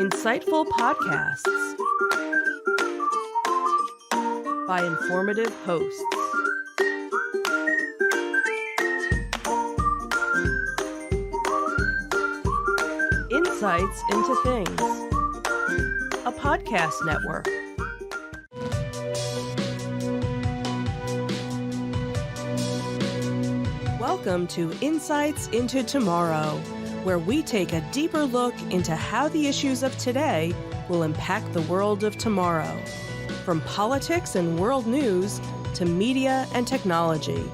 Insightful podcasts by informative hosts. Insights into Things, a podcast network. Welcome to Insights into Tomorrow, where we take a deeper look into how the issues of today will impact the world of tomorrow. From politics and world news to media and technology,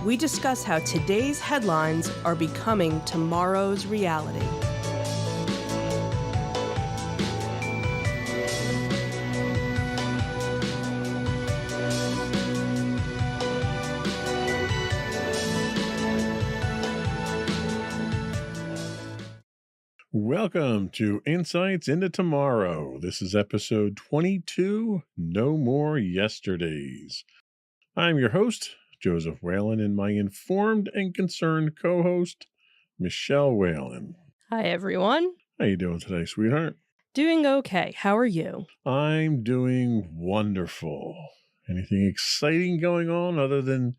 we discuss how today's headlines are becoming tomorrow's reality. Welcome to Insights into Tomorrow. This is episode 22, No More Yesterdays. I'm your host, Joseph Whalen, and my informed and concerned co-host, Michelle Whalen. Hi, everyone. How you doing today, sweetheart? Doing okay. How are you? I'm doing wonderful. Anything exciting going on other than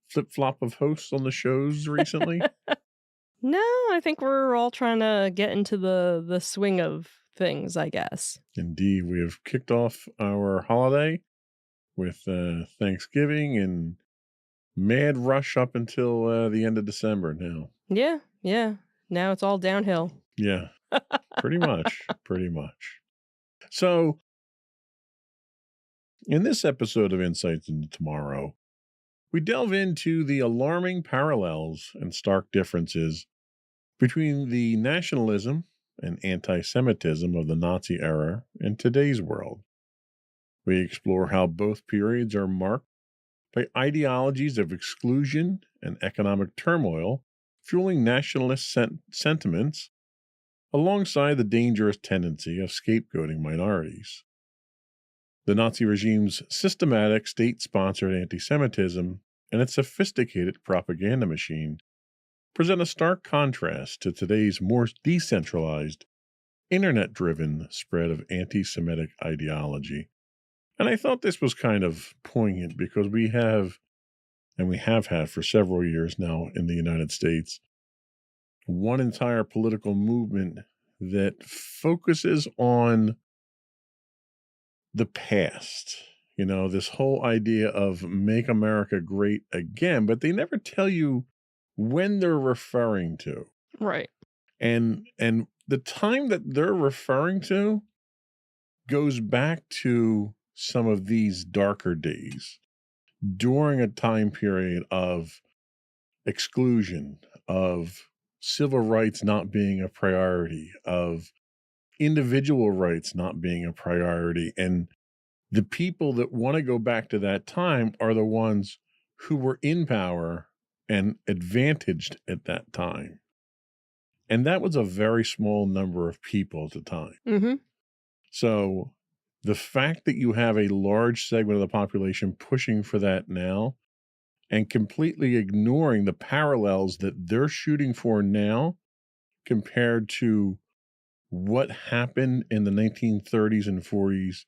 flip-flop of hosts on the shows recently? No, I think we're all trying to get into the swing of things, I guess. Indeed, we have kicked off our holiday with Thanksgiving and mad rush up until the end of December now. Yeah. Now it's all downhill. Yeah, pretty much. So, in this episode of Insights into Tomorrow, we delve into the alarming parallels and stark differences between the nationalism and anti-Semitism of the Nazi era and today's world. We explore how both periods are marked by ideologies of exclusion and economic turmoil, fueling nationalist sentiments, alongside the dangerous tendency of scapegoating minorities. The Nazi regime's systematic state-sponsored anti-Semitism and its sophisticated propaganda machine present a stark contrast to today's more decentralized, internet-driven spread of anti-Semitic ideology. And I thought this was kind of poignant because we have had for several years now in the United States, one entire political movement that focuses on the past. You know, this whole idea of make America great again, but they never tell you when they're referring to. Right. And the time that they're referring to goes back to some of these darker days during a time period of exclusion, of civil rights not being a priority, of individual rights not being a priority. And the people that want to go back to that time are the ones who were in power and advantaged at that time. And that was a very small number of people at the time. Mm-hmm. So the fact that you have a large segment of the population pushing for that now and completely ignoring the parallels that they're shooting for now compared to what happened in the 1930s and 40s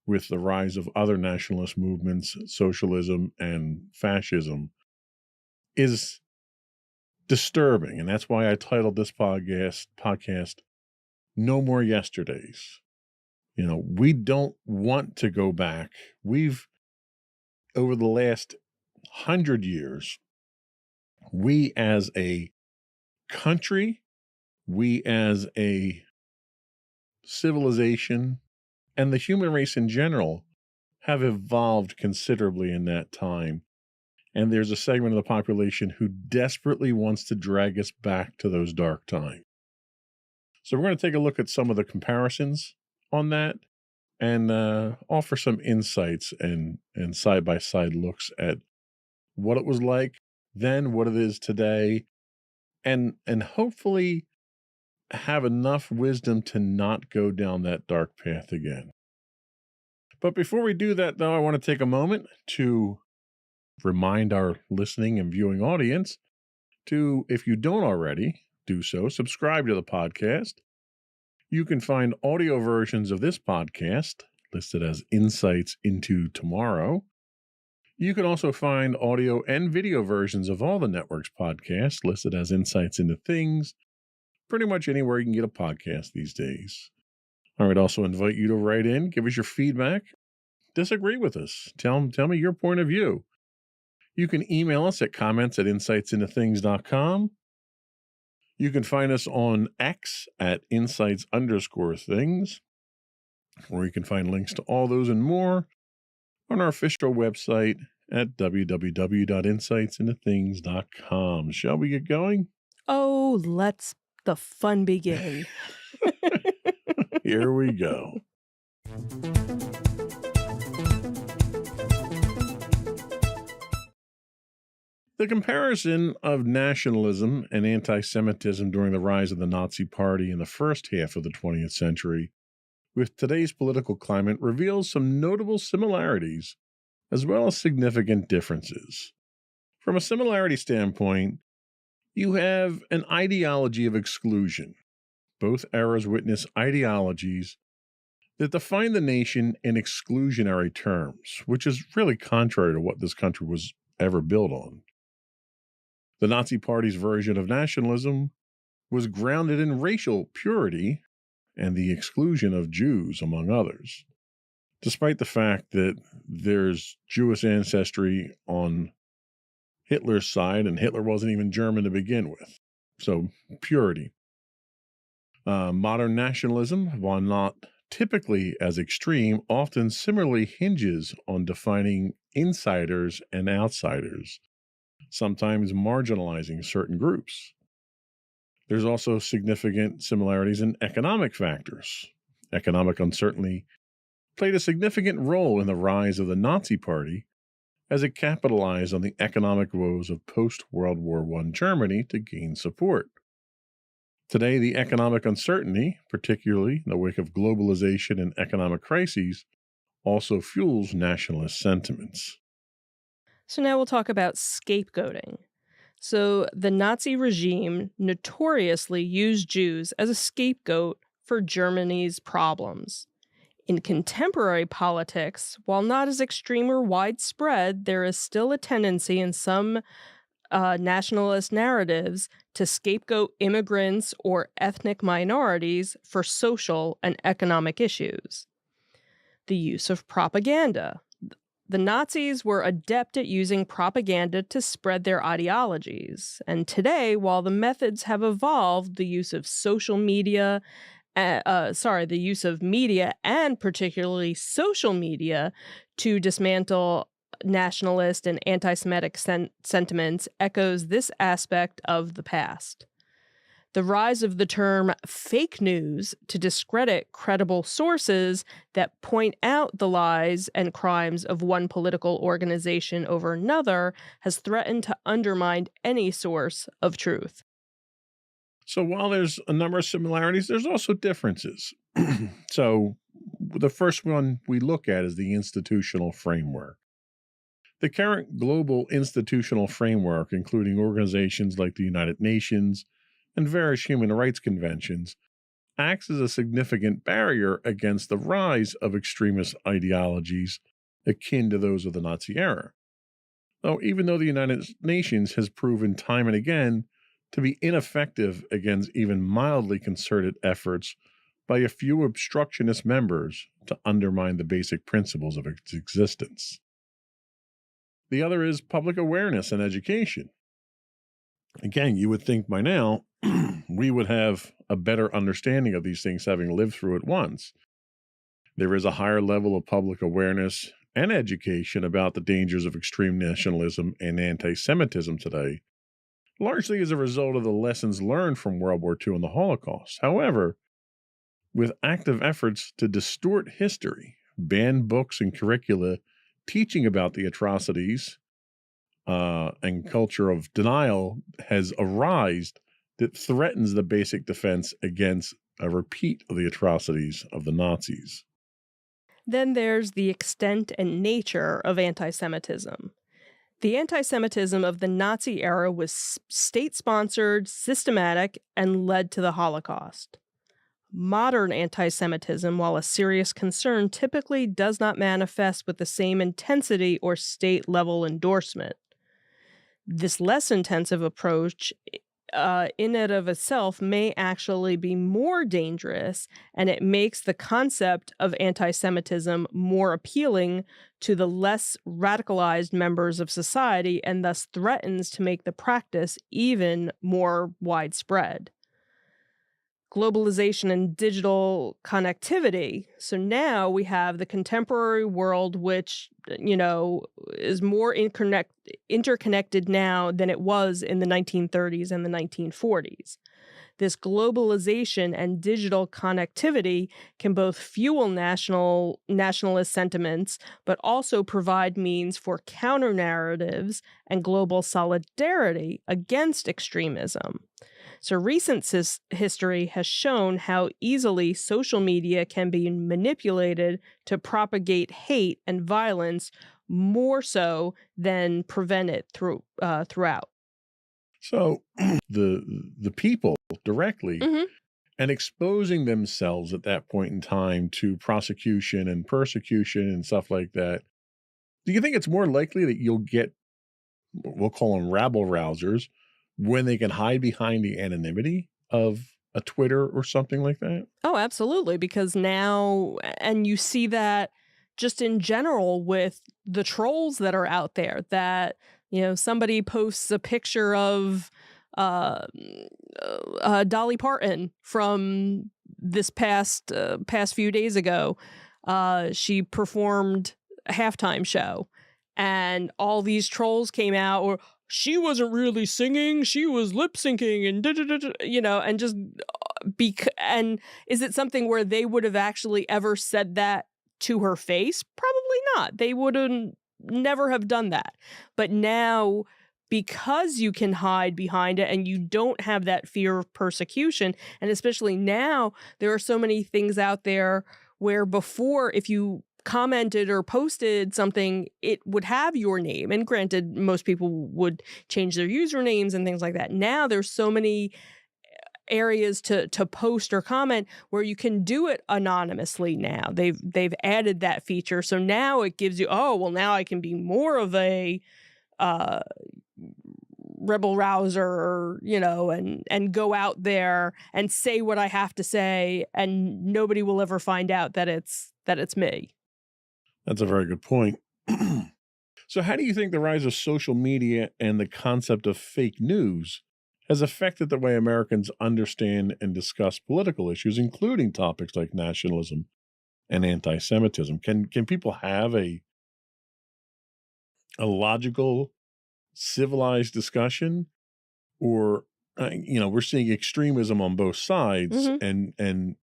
with the rise of other nationalist movements, socialism and fascism, is disturbing. And that's why I titled this podcast No More Yesterdays. You know, we don't want to go back. We've, over the last 100 years, we as a country, we as a civilization, and the human race in general have evolved considerably in that time. And there's a segment of the population who desperately wants to drag us back to those dark times. So we're going to take a look at some of the comparisons on that and offer some insights and side-by-side looks at what it was like then, what it is today, and hopefully have enough wisdom to not go down that dark path again. But before we do that, though, I want to take a moment to remind our listening and viewing audience to, if you don't already do so, subscribe to the podcast You can find audio versions of this podcast listed as Insights into Tomorrow. You can also find audio and video versions of all the network's podcasts listed as Insights into Things, pretty much anywhere you can get a podcast these days. I would also invite you to write in, give us your feedback, disagree with us, tell me your point of view. You can email us at comments@insightsintothings.com. You can find us on X at insights_things, or you can find links to all those and more on our official website at www.insightsintothings.com. Shall we get going? Oh, let's the fun begin. Here we go. The comparison of nationalism and anti-Semitism during the rise of the Nazi Party in the first half of the 20th century with today's political climate reveals some notable similarities as well as significant differences. From a similarity standpoint, you have an ideology of exclusion. Both eras witness ideologies that define the nation in exclusionary terms, which is really contrary to what this country was ever built on. The Nazi Party's version of nationalism was grounded in racial purity and the exclusion of Jews, among others. Despite the fact that there's Jewish ancestry on Hitler's side, and Hitler wasn't even German to begin with. So, purity. Modern nationalism, while not typically as extreme, often similarly hinges on defining insiders and outsiders, sometimes marginalizing certain groups. There's also significant similarities in economic factors. Economic uncertainty played a significant role in the rise of the Nazi Party as it capitalized on the economic woes of post-World War I Germany to gain support. Today, the economic uncertainty, particularly in the wake of globalization and economic crises, also fuels nationalist sentiments. So now we'll talk about scapegoating. So the Nazi regime notoriously used Jews as a scapegoat for Germany's problems. In contemporary politics, while not as extreme or widespread, there is still a tendency in some nationalist narratives to scapegoat immigrants or ethnic minorities for social and economic issues. The use of propaganda. The Nazis were adept at using propaganda to spread their ideologies. And today, while the methods have evolved, the use of media and particularly social media to dismantle nationalist and anti-Semitic sentiments echoes this aspect of the past. The rise of the term fake news to discredit credible sources that point out the lies and crimes of one political organization over another has threatened to undermine any source of truth. So while there's a number of similarities, there's also differences. So the first one we look at is the institutional framework. The current global institutional framework, including organizations like the United Nations and various human rights conventions, acts as a significant barrier against the rise of extremist ideologies akin to those of the Nazi era. Even though the United Nations has proven time and again to be ineffective against even mildly concerted efforts by a few obstructionist members to undermine the basic principles of its existence. The other is public awareness and education. Again, you would think by now we would have a better understanding of these things having lived through it once. There is a higher level of public awareness and education about the dangers of extreme nationalism and anti-Semitism today, largely as a result of the lessons learned from World War II and the Holocaust. However, with active efforts to distort history, ban books and curricula teaching about the atrocities and culture of denial has arisen that threatens the basic defense against a repeat of the atrocities of the Nazis. Then there's the extent and nature of anti-Semitism. The anti-Semitism of the Nazi era was state-sponsored, systematic, and led to the Holocaust. Modern anti-Semitism, while a serious concern, typically does not manifest with the same intensity or state-level endorsement. This less intensive approach in and of itself may actually be more dangerous, and it makes the concept of anti-Semitism more appealing to the less radicalized members of society, and thus threatens to make the practice even more widespread. Globalization and digital connectivity. So now we have the contemporary world, which, is more interconnected now than it was in the 1930s and the 1940s. This globalization and digital connectivity can both fuel nationalist sentiments, but also provide means for counter narratives and global solidarity against extremism. So recent history has shown how easily social media can be manipulated to propagate hate and violence more so than prevent it throughout. So the people directly Mhm. and exposing themselves at that point in time to prosecution and persecution and stuff like that. Do you think it's more likely that you'll get, we'll call them rabble rousers, when they can hide behind the anonymity of a Twitter or something like that? Oh, absolutely. Because now, and you see that just in general with the trolls that are out there, that, somebody posts a picture of uh, Dolly Parton from this past few days ago. She performed a halftime show, and all these trolls came out, or she wasn't really singing, she was lip syncing, and and just and is it something where they would have actually ever said that to her face? Probably not. They wouldn't never have done that. But now, because you can hide behind it and you don't have that fear of persecution, and especially now, there are so many things out there where before, if you commented or posted something, it would have your name. And granted, most people would change their usernames and things like that. Now there's so many areas to post or comment where you can do it anonymously now. They've added that feature. So now it gives you, oh, well, now I can be more of a rebel rouser, and go out there and say what I have to say, and nobody will ever find out that it's me. That's a very good point. So, how do you think the rise of social media and the concept of fake news has affected the way Americans understand and discuss political issues, including topics like nationalism and anti-Semitism? Can people have a logical, civilized discussion, or we're seeing extremism on both sides, Mhm. and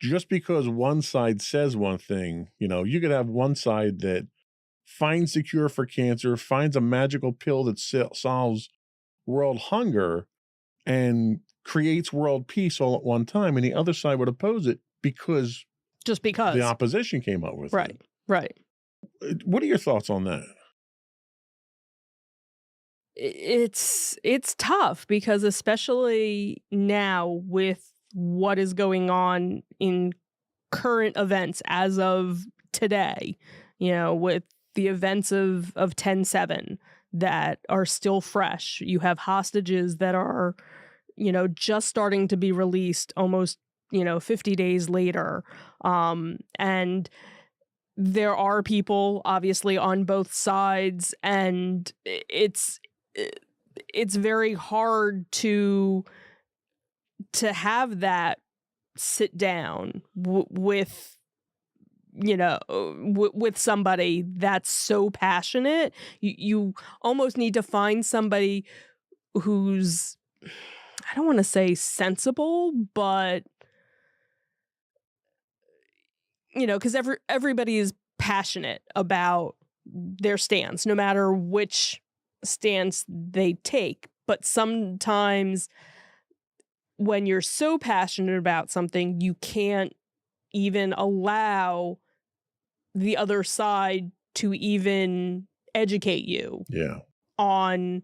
just because one side says one thing, you could have one side that finds the cure for cancer, finds a magical pill that solves world hunger and creates world peace all at one time, and the other side would oppose it because Just the because. opposition came up with Right. it. Right. What are your thoughts on that? It's tough because especially now with what is going on in current events as of today, with the events of 10/7 that are still fresh. You have hostages that are, just starting to be released almost, 50 days later. And there are people obviously on both sides, and it's very hard to have that sit down with with somebody that's so passionate. You almost need to find somebody who's, I don't want to say sensible, but because everybody is passionate about their stance, no matter which stance they take. But sometimes when you're so passionate about something, you can't even allow the other side to even educate you Yeah. on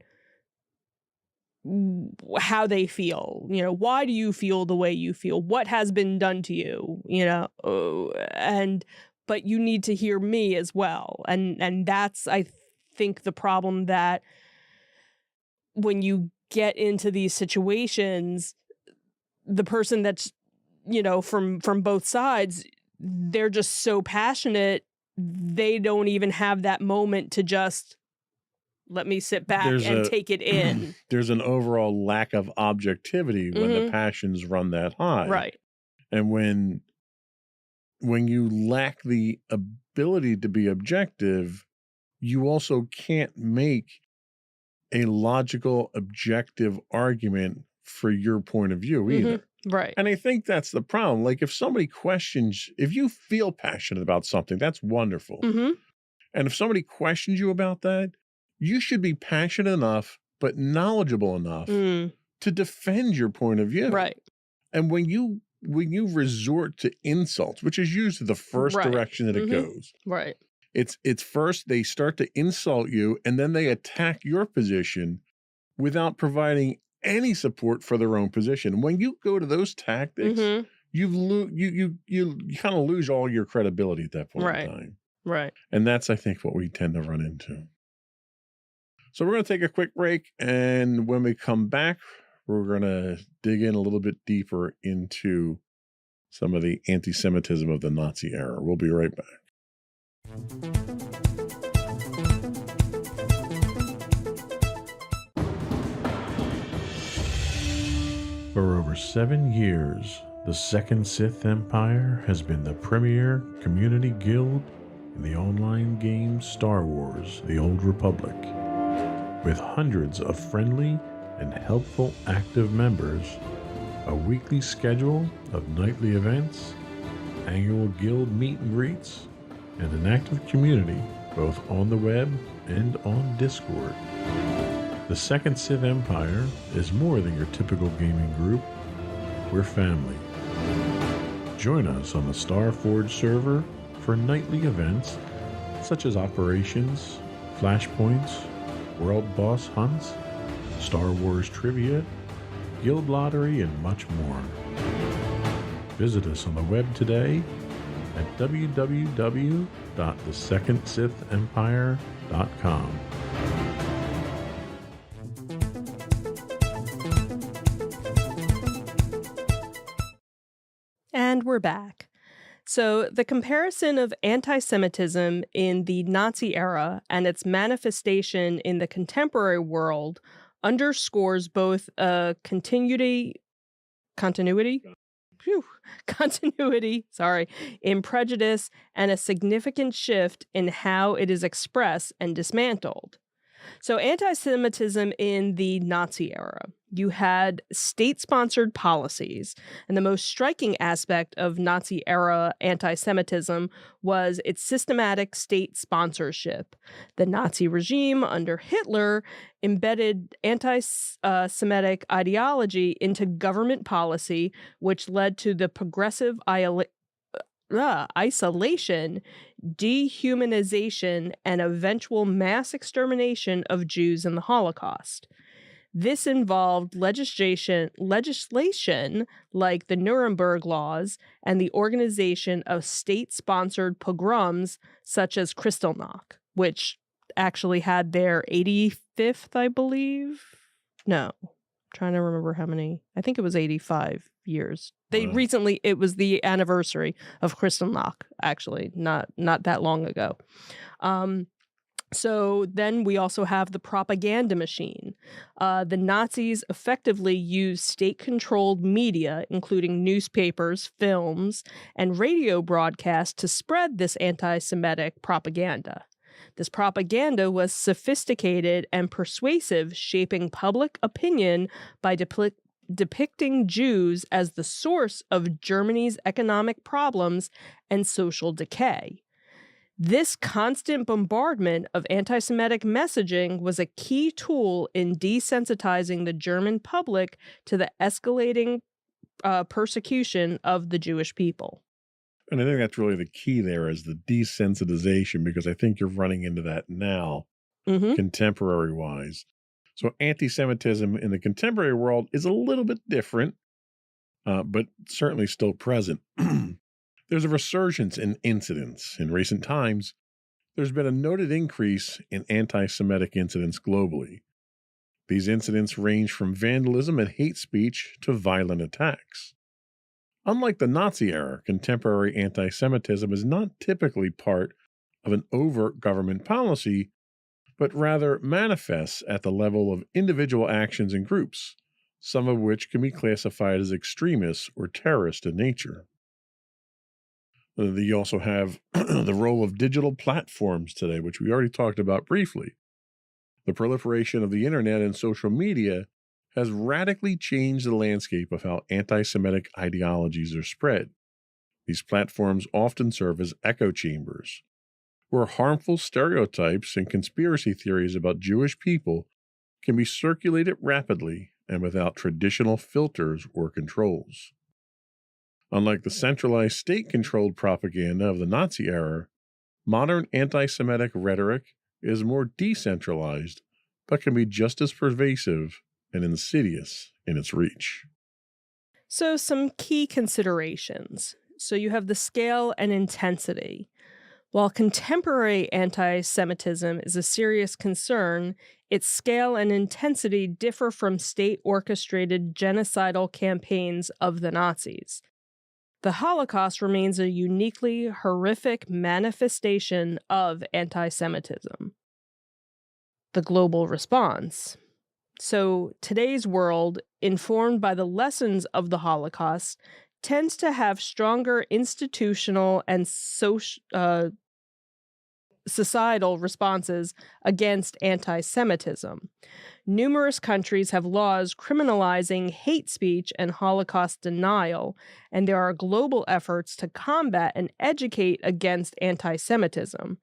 how they feel. Why do you feel the way you feel? What has been done to you? But you need to hear me as well. And that's, I think, the problem, that when you get into these situations, the person that's, from both sides, they're just so passionate, they don't even have that moment to just let me sit back and take it in. There's an overall lack of objectivity when the passions run that high. Right. And when you lack the ability to be objective, you also can't make a logical, objective argument for your point of view either. Right. And I think that's the problem. Like, if somebody questions, if you feel passionate about something, that's wonderful. And if somebody questions you about that, you should be passionate enough, but knowledgeable enough to defend your point of view. Right. And when you resort to insults, which is usually the first direction that it goes. Right. It's first they start to insult you, and then they attack your position without providing any support for their own position. When you go to those tactics, you kind of lose all your credibility at that point in time. Right. And that's, I think, what we tend to run into. So we're going to take a quick break, and when we come back, we're going to dig in a little bit deeper into some of the anti-Semitism of the Nazi era. We'll be right back. For over 7 years, the Second Sith Empire has been the premier community guild in the online game Star Wars: The Old Republic. With hundreds of friendly and helpful active members, a weekly schedule of nightly events, annual guild meet and greets, and an active community both on the web and on Discord. The Second Sith Empire is more than your typical gaming group. We're family. Join us on the Starforge server for nightly events such as operations, flashpoints, world boss hunts, Star Wars trivia, guild lottery, and much more. Visit us on the web today at www.thesecondsithempire.com. And we're back. So the comparison of anti-Semitism in the Nazi era and its manifestation in the contemporary world underscores both a continuity in prejudice and a significant shift in how it is expressed and dismantled. So anti-Semitism in the Nazi era. You had state-sponsored policies, and the most striking aspect of Nazi-era anti-Semitism was its systematic state sponsorship. The Nazi regime under Hitler embedded anti-Semitic ideology into government policy, which led to the progressive isolation, dehumanization, and eventual mass extermination of Jews in the Holocaust. This involved legislation like the Nuremberg Laws and the organization of state-sponsored pogroms such as Kristallnacht, which actually had their 85th, I believe. No, I'm trying to remember how many. I think it was 85 years. Recently, it was the anniversary of Kristallnacht, actually, not that long ago. So then we also have the propaganda machine. The Nazis effectively used state-controlled media, including newspapers, films, and radio broadcasts to spread this anti-Semitic propaganda. This propaganda was sophisticated and persuasive, shaping public opinion by depicting Jews as the source of Germany's economic problems and social decay. This constant bombardment of anti-Semitic messaging was a key tool in desensitizing the German public to the escalating persecution of the Jewish people. And I think that's really the key there, is the desensitization, because I think you're running into that now, contemporary-wise. So anti Semitism in the contemporary world is a little bit different, but certainly still present. There's a resurgence in incidents. In recent times, there's been a noted increase in anti Semitic incidents globally. These incidents range from vandalism and hate speech to violent attacks. Unlike the Nazi era, contemporary anti Semitism is not typically part of an overt government policy, but rather manifests at the level of individual actions and groups, some of which can be classified as extremist or terrorist in nature. You also have the role of digital platforms today, which we already talked about briefly. The proliferation of the internet and social media has radically changed the landscape of how anti Semitic ideologies are spread. These platforms often serve as echo chambers, where harmful stereotypes and conspiracy theories about Jewish people can be circulated rapidly and without traditional filters or controls. Unlike the centralized state controlled propaganda of the Nazi era, modern anti Semitic rhetoric is more decentralized, but can be just as pervasive and insidious in its reach. So, some key considerations. So, you have the scale and intensity. While contemporary anti Semitism is a serious concern, its scale and intensity differ from state orchestrated genocidal campaigns of the Nazis. The Holocaust remains a uniquely horrific manifestation of anti Semitism. The global response. So, today's world, informed by the lessons of the Holocaust, tends to have stronger institutional and societal responses against anti Semitism. Numerous countries have laws criminalizing hate speech and Holocaust denial, and there are global efforts to combat and educate against anti Semitism.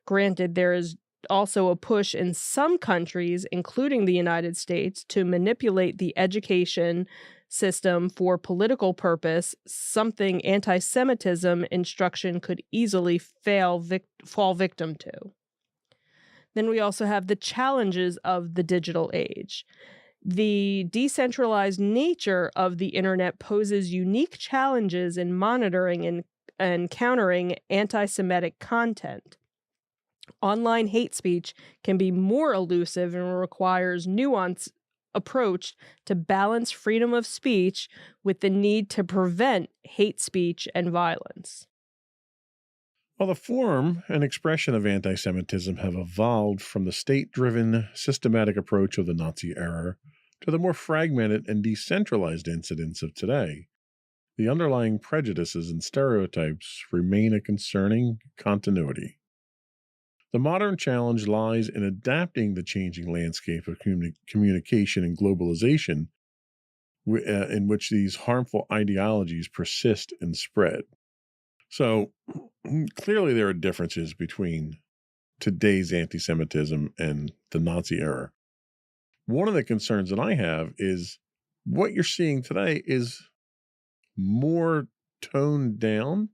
Granted, there is also a push in some countries, including the United States, to manipulate the education system for political purpose, something anti Semitism instruction could easily fall victim to. Then we also have the challenges of the digital age. The decentralized nature of the internet poses unique challenges in monitoring and countering anti Semitic content. Online hate speech can be more elusive and requires nuanced approach to balance freedom of speech with the need to prevent hate speech and violence. While the form and expression of anti Semitism have evolved from the state driven, systematic approach of the Nazi era to the more fragmented and decentralized incidents of today, the underlying prejudices and stereotypes remain a concerning continuity. The modern challenge lies in adapting the changing landscape of communication and globalization in which these harmful ideologies persist and spread. So, clearly, there are differences between today's anti Semitism and the Nazi era. One of the concerns that I have is what you're seeing today is more toned down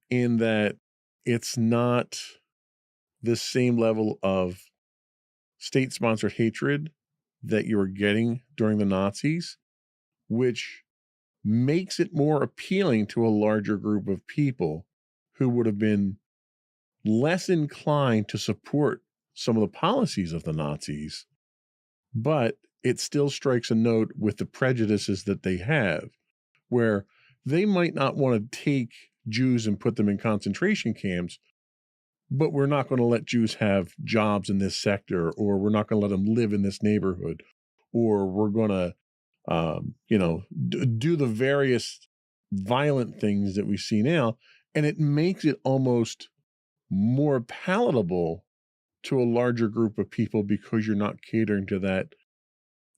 in that it's not the same level of state sponsored hatred that you were getting during the Nazis, which makes it more appealing to a larger group of people who would have been less inclined to support some of the policies of the Nazis, but it still strikes a note with the prejudices that they have, where they might not want to take Jews and put them in concentration camps, but we're not going to let Jews have jobs in this sector, or we're not going to let them live in this neighborhood, or we're going to, do the various violent things that we see now. And it makes it almost more palatable to a larger group of people because you're not catering to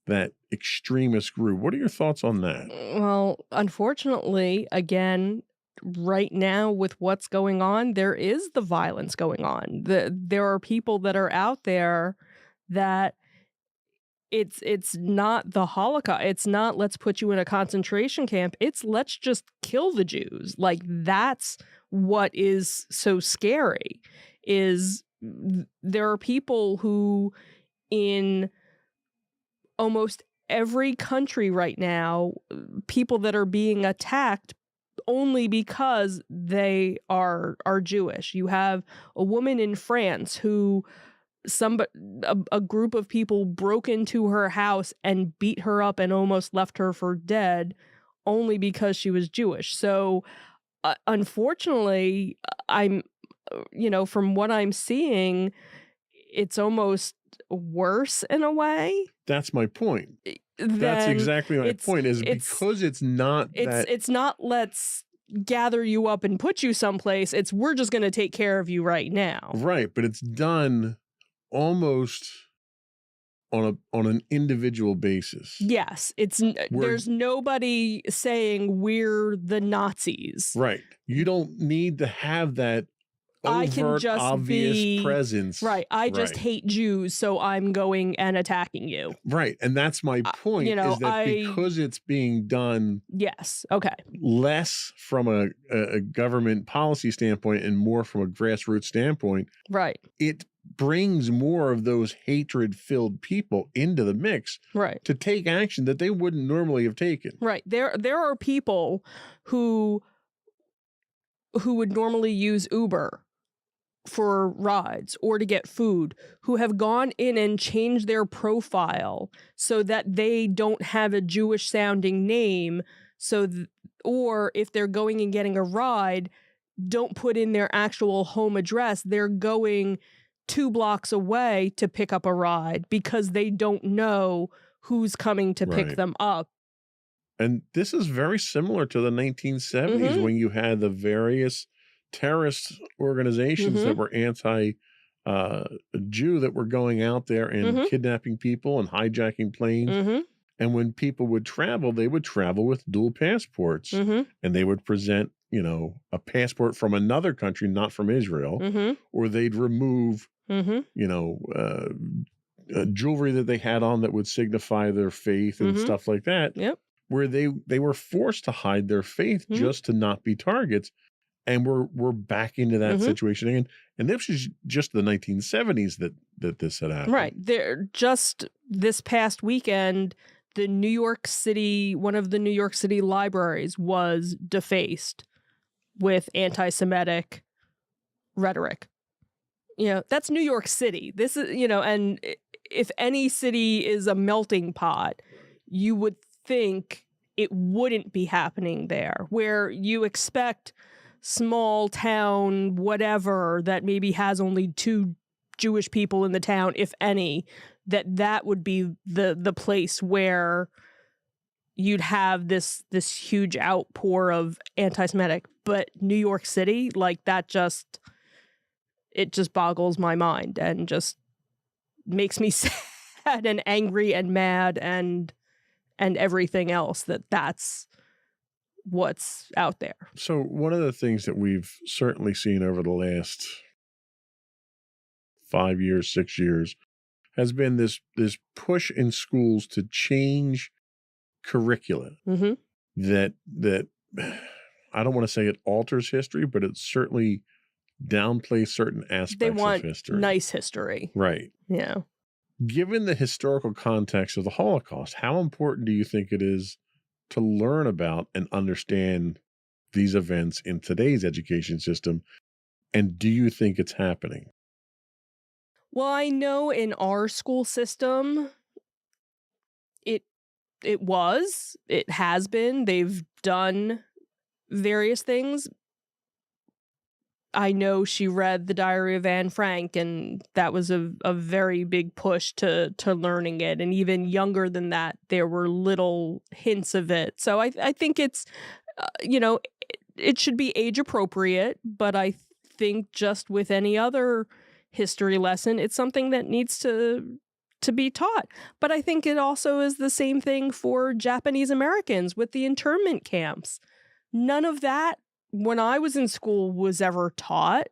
that extremist group. What are your thoughts on that? Well, unfortunately, again, right now with what's going on, there is the violence going on. There are people that are out there that it's not the Holocaust. It's not let's put you in a concentration camp. It's let's just kill the Jews. Like that's what is so scary is there are people who in almost every country right now, people that are being attacked only because they are Jewish. You have a woman in France who a group of people broke into her house and beat her up and almost left her for dead only because she was Jewish. So unfortunately, from what I'm seeing, it's almost worse in a way. That's my point. That's exactly my point, is because it's not that... It's not let's gather you up and put you someplace. It's we're just going to take care of you right now. Right, but it's done almost on an individual basis. Yes, there's nobody saying we're the Nazis. Right. You don't need to have that overt, obvious presence. Right. I just hate Jews, so I'm going and attacking you. Right. And that's my point, is that because it's being done... Yes. Okay. Less from a government policy standpoint and more from a grassroots standpoint. Right. It brings more of those hatred-filled people into the mix, right, to take action that they wouldn't normally have taken. Right. There are people who would normally use Uber for rides or to get food, who have gone in and changed their profile so that they don't have a Jewish sounding name, or if they're going and getting a ride, don't put in their actual home address. They're going 2 blocks away to pick up a ride because they don't know who's coming to pick them up. And this is very similar to the 1970s, when you had the various terrorist organizations that were anti-Jew that were going out there and kidnapping people and hijacking planes. And when people would travel, they would travel with dual passports, and they would present, a passport from another country, not from Israel, or they'd remove, jewelry that they had on that would signify their faith and stuff like that. Yep. Where they were forced to hide their faith just to not be targets. And we're back into that situation again. And this was just the 1970s that this had happened. Right. Just this past weekend, one of the New York City libraries was defaced with anti-Semitic rhetoric. That's New York City. This is, and if any city is a melting pot, you would think it wouldn't be happening there, where you expect small town whatever that maybe has only 2 Jewish people in the town, if any, that would be the place where you'd have this huge outpour of anti-Semitic. But New York City, that just boggles my mind and just makes me sad and angry and mad and everything else that's what's out there. So one of the things that we've certainly seen over the last 5 years, 6 years, has been this push in schools to change curricula that I don't want to say it alters history, but it certainly downplays certain aspects of history. Nice history. Right. Yeah. Given the historical context of the Holocaust, how important do you think it is to learn about and understand these events in today's education system? And do you think it's happening? Well, I know in our school system, it has been. They've done various things. I know she read The Diary of Anne Frank, and that was a very big push to learning it. And even younger than that, there were little hints of it. So I think it's, it should be age appropriate, but I think just with any other history lesson, it's something that needs to be taught. But I think it also is the same thing for Japanese Americans with the internment camps. None of that, when I was in school, was ever taught.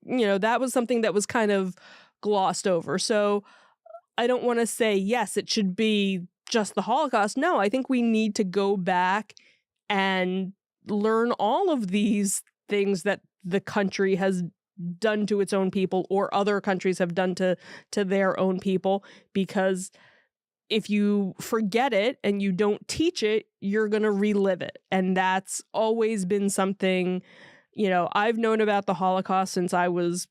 That was something that was kind of glossed over. So I don't want to say, yes, it should be just the Holocaust. No, I think we need to go back and learn all of these things that the country has done to its own people or other countries have done to their own people, because if you forget it and you don't teach it, you're going to relive it. And that's always been something, I've known about the Holocaust since I was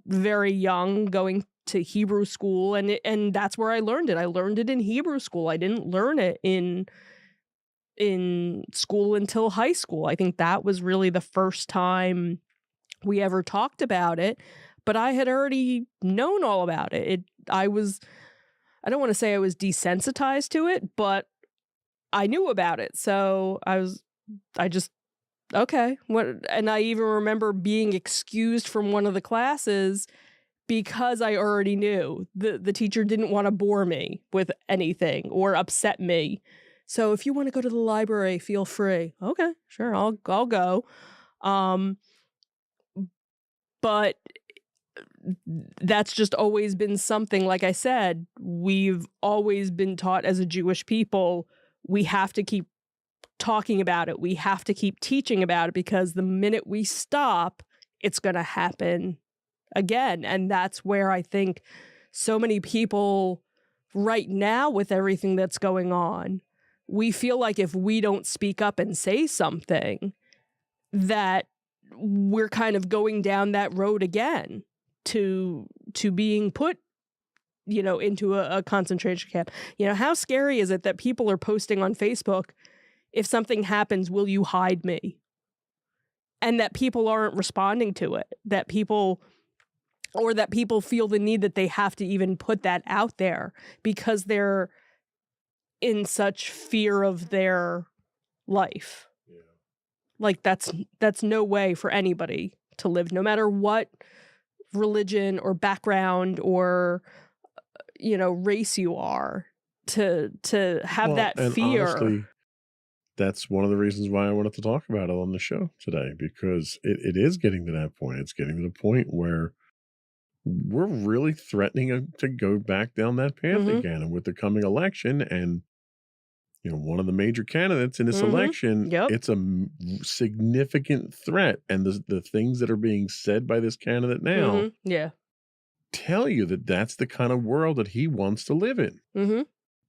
very young, going to Hebrew school, and that's where I learned it. I learned it in Hebrew school. I didn't learn it in school until high school. I think that was really the first time we ever talked about it, but I had already known all about it. I don't want to say I was desensitized to it, but I knew about it. So okay. And I even remember being excused from one of the classes because I already knew. The teacher didn't want to bore me with anything or upset me. So if you want to go to the library, feel free. Okay, sure, I'll go. But that's just always been something. Like I said, we've always been taught as a Jewish people, we have to keep talking about it. We have to keep teaching about it, because the minute we stop, it's going to happen again. And that's where I think so many people right now, with everything that's going on, we feel like if we don't speak up and say something, that we're kind of going down that road again to being put, into a concentration camp. How scary is it that people are posting on Facebook, if something happens, will you hide me? And that people aren't responding to it, that people feel the need that they have to even put that out there because they're in such fear of their life. Yeah. Like that's no way for anybody to live, no matter what religion or background or race you are, to have that fear. Honestly, that's one of the reasons why I wanted to talk about it on the show today, because it is getting to that point. It's getting to the point where we're really threatening to go back down that path again. And with the coming election, and one of the major candidates in this election, it's a significant threat. And the things that are being said by this candidate now tell you that that's the kind of world that he wants to live in,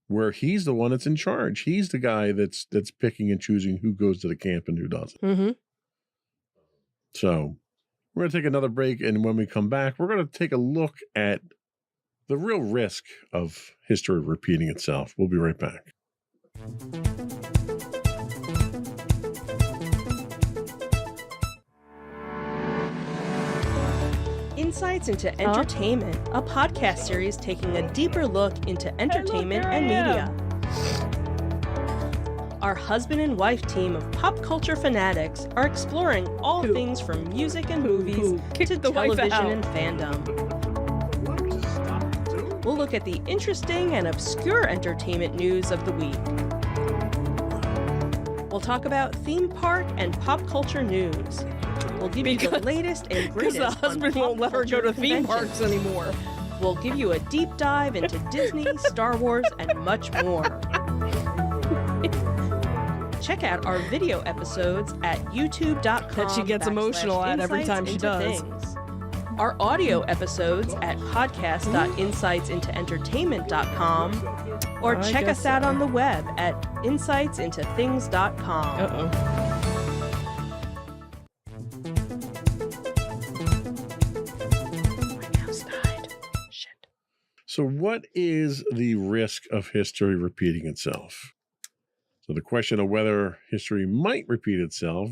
where he's the one that's in charge. He's the guy that's picking and choosing who goes to the camp and who doesn't. So we're going to take another break, and when we come back, we're going to take a look at the real risk of history repeating itself. We'll be right back. Insights into Entertainment, a podcast series taking a deeper look into entertainment and media. Our husband and wife team of pop culture fanatics are exploring all things from music and movies to television and fandom. We'll look at the interesting and obscure entertainment news of the week. We'll talk about theme park and pop culture news. We'll give you the latest and greatest. Because the husband won't let her go to theme parks anymore. We'll give you a deep dive into Disney, Star Wars, and much more. Check out our video episodes at youtube.com. That she gets emotional at every time she does. Our audio episodes at podcast.insightsintoentertainment.com, or check us out on the web at insightsintothings.com. So what is the risk of history repeating itself? So the question of whether history might repeat itself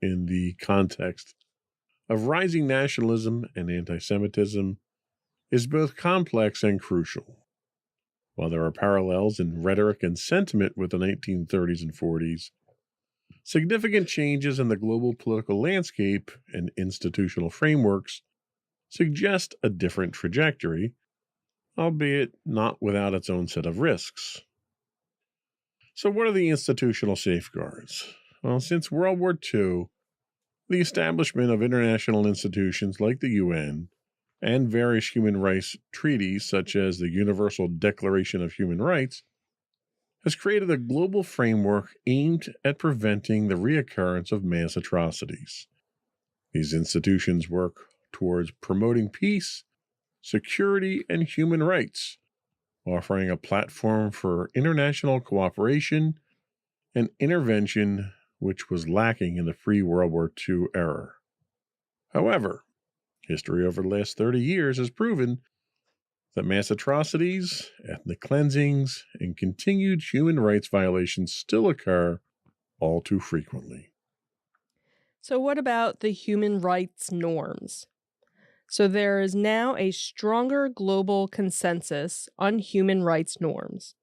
in the context of rising nationalism and anti-Semitism is both complex and crucial. While there are parallels in rhetoric and sentiment with the 1930s and 40s, significant changes in the global political landscape and institutional frameworks suggest a different trajectory, albeit not without its own set of risks. So what are the institutional safeguards? Well, since World War II, the establishment of international institutions like the UN and various human rights treaties, such as the Universal Declaration of Human Rights, has created a global framework aimed at preventing the reoccurrence of mass atrocities. These institutions work towards promoting peace, security, and human rights, offering a platform for international cooperation and intervention which was lacking in the pre-World War II era. However, history over the last 30 years has proven that mass atrocities, ethnic cleansings, and continued human rights violations still occur all too frequently. So what about the human rights norms? So there is now a stronger global consensus on human rights norms.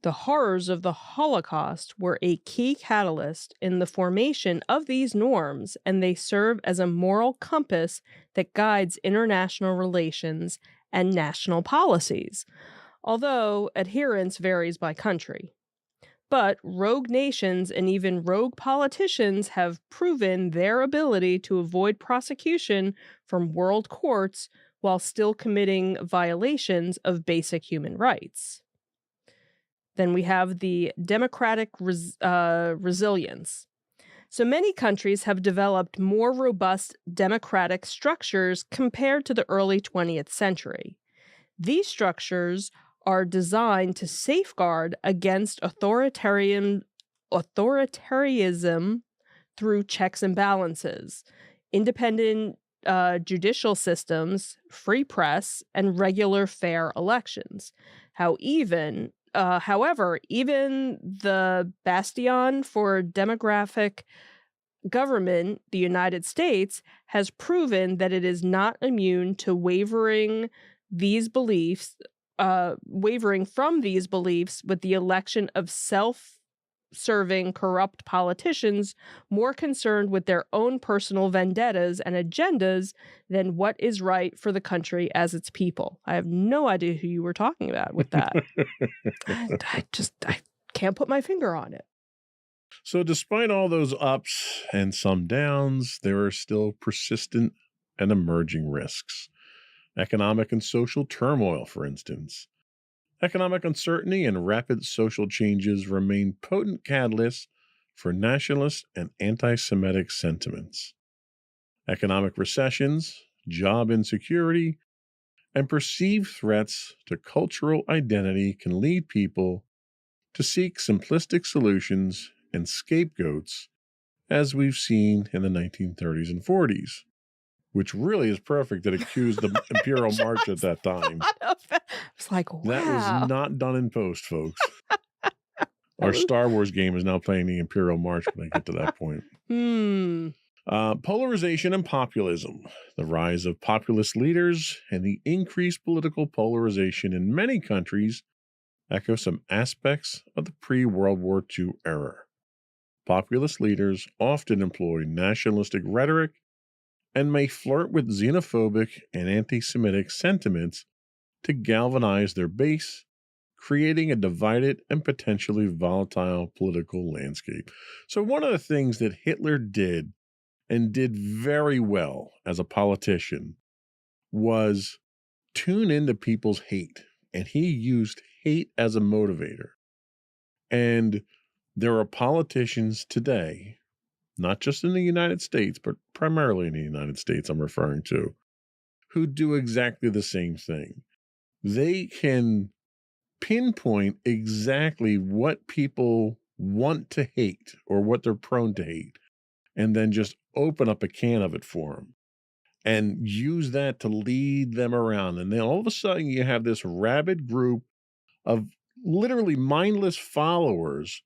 The horrors of the Holocaust were a key catalyst in the formation of these norms, and they serve as a moral compass that guides international relations and national policies, although adherence varies by country. But rogue nations and even rogue politicians have proven their ability to avoid prosecution from world courts while still committing violations of basic human rights. Then we have the democratic resilience. So many countries have developed more robust democratic structures compared to the early 20th century. These structures are designed to safeguard against authoritarianism through checks and balances, independent judicial systems, free press, and regular fair elections. However, even the bastion for democratic government, the United States, has proven that it is not immune to wavering from these beliefs with the election of self-serving corrupt politicians more concerned with their own personal vendettas and agendas than what is right for the country as its people. I have no idea who you were talking about with that. I can't put my finger on it. So despite all those ups and some downs, there are still persistent and emerging risks. Economic and social turmoil, for instance. Economic uncertainty and rapid social changes remain potent catalysts for nationalist and anti-Semitic sentiments. Economic recessions, job insecurity, and perceived threats to cultural identity can lead people to seek simplistic solutions and scapegoats, as we've seen in the 1930s and 40s, which really is perfect that accused the Imperial March at that time. It's like, wow. That was not done in post, folks. Our Star Wars game is now playing the Imperial March when they get to that point. Polarization and populism. The rise of populist leaders and the increased political polarization in many countries echo some aspects of the pre-World War II era. Populist leaders often employ nationalistic rhetoric and may flirt with xenophobic and anti-Semitic sentiments to galvanize their base, creating a divided and potentially volatile political landscape. So one of the things that Hitler did, and did very well as a politician, was tune into people's hate. And he used hate as a motivator. And there are politicians today, not just in the United States, but primarily in the United States I'm referring to, who do exactly the same thing. They can pinpoint exactly what people want to hate or what they're prone to hate, and then just open up a can of it for them and use that to lead them around. And then all of a sudden you have this rabid group of literally mindless followers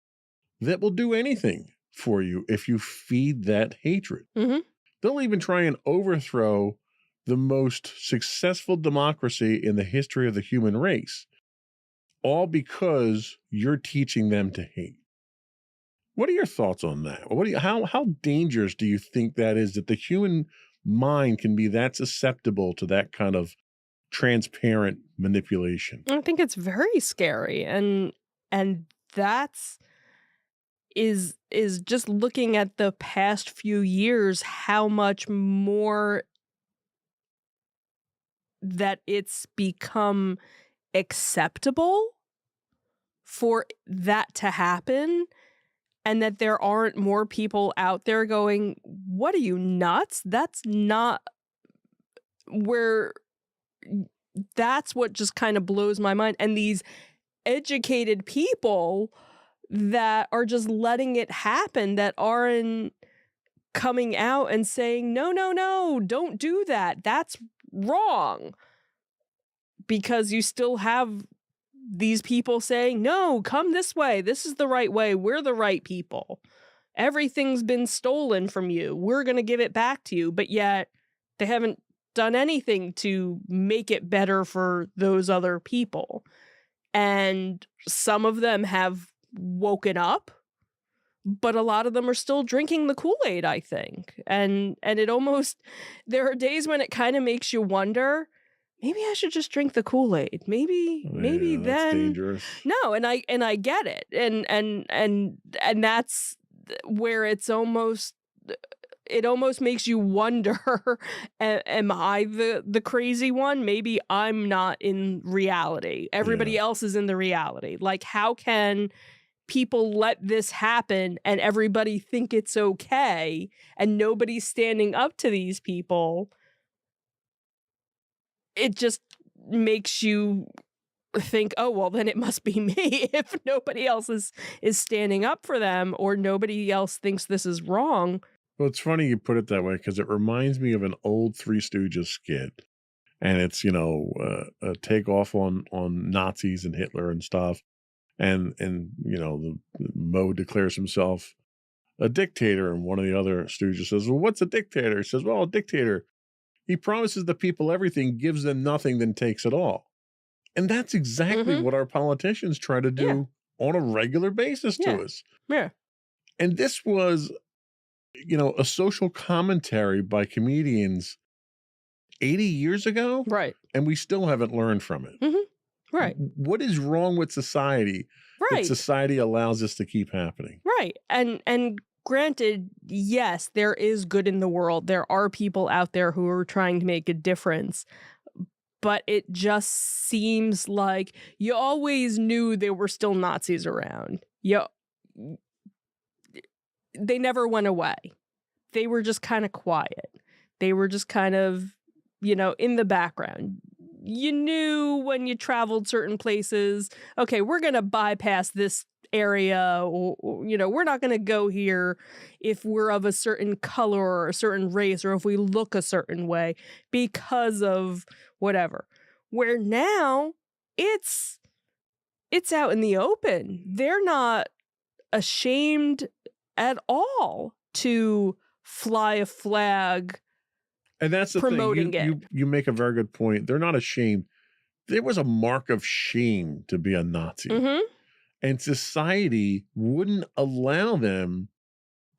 that will do anything for you if you feed that hatred. Mm-hmm. They'll even try and overthrow the most successful democracy in the history of the human race, all because you're teaching them to hate. What are your thoughts on that? How dangerous do you think that is, that the human mind can be that susceptible to that kind of transparent manipulation? I think it's very scary, and that's is just looking at the past few years, how much more that it's become acceptable for that to happen, and that there aren't more people out there going, what are you, nuts? That's not where that's what just kind of blows my mind. And these educated people that are just letting it happen, that aren't coming out and saying, no, no, no, don't do that. That's wrong. Because you still have these people saying, no, come this way. This is the right way. We're the right people. Everything's been stolen from you. We're going to give it back to you. But yet they haven't done anything to make it better for those other people. And some of them have woken up, but a lot of them are still drinking the Kool-Aid, I think. And it almost, there are days when it kind of makes you wonder, maybe I should just drink the Kool-Aid. Maybe Yeah, that's then dangerous. no, and I get it. And that's where it's almost, it almost makes you wonder, am I the crazy one? Maybe I'm not in reality. Everybody else is in the reality. Like, how can people let this happen and everybody think it's okay and nobody's standing up to these people? It just makes you think, oh, well, then it must be me if nobody else is standing up for them, or nobody else thinks this is wrong. Well, it's funny you put it that way, because it reminds me of an old Three Stooges skit. And it's, a takeoff on Nazis and Hitler and stuff. And Moe declares himself a dictator. And one of the other Stooges says, well, what's a dictator? He says, well, a dictator, he promises the people everything, gives them nothing, then takes it all. And that's exactly what our politicians try to do on a regular basis to us. Yeah. And this was, a social commentary by comedians 80 years ago. Right. And we still haven't learned from it. Right. What is wrong with society that society allows this to keep happening? Right. And granted, yes, there is good in the world. There are people out there who are trying to make a difference. But it just seems like you always knew there were still Nazis around. They never went away. They were just kind of quiet. They were just kind of, in the background. You knew when you traveled certain places, okay, we're going to bypass this area, or we're not going to go here if we're of a certain color or a certain race, or if we look a certain way because of whatever. Where now it's out in the open. They're not ashamed at all to fly a flag. And that's the promoting thing. You make a very good point. They're not ashamed. There was a mark of shame to be a Nazi. And society wouldn't allow them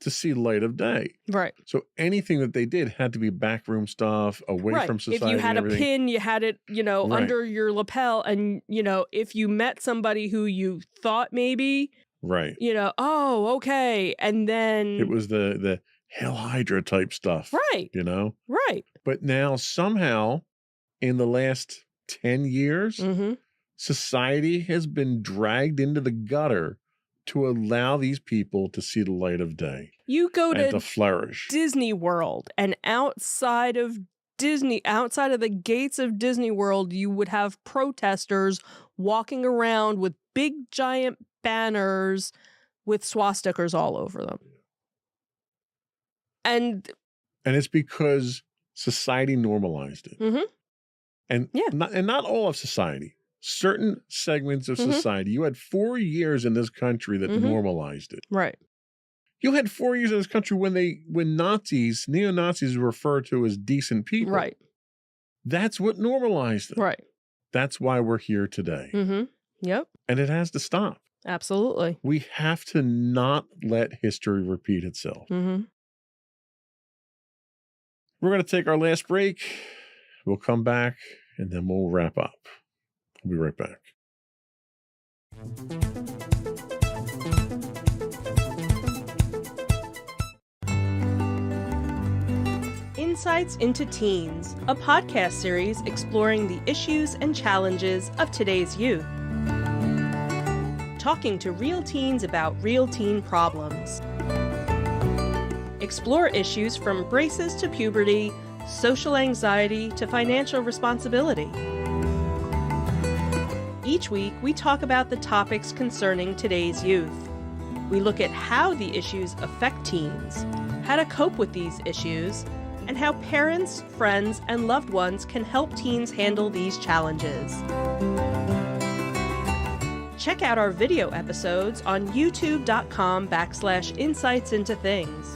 to see light of day. Right. So anything that they did had to be backroom stuff, away from society. If you had a pin, you had it, Right. under your lapel. And, if you met somebody who you thought maybe, Right. Oh, okay. And then It was the Hail Hydra type stuff. Right. Right. But now somehow in the last 10 years, society has been dragged into the gutter to allow these people to see the light of day. You go and to to flourish. Disney World, and outside of the gates of Disney World, you would have protesters walking around with big giant banners with swastikas all over them. And it's because society normalized it. And not all of society. Certain segments of society. You had 4 years in this country that normalized it. Right. You had 4 years in this country when neo-Nazis were referred to as decent people. Right. That's what normalized it. Right. That's why we're here today. Yep. And it has to stop. Absolutely. We have to not let history repeat itself. We're going to take our last break. We'll come back and then we'll wrap up. We'll be right back. Insights into Teens, a podcast series exploring the issues and challenges of today's youth. Talking to real teens about real teen problems. Explore issues from braces to puberty, social anxiety to financial responsibility. Each week, we talk about the topics concerning today's youth. We look at how the issues affect teens, how to cope with these issues, and how parents, friends, and loved ones can help teens handle these challenges. Check out our video episodes on youtube.com/insightsintothings.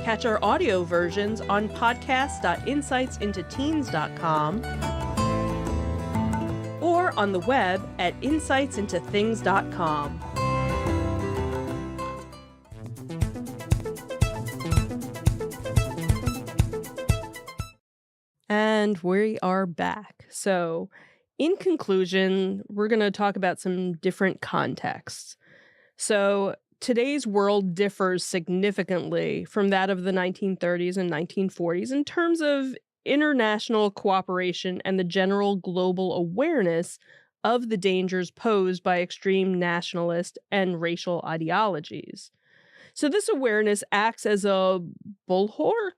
Catch our audio versions on podcast.insightsintoteens.com or on the web at insightsintothings.com. And we are back. So, in conclusion, we're going to talk about some different contexts. So, today's world differs significantly from that of the 1930s and 1940s in terms of international cooperation and the general global awareness of the dangers posed by extreme nationalist and racial ideologies. So this awareness acts as a bulwark,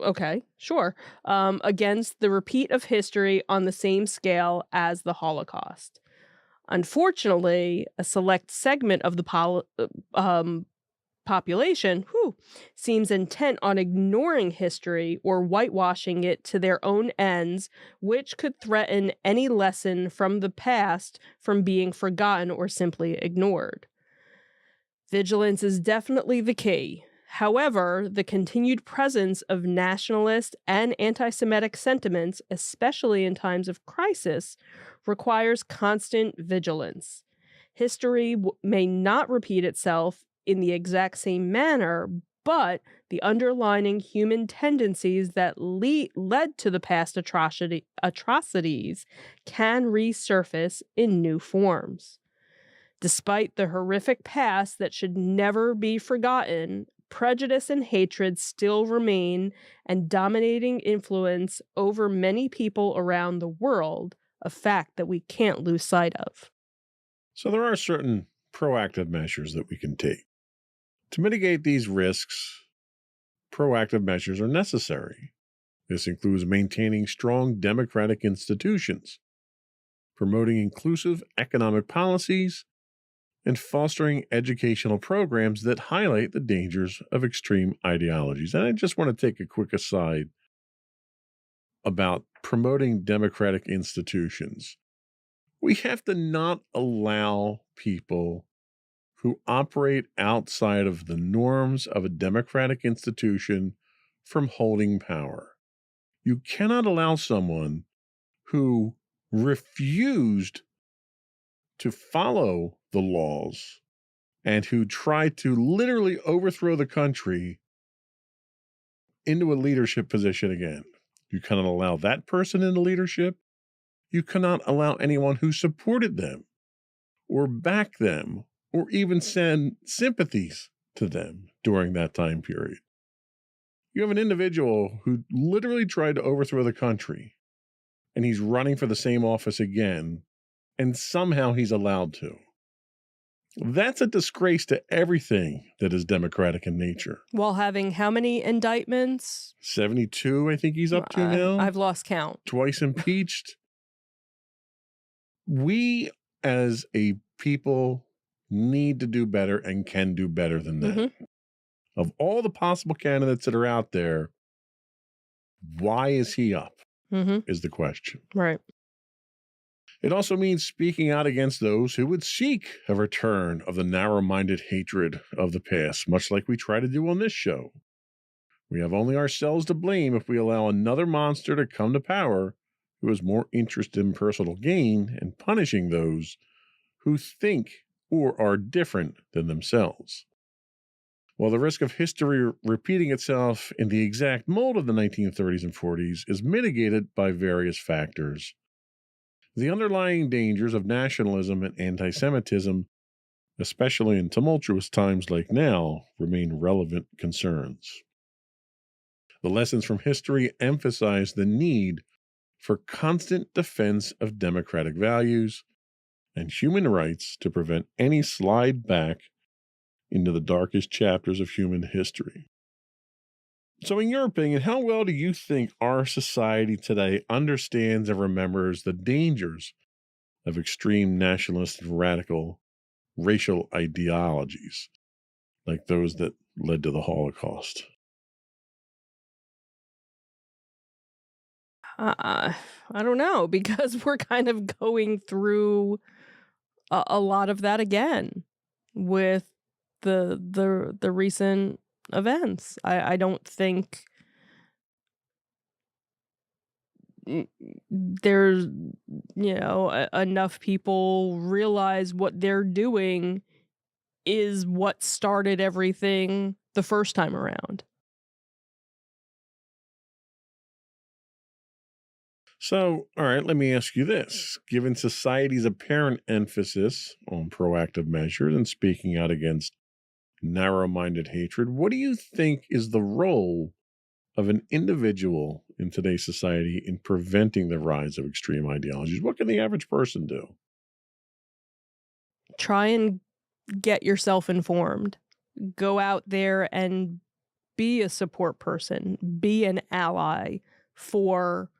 okay, sure, against the repeat of history on the same scale as the Holocaust. Unfortunately, a select segment of the population seems intent on ignoring history or whitewashing it to their own ends, which could threaten any lesson from the past from being forgotten or simply ignored. Vigilance is definitely the key. However, the continued presence of nationalist and anti-Semitic sentiments, especially in times of crisis, requires constant vigilance. History may not repeat itself in the exact same manner, but the underlying human tendencies that led to the past atrocities can resurface in new forms. Despite the horrific past that should never be forgotten, prejudice and hatred still remain and dominating influence over many people around the world, a fact that we can't lose sight of. So there are certain proactive measures that we can take. To mitigate these risks, proactive measures are necessary. This includes maintaining strong democratic institutions, promoting inclusive economic policies, and fostering educational programs that highlight the dangers of extreme ideologies. And I just want to take a quick aside about promoting democratic institutions. We have to not allow people who operate outside of the norms of a democratic institution from holding power. You cannot allow someone who refused to follow the laws and who tried to literally overthrow the country into a leadership position again. You cannot allow that person into leadership. You cannot allow anyone who supported them or backed them or even send sympathies to them during that time period. You have an individual who literally tried to overthrow the country, and he's running for the same office again, and somehow he's allowed to. That's a disgrace to everything that is democratic in nature. While having how many indictments? 72, I think he's up to now. I've lost count. Twice impeached. We, as a people, need to do better and can do better than that. Mm-hmm. Of all the possible candidates that are out there, why is he up? Is the question. Right. It also means speaking out against those who would seek a return of the narrow-minded hatred of the past, much like we try to do on this show. We have only ourselves to blame if we allow another monster to come to power who is more interested in personal gain and punishing those who think or are different than themselves. While the risk of history repeating itself in the exact mold of the 1930s and 40s is mitigated by various factors, the underlying dangers of nationalism and anti-Semitism, especially in tumultuous times like now, remain relevant concerns. The lessons from history emphasize the need for constant defense of democratic values and human rights to prevent any slide back into the darkest chapters of human history. So, in your opinion, how well do you think our society today understands and remembers the dangers of extreme nationalist and radical racial ideologies like those that led to the Holocaust? I don't know because we're kind of going through a lot of that again with the recent events. I don't think there's enough people realize what they're doing is what started everything the first time around. So, all right, let me ask you this. Given society's apparent emphasis on proactive measures and speaking out against narrow minded hatred, what do you think is the role of an individual in today's society in preventing the rise of extreme ideologies? What can the average person do? Try and get yourself informed. Go out there and be a support person, be an ally for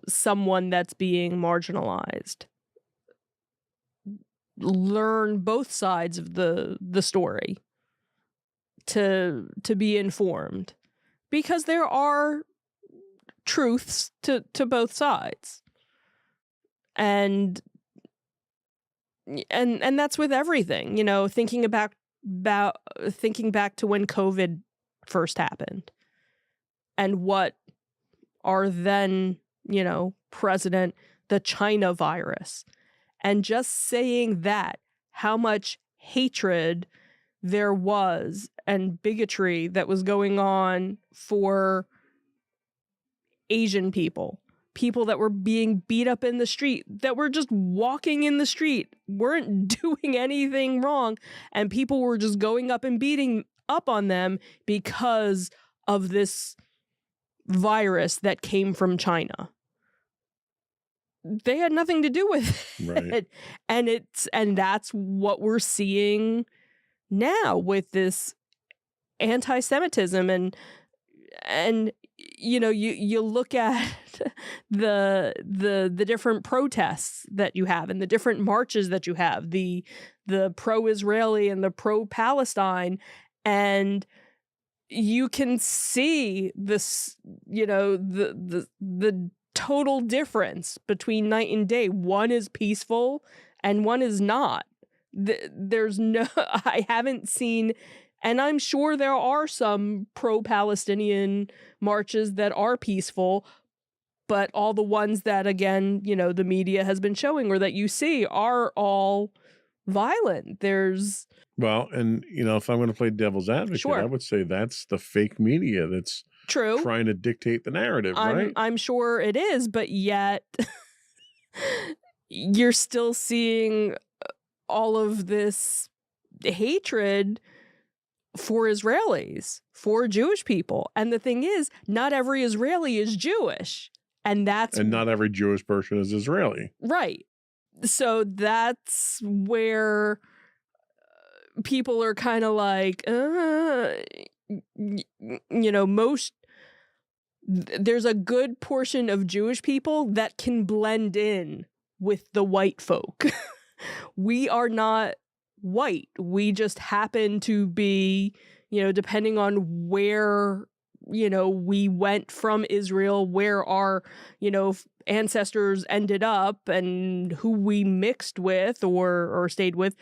someone that's being marginalized. Learn both sides of the story to be informed, because there are truths to both sides. And that's with everything, thinking back to when COVID first happened and what our then, president, the China virus, and just saying that, how much hatred there was and bigotry that was going on for Asian people that were being beat up in the street, that were just walking in the street, weren't doing anything wrong, and people were just going up and beating up on them because of this virus that came from China. They had nothing to do with it. Right. And that's what we're seeing now with this anti-Semitism. And you look at the different protests that you have and the different marches that you have, the pro-Israeli and the pro-Palestine, and you can see this, the total difference between night and day. One is peaceful and one is not. There's no, I haven't seen, and I'm sure there are some pro-Palestinian marches that are peaceful, but all the ones that, again, the media has been showing or that you see are all violent. Well, and if I'm going to play devil's advocate, Sure. I would say that's the fake media that's True. trying to dictate the narrative, right? I'm sure it is, but yet you're still seeing all of this hatred for Israelis, for Jewish people. And the thing is, not every Israeli is Jewish. And not every Jewish person is Israeli. Right. So that's where people are kind of like, there's a good portion of Jewish people that can blend in with the white folk. We are not white. We just happen to be, depending on where, we went from Israel, where our, ancestors ended up and who we mixed with or stayed with,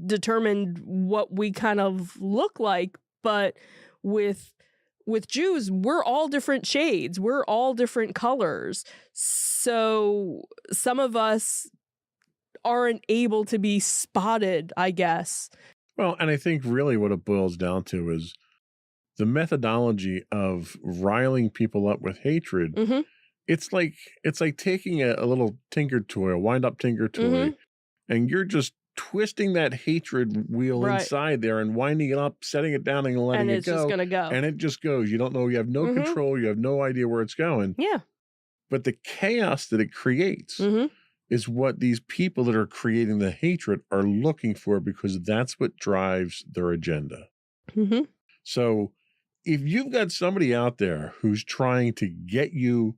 determined what we kind of look like. But with Jews, we're all different shades. We're all different colors. So some of us aren't able to be spotted, I guess. Well, and I think really what it boils down to is the methodology of riling people up with hatred. Mm-hmm. It's like taking a little tinker toy, a wind-up tinker toy, Mm-hmm. and you're just twisting that hatred wheel Right. inside there and winding it up, setting it down and letting And it it's go. just going to go. And it just goes. You don't know. You have no Mhm. control. You have no idea where it's going. Yeah. But the chaos that it creates Mm-hmm. is what these people that are creating the hatred are looking for, because that's what drives their agenda. Mm-hmm. So if you've got somebody out there who's trying to get you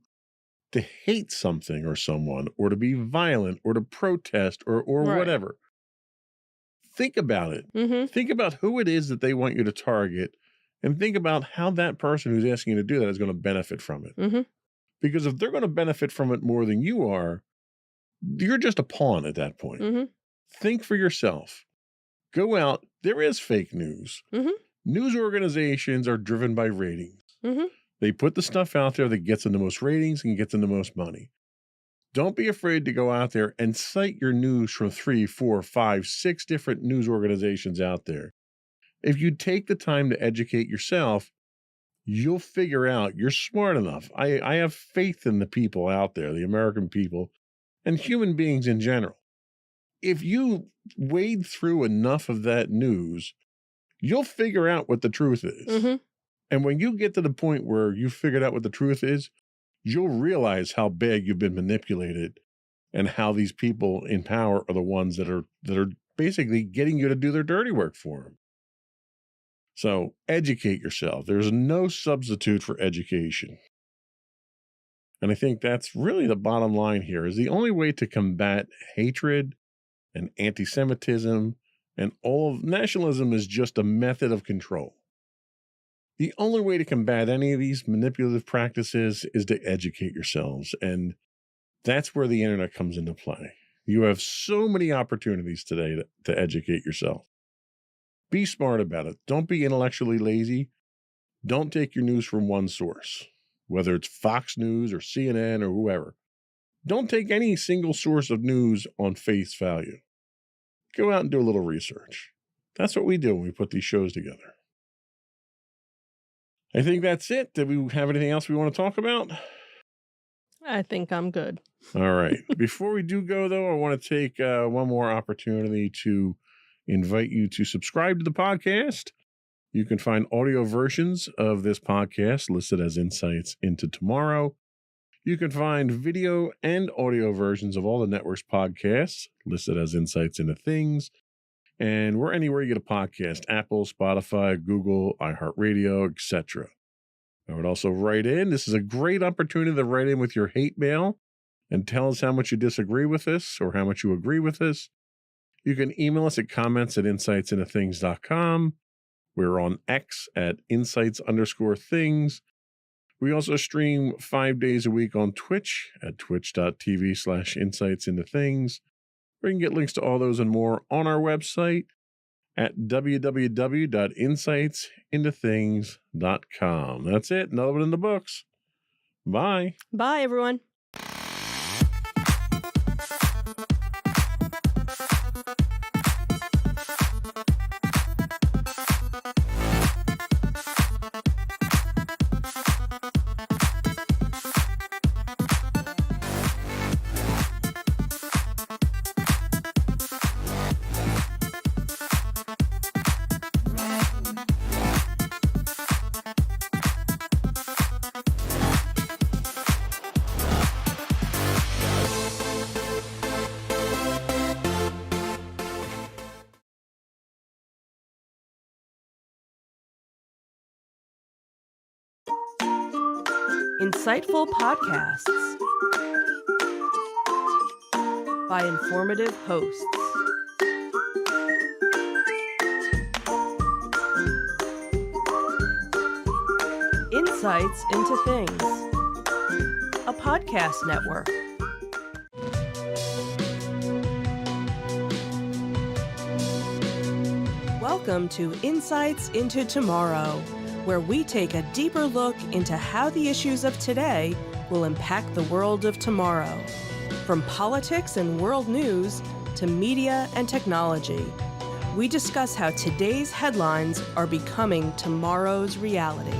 to hate something or someone, or to be violent, or to protest, or Right. whatever, think about it. Mm-hmm. Think about who it is that they want you to target, and think about how that person who's asking you to do that is going to benefit from it. Mm-hmm. Because if they're going to benefit from it more than you are, you're just a pawn at that point. Mm-hmm. Think for yourself. Go out. There is fake news. Mhm. News organizations are driven by ratings. Mm-hmm. They put the stuff out there that gets them the most ratings and gets them the most money. Don't be afraid to go out there and cite your news from 3, 4, 5, 6 different news organizations out there. If you take the time to educate yourself, you'll figure out you're smart enough. I have faith in the people out there, the American people, and human beings in general. If you wade through enough of that news, you'll figure out what the truth is. Mm-hmm. And when you get to the point where you figured out what the truth is, you'll realize how bad you've been manipulated and how these people in power are the ones that are basically getting you to do their dirty work for them. So educate yourself. There's no substitute for education. And I think that's really the bottom line here, is the only way to combat hatred and anti-Semitism and all of nationalism is just a method of control. The only way to combat any of these manipulative practices is to educate yourselves. And that's where the internet comes into play. You have so many opportunities today to educate yourself. Be smart about it. Don't be intellectually lazy. Don't take your news from one source, whether it's Fox News or CNN or whoever. Don't take any single source of news on face value. Go out and do a little research. That's what we do when we put these shows together. I think that's it. Did we have anything else we want to talk about? I think I'm good. All right. Before we do go, though, I want to take one more opportunity to invite you to subscribe to the podcast. You can find audio versions of this podcast listed as Insights into Tomorrow. You can find video and audio versions of all the network's podcasts listed as Insights into Things. And we're anywhere you get a podcast: Apple, Spotify, Google, iHeartRadio, etc. I would also write in. This is a great opportunity to write in with your hate mail and tell us how much you disagree with this or how much you agree with this. You can email us at comments@insightsintothings.com. We're on X at insights_things. We also stream 5 days a week on Twitch at twitch.tv/insightsintothings. We can get links to all those and more on our website at www.insightsintothings.com. That's it. Another one in the books. Bye. Bye, everyone. Insightful podcasts by informative hosts. Insights into Things, a podcast network. Welcome to Insights into Tomorrow, where we take a deeper look into how the issues of today will impact the world of tomorrow. From politics and world news to media and technology, we discuss how today's headlines are becoming tomorrow's reality.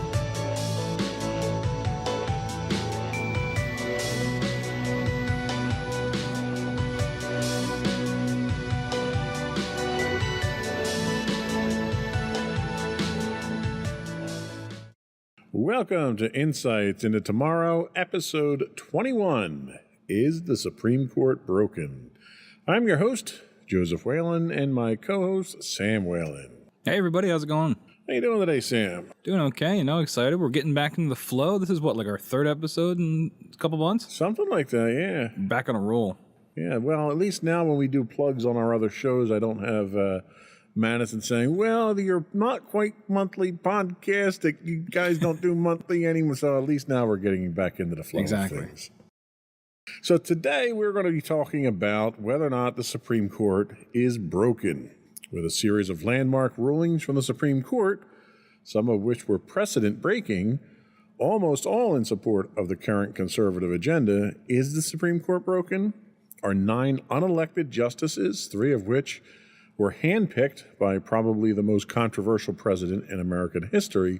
Welcome to Insights into Tomorrow, episode 21. Is the Supreme Court broken? I'm your host, Joseph Whalen, and my co-host, Sam Whalen. Hey, everybody. How's it going? How you doing today, Sam? Doing okay, excited. We're getting back into the flow. This is like our third episode in a couple months? Something like that, yeah. Back on a roll. Yeah, well, at least now when we do plugs on our other shows, I don't have Madison saying, well, you're not quite monthly podcast. That you guys don't do monthly anymore. So at least now we're getting back into the flow Exactly. of things. So today we're going to be talking about whether or not the Supreme Court is broken, with a series of landmark rulings from the Supreme Court, some of which were precedent-breaking, almost all in support of the current conservative agenda. Is the Supreme Court broken? Are 9 unelected justices, 3 of which were handpicked by probably the most controversial president in American history,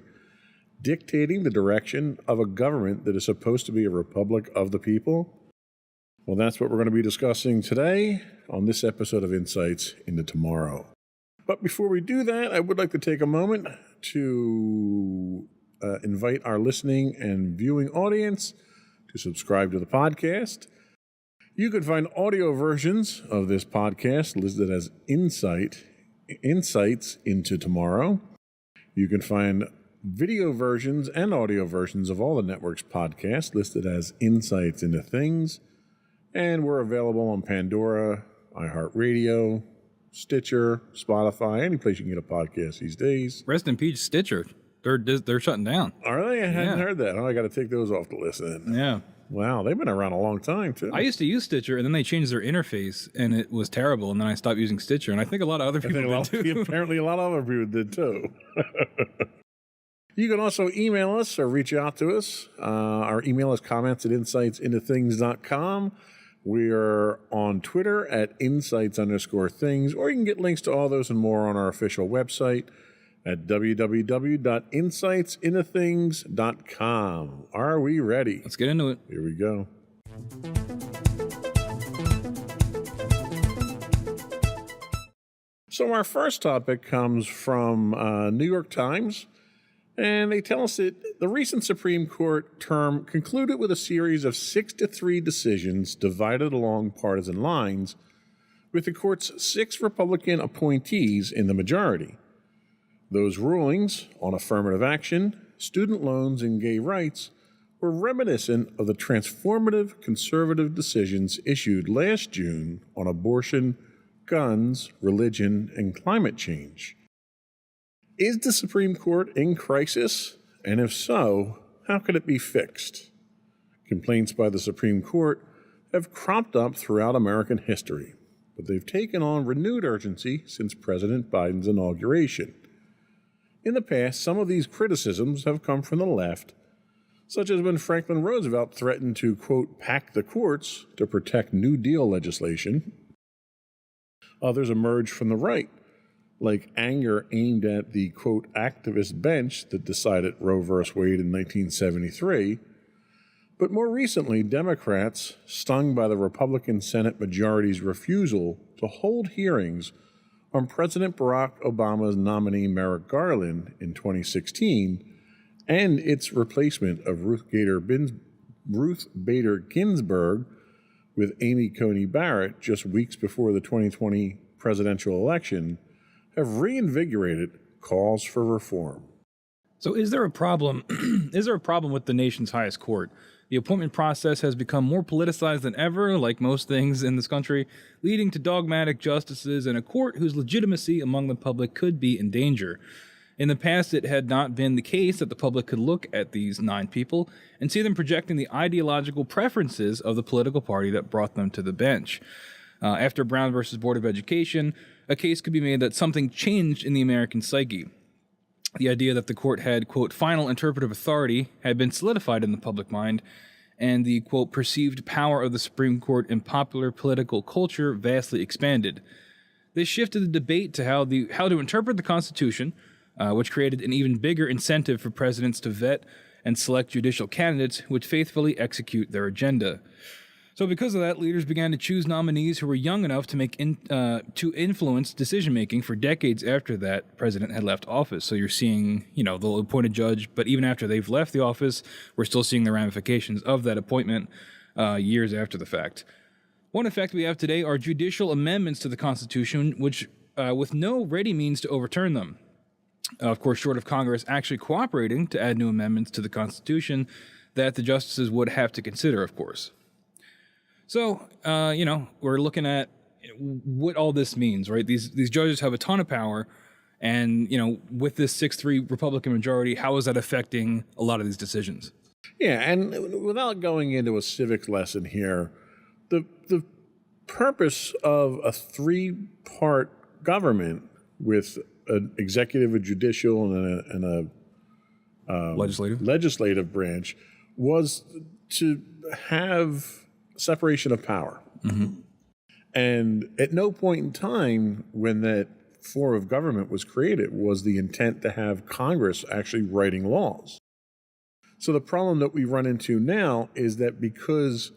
dictating the direction of a government that is supposed to be a republic of the people? Well, that's what we're going to be discussing today on this episode of Insights into Tomorrow. But before we do that, I would like to take a moment to invite our listening and viewing audience to subscribe to the podcast. You can find audio versions of this podcast listed as Insights into Tomorrow. You can find video versions and audio versions of all the network's podcasts listed as Insights into Things. And we're available on Pandora, iHeartRadio, Stitcher, Spotify, any place you can get a podcast these days. Rest in peace, Stitcher. They're shutting down. Are they? I hadn't heard that. Oh, I got to take those off the list then. Yeah. Wow, they've been around a long time, too. I used to use Stitcher, and then they changed their interface, and it was terrible, and then I stopped using Stitcher, and I think a lot of other people did too. Apparently a lot of other people did, too. You can also email us or reach out to us. Our email is comments@insightsintothings.com. We are on Twitter at insights_things, or you can get links to all those and more on our official website at www.insightsintothings.com. Are we ready? Let's get into it. Here we go. So our first topic comes from New York Times, and they tell us that the recent Supreme Court term concluded with a series of 6-3 decisions divided along partisan lines, with the court's 6 Republican appointees in the majority. Those rulings on affirmative action, student loans, and gay rights were reminiscent of the transformative conservative decisions issued last June on abortion, guns, religion, and climate change. Is the Supreme Court in crisis? And if so, how could it be fixed? Complaints by the Supreme Court have cropped up throughout American history, but they've taken on renewed urgency since President Biden's inauguration. In the past, some of these criticisms have come from the left, such as when Franklin Roosevelt threatened to, quote, pack the courts to protect New Deal legislation. Others emerged from the right, like anger aimed at the, quote, activist bench that decided Roe v. Wade in 1973. But more recently, Democrats, stung by the Republican Senate majority's refusal to hold hearings on President Barack Obama's nominee Merrick Garland in 2016 and its replacement of Ruth Bader Ginsburg with Amy Coney Barrett just weeks before the 2020 presidential election, have reinvigorated calls for reform. So is there a problem? Is there a problem with the nation's highest court? The appointment process has become more politicized than ever, like most things in this country, leading to dogmatic justices and a court whose legitimacy among the public could be in danger. In the past, it had not been the case that the public could look at these 9 people and see them projecting the ideological preferences of the political party that brought them to the bench. After Brown versus Board of Education, a case could be made that something changed in the American psyche. The idea that the court had, quote, final interpretive authority had been solidified in the public mind, and the, quote, perceived power of the Supreme Court in popular political culture vastly expanded. This shifted the debate to how to interpret the Constitution, which created an even bigger incentive for presidents to vet and select judicial candidates who would faithfully execute their agenda. So because of that, leaders began to choose nominees who were young enough to influence decision-making for decades after that president had left office. So you're seeing, they'll appoint a judge, but even after they've left the office, we're still seeing the ramifications of that appointment years after the fact. One effect we have today are judicial amendments to the Constitution, which with no ready means to overturn them. Of course, short of Congress actually cooperating to add new amendments to the Constitution that the justices would have to consider, of course. So, we're looking at what all this means, right? These judges have a ton of power, and, with this 6-3 Republican majority, how is that affecting a lot of these decisions? Yeah, and without going into a civics lesson here, the purpose of a three-part government with an executive, a judicial, and a legislative branch was to have separation of power. Mm-hmm. And at no point in time when that form of government was created was the intent to have Congress actually writing laws. So the problem that we run into now is that because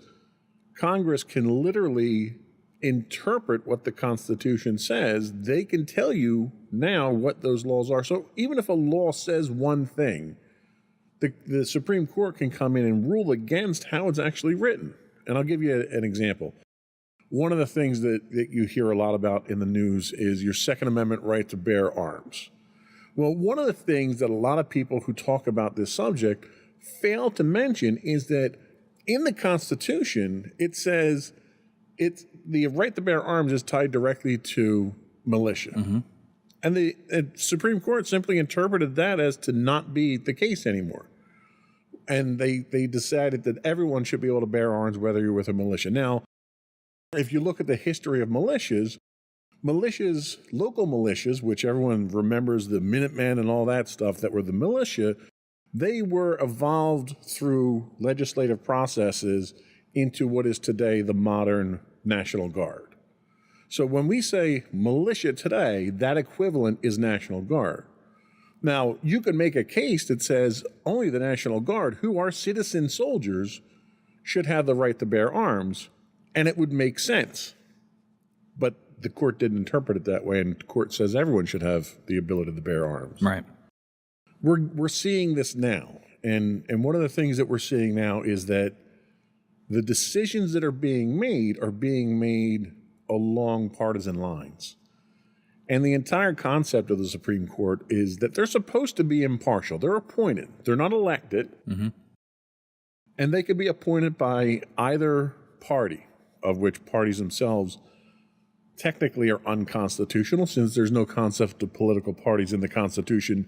Congress can literally interpret what the Constitution says, they can tell you now what those laws are. So even if a law says one thing, the Supreme Court can come in and rule against how it's actually written. And I'll give you an example. One of the things that you hear a lot about in the news is your Second Amendment right to bear arms. Well, one of the things that a lot of people who talk about this subject fail to mention is that in the Constitution, it says the right to bear arms is tied directly to militia. Mm-hmm. And the Supreme Court simply interpreted that as to not be the case anymore. And they decided that everyone should be able to bear arms, whether you're with a militia. Now, if you look at the history of militias, local militias, which everyone remembers, the Minutemen and all that stuff that were the militia, they were evolved through legislative processes into what is today the modern National Guard. So when we say militia today, that equivalent is National Guard. Now, you can make a case that says only the National Guard, who are citizen soldiers, should have the right to bear arms, and it would make sense. But the court didn't interpret it that way, and the court says everyone should have the ability to bear arms. Right. We're seeing this now, and one of the things that we're seeing now is that the decisions that are being made along partisan lines. And the entire concept of the Supreme Court is that they're supposed to be impartial. They're appointed. They're not elected. Mm-hmm. And they could be appointed by either party, of which parties themselves technically are unconstitutional, since there's no concept of political parties in the Constitution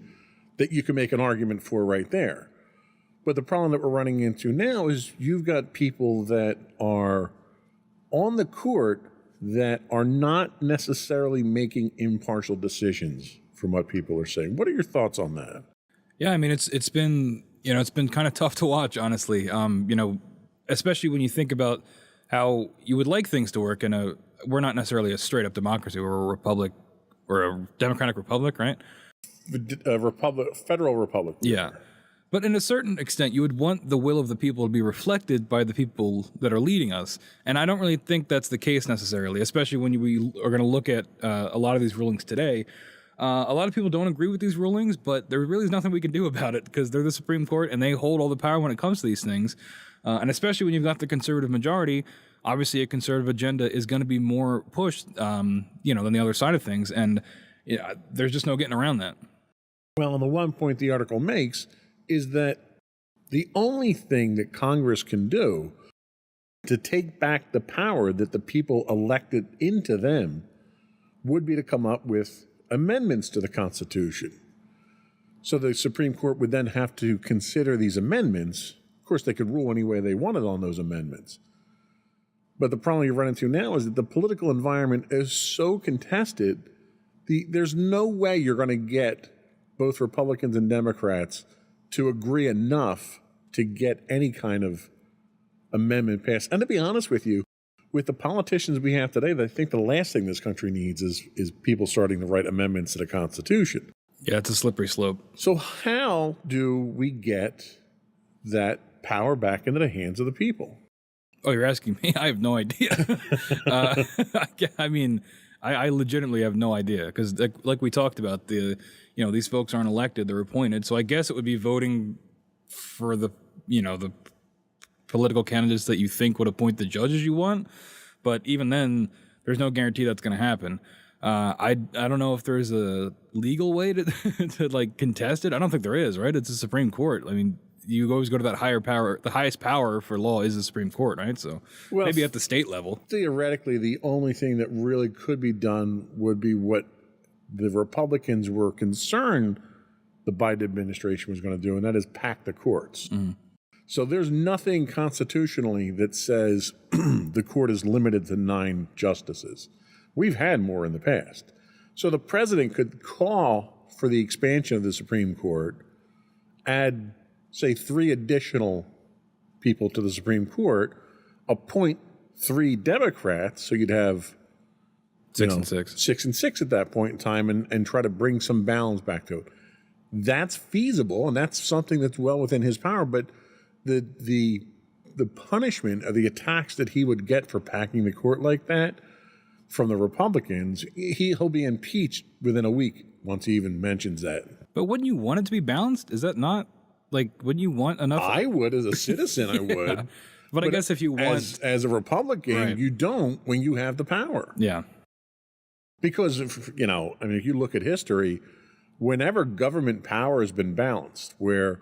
that you can make an argument for right there. But the problem that we're running into now is you've got people that are on the court that are not necessarily making impartial decisions from what people are saying. What are your thoughts on that? Yeah, I mean, it's been kind of tough to watch, honestly. Especially when you think about how you would like things to work we're not necessarily a straight up democracy. We're a republic, or a democratic republic, right? Federal republic. Yeah. But in a certain extent, you would want the will of the people to be reflected by the people that are leading us. And I don't really think that's the case necessarily, especially when we are going to look at a lot of these rulings today. A lot of people don't agree with these rulings, but there really is nothing we can do about it because they're the Supreme Court and they hold all the power when it comes to these things. And especially when you've got the conservative majority, obviously a conservative agenda is going to be more pushed, than the other side of things. And there's just no getting around that. Well, and the one point the article makes is that the only thing that Congress can do to take back the power that the people elected into them would be to come up with amendments to the Constitution. So the Supreme Court would then have to consider these amendments. Of course, they could rule any way they wanted on those amendments. But the problem you run into now is that the political environment is so contested, there's no way you're going to get both Republicans and Democrats to agree enough to get any kind of amendment passed. And to be honest with you, with the politicians we have today, I think the last thing this country needs is people starting to write amendments to the Constitution. Yeah, it's a slippery slope. So how do we get that power back into the hands of the people? Oh, you're asking me? I have no idea. I legitimately have no idea because, like we talked about, these folks aren't elected; they're appointed. So I guess it would be voting for the political candidates that you think would appoint the judges you want. But even then, there's no guarantee that's going to happen. I don't know if there's a legal way to to like contest it. I don't think there is, right? It's the Supreme Court. I mean, you always go to that higher power. The highest power for law is the Supreme Court, right? So maybe at the state level. Theoretically, the only thing that really could be done would be what the Republicans were concerned the Biden administration was going to do, and that is pack the courts. So there's nothing constitutionally that says the court is limited to 9 justices. We've had more in the past. So the president could call for the expansion of the Supreme Court, add, say, 3 additional people to the Supreme Court, appoint 3 Democrats, so you'd have 6 and 6. 6 and 6 at that point in time, and try to bring some balance back to it. That's feasible, and that's something that's well within his power, but the punishment of the attacks that he would get for packing the court like that from the Republicans, he'll be impeached within a week once he even mentions that. But wouldn't you want it to be balanced? Is that not, like, wouldn't you want enough? I would, as a citizen, I would. But I guess if you want... As a Republican, Right. you don't when you have the power. Yeah. Because, if you look at history, whenever government power has been balanced, where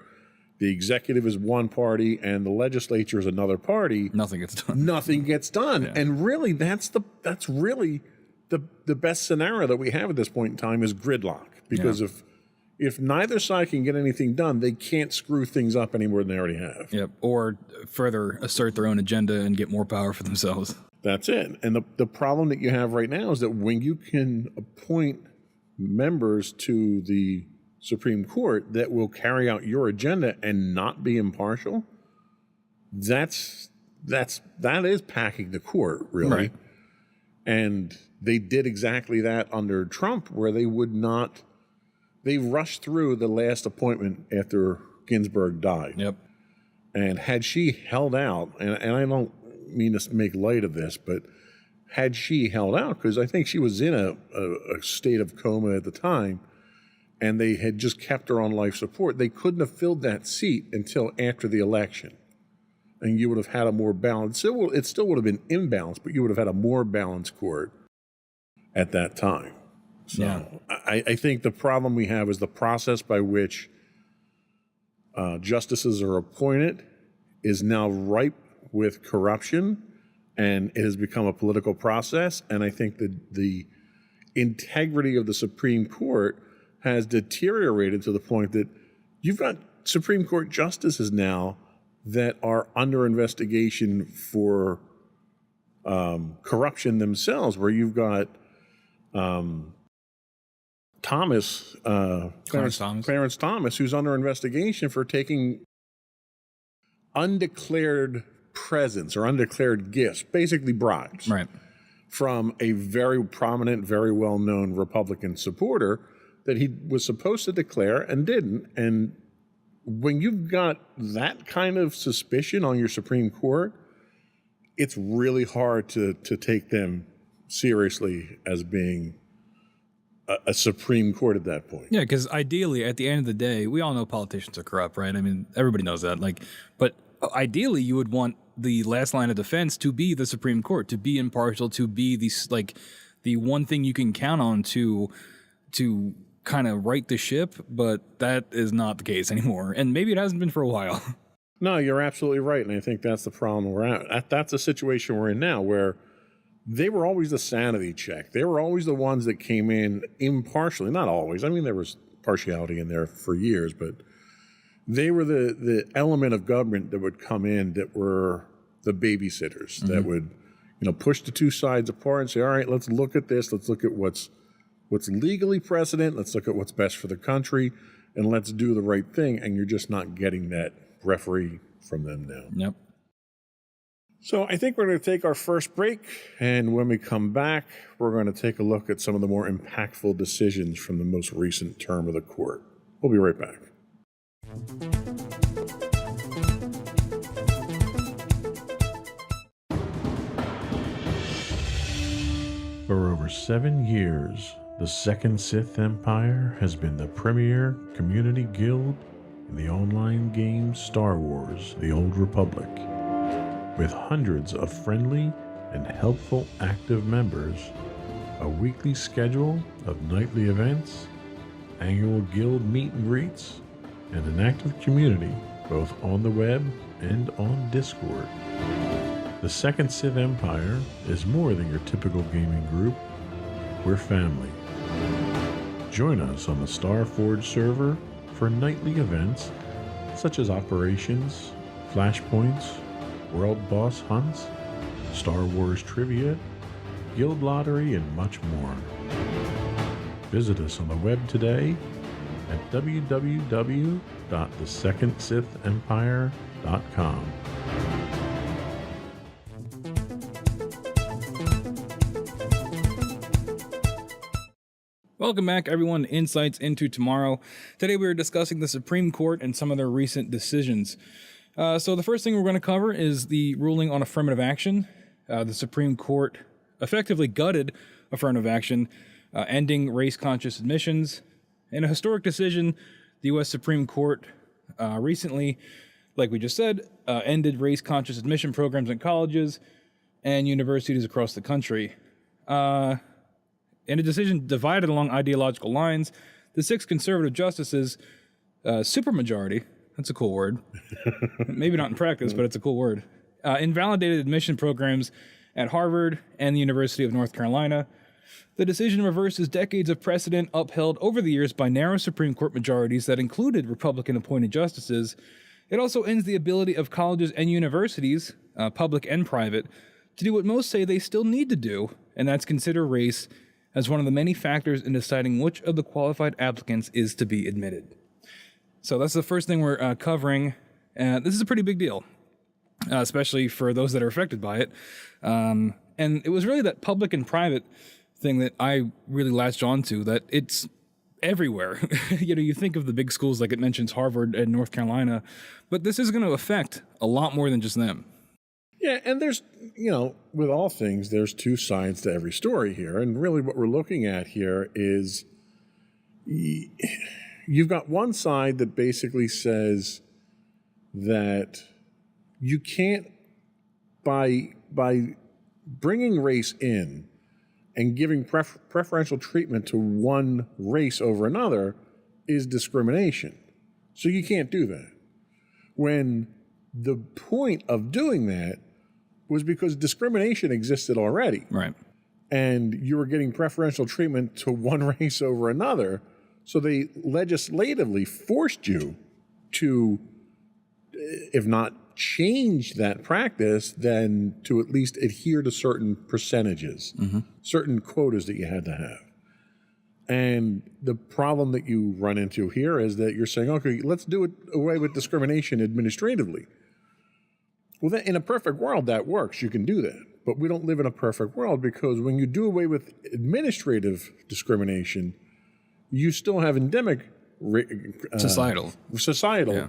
the executive is one party and the legislature is another party, Nothing gets done. nothing gets done. Yeah. And really, that's really the best scenario that we have at this point in time is gridlock. Because if neither side can get anything done, they can't screw things up any more than they already have. Yep. Or further assert their own agenda and get more power for themselves. That's it. And the problem that you have right now is that when you can appoint members to the Supreme Court that will carry out your agenda and not be impartial, that is packing the court, really. Right. And they did exactly that under Trump, where they rushed through the last appointment after Ginsburg died. Yep. And had she held out, and I don't mean to make light of this, but had she held out, because I think she was in a state of coma at the time, and they had just kept her on life support, they couldn't have filled that seat until after the election. And you would have had a more balanced, it still would have been imbalanced, but you would have had a more balanced court at that time. So Yeah. I think the problem we have is the process by which justices are appointed is now ripe with corruption, and it has become a political process. And I think that the integrity of the Supreme Court has deteriorated to the point that you've got Supreme Court justices now that are under investigation for corruption themselves, where you've got Clarence Thomas, who's under investigation for taking undeclared presents or undeclared gifts, basically bribes, Right. from a very prominent, very well-known Republican supporter that he was supposed to declare and didn't. And when you've got that kind of suspicion on your Supreme Court, it's really hard to take them seriously as being a Supreme Court at that point. Yeah, because ideally, at the end of the day, we all know politicians are corrupt, right? I mean, everybody knows that. But ideally, you would want the last line of defense to be the Supreme Court, to be impartial, to be the one thing you can count on to kind of right the ship. But that is not the case anymore, and maybe it hasn't been for a while. No, you're absolutely right, and I think that's the problem we're at. That's the situation we're in now, where they were always the sanity check. They were always the ones that came in impartially. Not always. I mean, there was partiality in there for years, but they were the element of government that would come in that were the babysitters, that would, push the two sides apart and say, all right, let's look at this. Let's look at what's legally precedent. Let's look at what's best for the country, and let's do the right thing. And you're just not getting that referee from them now. Yep. So I think we're going to take our first break, and when we come back, we're going to take a look at some of the more impactful decisions from the most recent term of the court. We'll be right back. For over 7 years, the Second Sith Empire has been the premier community guild in the online game Star Wars: The Old Republic. With hundreds of friendly and helpful active members, a weekly schedule of nightly events, annual guild meet and greets, and an active community both on the web and on Discord. The Second Sith Empire is more than your typical gaming group. We're family. Join us on the Starforge server for nightly events such as operations, flashpoints, world boss hunts, Star Wars trivia, guild lottery, and much more. Visit us on the web today at www.thesecondsithempire.com. Welcome back, everyone, to Insights into Tomorrow. Today we are discussing the Supreme Court and some of their recent decisions. So the first thing we're going to cover is the ruling on affirmative action. The Supreme Court effectively gutted affirmative action, ending race-conscious admissions. In a historic decision, the U.S. Supreme Court recently, like we just said, ended race-conscious admission programs in colleges and universities across the country. In a decision divided along ideological lines, the 6 conservative justices, supermajority, that's a cool word, maybe not in practice, but it's a cool word, invalidated admission programs at Harvard and the University of North Carolina. The decision reverses decades of precedent upheld over the years by narrow Supreme Court majorities that included Republican-appointed justices. It also ends the ability of colleges and universities, public and private, to do what most say they still need to do, and that's consider race as one of the many factors in deciding which of the qualified applicants is to be admitted. So that's the first thing we're covering. This is a pretty big deal, especially for those that are affected by it. And it was really that public and private thing that I really latched onto, that it's everywhere. You think of the big schools, like it mentions Harvard and North Carolina, but this is going to affect a lot more than just them. Yeah, and there's, with all things, there's 2 sides to every story here. And really what we're looking at here is you've got one side that basically says that you can't, by bringing race in and giving preferential treatment to one race over another is discrimination. So you can't do that. When the point of doing that was because discrimination existed already. Right. And you were getting preferential treatment to one race over another. So they legislatively forced you to, if not change that practice, then to at least adhere to certain percentages, certain quotas that you had to have. And the problem that you run into here is that you're saying, okay, let's do it away with discrimination administratively. Well, then, in a perfect world, that works. You can do that. But we don't live in a perfect world, because when you do away with administrative discrimination, you still have endemic societal yeah.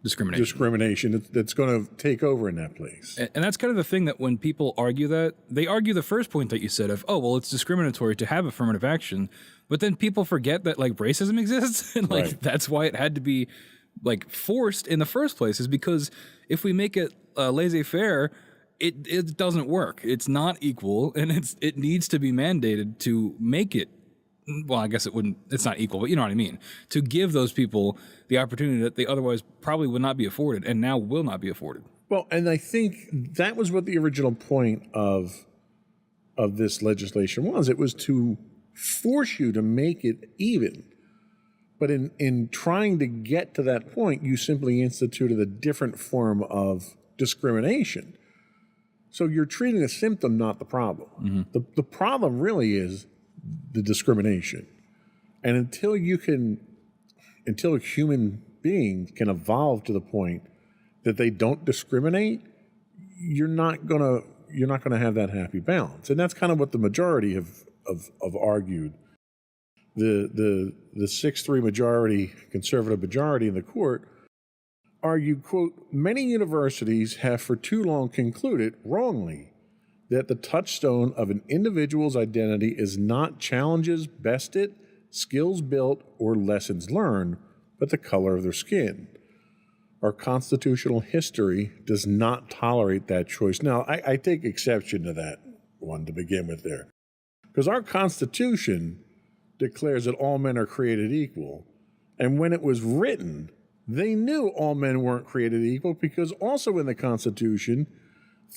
discrimination that's going to take over in that place. And that's kind of the thing, that when people argue that, they argue the first point that you said of, oh, well, it's discriminatory to have affirmative action. But then people forget that, like, racism exists. And, like, Right. That's why it had to be, like, forced in the first place, is because if we make it laissez-faire, it doesn't work. It's not equal, and it needs to be mandated to make it. Well, I guess it's not equal, but you know what I mean. To give those people the opportunity that they otherwise probably would not be afforded, and now will not be afforded. Well, and I think that was what the original point of this legislation was. It was to force you to make it even. But in trying to get to that point, you simply instituted a different form of discrimination. So you're treating the symptom, not the problem. Mm-hmm. The problem really is the discrimination. And until human beings can evolve to the point that they don't discriminate, you're not gonna have that happy balance. And that's kind of what the majority have argued. The 6-3 majority, conservative majority in the court, argued, quote, many universities have for too long concluded, wrongly, that the touchstone of an individual's identity is not challenges bested, skills built, or lessons learned, but the color of their skin. Our constitutional history does not tolerate that choice. Now, I take exception to that one to begin with there, Because our Constitution declares that all men are created equal. And when it was written, they knew all men weren't created equal because also in the Constitution,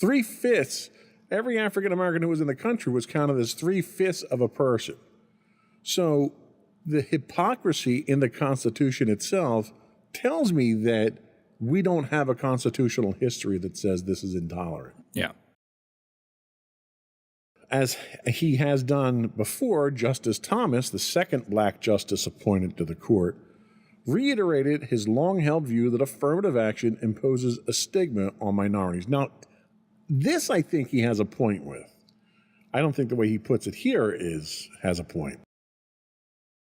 3/5, every African American who was in the country was counted as 3/5 of a person. So the hypocrisy in the Constitution itself tells me that we don't have a constitutional history that says this is intolerant. Yeah. As he has done before, Justice Thomas, the second black justice appointed to the court, reiterated his long-held view that affirmative action imposes a stigma on minorities. Now, this I think he has a point with. I don't think the way he puts it here has a point.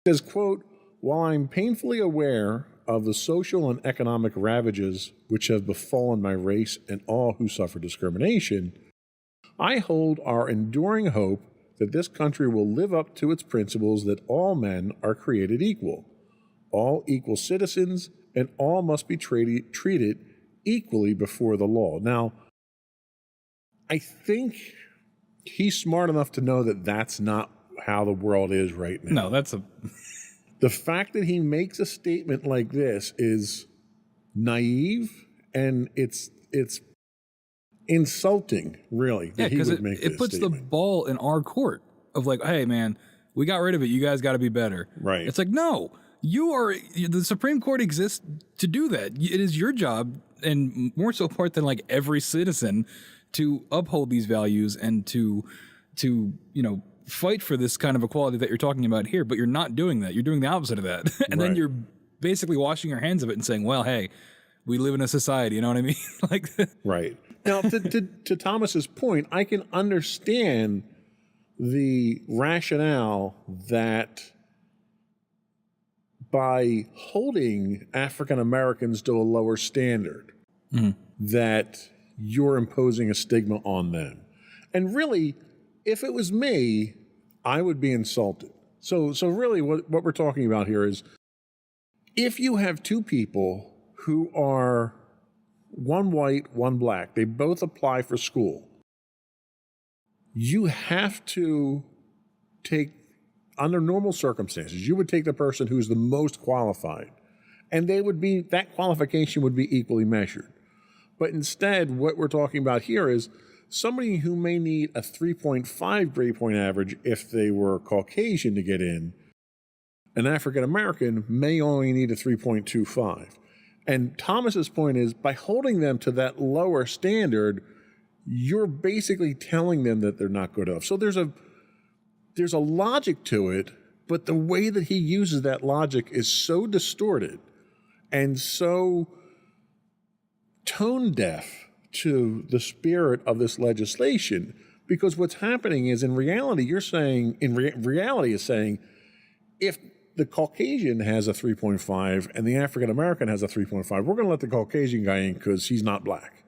He says, quote, "While I'm painfully aware of the social and economic ravages which have befallen my race and all who suffer discrimination, I hold our enduring hope that this country will live up to its principles that all men are created equal, all equal citizens, and all must be treated equally before the law." Now, I think he's smart enough to know that that's not how the world is right now. No, that's a... The fact that he makes a statement like this is naive, and it's insulting, really, that he because would make it this puts statement. the ball in our court of like, hey, man, we got rid of it. You guys got to be better. Right. It's like, no, the Supreme Court exists to do that. It is your job, and more so part than like every citizen, to uphold these values and to fight for this kind of equality that you're talking about here. But you're not doing that. You're doing the opposite of that. And then Right. you're basically washing your hands of it and saying, well, hey, we live in a society. You know what I mean? Like, Right. Now, to Thomas's point, I can understand the rationale that by holding African Americans to a lower standard, that you're imposing a stigma on them. And really, if it was me, I would be insulted. So really what we're talking about here is if you have two people who are one white, one black, they both apply for school, you have to take, under normal circumstances, you would take the person who's the most qualified, and that qualification would be equally measured. But instead, what we're talking about here is somebody who may need a 3.5 grade point average if they were Caucasian to get in, an African American may only need a 3.25. And Thomas's point is, by holding them to that lower standard, you're basically telling them that they're not good enough. So there's a logic to it, but the way that he uses that logic is so distorted and so tone deaf to the spirit of this legislation, because what's happening is, in reality, you're saying, reality is saying, if the Caucasian has a 3.5 and the African American has a 3.5, we're going to let the Caucasian guy in because he's not black.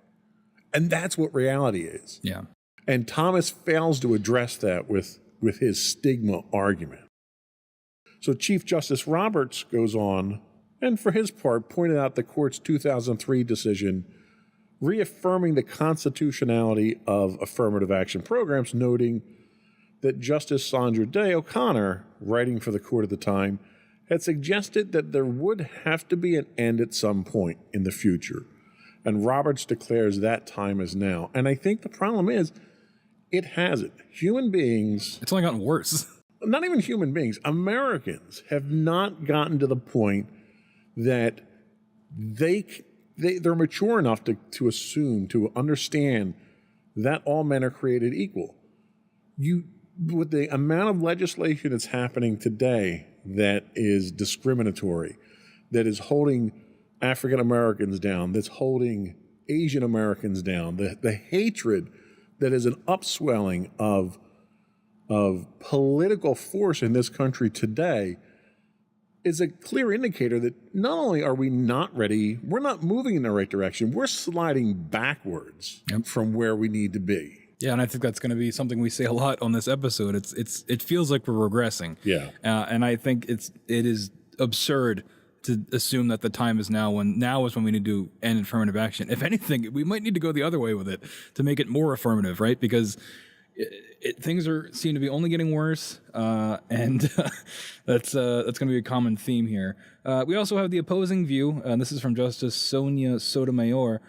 And that's what reality is. yeah. And Thomas fails to address that with his stigma argument. So Chief Justice Roberts goes on, and for his part, pointed out the court's 2003 decision reaffirming the constitutionality of affirmative action programs, noting that Justice Sandra Day O'Connor, writing for the court at the time, had suggested that there would have to be an end at some point in the future. And Roberts declares that time is now. And I think the problem is, it hasn't. Human beings, It's only gotten worse. not even human beings, Americans have not gotten to the point that they're mature enough to assume, to understand that all men are created equal. With the amount of legislation that's happening today that is discriminatory, that is holding African Americans down, that's holding Asian Americans down, the hatred that is an upswelling of political force in this country today is a clear indicator that not only are we not ready, we're not moving in the right direction, we're sliding backwards from where we need to be. Yeah, and I think that's going to be something we say a lot on this episode. It feels like we're regressing. Yeah. And I think it is absurd to assume that the time is now is when we need to end affirmative action. If anything, we might need to go the other way with it to make it more affirmative, right? Because Things seem to be only getting worse, and that's going to be a common theme here. We also have the opposing view, and this is from Justice Sonia Sotomayor.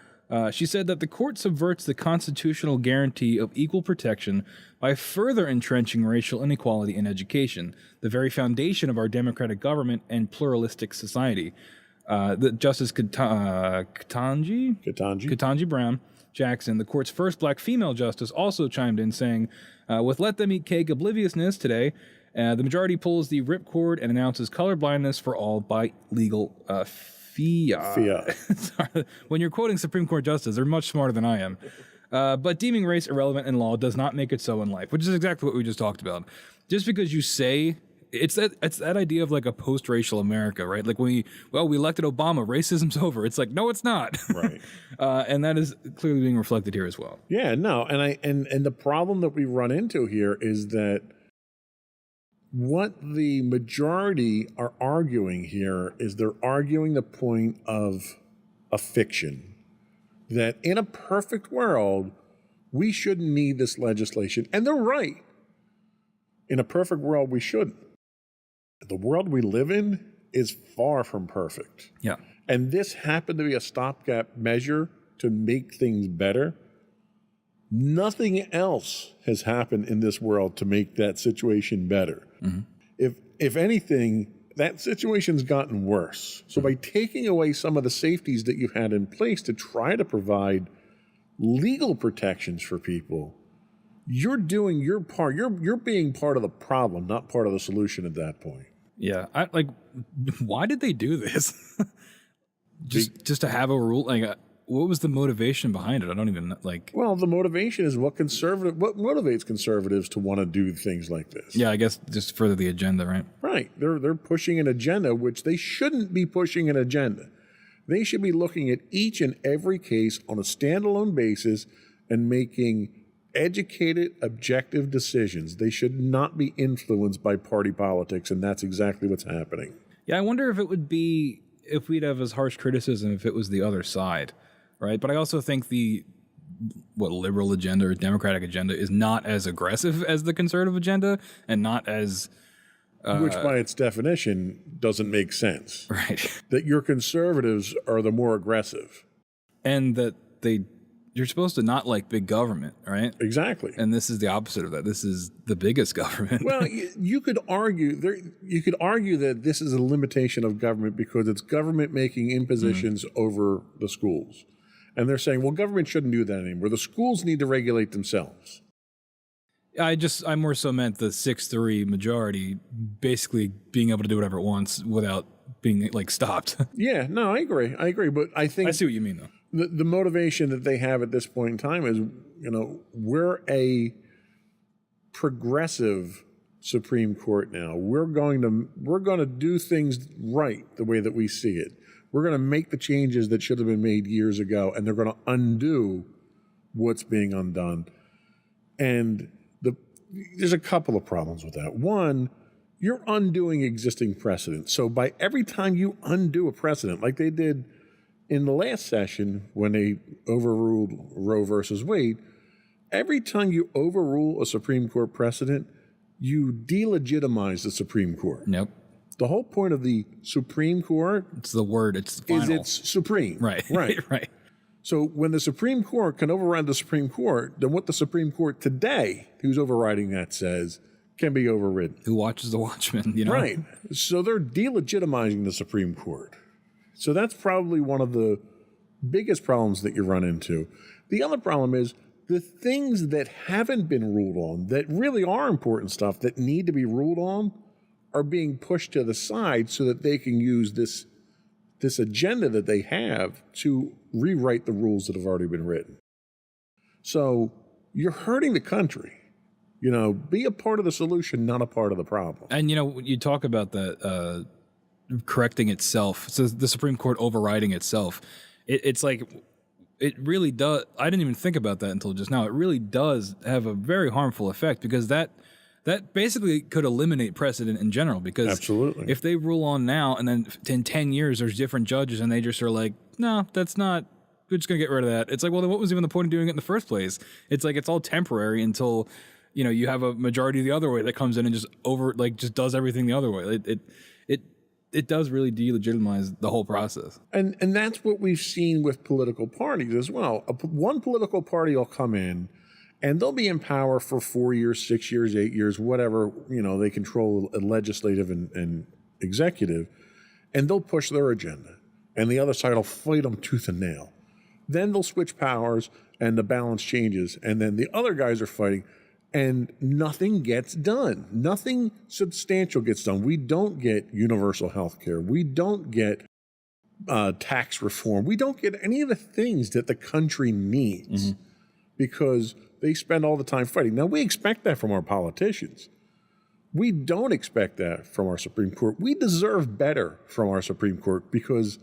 She said that the court subverts the constitutional guarantee of equal protection by further entrenching racial inequality in education, the very foundation of our democratic government and pluralistic society. Justice Ketanji Brown Jackson, the court's first black female justice, also chimed in saying, with Let Them Eat Cake obliviousness today, the majority pulls the ripcord and announces colorblindness for all by legal fiat. Sorry. When you're quoting Supreme Court justices, they're much smarter than I am. But deeming race irrelevant in law does not make it so in life, which is exactly what we just talked about. Just because you say it's that idea of like a post-racial America, right? Like we elected Obama, racism's over. It's like, no, it's not. Right. And that is clearly being reflected here as well. Yeah, no, and the problem that we run into here is that what the majority are arguing here is they're arguing the point of a fiction, that in a perfect world, we shouldn't need this legislation. And they're right. In a perfect world, we shouldn't. The world we live in is far from perfect. Yeah. And this happened to be a stopgap measure to make things better. Nothing else has happened in this world to make that situation better. Mm-hmm. If anything, that situation's gotten worse. So by taking away some of the safeties that you've had in place to try to provide legal protections for people, you're doing your part. You're being part of the problem, not part of the solution at that point. Yeah, why did they do this? just to have a rule? What was the motivation behind it? I don't even like. Well, the motivation is what motivates conservatives to want to do things like this. Yeah, I guess just further the agenda, right? Right. They're pushing an agenda which they shouldn't be pushing an agenda. They should be looking at each and every case on a standalone basis and making educated, objective decisions. They should not be influenced by party politics, and that's exactly what's happening. Yeah, I wonder if we'd have as harsh criticism if it was the other side, right? But I also think the liberal agenda or democratic agenda is not as aggressive as the conservative agenda, and not as which by its definition doesn't make sense. Right. That your conservatives are the more aggressive. And that you're supposed to not like big government, right? Exactly. And this is the opposite of that. This is the biggest government. Well, you could argue that this is a limitation of government because it's government making impositions over the schools. And they're saying, well, government shouldn't do that anymore. The schools need to regulate themselves. I more so meant the 6-3 majority basically being able to do whatever it wants without being stopped. Yeah, no, I agree. But I think I see what you mean, though. The motivation that they have at this point in time is, we're a progressive Supreme Court now. We're going to do things right the way that we see it. We're going to make the changes that should have been made years ago, and they're going to undo what's being undone. And there's a couple of problems with that. One, you're undoing existing precedent. So by every time you undo a precedent, like they did in the last session when they overruled Roe versus Wade, every time you overrule a Supreme Court precedent, you delegitimize the Supreme Court. Nope. The whole point of the Supreme Court it's final. Is it's supreme. Right. Right. So when the Supreme Court can override the Supreme Court, then what the Supreme Court today, who's overriding that, says can be overridden. Who watches the Watchmen, Right. So they're delegitimizing the Supreme Court. So that's probably one of the biggest problems that you run into. The other problem is the things that haven't been ruled on, that really are important stuff that need to be ruled on, are being pushed to the side so that they can use this agenda that they have to rewrite the rules that have already been written. So you're hurting the country. Be a part of the solution, not a part of the problem. And, you talk about that correcting itself, so the Supreme Court overriding itself. It's like, it really does. I didn't even think about that until just now. It really does have a very harmful effect because that basically could eliminate precedent in general. Because absolutely, if they rule on now and then in 10 years there's different judges and they just are like, no, that's not. we're just gonna get rid of that. It's like, well, then what was even the point of doing it in the first place? It's like it's all temporary until you have a majority the other way that comes in and just does everything the other way. It does really delegitimize the whole process. And that's what we've seen with political parties as well. One political party will come in and they'll be in power for 4 years, 6 years, 8 years, whatever, they control a legislative and executive, and they'll push their agenda. And the other side will fight them tooth and nail. Then they'll switch powers and the balance changes. And then the other guys are fighting and nothing gets done. Nothing substantial gets done. We don't get universal health care. We don't get tax reform. We don't get any of the things that the country needs because they spend all the time fighting. Now, we expect that from our politicians. We don't expect that from our Supreme Court. We deserve better from our Supreme Court because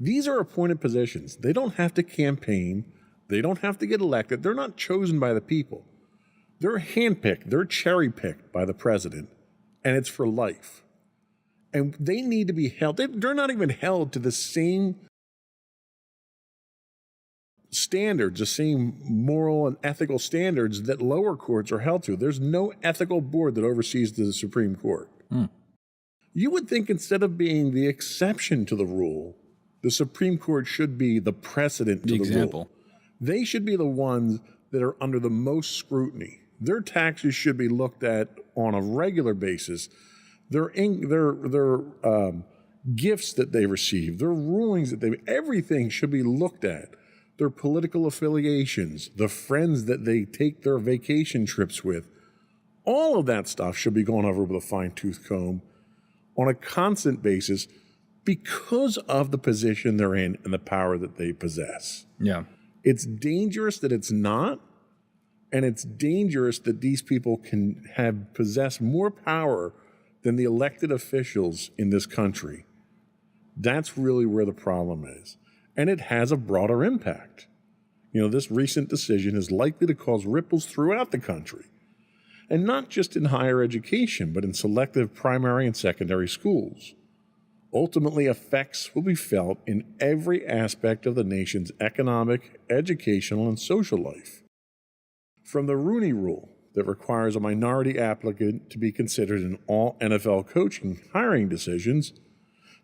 these are appointed positions. They don't have to campaign. They don't have to get elected. They're not chosen by the people. They're handpicked, they're cherry-picked by the president, and it's for life. And they need to be held. They're not even held to the same standards, the same moral and ethical standards that lower courts are held to. There's no ethical board that oversees the Supreme Court. You would think instead of being the exception to the rule, the Supreme Court should be the precedent to the rule. They should be the ones that are under the most scrutiny. Their taxes should be looked at on a regular basis. Their gifts that they receive, their rulings everything should be looked at. Their political affiliations, the friends that they take their vacation trips with, all of that stuff should be gone over with a fine-tooth comb on a constant basis because of the position they're in and the power that they possess. Yeah. It's dangerous that it's not. And it's dangerous that these people can possess more power than the elected officials in this country. That's really where the problem is. And it has a broader impact. This recent decision is likely to cause ripples throughout the country. And not just in higher education, but in selective primary and secondary schools. Ultimately, effects will be felt in every aspect of the nation's economic, educational, and social life. From the Rooney Rule that requires a minority applicant to be considered in all NFL coaching hiring decisions,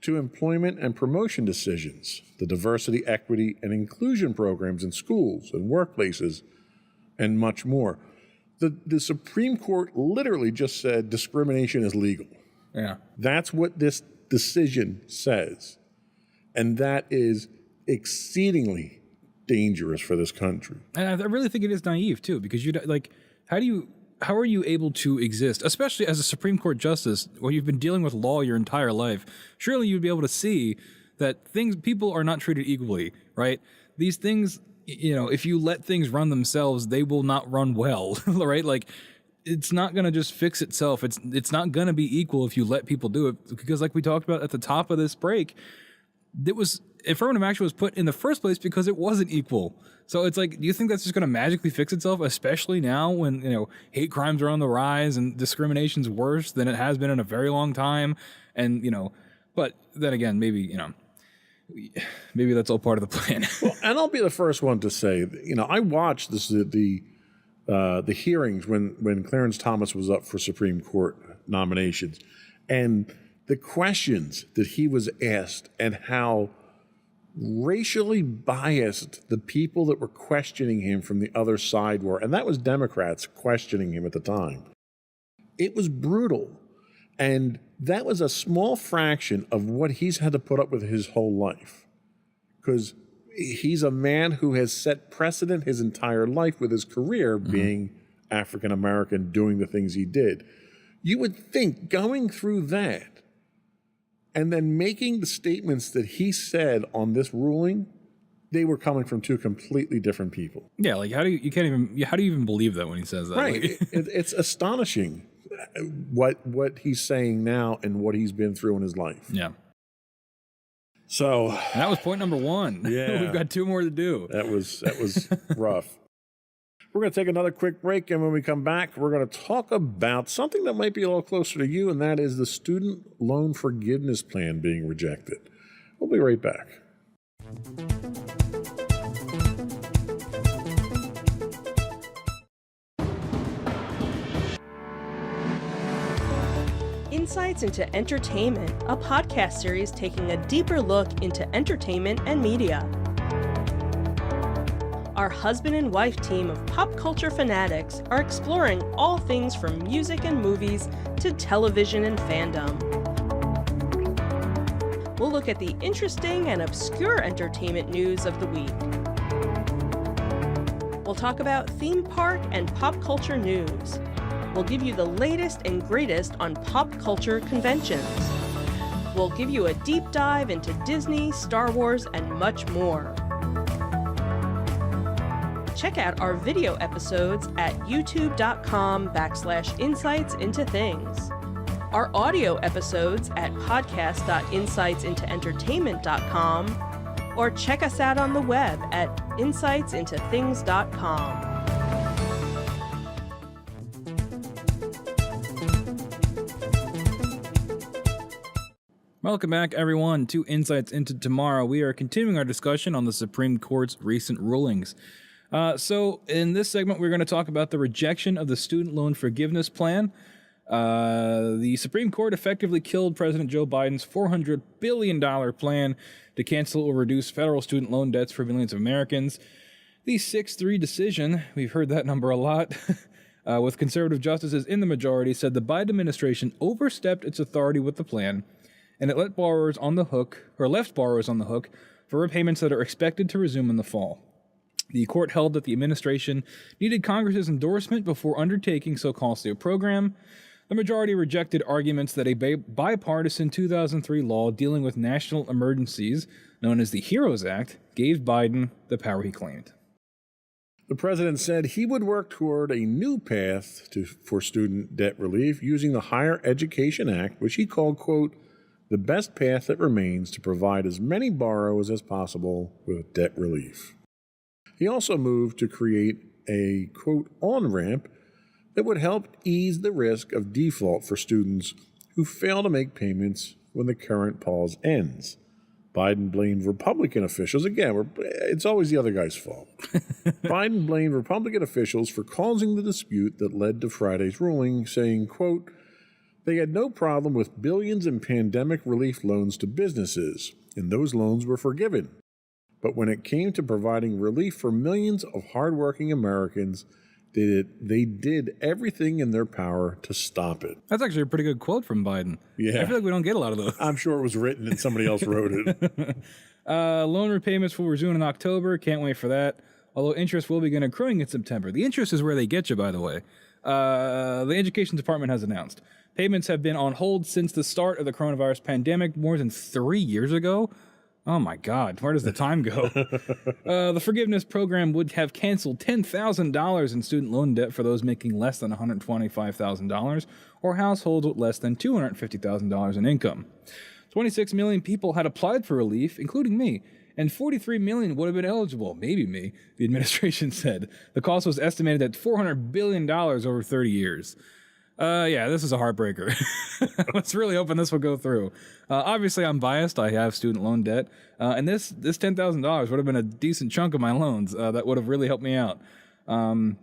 to employment and promotion decisions, the diversity, equity, and inclusion programs in schools and workplaces, and much more. The Supreme Court literally just said discrimination is legal. Yeah. That's what this decision says. And that is exceedingly dangerous for this country. And I really think it is naive too, because how are you able to exist, especially as a Supreme Court justice, where you've been dealing with law your entire life? Surely you'd be able to see that people are not treated equally, right? These things, if you let things run themselves, they will not run well, right? Like, it's not going to just fix itself. It's not going to be equal if you let people do it, because like we talked about at the top of this break, affirmative action was put in the first place because it wasn't equal. So it's like, do you think that's just going to magically fix itself, especially now when, hate crimes are on the rise and discrimination's worse than it has been in a very long time? And, but then again, maybe that's all part of the plan. Well, and I'll be the first one to say, I watched the hearings when Clarence Thomas was up for Supreme Court nominations, and the questions that he was asked and how racially biased the people that were questioning him from the other side were, and that was Democrats questioning him at the time. It was brutal. And that was a small fraction of what he's had to put up with his whole life. Because he's a man who has set precedent his entire life with his career being African American, doing the things he did. You would think going through that and then making the statements that he said on this ruling, they were coming from two completely different people. Yeah, like how do you even believe that when he says that? Right. Like, It's astonishing what he's saying now and what he's been through in his life. Yeah. So and that was point number 1. Yeah. We've got 2 more to do. That was rough. We're going to take another quick break, and when we come back, we're going to talk about something that might be a little closer to you, and that is the student loan forgiveness plan being rejected. We'll be right back. Insights into Entertainment, a podcast series taking a deeper look into entertainment and media. Our husband and wife team of pop culture fanatics are exploring all things from music and movies to television and fandom. We'll look at the interesting and obscure entertainment news of the week. We'll talk about theme park and pop culture news. We'll give you the latest and greatest on pop culture conventions. We'll give you a deep dive into Disney, Star Wars, and much more. Check out our video episodes at youtube.com/insightsintothings. Our audio episodes at podcast.insightsintoentertainment.com, or check us out on the web at insightsintothings.com. Welcome back, everyone, to Insights into Tomorrow. We are continuing our discussion on the Supreme Court's recent rulings. So in this segment, we're going to talk about the rejection of the student loan forgiveness plan. The Supreme Court effectively killed President Joe Biden's $400 billion plan to cancel or reduce federal student loan debts for millions of Americans. The 6-3 decision, we've heard that number a lot, with conservative justices in the majority, said the Biden administration overstepped its authority with the plan, and it left borrowers on the hook for repayments that are expected to resume in the fall. The court held that the administration needed Congress's endorsement before undertaking so costly a program. The majority rejected arguments that a bipartisan 2003 law dealing with national emergencies, known as the HEROES Act, gave Biden the power he claimed. The president said he would work toward a new path for student debt relief using the Higher Education Act, which he called, quote, the best path that remains to provide as many borrowers as possible with debt relief. He also moved to create a, quote, on-ramp that would help ease the risk of default for students who fail to make payments when the current pause ends. Biden blamed Republican officials. Again, it's always the other guy's fault. Biden blamed Republican officials for causing the dispute that led to Friday's ruling, saying, quote, they had no problem with billions in pandemic relief loans to businesses, and those loans were forgiven. But when it came to providing relief for millions of hardworking Americans, they did everything in their power to stop it. That's actually a pretty good quote from Biden. Yeah. I feel like we don't get a lot of those. I'm sure it was written and somebody else wrote it. Loan repayments will resume in October. Can't wait for that. Although interest will begin accruing in September. The interest is where they get you, by the way. The Education Department has announced payments have been on hold since the start of the coronavirus pandemic more than 3 years ago. Oh my God, where does the time go? The forgiveness program would have canceled $10,000 in student loan debt for those making less than $125,000 or households with less than $250,000 in income. 26 million people had applied for relief, including me, and 43 million would have been eligible, maybe me, the administration said. The cost was estimated at $400 billion over 30 years. Yeah, this is a heartbreaker. Let's really hoping this will go through. Obviously, I'm biased. I have student loan debt. And this $10,000 would have been a decent chunk of my loans that would have really helped me out. Now,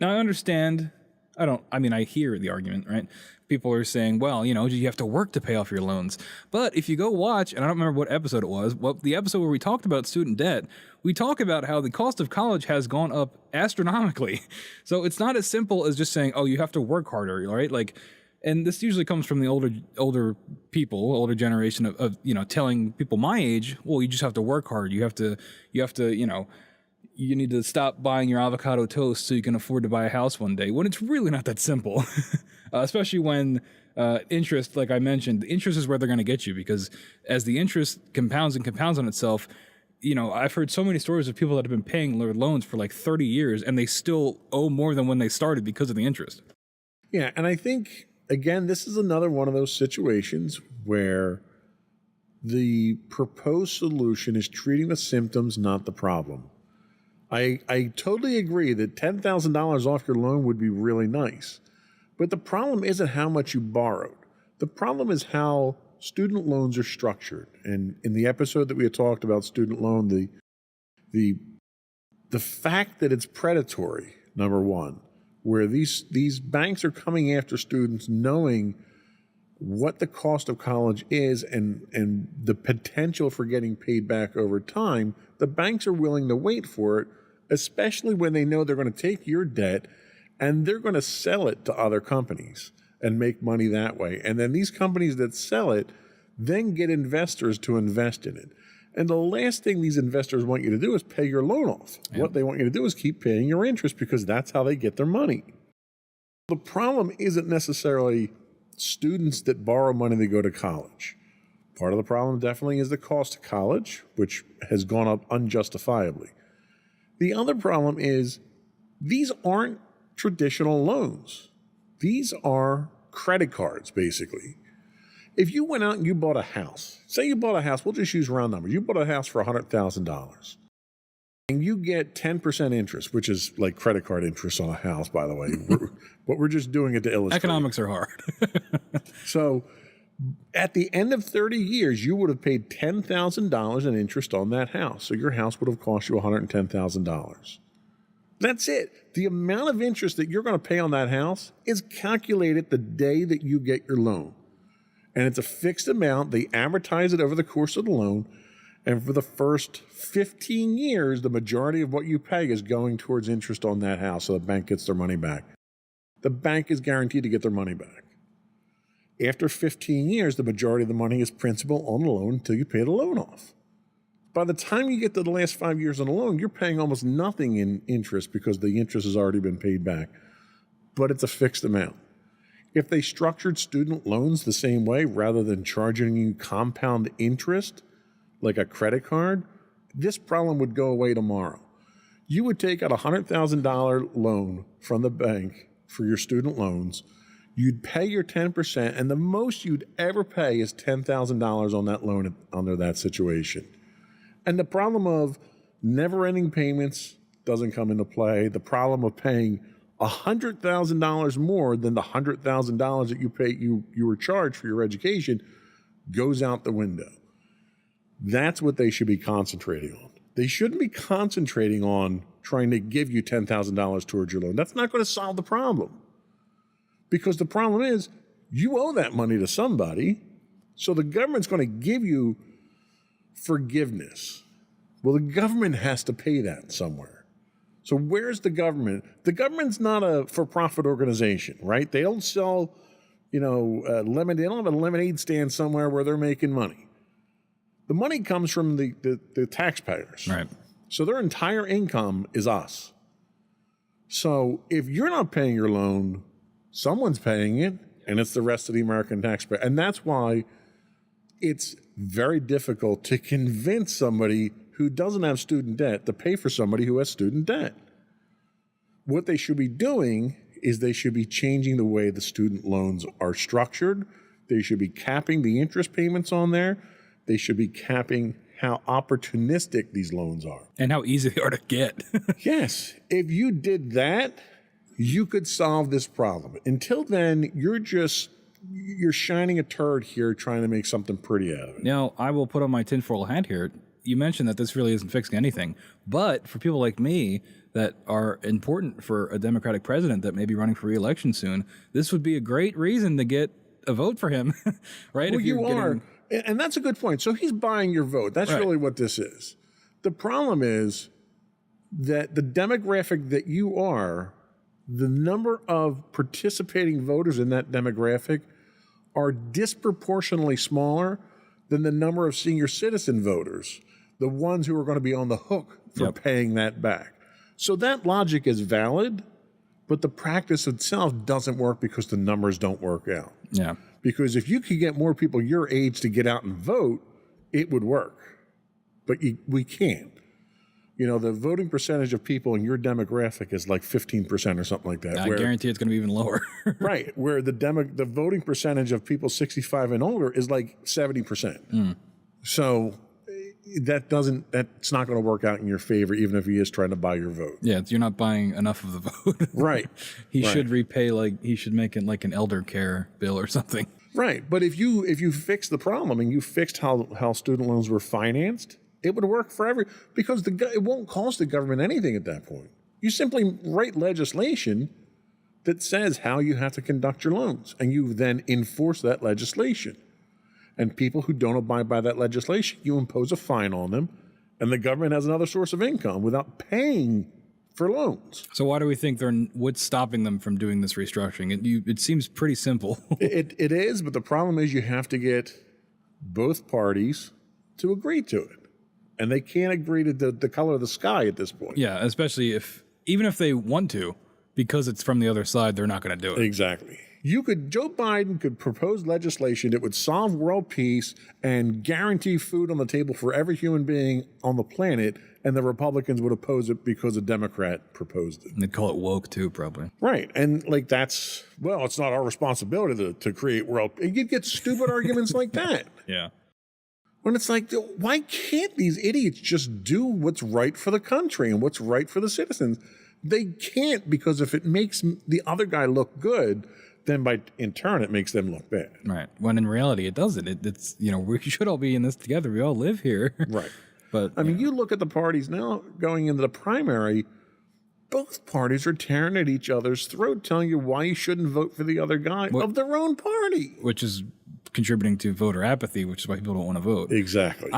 I understand. I hear the argument, right? People are saying, well, you have to work to pay off your loans. But if you go watch, and I don't remember what episode it was, the episode where we talked about student debt, we talk about how the cost of college has gone up astronomically. So it's not as simple as just saying, oh, you have to work harder, right? And this usually comes from the older generation of telling people my age, well, you just have to work hard. You need to stop buying your avocado toast so you can afford to buy a house one day, when it's really not that simple. Especially when interest, like I mentioned, the interest is where they're going to get you, because as the interest compounds on itself, I've heard so many stories of people that have been paying their loans for like 30 years and they still owe more than when they started because of the interest. Yeah, and I think, again, this is another one of those situations where the proposed solution is treating the symptoms, not the problem. I totally agree that $10,000 off your loan would be really nice. But the problem isn't how much you borrowed. The problem is how student loans are structured. And in the episode that we had talked about student loan, the fact that it's predatory, number one, where these banks are coming after students knowing what the cost of college is and the potential for getting paid back over time, the banks are willing to wait for it, especially when they know they're going to take your debt and they're going to sell it to other companies and make money that way. And then these companies that sell it then get investors to invest in it. And the last thing these investors want you to do is pay your loan off. Yep. What they want you to do is keep paying your interest because that's how they get their money. The problem isn't necessarily students that borrow money to go to college. Part of the problem definitely is the cost of college, which has gone up unjustifiably. The other problem is these aren't traditional loans. These are credit cards, basically. If you went out and you bought a house, say you bought a house, we'll just use round numbers. You bought a house for $100,000 and you get 10% interest, which is like credit card interest on a house, by the way. But we're just doing it to illustrate. Economics are hard. So at the end of 30 years, you would have paid $10,000 in interest on that house. So your house would have cost you $110,000. That's it. The amount of interest that you're going to pay on that house is calculated the day that you get your loan. And it's a fixed amount. They amortize it over the course of the loan. And for the first 15 years, the majority of what you pay is going towards interest on that house, so the bank gets their money back. The bank is guaranteed to get their money back. After 15 years, the majority of the money is principal on the loan until you pay the loan off. By the time you get to the last 5 years on the loan, you're paying almost nothing in interest because the interest has already been paid back. But it's a fixed amount. If they structured student loans the same way, rather than charging you compound interest like a credit card, this problem would go away tomorrow. You would take out a $100,000 loan from the bank for your student loans. You'd pay your 10%, and the most you'd ever pay is $10,000 on that loan under that situation. And the problem of never-ending payments doesn't come into play. The problem of paying $100,000 more than the $100,000 that you were charged for your education goes out the window. That's what they should be concentrating on. They shouldn't be concentrating on trying to give you $10,000 towards your loan. That's not going to solve the problem. Because the problem is you owe that money to somebody, so the government's going to give you forgiveness. Well, the government has to pay that somewhere. So where's the government? The government's not a for-profit organization, right? They don't sell, lemonade. They don't have a lemonade stand somewhere where they're making money. The money comes from the taxpayers. Right. So their entire income is us. So if you're not paying your loan, someone's paying it, and it's the rest of the American taxpayer. And that's why it's very difficult to convince somebody who doesn't have student debt to pay for somebody who has student debt. What they should be doing is they should be changing the way the student loans are structured. They should be capping the interest payments on there. They should be capping how opportunistic these loans are. And how easy they are to get. Yes. If you did that, you could solve this problem. Until then, you're shining a turd here trying to make something pretty out of it. Now, I will put on my tinfoil hat here. You mentioned that this really isn't fixing anything. But for people like me that are important for a Democratic president that may be running for re-election soon, this would be a great reason to get a vote for him, right? Well, you are. And that's a good point. So he's buying your vote. That's really what this is. The problem is that the demographic that you are, the number of participating voters in that demographic are disproportionately smaller than the number of senior citizen voters, the ones who are going to be on the hook for paying that back. So that logic is valid, but the practice itself doesn't work because the numbers don't work out. Yeah. Because if you could get more people your age to get out and vote, it would work. But we can't. The voting percentage of people in your demographic is like 15% or something like that. I guarantee it's going to be even lower. Right. Where the voting percentage of people 65 and older is like 70%. So that's not going to work out in your favor, even if he is trying to buy your vote. Yeah, you're not buying enough of the vote. Right. He should repay, he should make it like an elder care bill or something. Right. But if you fix the problem and you fixed how student loans were financed, it would work for because it won't cost the government anything at that point. You simply write legislation that says how you have to conduct your loans, and you then enforce that legislation. And people who don't abide by that legislation, you impose a fine on them, and the government has another source of income without paying for loans. So why do we think what's stopping them from doing this restructuring? It seems pretty simple. It is, but the problem is you have to get both parties to agree to it. And they can't agree to the color of the sky at this point. Yeah, especially even if they want to, because it's from the other side, they're not going to do it. Exactly. Joe Biden could propose legislation that would solve world peace and guarantee food on the table for every human being on the planet, and the Republicans would oppose it because a Democrat proposed it. And they'd call it woke too, probably. Right. And like it's not our responsibility to create world. And you'd get stupid arguments like that. Yeah. When it's like, why can't these idiots just do what's right for the country and what's right for the citizens? They can't, because if it makes the other guy look good, then in turn it makes them look bad. Right. When in reality it doesn't. It's we should all be in this together. We all live here. Right. But I mean, you look at the parties now going into the primary, both parties are tearing at each other's throat, telling you why you shouldn't vote for the other guy of their own party. Which is contributing to voter apathy, which is why people don't want to vote. Exactly.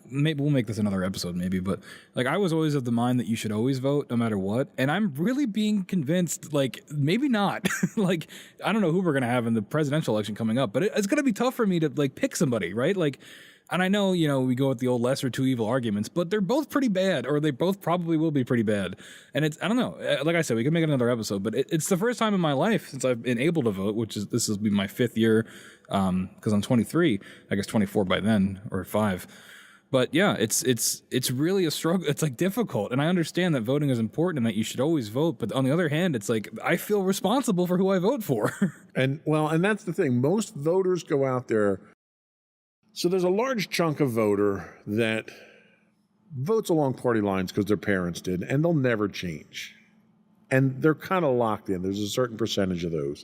Maybe we'll make this another episode, maybe, but like I was always of the mind that you should always vote no matter what, and I'm really being convinced like maybe not. Like I don't know who we're gonna have in the presidential election coming up, but it's gonna be tough for me to like pick somebody, right? Like, and I know we go with the old lesser two evil arguments, but they're both pretty bad, or they both probably will be pretty bad. And I don't know. Like I said, we can make another episode, but it's the first time in my life since I've been able to vote, this will be my 5th year, because I'm 23, I guess 24 by then, or 5. But yeah, it's really a struggle. It's like difficult, and I understand that voting is important and that you should always vote. But on the other hand, it's like I feel responsible for who I vote for. And that's the thing. Most voters go out there. So there's a large chunk of voter that votes along party lines because their parents did, and they'll never change. And they're kind of locked in. There's a certain percentage of those.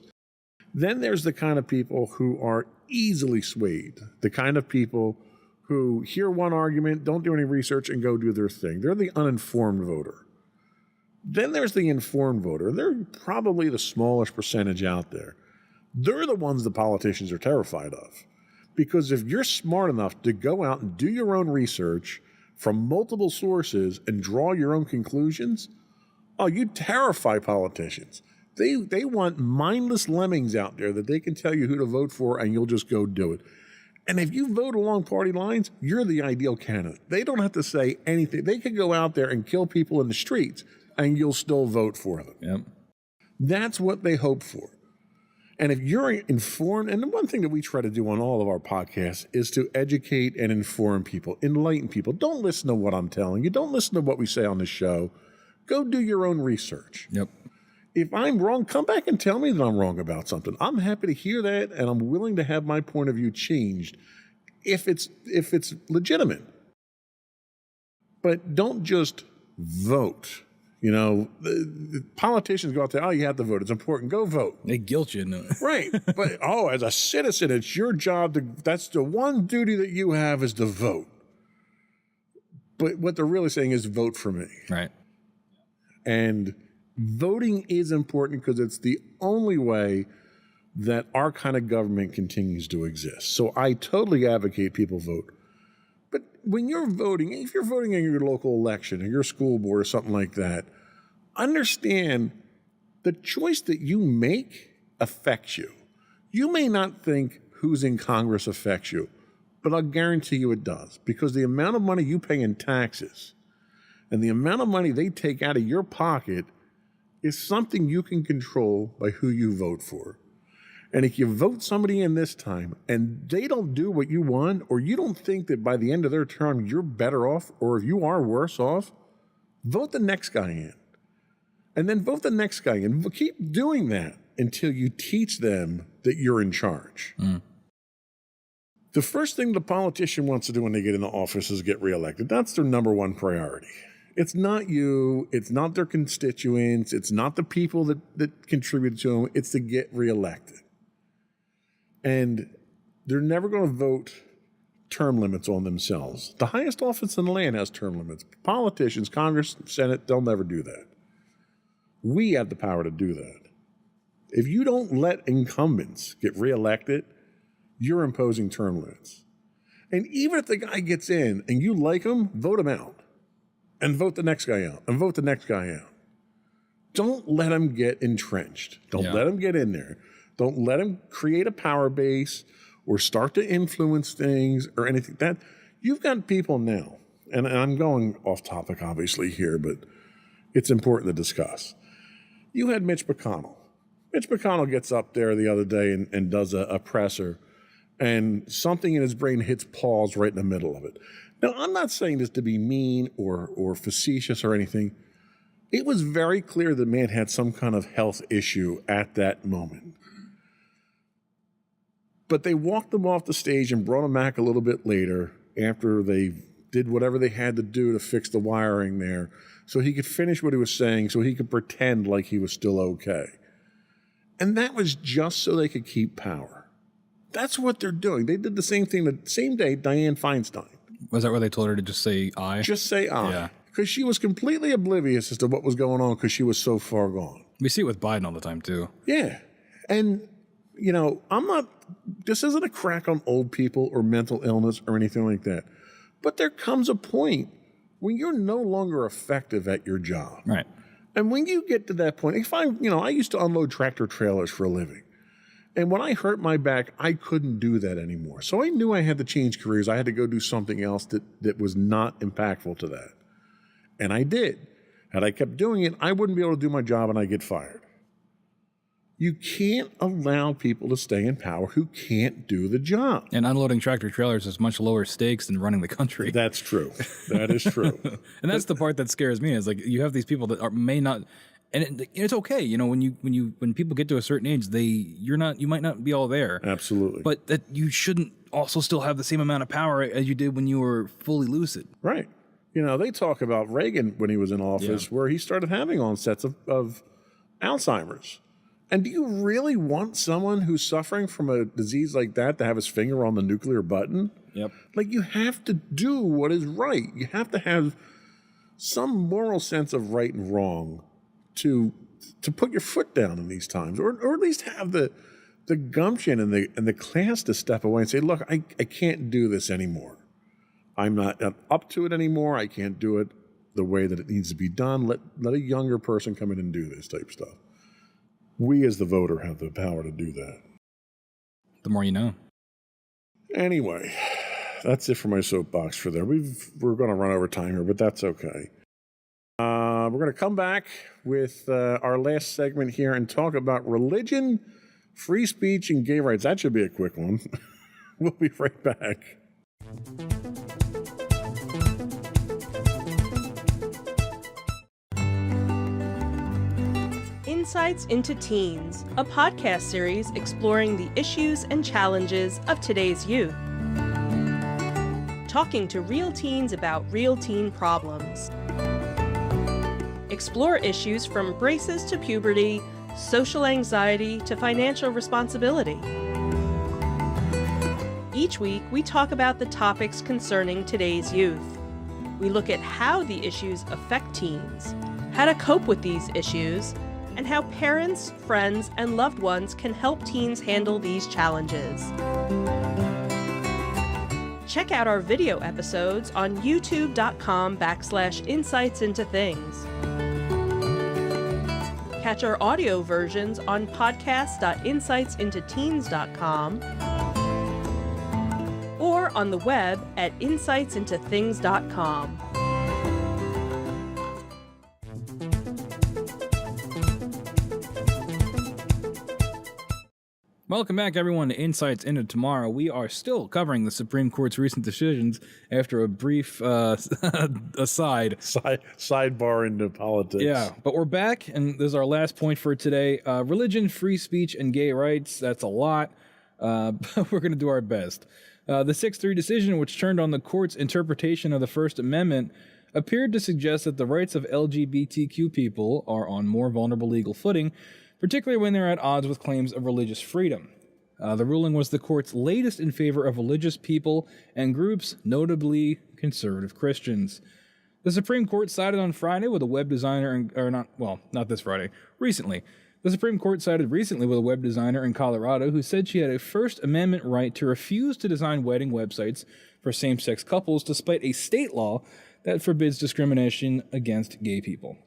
Then there's the kind of people who are easily swayed, the kind of people who hear one argument, don't do any research, and go do their thing. They're the uninformed voter. Then there's the informed voter. They're probably the smallest percentage out there. They're the ones the politicians are terrified of. Because if you're smart enough to go out and do your own research from multiple sources and draw your own conclusions, you terrify politicians. They want mindless lemmings out there that they can tell you who to vote for, and you'll just go do it. And if you vote along party lines, you're the ideal candidate. They don't have to say anything. They could go out there and kill people in the streets, and you'll still vote for them. Yep. That's what they hope for. And if you're informed, and the one thing that we try to do on all of our podcasts is to educate and inform people, enlighten people. Don't listen to what I'm telling you. Don't listen to what we say on the show. Go do your own research. Yep. If I'm wrong, come back and tell me that I'm wrong about something. I'm happy to hear that, and I'm willing to have my point of view changed if it's legitimate. But don't just vote. The politicians go out there, you have to vote. It's important. Go vote. They guilt you into it. Right. But, as a citizen, it's your job that's the one duty that you have is to vote. But what they're really saying is vote for me. Right. And voting is important because it's the only way that our kind of government continues to exist. So I totally advocate people vote. But when you're voting, if you're voting in your local election or your school board or something like that, understand the choice that you make affects you. You may not think who's in Congress affects you, but I'll guarantee you it does, because the amount of money you pay in taxes and the amount of money they take out of your pocket is something you can control by who you vote for. And if you vote somebody in this time and they don't do what you want, or you don't think that by the end of their term you're better off, or if you are worse off, vote the next guy in. And then vote the next guy in. Keep doing that until you teach them that you're in charge. Mm. The first thing the politician wants to do when they get into office is get reelected. That's their number one priority. It's not you. It's not their constituents. It's not the people that contributed to them. It's to get reelected. And they're never going to vote term limits on themselves. The highest office in the land has term limits. Politicians, Congress, Senate, they'll never do that. We have the power to do that. If you don't let incumbents get reelected, you're imposing term limits. And even if the guy gets in and you like him, vote him out. And vote the next guy out. And vote the next guy out. Don't let him get entrenched. Don't let him get in there. Don't let him create a power base or start to influence things or anything. That you've got people now, and I'm going off topic obviously here, but it's important to discuss. You had Mitch McConnell. Mitch McConnell gets up there the other day and does a presser, and something in his brain hits pause right in the middle of it. Now, I'm not saying this to be mean or facetious or anything. It was very clear the man had some kind of health issue at that moment. But they walked him off the stage and brought him back a little bit later after they did whatever they had to do to fix the wiring there so he could finish what he was saying, so he could pretend like he was still okay. And that was just so they could keep power. That's what they're doing. They did the same thing the same day Dianne Feinstein. Was that where they told her to just say aye? Just say aye. Yeah. Because she was completely oblivious as to what was going on because she was so far gone. We see it with Biden all the time, too. Yeah. And, this isn't a crack on old people or mental illness or anything like that. But there comes a point when you're no longer effective at your job. Right. And when you get to that point, I used to unload tractor trailers for a living. And when I hurt my back, I couldn't do that anymore. So I knew I had to change careers. I had to go do something else that was not impactful to that. And I did. Had I kept doing it, I wouldn't be able to do my job and I'd get fired. You can't allow people to stay in power who can't do the job. And unloading tractor trailers is much lower stakes than running the country. That's true. That is true. And that's the part that scares me is like you have these people that may not, and it's okay, when people get to a certain age, you might not be all there. Absolutely. But that you shouldn't also still have the same amount of power as you did when you were fully lucid. Right. They talk about Reagan when he was in office, where he started having onsets of Alzheimer's. And do you really want someone who's suffering from a disease like that to have his finger on the nuclear button? Yep. Like, you have to do what is right. You have to have some moral sense of right and wrong to put your foot down in these times, or at least have the gumption and the class to step away and say, look, I can't do this anymore. I'm not up to it anymore. I can't do it the way that it needs to be done. Let a younger person come in and do this type stuff. We as the voter have the power to do that. The more you know. Anyway, that's it for my soapbox for there. We're going to run over time here, but that's okay. We're going to come back with our last segment here and talk about religion, free speech, and gay rights. That should be a quick one. We'll be right back. Insights into Teens, a podcast series exploring the issues and challenges of today's youth. Talking to real teens about real teen problems. Explore issues from braces to puberty, social anxiety to financial responsibility. Each week, we talk about the topics concerning today's youth. We look at how the issues affect teens, how to cope with these issues, and how parents, friends, and loved ones can help teens handle these challenges. Check out our video episodes on youtube.com/insightsintothings. Catch our audio versions on podcast.insightsintoteens.com or on the web at insightsintothings.com. Welcome back, everyone, to Insights into Tomorrow. We are still covering the Supreme Court's recent decisions after a brief aside. Sidebar into politics. Yeah, but we're back, and this is our last point for today. Religion, free speech, and gay rights. That's a lot, but we're going to do our best. The 6-3 decision, which turned on the court's interpretation of the First Amendment, appeared to suggest that the rights of LGBTQ people are on more vulnerable legal footing, particularly when they're at odds with claims of religious freedom. The ruling was the court's latest in favor of religious people and groups, notably conservative Christians. The Supreme Court sided on Friday with a web designer, not this Friday, recently. The Supreme Court sided recently with a web designer in Colorado who said she had a First Amendment right to refuse to design wedding websites for same-sex couples despite a state law that forbids discrimination against gay people.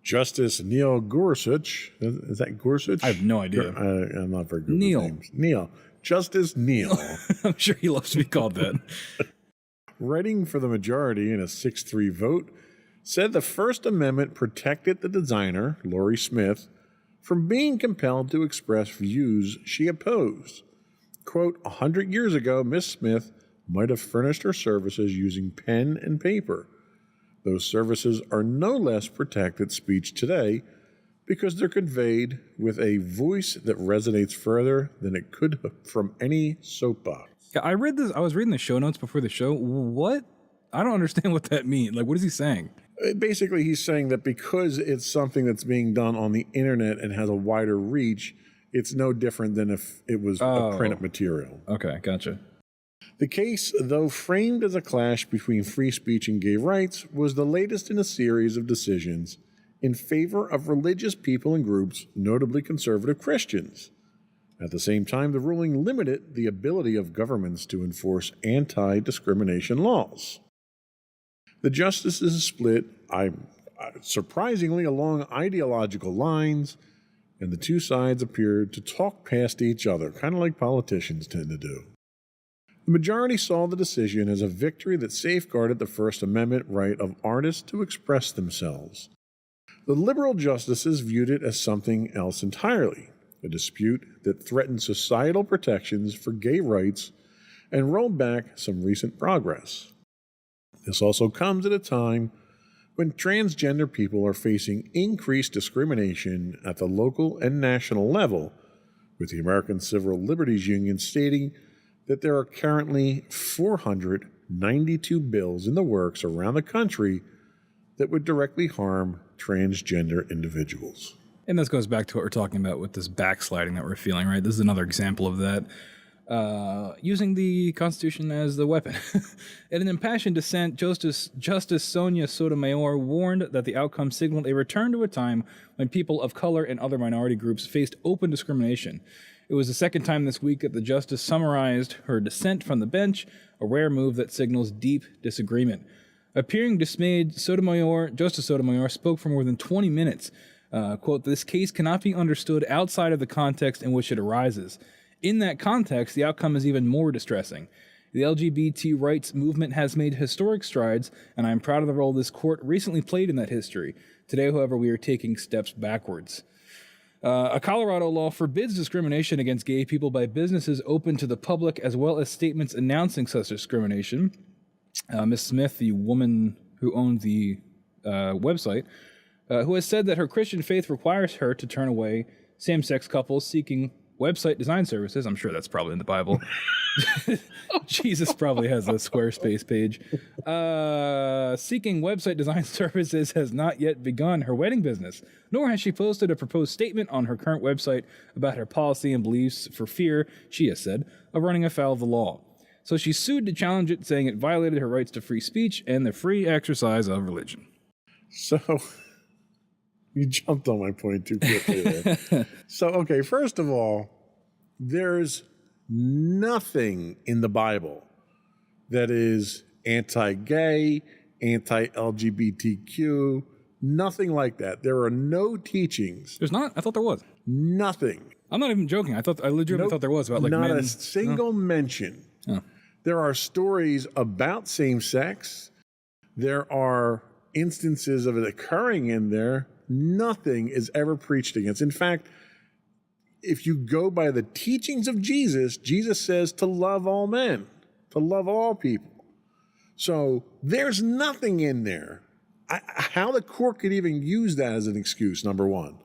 Justice Neil Gorsuch, is that Gorsuch? I have no idea. I'm not very good Neil. with names. Neil. Justice Neil. I'm sure he loves to be called that. Writing for the majority in a 6-3 vote, said the First Amendment protected the designer, Lorie Smith, from being compelled to express views she opposed. Quote, 100 years ago, Miss Smith might have furnished her services using pen and paper. Those services are no less protected speech today because they're conveyed with a voice that resonates further than it could from any soapbox. Yeah, I read this. I was reading the show notes before the show. What? I don't understand what that means. Like, what is he saying? Basically, he's saying that because it's something that's being done on the internet and has a wider reach, it's no different than if it was a printed material. Okay, gotcha. The case, though framed as a clash between free speech and gay rights, was the latest in a series of decisions in favor of religious people and groups, notably conservative Christians. At the same time, the ruling limited the ability of governments to enforce anti-discrimination laws. The justices split, surprisingly, along ideological lines, and the two sides appeared to talk past each other, kind of like politicians tend to do. The majority saw the decision as a victory that safeguarded the First Amendment right of artists to express themselves. The liberal justices viewed it as something else entirely, a dispute that threatened societal protections for gay rights and rolled back some recent progress. This also comes at a time when transgender people are facing increased discrimination at the local and national level, with the American Civil Liberties Union stating that there are currently 492 bills in the works around the country that would directly harm transgender individuals. And this goes back to what we're talking about with this backsliding that we're feeling, right? This is another example of that. Using the Constitution as the weapon. In an impassioned dissent, Justice Sonia Sotomayor warned that the outcome signaled a return to a time when people of color and other minority groups faced open discrimination. It was the second time this week that the justice summarized her dissent from the bench, a rare move that signals deep disagreement. Appearing dismayed, Justice Sotomayor spoke for more than 20 minutes. Quote, "This case cannot be understood outside of the context in which it arises. In that context, the outcome is even more distressing. The LGBT rights movement has made historic strides, and I am proud of the role this court recently played in that history. Today, however, we are taking steps backwards." A Colorado law forbids discrimination against gay people by businesses open to the public, as well as statements announcing such discrimination. Ms. Smith, the woman who owned the website, who has said that her Christian faith requires her to turn away same-sex couples seeking website design services. I'm sure that's probably in the Bible. Jesus probably has a Squarespace page. Seeking website design services has not yet begun her wedding business, nor has she posted a proposed statement on her current website about her policy and beliefs for fear, she has said, of running afoul of the law. So she sued to challenge it, saying it violated her rights to free speech and the free exercise of religion. So, you jumped on my point too quickly there. So, okay, first of all, there's nothing in the Bible that is anti-gay, anti-LGBTQ, nothing like that. There are no teachings. There's not? I thought there was. Nothing. I'm not even joking. I legitimately thought there was about like not men. a single mention. Oh. There are stories about same-sex. There are instances of it occurring in there. Nothing is ever preached against. In fact, if you go by the teachings of Jesus, Jesus says to love all men, to love all people. So there's nothing in there. How the court could even use that as an excuse, number one.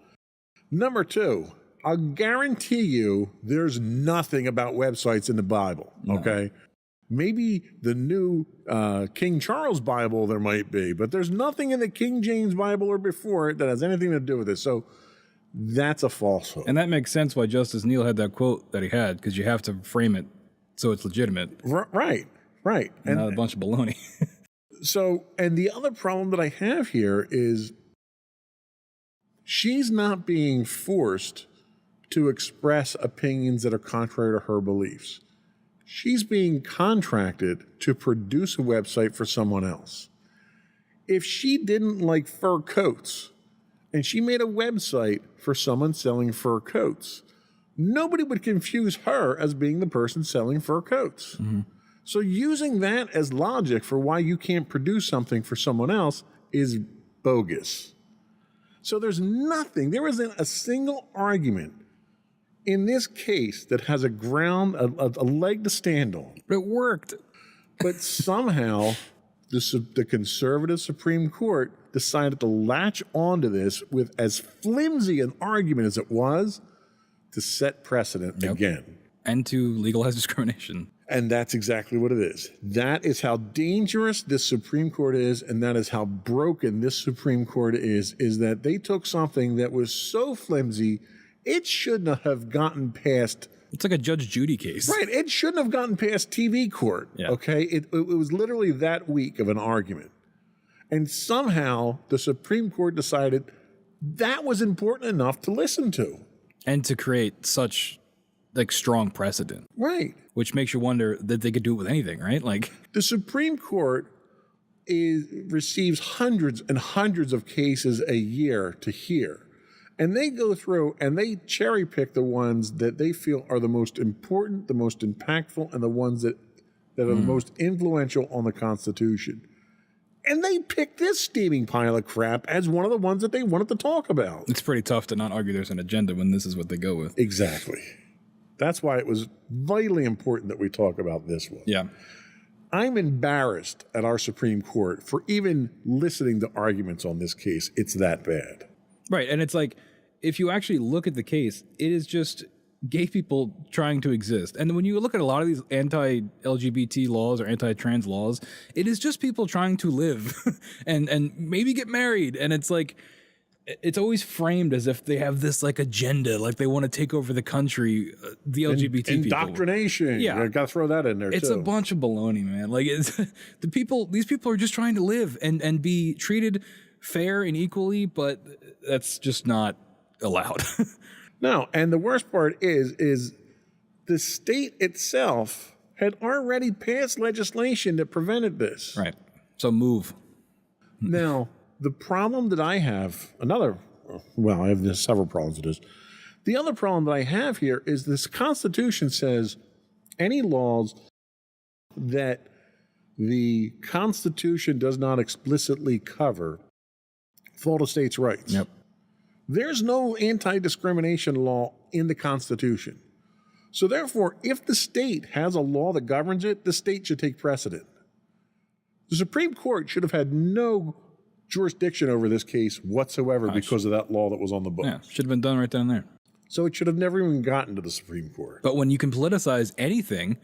Number two, I'll guarantee you there's nothing about websites in the Bible, okay? Maybe the new King Charles Bible there might be, but there's nothing in the King James Bible or before it that has anything to do with it. So that's a falsehood. And that makes sense why Justice Neal had that quote that he had, because you have to frame it so it's legitimate. Right. And not a bunch of baloney. So, and the other problem that I have here is She's not being forced to express opinions that are contrary to her beliefs. She's being contracted to produce a website for someone else. If she didn't like fur coats and she made a website for someone selling fur coats, nobody would confuse her as being the person selling fur coats. Mm-hmm. So using that as logic for why you can't produce something for someone else is bogus. So there isn't a single argument in this case that has a leg to stand on. It worked. But somehow the conservative Supreme Court decided to latch onto this with as flimsy an argument as it was to set precedent again. And to legalize discrimination. And that's exactly what it is. That is how dangerous this Supreme Court is, and that is how broken this Supreme Court is that they took something that was so flimsy, it shouldn't have gotten past. It's like a Judge Judy case. Right. It shouldn't have gotten past TV court. Yeah. Okay. It was literally that weak of an argument. And somehow the Supreme Court decided that was important enough to listen to. And to create such strong precedent. Right. Which makes you wonder that they could do it with anything, right? The Supreme Court receives hundreds and hundreds of cases a year to hear. And they go through and they cherry pick the ones that they feel are the most important, the most impactful, and the ones that are the most influential on the Constitution. And they picked this steaming pile of crap as one of the ones that they wanted to talk about. It's pretty tough to not argue there's an agenda when this is what they go with. Exactly. That's why it was vitally important that we talk about this one. Yeah. I'm embarrassed at our Supreme Court for even listening to arguments on this case. It's that bad. Right. And it's like, if you actually look at the case, it is just gay people trying to exist. And when you look at a lot of these anti-LGBT laws or anti-trans laws, it is just people trying to live and maybe get married. And it's like, it's always framed as if they have this agenda, like they want to take over the country, the LGBT people. Indoctrination. Yeah. You got to throw that in there, It's too. a bunch of baloney, man. These people are just trying to live and be treated fair and equally, but that's just not allowed. No, and the worst part is the state itself had already passed legislation that prevented this. Right. So move. Now, the problem that I have, I have several problems with this. The other problem that I have here is this Constitution says any laws that the Constitution does not explicitly cover fall to states' rights. Yep. There's no anti-discrimination law in the Constitution. So therefore, if the state has a law that governs it, the state should take precedent. The Supreme Court should have had no jurisdiction over this case whatsoever because of that law that was on the books. Yeah. Should have been done right down there. So it should have never even gotten to the Supreme Court. But when you can politicize anything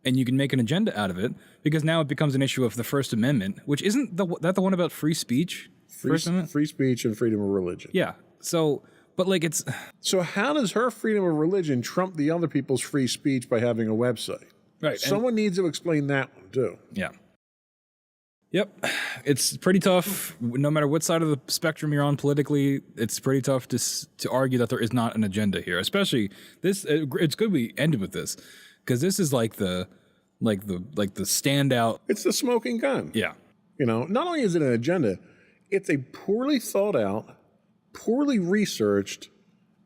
and you can make an agenda out of it, because now it becomes an issue of the First Amendment, which isn't that the one about free speech? Free speech and freedom of religion. Yeah. So, but it's... So how does her freedom of religion trump the other people's free speech by having a website? Right. Someone needs to explain that one, too. Yeah. Yep. It's pretty tough. No matter what side of the spectrum you're on politically, it's pretty tough to argue that there is not an agenda here. Especially this, it's good we ended with this, because this is like the standout. It's the smoking gun. Yeah. Not only is it an agenda, it's a poorly thought out, poorly researched,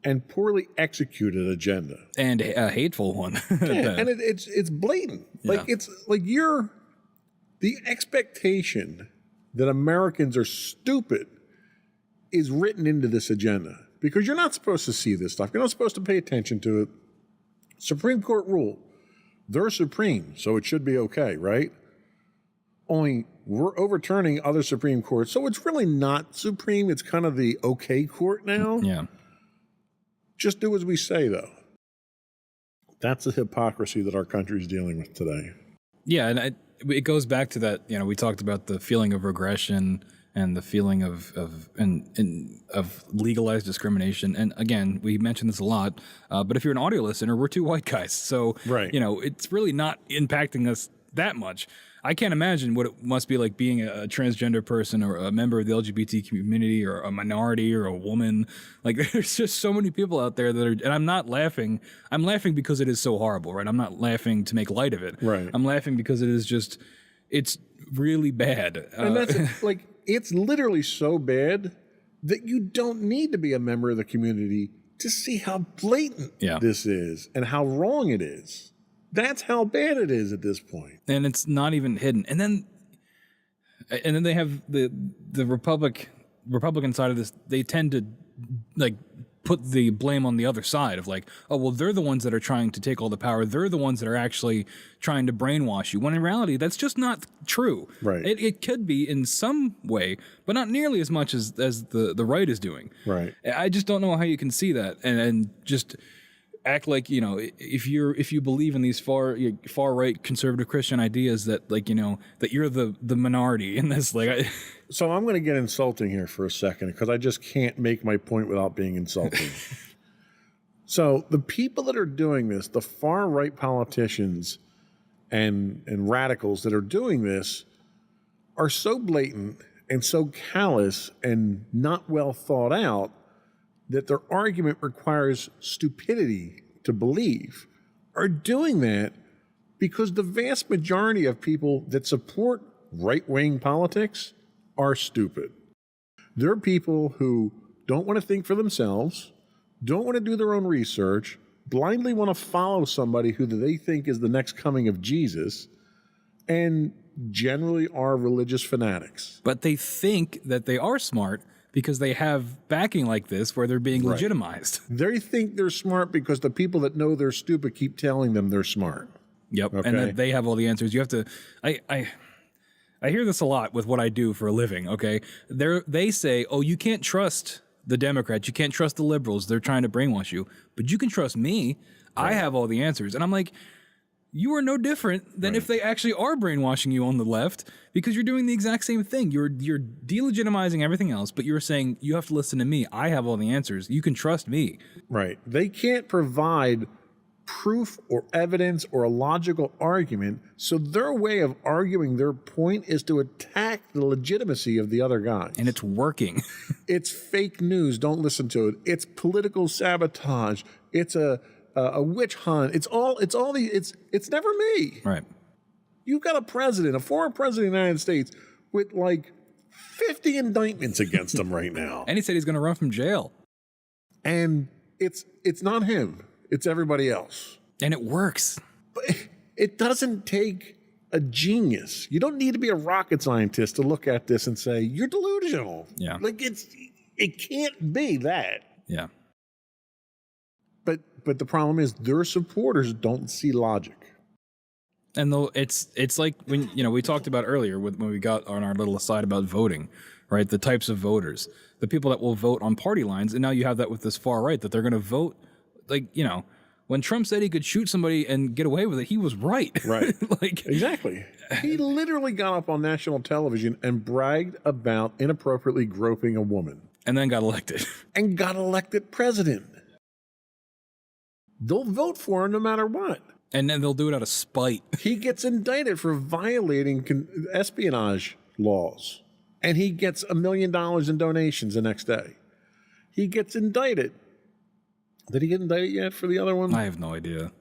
and poorly executed agenda. And a hateful one. Yeah, and it's blatant. Yeah. The expectation that Americans are stupid is written into this agenda because you're not supposed to see this stuff. You're not supposed to pay attention to it. Supreme Court rule. They're supreme, so it should be okay, right? Only we're overturning other Supreme Courts, so it's really not supreme. It's kind of the okay court now. Yeah. Just do as we say, though. That's the hypocrisy that our country is dealing with today. Yeah, and it goes back to that. We talked about the feeling of regression and the feeling of legalized discrimination. And again, we mentioned this a lot. But if you're an audio listener, we're two white guys, so right. It's really not impacting us that much. I can't imagine what it must be like being a transgender person or a member of the LGBT community or a minority or a woman. Like, there's just so many people out there that are, and I'm not laughing. I'm laughing because it is so horrible, right? I'm not laughing to make light of it. Right. I'm laughing because it is just, it's really bad. And that's like, it's literally so bad that you don't need to be a member of the community to see how blatant this is and how wrong it is. That's how bad it is at this point. And it's not even hidden. And then they have the Republican side of this. They tend to like put the blame on the other side of like, oh, well, they're the ones that are trying to take all the power. They're the ones that are actually trying to brainwash you. When in reality, that's just not true. Right. It could be in some way, but not nearly as much as the right is doing. Right. I just don't know how you can see that and just act like, you know, if you believe in these far right conservative Christian ideas that, like, you know, that you're the minority in this. Like, So I'm going to get insulting here for a second because I just can't make my point without being insulting. So the people that are doing this, the far right politicians and radicals that are doing this, are so blatant and so callous and not well thought out that their argument requires stupidity to believe, are doing that because the vast majority of people that support right-wing politics are stupid. They're people who don't want to think for themselves, don't want to do their own research, blindly want to follow somebody who they think is the next coming of Jesus, and generally are religious fanatics. but they think that they are smart because they have backing like this where they're being legitimized. They think they're smart because the people that know they're stupid keep telling them they're smart. Yep. Okay. And that they have all the answers. You have to, I hear this a lot with what I do for a living. Okay. They say, oh, you can't trust the Democrats. You can't trust the liberals. They're trying to brainwash you, but you can trust me. I have all the answers. And I'm like, you are no different than if they actually are brainwashing you on the left, because you're doing the exact same thing. You're delegitimizing everything else, but you're saying you have to listen to me. I have all the answers. You can trust me. Right. They can't provide proof or evidence or a logical argument, so their way of arguing their point is to attack the legitimacy of the other guys. And it's working. It's fake news. Don't listen to it. It's political sabotage. It's a witch hunt. It's never me. Right. You've got a president, a former president of the United States, with like 50 indictments against him right now. And he said he's going to run from jail. And it's not him. It's everybody else. And it works. But it doesn't take a genius. You don't need to be a rocket scientist to look at this and say, you're delusional. Yeah. Like it can't be that. Yeah. But the problem is their supporters don't see logic. And though it's like when, you know, we talked about earlier when we got on our little aside about voting, right? The types of voters, the people that will vote on party lines. And now you have that with this far right, that they're going to vote. Like, you know, when Trump said he could shoot somebody and get away with it, he was right. Right. Like, exactly. He literally got up on national television and bragged about inappropriately groping a woman. And then got elected. And got elected president. They'll vote for him no matter what. And then they'll do it out of spite. He gets indicted for violating espionage laws. And he gets $1 million in donations the next day. He gets indicted. Did he get indicted yet for the other one? I have no idea.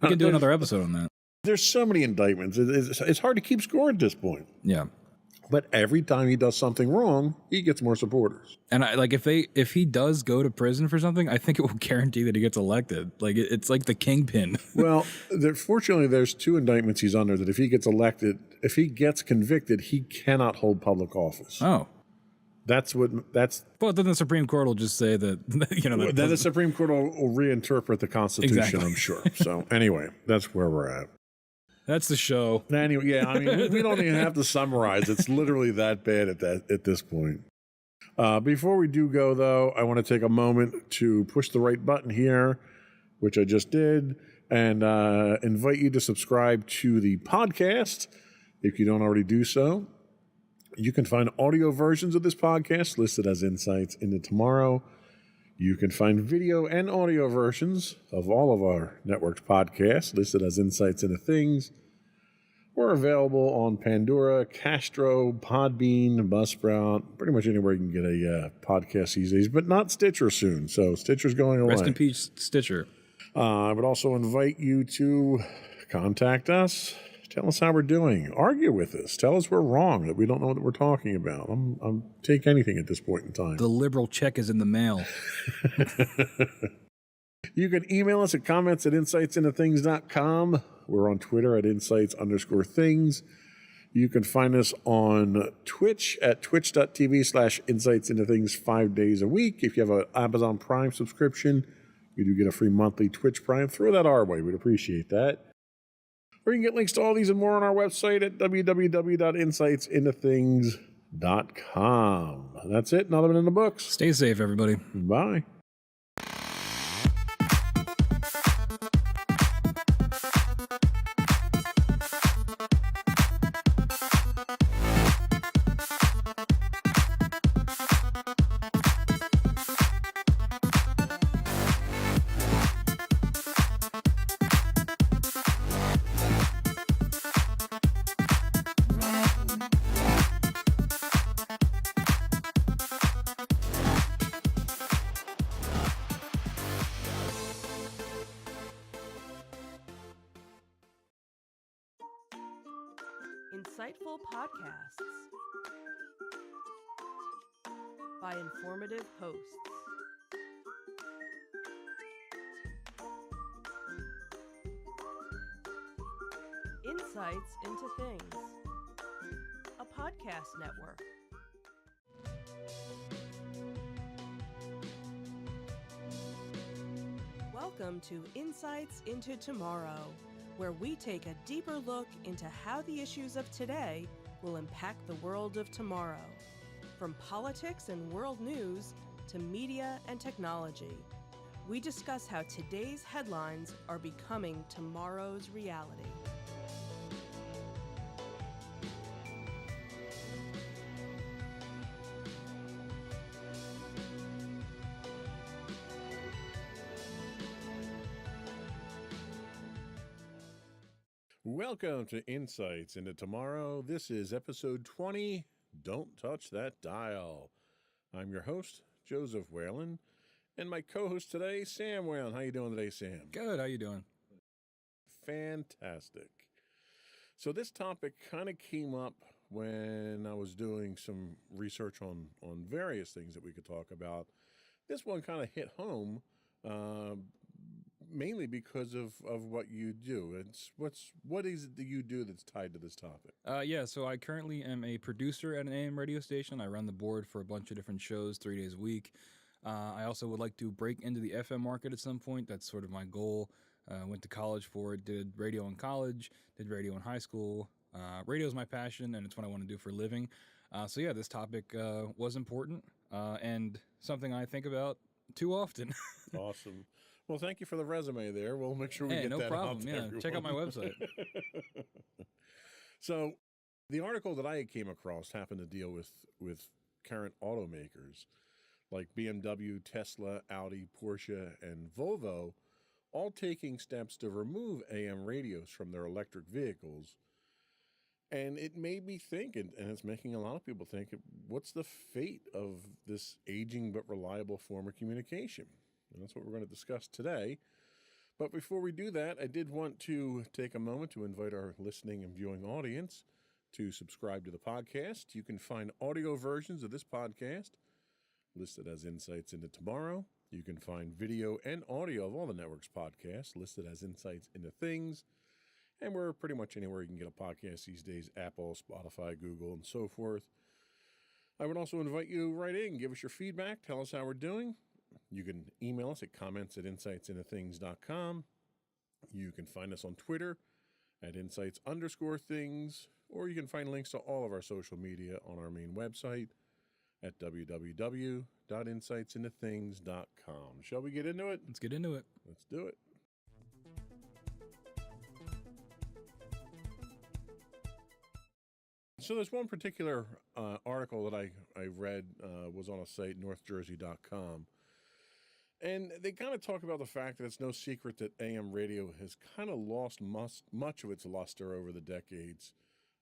We can do another episode on that. There's so many indictments. It's hard to keep score at this point. Yeah. But every time he does something wrong, he gets more supporters. And if he does go to prison for something, I think it will guarantee that he gets elected. Like it's like the kingpin. Well, fortunately, there's 2 indictments he's under that if he gets elected, if he gets convicted, he cannot hold public office. Oh. Well, then the Supreme Court will just say that, you know. Then the Supreme Court will reinterpret the Constitution, exactly. I'm sure. So anyway, that's where we're at. That's the show. Anyway, yeah, I mean, we don't even have to summarize. It's literally that bad at this point. Before we do go, though, I want to take a moment to push the right button here, which I just did, and invite you to subscribe to the podcast if you don't already do so. You can find audio versions of this podcast listed as Insights into Tomorrow. You can find video and audio versions of all of our networked podcasts listed as Insights into Things. We're available on Pandora, Castro, Podbean, Buzzsprout, pretty much anywhere you can get a podcast these days, but not Stitcher soon. So Stitcher's going away. Rest in peace, Stitcher. I would also invite you to contact us. Tell us how we're doing. Argue with us. Tell us we're wrong, that we don't know what we're talking about. I'm take anything at this point in time. The liberal check is in the mail. You can email us at comments@insightsintothings.com. We're on Twitter at insights_things. You can find us on Twitch at twitch.tv/insightsintothings 5 days a week. If you have an Amazon Prime subscription, you do get a free monthly Twitch Prime. Throw that our way. We'd appreciate that. Or you can get links to all these and more on our website at www.insightsintothings.com. That's it. Another one in the books. Stay safe, everybody. Bye. Insightful podcasts by informative hosts. Insights into Things, a podcast network. Welcome to Insights into Tomorrow, where we take a deeper look into how the issues of today will impact the world of tomorrow. From politics and world news to media and technology, we discuss how today's headlines are becoming tomorrow's reality. Welcome to Insights into Tomorrow. This is episode 20, Don't Touch That Dial. I'm your host, Joseph Whalen, and my co-host today, Sam Whalen. How you doing today, Sam? Good. How you doing? Fantastic. So this topic kind of came up when I was doing some research on various things that we could talk about. This one kind of hit home, mainly because of what you do. What is it that you do that's tied to this topic? So I currently am a producer at an AM radio station. I run the board for a bunch of different shows 3 days a week. I also would like to break into the FM market at some point. That's sort of my goal. Went to college for it, did radio in college, did radio in high school. Radio is my passion, and it's what I want to do for a living. This topic was important and something I think about too often. Awesome. Well, thank you for the resume there. We'll make sure we get no that problem. out to Yeah, everyone. check out my website. So the article that I came across happened to deal with current automakers like BMW, Tesla, Audi, Porsche, and Volvo, all taking steps to remove AM radios from their electric vehicles. And it made me think, and it's making a lot of people think, what's the fate of this aging but reliable form of communication? And that's what we're going to discuss today. But before we do that, I did want to take a moment to invite our listening and viewing audience to subscribe to the podcast. You can find audio versions of this podcast listed as Insights into Tomorrow. You can find video and audio of all the network's podcasts listed as Insights into Things. And we're pretty much anywhere you can get a podcast these days: Apple, Spotify, Google, and so forth. I would also invite you to write in, give us your feedback, tell us how we're doing. You can email us at comments@insightsintothings.com. You can find us on Twitter at insights_things, or you can find links to all of our social media on our main website at www.insightsintothings.com. Shall we get into it? Let's get into it. Let's do it. So there's one particular article that I read was on a site, northjersey.com. And they kind of talk about the fact that it's no secret that AM radio has kind of lost much of its luster over the decades.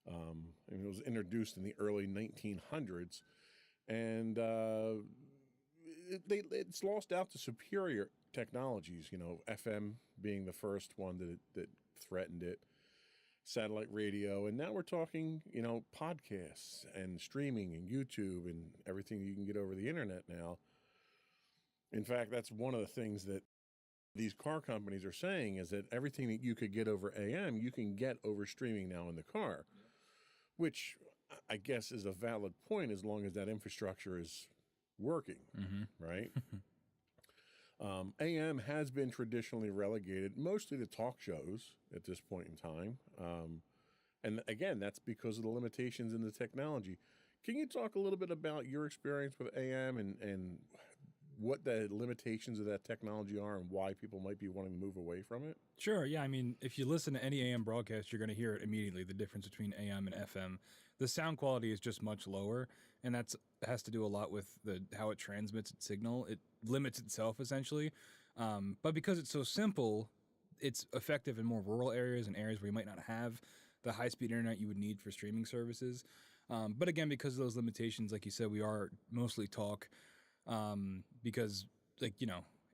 And it was introduced in the early 1900s, and it's lost out to superior technologies. FM being the first one that threatened it, satellite radio, and now we're talking, podcasts and streaming and YouTube and everything you can get over the internet now. In fact, that's one of the things that these car companies are saying, is that everything that you could get over AM, you can get over streaming now in the car, which I guess is a valid point as long as that infrastructure is working, right? AM has been traditionally relegated mostly to talk shows at this point in time. And again, that's because of the limitations in the technology. Can you talk a little bit about your experience with AM and what the limitations of that technology are and why people might be wanting to move away from it? Sure. Yeah. I mean, if you listen to any AM broadcast, you're going to hear it immediately, the difference between AM and FM. The sound quality is just much lower, and that has to do a lot with how it transmits its signal. It limits itself, essentially. But because it's so simple, it's effective in more rural areas and areas where you might not have the high-speed internet you would need for streaming services. But again, because of those limitations, like you said, we are mostly talk, because,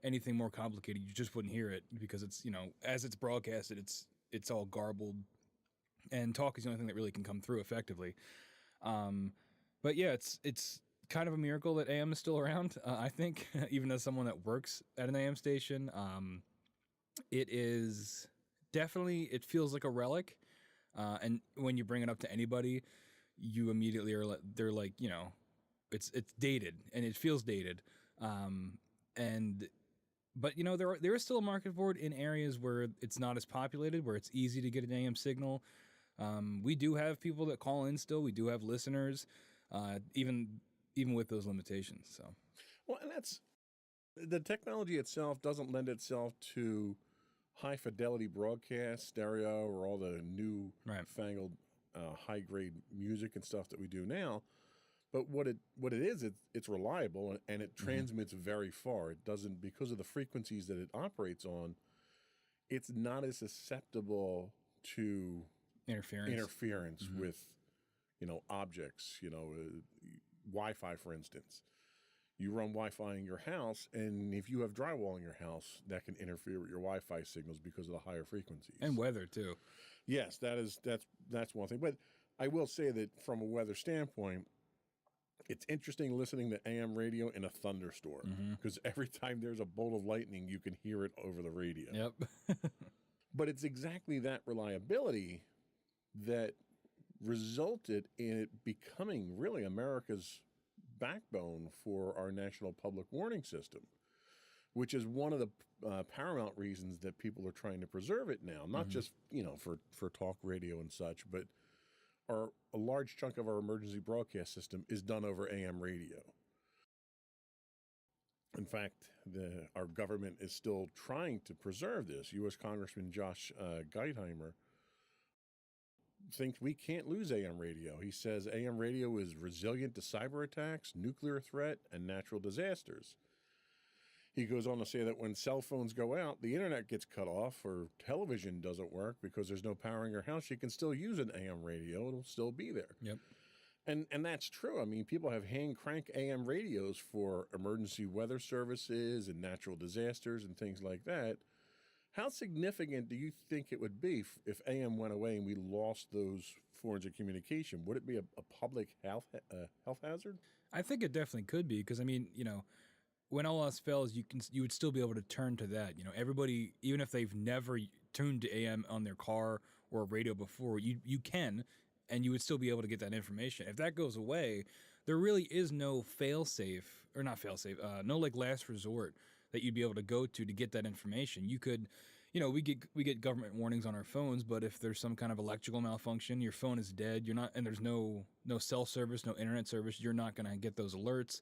anything more complicated, you just wouldn't hear it because it's, as it's broadcasted, it's all garbled, and talk is the only thing that really can come through effectively. But yeah, it's kind of a miracle that AM is still around. I think, even as someone that works at an AM station, it is definitely, it feels like a relic. And when you bring it up to anybody, you immediately they're like, it's dated and it feels dated. But there is still a market for it in areas where it's not as populated, where it's easy to get an AM signal. We do have people that call in still. We do have listeners, even with those limitations. So, well, and that's the technology itself doesn't lend itself to high fidelity broadcast, stereo, or all the new fangled high grade music and stuff that we do now. But what it is, it's reliable and it transmits very far. It doesn't, because of the frequencies that it operates on, it's not as susceptible to interference with, objects, Wi-Fi, for instance. You run Wi-Fi in your house, and if you have drywall in your house, that can interfere with your Wi-Fi signals because of the higher frequencies. And weather too. Yes, that's one thing. But I will say that from a weather standpoint, it's interesting listening to AM radio in a thunderstorm, because every time there's a bolt of lightning, you can hear it over the radio. Yep. But it's exactly that reliability that resulted in it becoming really America's backbone for our national public warning system, which is one of the paramount reasons that people are trying to preserve it now, not just, for talk radio and such, but a large chunk of our emergency broadcast system is done over AM radio. In fact, our government is still trying to preserve this. U.S. Congressman Josh Geitheimer thinks we can't lose AM radio. He says AM radio is resilient to cyber attacks, nuclear threat, and natural disasters. He goes on to say that when cell phones go out, the internet gets cut off, or television doesn't work because there's no power in your house, you can still use an AM radio. It'll still be there. Yep. And that's true. I mean, people have hand crank AM radios for emergency weather services and natural disasters and things like that. How significant do you think it would be if AM went away and we lost those forms of communication? Would it be a public health hazard? I think it definitely could be, because, when all else fails, you would still be able to turn to that. Everybody, even if they've never tuned to AM on their car or radio before, you can, and you would still be able to get that information. If that goes away, there really is no no last resort that you'd be able to go to get that information. You could, we get government warnings on our phones, but if there's some kind of electrical malfunction, your phone is dead, and there's no cell service, no internet service, you're not going to get those alerts.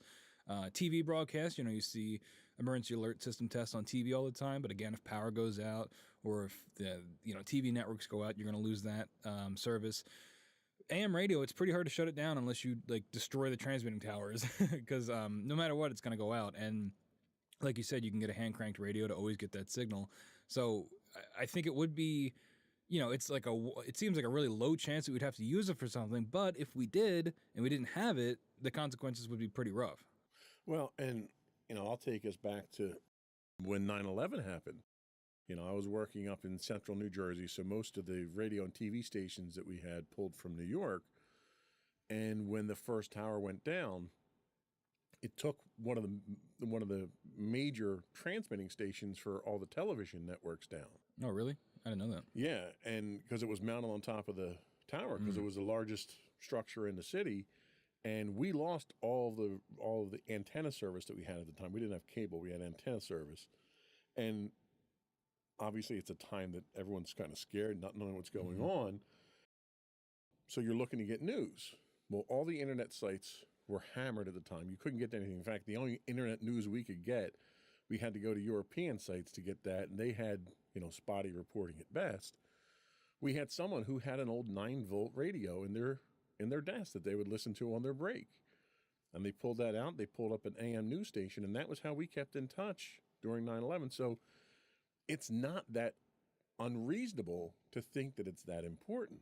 TV broadcasts, you see emergency alert system tests on TV all the time. But again, if power goes out or if the TV networks go out, you're going to lose that service. AM radio, it's pretty hard to shut it down unless you destroy the transmitting towers, because no matter what, it's going to go out. And like you said, you can get a hand cranked radio to always get that signal. So I think it would be, it's like it seems like a really low chance that we'd have to use it for something. But if we did and we didn't have it, the consequences would be pretty rough. Well, and, I'll take us back to when 9/11 happened. I was working up in central New Jersey, so most of the radio and TV stations that we had pulled from New York. And when the first tower went down, it took one of the major transmitting stations for all the television networks down. Oh, really? I didn't know that. Yeah, and because it was mounted on top of the tower, because it was the largest structure in the city, and we lost all of the antenna service that we had at the time. We didn't have cable; we had antenna service, and obviously it's a time that everyone's kind of scared, not knowing what's going on. So you're looking to get news. Well, all the internet sites were hammered at the time. You couldn't get anything. In fact, the only internet news we could get, we had to go to European sites to get that, and they had, spotty reporting at best. We had someone who had an old 9-volt radio in their desk that they would listen to on their break. And they pulled that out, they pulled up an AM news station, and that was how we kept in touch during 9/11. So it's not that unreasonable to think that it's that important.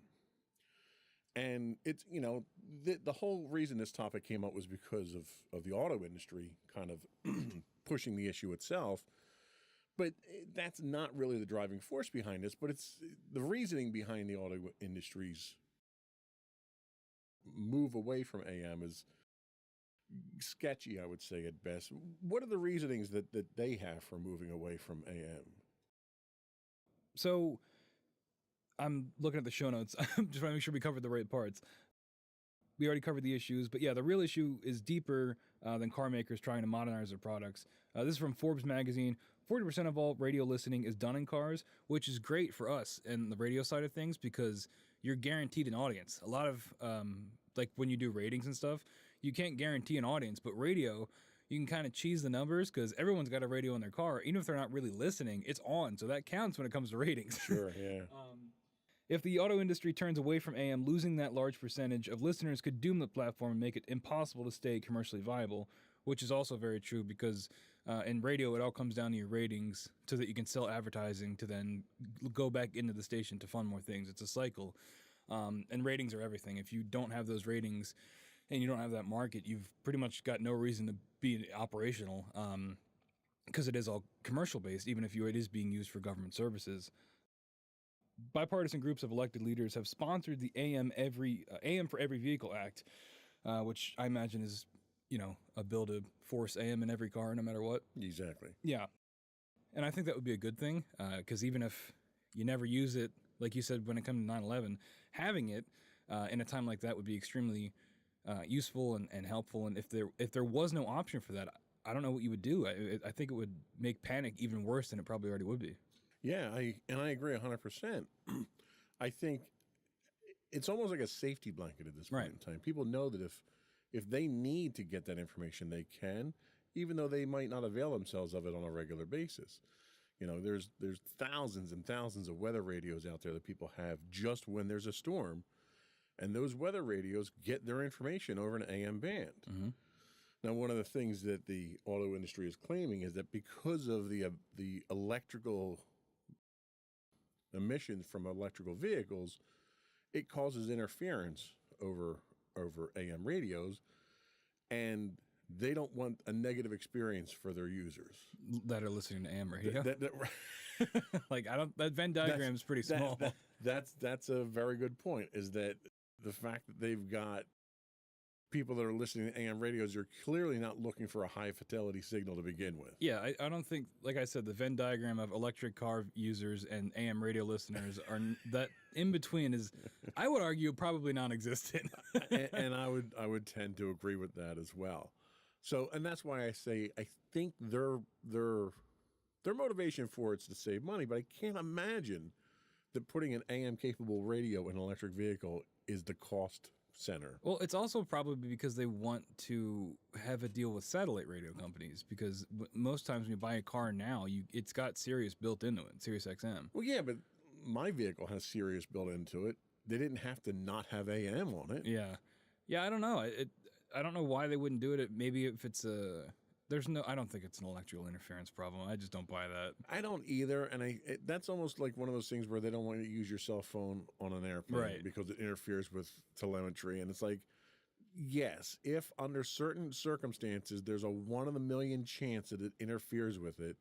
And it's, the whole reason this topic came up was because of the auto industry kind of pushing the issue itself. But that's not really the driving force behind this, but it's the reasoning behind the auto industry's move away from AM is sketchy, I would say at best. What are the reasonings that they have for moving away from AM? So I'm looking at the show notes. Just want to make sure we covered the right parts. We already covered the issues, but yeah, the real issue is deeper than car makers trying to modernize their products. This is from Forbes magazine. 40% of all radio listening is done in cars, which is great for us and the radio side of things because you're guaranteed an audience. A lot of, like when you do ratings and stuff, you can't guarantee an audience, but radio, you can kind of cheese the numbers because everyone's got a radio in their car. Even if they're not really listening, it's on. So that counts when it comes to ratings. Sure, yeah. If the auto industry turns away from AM, losing that large percentage of listeners could doom the platform and make it impossible to stay commercially viable, which is also very true because in radio, it all comes down to your ratings so that you can sell advertising to then go back into the station to fund more things. It's a cycle. And ratings are everything. If you don't have those ratings and you don't have that market, you've pretty much got no reason to be operational because it is all commercial based, even if it is being used for government services. Bipartisan groups of elected leaders have sponsored the AM for Every Vehicle Act, which I imagine is, a bill to force AM in every car, no matter what. Exactly. Yeah. And I think that would be a good thing, because even if you never use it, like you said, when it comes to 9/11, having it in a time like that would be extremely useful and helpful. And if there was no option for that, I don't know what you would do. I think it would make panic even worse than it probably already would be. Yeah, I agree 100%. I think it's almost like a safety blanket at this point in time. People know that if they need to get that information, they can, even though they might not avail themselves of it on a regular basis. There's thousands and thousands of weather radios out there that people have just when there's a storm, and those weather radios get their information over an AM band. Mm-hmm. Now, one of the things that the auto industry is claiming is that because of the electrical emissions from electrical vehicles, it causes interference over AM radios, and they don't want a negative experience for their users that are listening to AM radio. Like that Venn diagram is pretty small. That's a very good point. Is that the fact that they've got people that are listening to AM radios are clearly not looking for a high fidelity signal to begin with. Yeah, I don't think, like I said, the Venn diagram of electric car users and AM radio listeners are that in between is, I would argue, probably non-existent. and I would tend to agree with that as well. So, and that's why I say I think their motivation for it's to save money, but I can't imagine that putting an AM capable radio in an electric vehicle is the cost center. Well, it's also probably because they want to have a deal with satellite radio companies, because most times when you buy a car now, it's got Sirius built into it, Sirius XM. Well, yeah, but my vehicle has Sirius built into it. They didn't have to not have AM on it. Yeah, I don't know. I don't know why they wouldn't do it. Maybe if it's I don't think it's an electrical interference problem. I just don't buy that. I don't either, and that's almost like one of those things where they don't want you to use your cell phone on an airplane Right. because it interferes with telemetry, and it's like, yes, if under certain circumstances there's a 1 in a million chance that it interferes with it,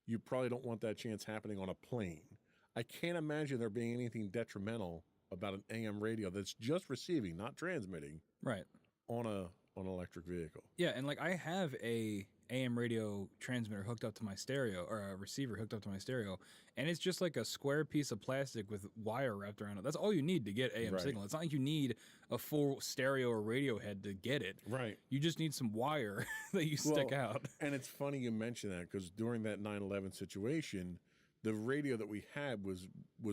you probably don't want that chance happening on a plane. I can't imagine there being anything detrimental about an AM radio that's just receiving, not transmitting, Right. on an electric vehicle. Yeah, and like I have a AM radio transmitter hooked up to my stereo, or a receiver hooked up to my stereo, and it's just like a square piece of plastic with wire wrapped around it. That's all you need to get AM Right. signal. It's not like you need a full stereo or radio head to get it. Right. You just need some wire that you stick Well, out. And it's funny you mention that because during that 9/11 situation, the radio that we had was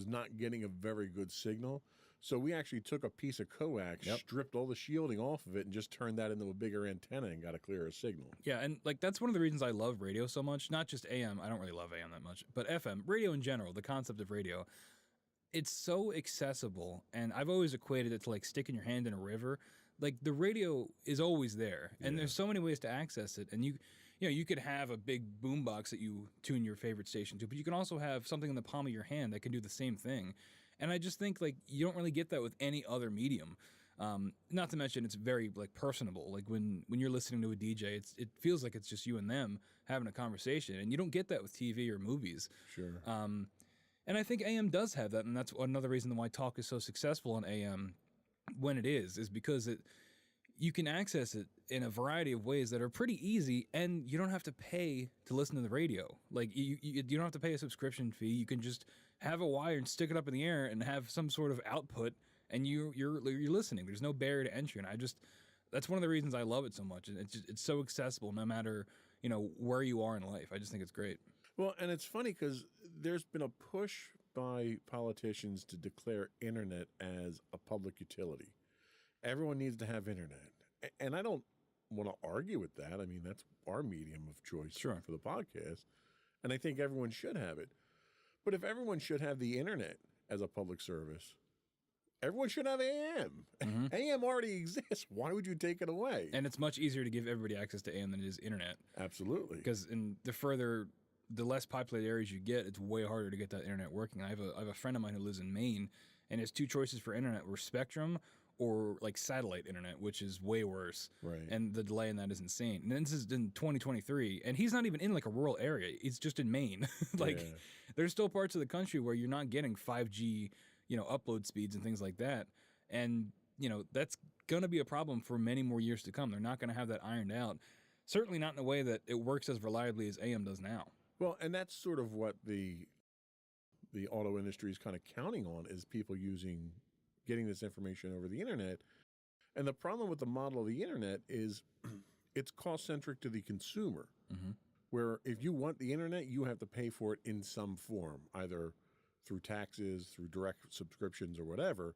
not getting a very good signal. So we actually took a piece of coax, stripped all the shielding off of it, and just turned that into a bigger antenna and got a clearer signal. Yeah, and like that's one of the reasons I love radio so much. Not just AM. I don't really love AM that much, but FM, radio in general. The concept of radio, it's so accessible, and I've always equated it to like sticking your hand in a river. Like the radio is always there, and there's so many ways to access it. And you could have a big boombox that you tune your favorite station to, but you can also have something in the palm of your hand that can do the same thing. And I just think like you don't really get that with any other medium. Not to mention it's very like personable. Like when you're listening to a DJ, it feels like it's just you and them having a conversation, and you don't get that with TV or movies. Sure. And I think AM does have that, and that's another reason why talk is so successful on AM when it is because you can access it in a variety of ways that are pretty easy, and you don't have to pay to listen to the radio. Like you don't have to pay a subscription fee. You can just have a wire and stick it up in the air and have some sort of output, and you're listening. There's no barrier to entry, and that's one of the reasons I love it so much. And it's so accessible, no matter where you are in life. I just think it's great. Well, and it's funny because there's been a push by politicians to declare internet as a public utility. Everyone needs to have internet. And I don't want to argue with that. I mean, that's our medium of choice Sure. for the podcast. And I think everyone should have it. But if everyone should have the internet as a public service, everyone should have AM. AM already exists. Why would you take it away? And it's much easier to give everybody access to AM than it is internet. Absolutely. Because the less populated areas you get, it's way harder to get that internet working. I have a friend of mine who lives in Maine, and his two choices for internet were Spectrum or like satellite internet, which is way worse. Right. And the delay in that is insane. And this is in 2023, and he's not even in like a rural area. He's just in Maine. Yeah. There's still parts of the country where you're not getting 5G, upload speeds and things like that. And, that's going to be a problem for many more years to come. They're not going to have that ironed out. Certainly not in a way that it works as reliably as AM does now. Well, and that's sort of what the auto industry is kind of counting on is people getting this information over the internet. And the problem with the model of the internet is it's cost-centric to the consumer, where if you want the internet, you have to pay for it in some form, either through taxes, through direct subscriptions or whatever,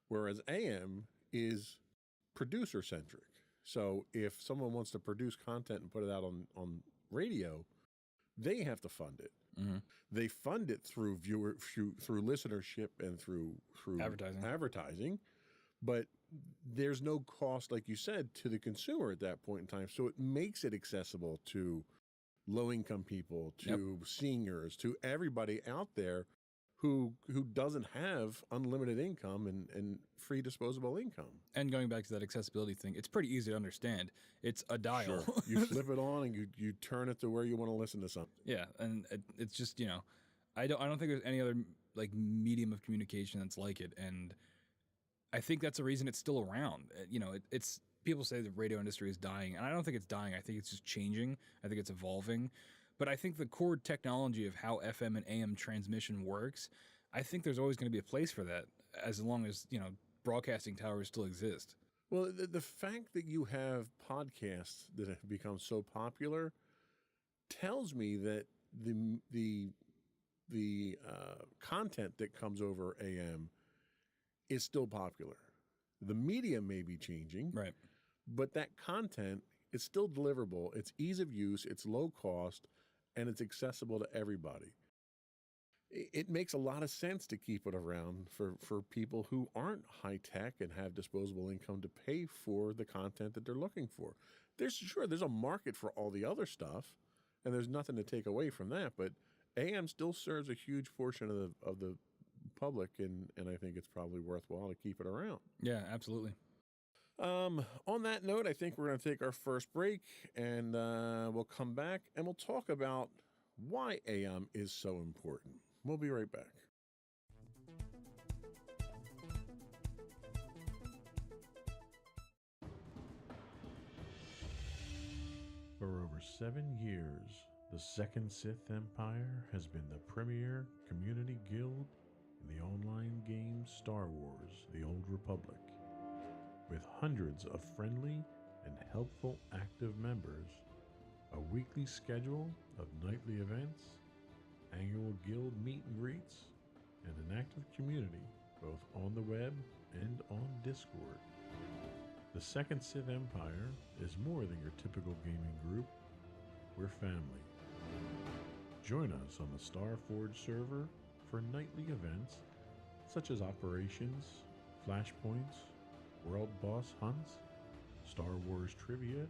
whereas AM is producer-centric. So if someone wants to produce content and put it out on radio, they have to fund it. They fund it through through listenership and through advertising, but there's no cost, like you said, to the consumer at that point in time. So it makes it accessible to low-income people, to seniors, to everybody out there who doesn't have unlimited income and free disposable income. And going back to that accessibility thing, it's pretty easy to understand. It's a dial. Sure. You flip it on and you turn it to where you want to listen to something. Yeah, and it's just I don't think there's any other like medium of communication that's like it, and I think that's the reason it's still around. It's people say the radio industry is dying, and I don't think it's dying. I think it's just changing. I think it's evolving. But I think the core technology of how FM and AM transmission works, I think there's always going to be a place for that as long as, broadcasting towers still exist. Well, the fact that you have podcasts that have become so popular tells me that the content that comes over AM is still popular. The media may be changing, Right. but that content is still deliverable. It's ease of use, it's low cost, and it's accessible to everybody. It makes a lot of sense to keep it around for people who aren't high tech and have disposable income to pay for the content that they're looking for. there's a market for all the other stuff, and there's nothing to take away from that. But AM still serves a huge portion of the public, and I think it's probably worthwhile to keep it around. Yeah, absolutely. On that note, I think we're going to take our first break, and we'll come back and we'll talk about why AM is so important. We'll be right back. For over 7 years, the Second Sith Empire has been the premier community guild in the online game Star Wars: The Old Republic. With hundreds of friendly and helpful active members, a weekly schedule of nightly events, annual guild meet and greets, and an active community both on the web and on Discord. The Second Sith Empire is more than your typical gaming group. We're family. Join us on the Starforge server for nightly events such as operations, flashpoints, world boss hunts, Star Wars trivia,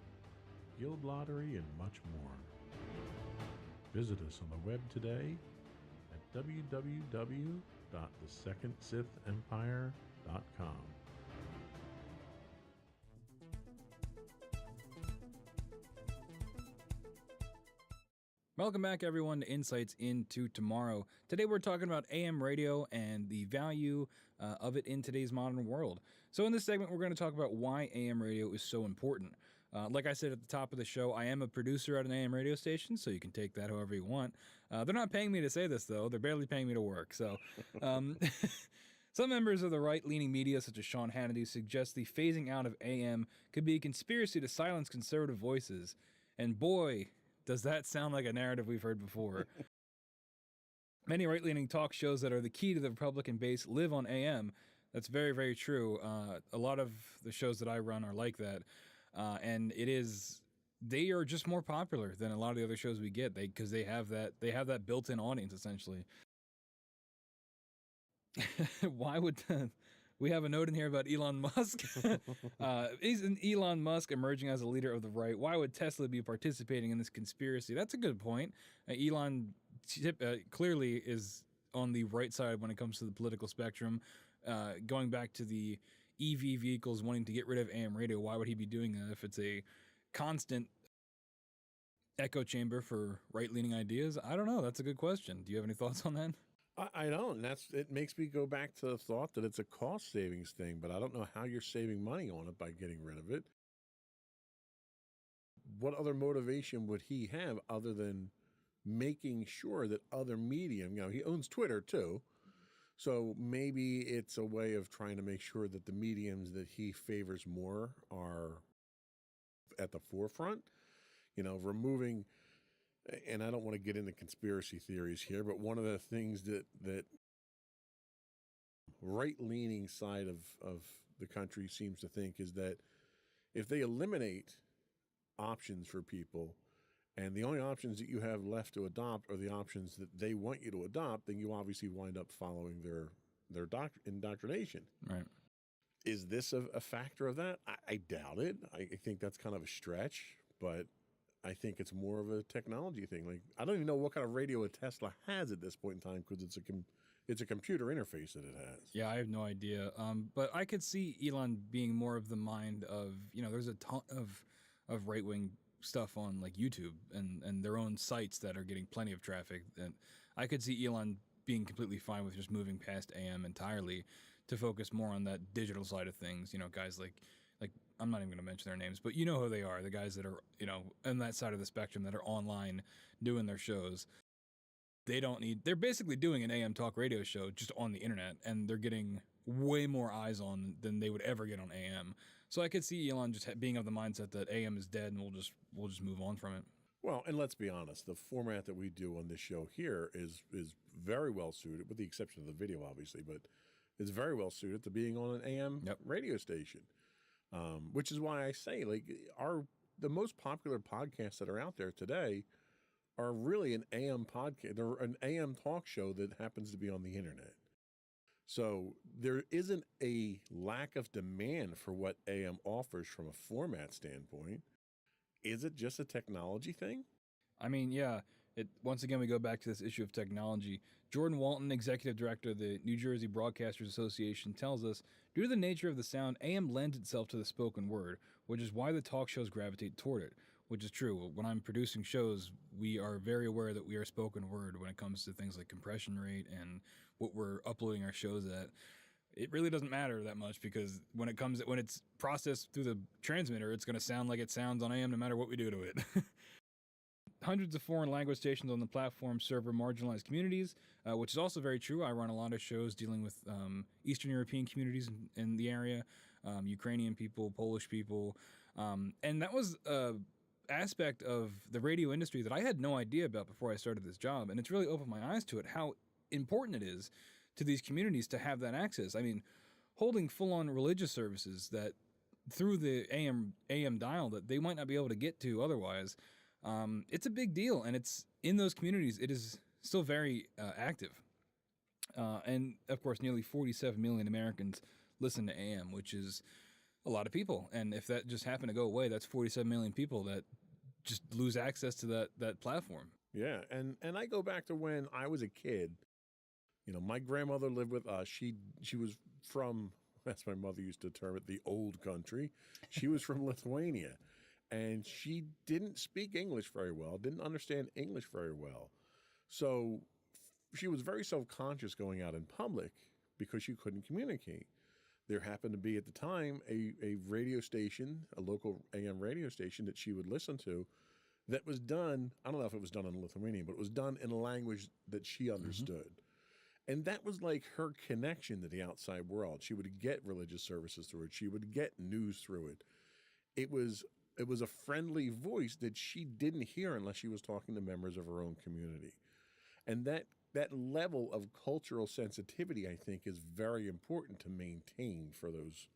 guild lottery, and much more. Visit us on the web today at www.thesecondsithempire.com. Welcome back, everyone, to Insights into Tomorrow. Today we're talking about AM radio and the value of it in today's modern world. So in this segment, we're going to talk about why AM radio is so important. Like I said at the top of the show, I am a producer at an AM radio station, so you can take that however you want. They're not paying me to say this, though. They're barely paying me to work. So some members of the right-leaning media, such as Sean Hannity, suggest the phasing out of AM could be a conspiracy to silence conservative voices. And boy, does that sound like a narrative we've heard before. Many right-leaning talk shows that are the key to the Republican base live on AM. That's very, very true. A lot of the shows that I run are like that. And they are just more popular than a lot of the other shows we get because they have that built-in audience, essentially. Why would we have a note in here about Elon Musk? Isn't Elon Musk emerging as a leader of the right? Why would Tesla be participating in this conspiracy? That's a good point. Elon clearly is on the right side when it comes to the political spectrum. Going back to the EV vehicles wanting to get rid of AM radio, why would he be doing that if it's a constant echo chamber for right-leaning ideas? I don't know. That's a good question. Do you have any thoughts on that? I don't. It makes me go back to the thought that it's a cost savings thing, but I don't know how you're saving money on it by getting rid of it. What other motivation would he have other than making sure that other medium, he owns Twitter too. So maybe it's a way of trying to make sure that the mediums that he favors more are at the forefront, removing. And I don't want to get into conspiracy theories here, but one of the things that right-leaning side of the country seems to think is that if they eliminate options for people and the only options that you have left to adopt are the options that they want you to adopt, then you obviously wind up following their indoctrination. Right. Is this a factor of that? I doubt it. I think that's kind of a stretch, but I think it's more of a technology thing. Like, I don't even know what kind of radio a Tesla has at this point in time because it's a computer interface that it has. Yeah, I have no idea. But I could see Elon being more of the mind of, there's a ton of right-wing stuff on like YouTube and their own sites that are getting plenty of traffic. And I could see Elon being completely fine with just moving past AM entirely to focus more on that digital side of things. Guys like I'm not even going to mention their names, but you know who they are, the guys that are, on that side of the spectrum that are online doing their shows. They're basically doing an AM talk radio show just on the internet, and they're getting way more eyes on than they would ever get on AM. So I could see Elon just being of the mindset that AM is dead and we'll just move on from it. Well, and let's be honest, the format that we do on this show here is very well suited, with the exception of the video, obviously, but it's very well suited to being on an AM radio station. Which is why I say, the most popular podcasts that are out there today are really an AM podcast. They're an AM talk show that happens to be on the internet. So there isn't a lack of demand for what AM offers from a format standpoint. is it just a technology thing? I mean, yeah. Once again, we go back to this issue of technology. Jordan Walton, executive director of the New Jersey Broadcasters Association, tells us, due to the nature of the sound, AM lends itself to the spoken word, which is why the talk shows gravitate toward it, which is true. When I'm producing shows, we are very aware that we are spoken word when it comes to things like compression rate and what we're uploading our shows at. It really doesn't matter that much because when it's processed through the transmitter, it's going to sound like it sounds on AM no matter what we do to it. Hundreds of foreign language stations on the platform serve marginalized communities, which is also very true. I run a lot of shows dealing with Eastern European communities in the area, Ukrainian people, Polish people, and that was an aspect of the radio industry that I had no idea about before I started this job, and it's really opened my eyes to it, how important it is to these communities to have that access. I mean, holding full-on religious services that through the AM dial that they might not be able to get to otherwise. It's a big deal, and it's in those communities. It is still very active, and of course, nearly 47 million Americans listen to AM, which is a lot of people. And if that just happened to go away, that's 47 million people that just lose access to that platform. Yeah, and I go back to when I was a kid. You know, my grandmother lived with us. She was from, as my mother used to term it, the old country. She was from Lithuania. And she didn't speak English very well, didn't understand English very well. So she was very self-conscious going out in public because she couldn't communicate. There happened to be at the time a radio station, a local AM radio station that she would listen to that was done, I don't know if it was done in Lithuanian, but it was done in a language that she understood. And that was like her connection to the outside world. She would get religious services through it. She would get news through it. It was a friendly voice that she didn't hear unless she was talking to members of her own community. And that level of cultural sensitivity, I think, is very important to maintain for those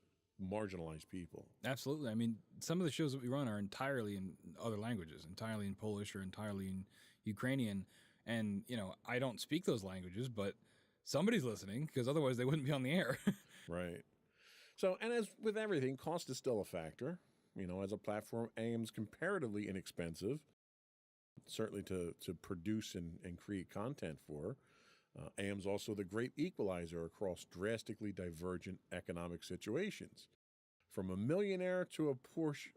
marginalized people. Absolutely. I mean, some of the shows that we run are entirely in other languages, entirely in Polish or entirely in Ukrainian. And, you know, I don't speak those languages, but somebody's listening because otherwise they wouldn't be on the air. Right. So, and as with everything, cost is still a factor. You know, as a platform, AM's comparatively inexpensive, certainly to produce and create content for. AM's also the great equalizer across drastically divergent economic situations. From a millionaire to a Porsche,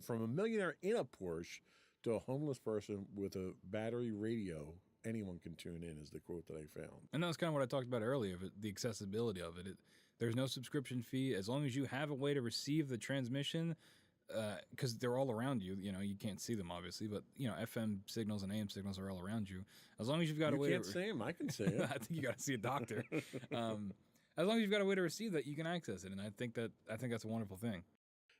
from a millionaire in a Porsche to a homeless person with a battery radio, anyone can tune in, is the quote that I found. And that's kind of what I talked about earlier, the accessibility of it. There's no subscription fee. As long as you have a way to receive the transmission, because they're all around you. You know, you can't see them, obviously, but, you know, FM signals and AM signals are all around you. As long as you've got a way to... You can't see them. I can see it. I think you got to see a doctor. As long as you've got a way to receive that, you can access it. And I think that's a wonderful thing.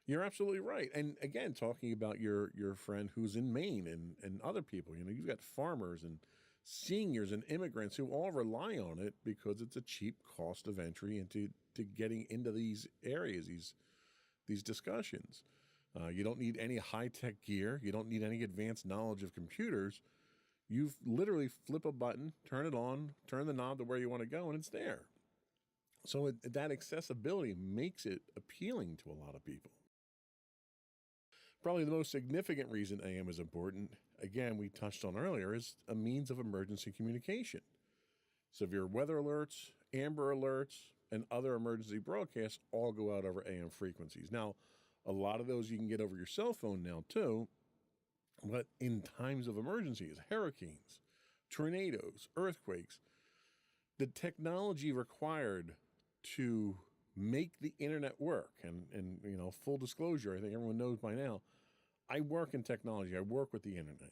You're absolutely right. And again, talking about your friend who's in Maine and other people, you know, you've got farmers and seniors and immigrants who all rely on it because it's a cheap cost of entry into getting into these areas, these discussions. You don't need any high-tech gear. You don't need any advanced knowledge of computers. You literally flip a button, turn it on, turn the knob to where you want to go, and it's there. So that accessibility makes it appealing to a lot of people. Probably the most significant reason AM is important, again, we touched on earlier, is a means of emergency communication. Severe weather alerts, Amber alerts, and other emergency broadcasts all go out over AM frequencies. Now, a lot of those you can get over your cell phone now, too. But in times of emergencies, hurricanes, tornadoes, earthquakes, the technology required to make the internet work, and you know, full disclosure, I think everyone knows by now, I work in technology. I work with the internet.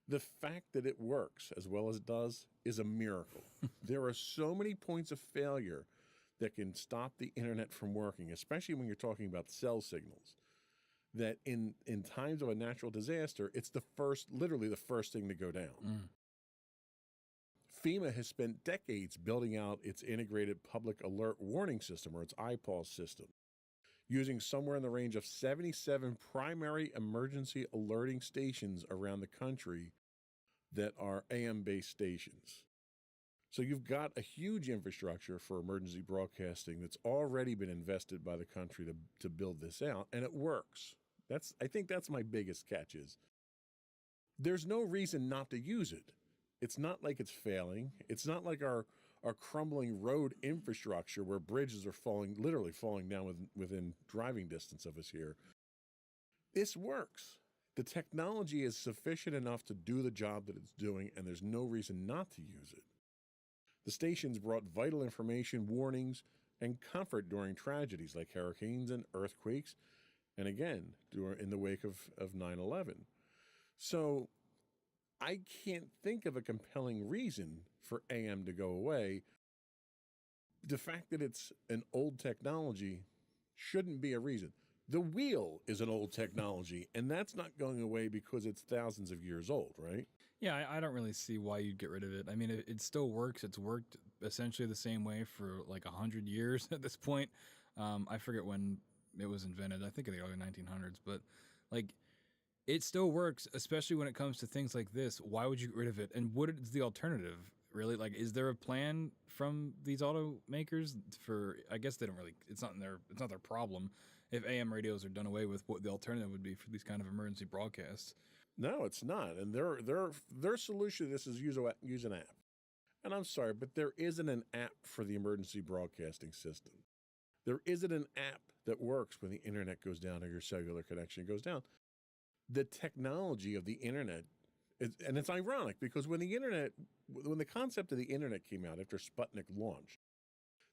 The fact that it works as well as it does is a miracle. There are so many points of failure that can stop the internet from working, especially when you're talking about cell signals, that in times of a natural disaster, it's literally the first thing to go down. FEMA has spent decades building out its integrated public alert warning system, or its IPAWS system, using somewhere in the range of 77 primary emergency alerting stations around the country that are AM-based stations. So you've got a huge infrastructure for emergency broadcasting that's already been invested by the country to build this out, and it works. I think that's my biggest catch is there's no reason not to use it. It's not like it's failing. It's not like our crumbling road infrastructure where bridges are literally falling down within driving distance of us here. This works. The technology is sufficient enough to do the job that it's doing, and there's no reason not to use it. The stations brought vital information, warnings, and comfort during tragedies like hurricanes and earthquakes, and again, in the wake of 9/11. So I can't think of a compelling reason for AM to go away. The fact that it's an old technology shouldn't be a reason. The wheel is an old technology, and that's not going away because it's thousands of years old, right? Yeah, I don't really see why you'd get rid of it. I mean, it still works. It's worked essentially the same way for like 100 years at this point. I forget when it was invented. I think in the early 1900s, but like it still works, especially when it comes to things like this. Why would you get rid of it? And what is the alternative? Really, like, is there a plan from these automakers for? I guess they don't really. It's not their problem if AM radios are done away with. What the alternative would be for these kind of emergency broadcasts? No, it's not. And their solution to this is use an app. And I'm sorry, but there isn't an app for the emergency broadcasting system. There isn't an app that works when the internet goes down or your cellular connection goes down. The technology of the internet, and it's ironic because when the concept of the internet came out after Sputnik launched,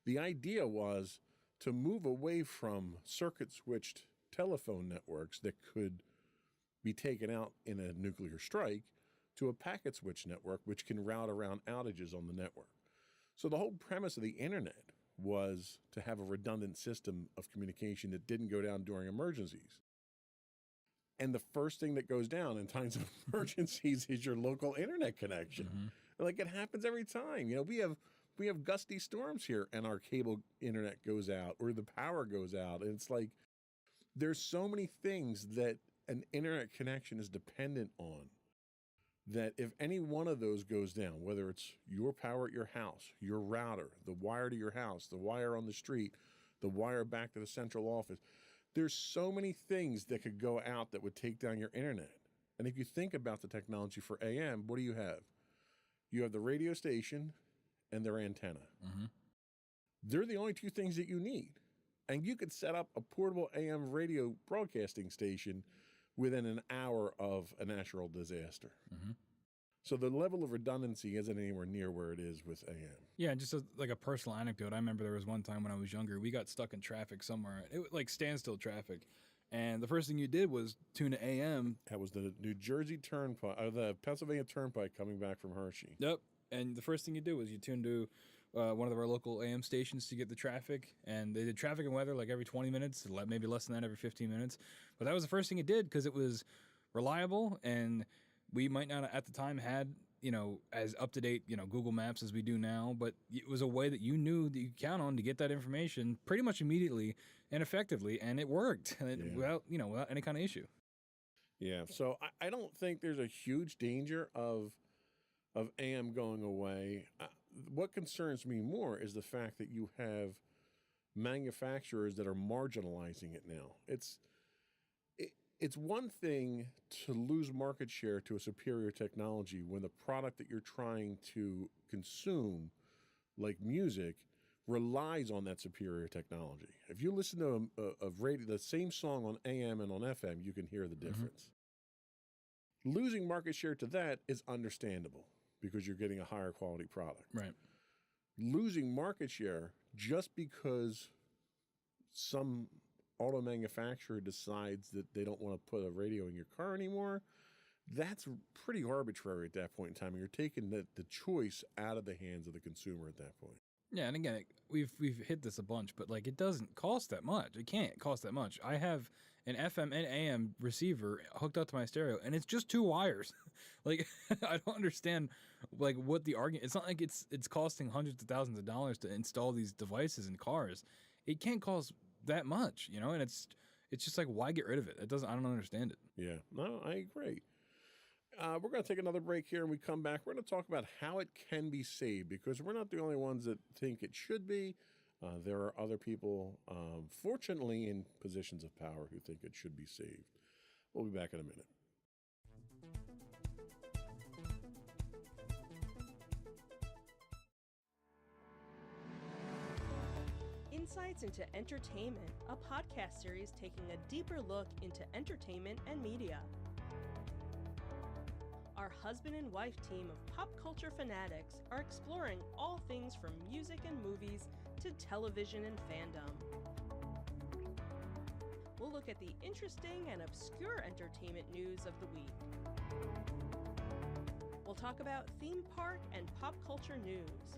the idea was to move away from circuit-switched telephone networks that could be taken out in a nuclear strike to a packet switch network which can route around outages on the network. So the whole premise of the internet was to have a redundant system of communication that didn't go down during emergencies. And the first thing that goes down in times of emergencies is your local internet connection. Mm-hmm. Like it happens every time. You know, we have gusty storms here and our cable internet goes out or the power goes out. And it's like there's so many things that an internet connection is dependent on that if any one of those goes down, whether it's your power at your house, your router, the wire to your house, the wire on the street, the wire back to the central office, there's so many things that could go out that would take down your internet. And if you think about the technology for AM, what do you have? You have the radio station and their antenna. Mm-hmm. They're the only two things that you need. And you could set up a portable AM radio broadcasting station within an hour of a natural disaster. Mm-hmm. So the level of redundancy isn't anywhere near where it is with AM. Yeah, just like a personal anecdote. I remember there was one time when I was younger, we got stuck in traffic somewhere. It was like standstill traffic. And the first thing you did was tune to AM. That was the New Jersey Turnpike, or the Pennsylvania Turnpike coming back from Hershey. Yep. And the first thing you did was you tuned to one of our local AM stations to get the traffic. And they did traffic and weather like every 20 minutes, maybe less than that, every 15 minutes. But that was the first thing it did because it was reliable, and we might not at the time had, as up-to-date, Google Maps as we do now, but it was a way that you knew that you could count on to get that information pretty much immediately and effectively, and it worked without any kind of issue. Yeah, so I don't think there's a huge danger of AM going away. What concerns me more is the fact that you have manufacturers that are marginalizing it now. It's one thing to lose market share to a superior technology when the product that you're trying to consume, like music, relies on that superior technology. If you listen to a radio, the same song on AM and on FM, you can hear the difference. Mm-hmm. Losing market share to that is understandable because you're getting a higher quality product. Right. Losing market share just because some auto manufacturer decides that they don't want to put a radio in your car anymore, that's pretty arbitrary at that point in time. And you're taking the choice out of the hands of the consumer at that point. Yeah, and again, we've hit this a bunch, but like it doesn't cost that much. It can't cost that much. I have an FM and AM receiver hooked up to my stereo, and it's just two wires. Like I don't understand like what the argument. It's not like it's costing hundreds of thousands of dollars to install these devices in cars. It can't cost that much, and it's just like, why get rid of it? I don't understand it. Yeah, no, I agree. We're going to take another break here, and we come back. We're going to talk about how it can be saved, because we're not the only ones that think it should be. There are other people, fortunately, in positions of power who think it should be saved. We'll be back in a minute. Insights into Entertainment, a podcast series taking a deeper look into entertainment and media. Our husband and wife team of pop culture fanatics are exploring all things from music and movies to television and fandom. We'll look at the interesting and obscure entertainment news of the week. We'll talk about theme park and pop culture news.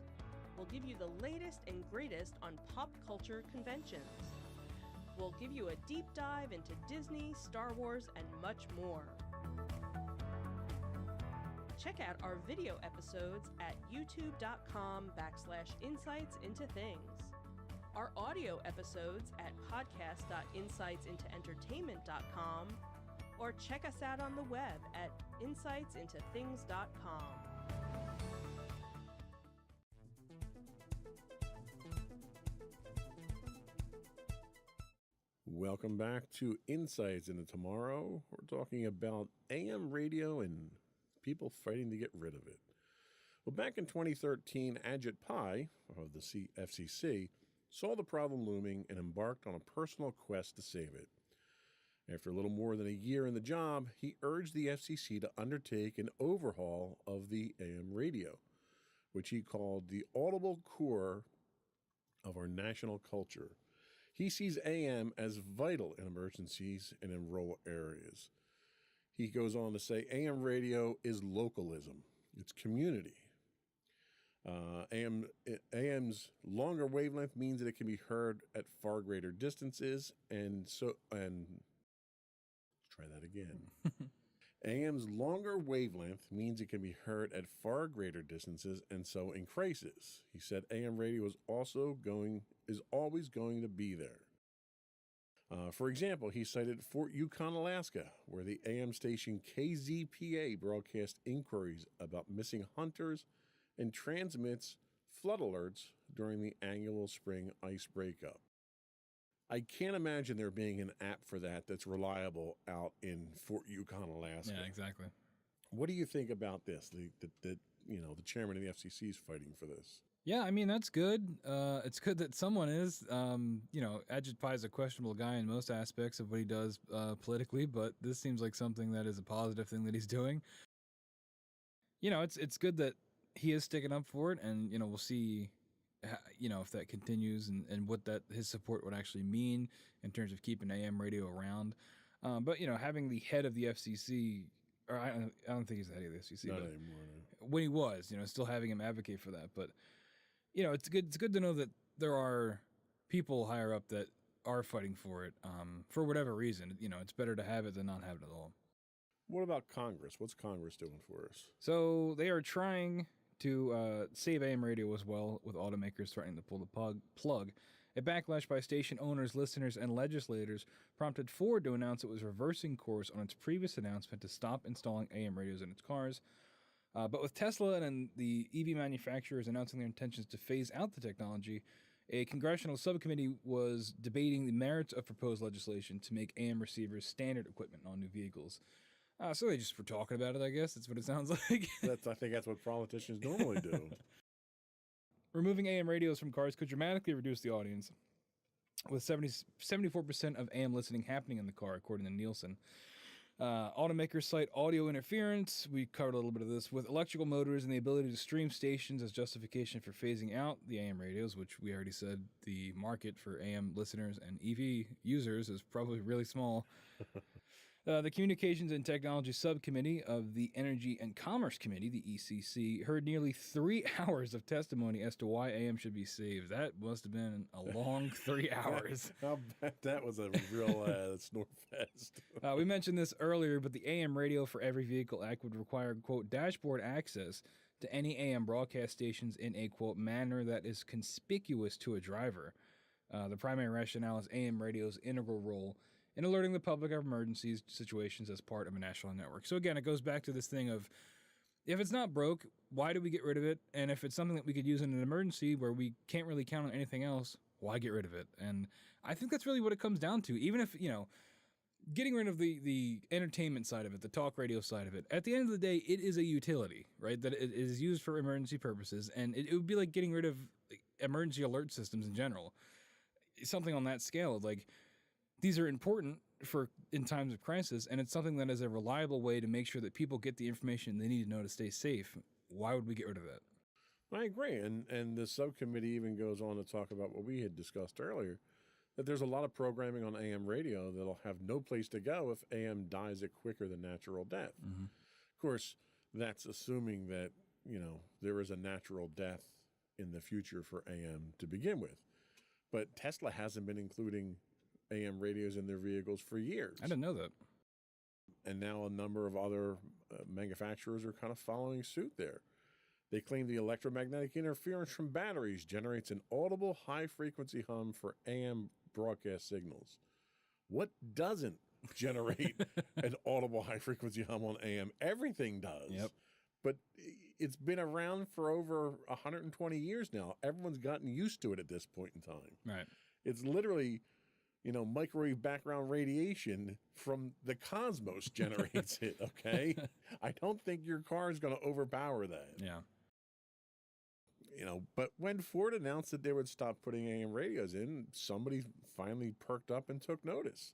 We'll give you the latest and greatest on pop culture conventions. We'll give you a deep dive into Disney, Star Wars, and much more. Check out our video episodes at youtube.com/insightsintothings. Our audio episodes at podcast.insightsintoentertainment.com, or check us out on the web at insightsintothings.com. Welcome back to Insights into Tomorrow. We're talking about AM radio and people fighting to get rid of it. Well, back in 2013, Ajit Pai of the FCC saw the problem looming and embarked on a personal quest to save it. After a little more than a year in the job, he urged the FCC to undertake an overhaul of the AM radio, which he called the audible core of our national culture. He sees AM as vital in emergencies and in rural areas. He goes on to say AM radio is localism. It's community. AM's longer wavelength means that it can be heard at far greater distances, and try that again. AM's longer wavelength means it can be heard at far greater distances, and so in crisis. He said AM radio is always going to be there. For example, he cited Fort Yukon, Alaska, where the AM station KZPA broadcasts inquiries about missing hunters and transmits flood alerts during the annual spring ice breakup. I can't imagine there being an app for that's reliable out in Fort Yukon, Alaska. Yeah, exactly. What do you think about this? The chairman of the FCC is fighting for this. Yeah, I mean, that's good. It's good that someone is. Ajit Pai is a questionable guy in most aspects of what he does politically, but this seems like something that is a positive thing that he's doing. It's good that he is sticking up for it, and, we'll see, if that continues and what his support would actually mean in terms of keeping AM radio around. But having the head of the FCC, or I don't think he's the head of the FCC. Not but anymore. No. When he was, still having him advocate for that. But, it's good to know that there are people higher up that are fighting for it for whatever reason. It's better to have it than not have it at all. What about Congress? What's Congress doing for us? So they are trying to save AM radio as well, with automakers threatening to pull the plug. A backlash by station owners, listeners, and legislators prompted Ford to announce it was reversing course on its previous announcement to stop installing AM radios in its cars. But with Tesla and the EV manufacturers announcing their intentions to phase out the technology, a congressional subcommittee was debating the merits of proposed legislation to make AM receivers standard equipment on new vehicles. So they just were talking about it, I guess. That's what it sounds like. I think that's what politicians normally do. Removing AM radios from cars could dramatically reduce the audience, with 74% of AM listening happening in the car, according to Nielsen. Automakers cite audio interference. We covered a little bit of this with electrical motors and the ability to stream stations as justification for phasing out the AM radios, which we already said the market for AM listeners and EV users is probably really small. The Communications and Technology Subcommittee of the Energy and Commerce Committee, the ECC, heard nearly 3 hours of testimony as to why AM should be saved. That must have been a long 3 hours. I'll bet that was a real snore fest. We mentioned this earlier, but the AM Radio for Every Vehicle Act would require, quote, dashboard access to any AM broadcast stations in a, quote, manner that is conspicuous to a driver. The primary rationale is AM radio's integral role in alerting the public of emergencies situations as part of a national network. So again, it goes back to this thing of, if it's not broke, why do we get rid of it? And if it's something that we could use in an emergency where we can't really count on anything else, why get rid of it? And I think that's really what it comes down to. Even if, getting rid of the entertainment side of it, the talk radio side of it, at the end of the day, it is a utility, right? That it is used for emergency purposes. And it would be like getting rid of emergency alert systems in general. Something on that scale, like these are important for in times of crisis, and it's something that is a reliable way to make sure that people get the information they need to know to stay safe. Why would we get rid of that? I agree. And the subcommittee even goes on to talk about what we had discussed earlier, that there's a lot of programming on AM radio that'll have no place to go if AM dies a quicker than natural death. Of course, that's assuming that, there is a natural death in the future for AM to begin with. But Tesla hasn't been including AM radios in their vehicles for years. I didn't know that. And now a number of other manufacturers are kind of following suit there. They claim the electromagnetic interference from batteries generates an audible high-frequency hum for AM broadcast signals. What doesn't generate an audible high-frequency hum on AM? Everything does. Yep. But it's been around for over 120 years now. Everyone's gotten used to it at this point in time. Right. It's literally, microwave background radiation from the cosmos generates it, okay? I don't think your car is going to overpower that. Yeah. But when Ford announced that they would stop putting AM radios in, somebody finally perked up and took notice.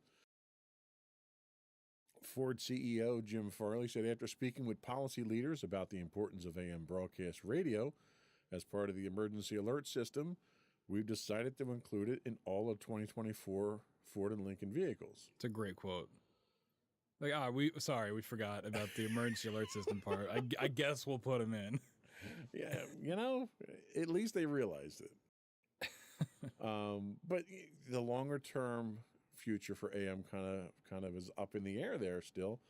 Ford CEO Jim Farley said after speaking with policy leaders about the importance of AM broadcast radio as part of the emergency alert system, we've decided to include it in all of 2024 Ford and Lincoln vehicles. It's a great quote. Like, we forgot about the emergency alert system part. I guess we'll put them in. Yeah, at least they realized it. But the longer term future for AM kind of is up in the air there still.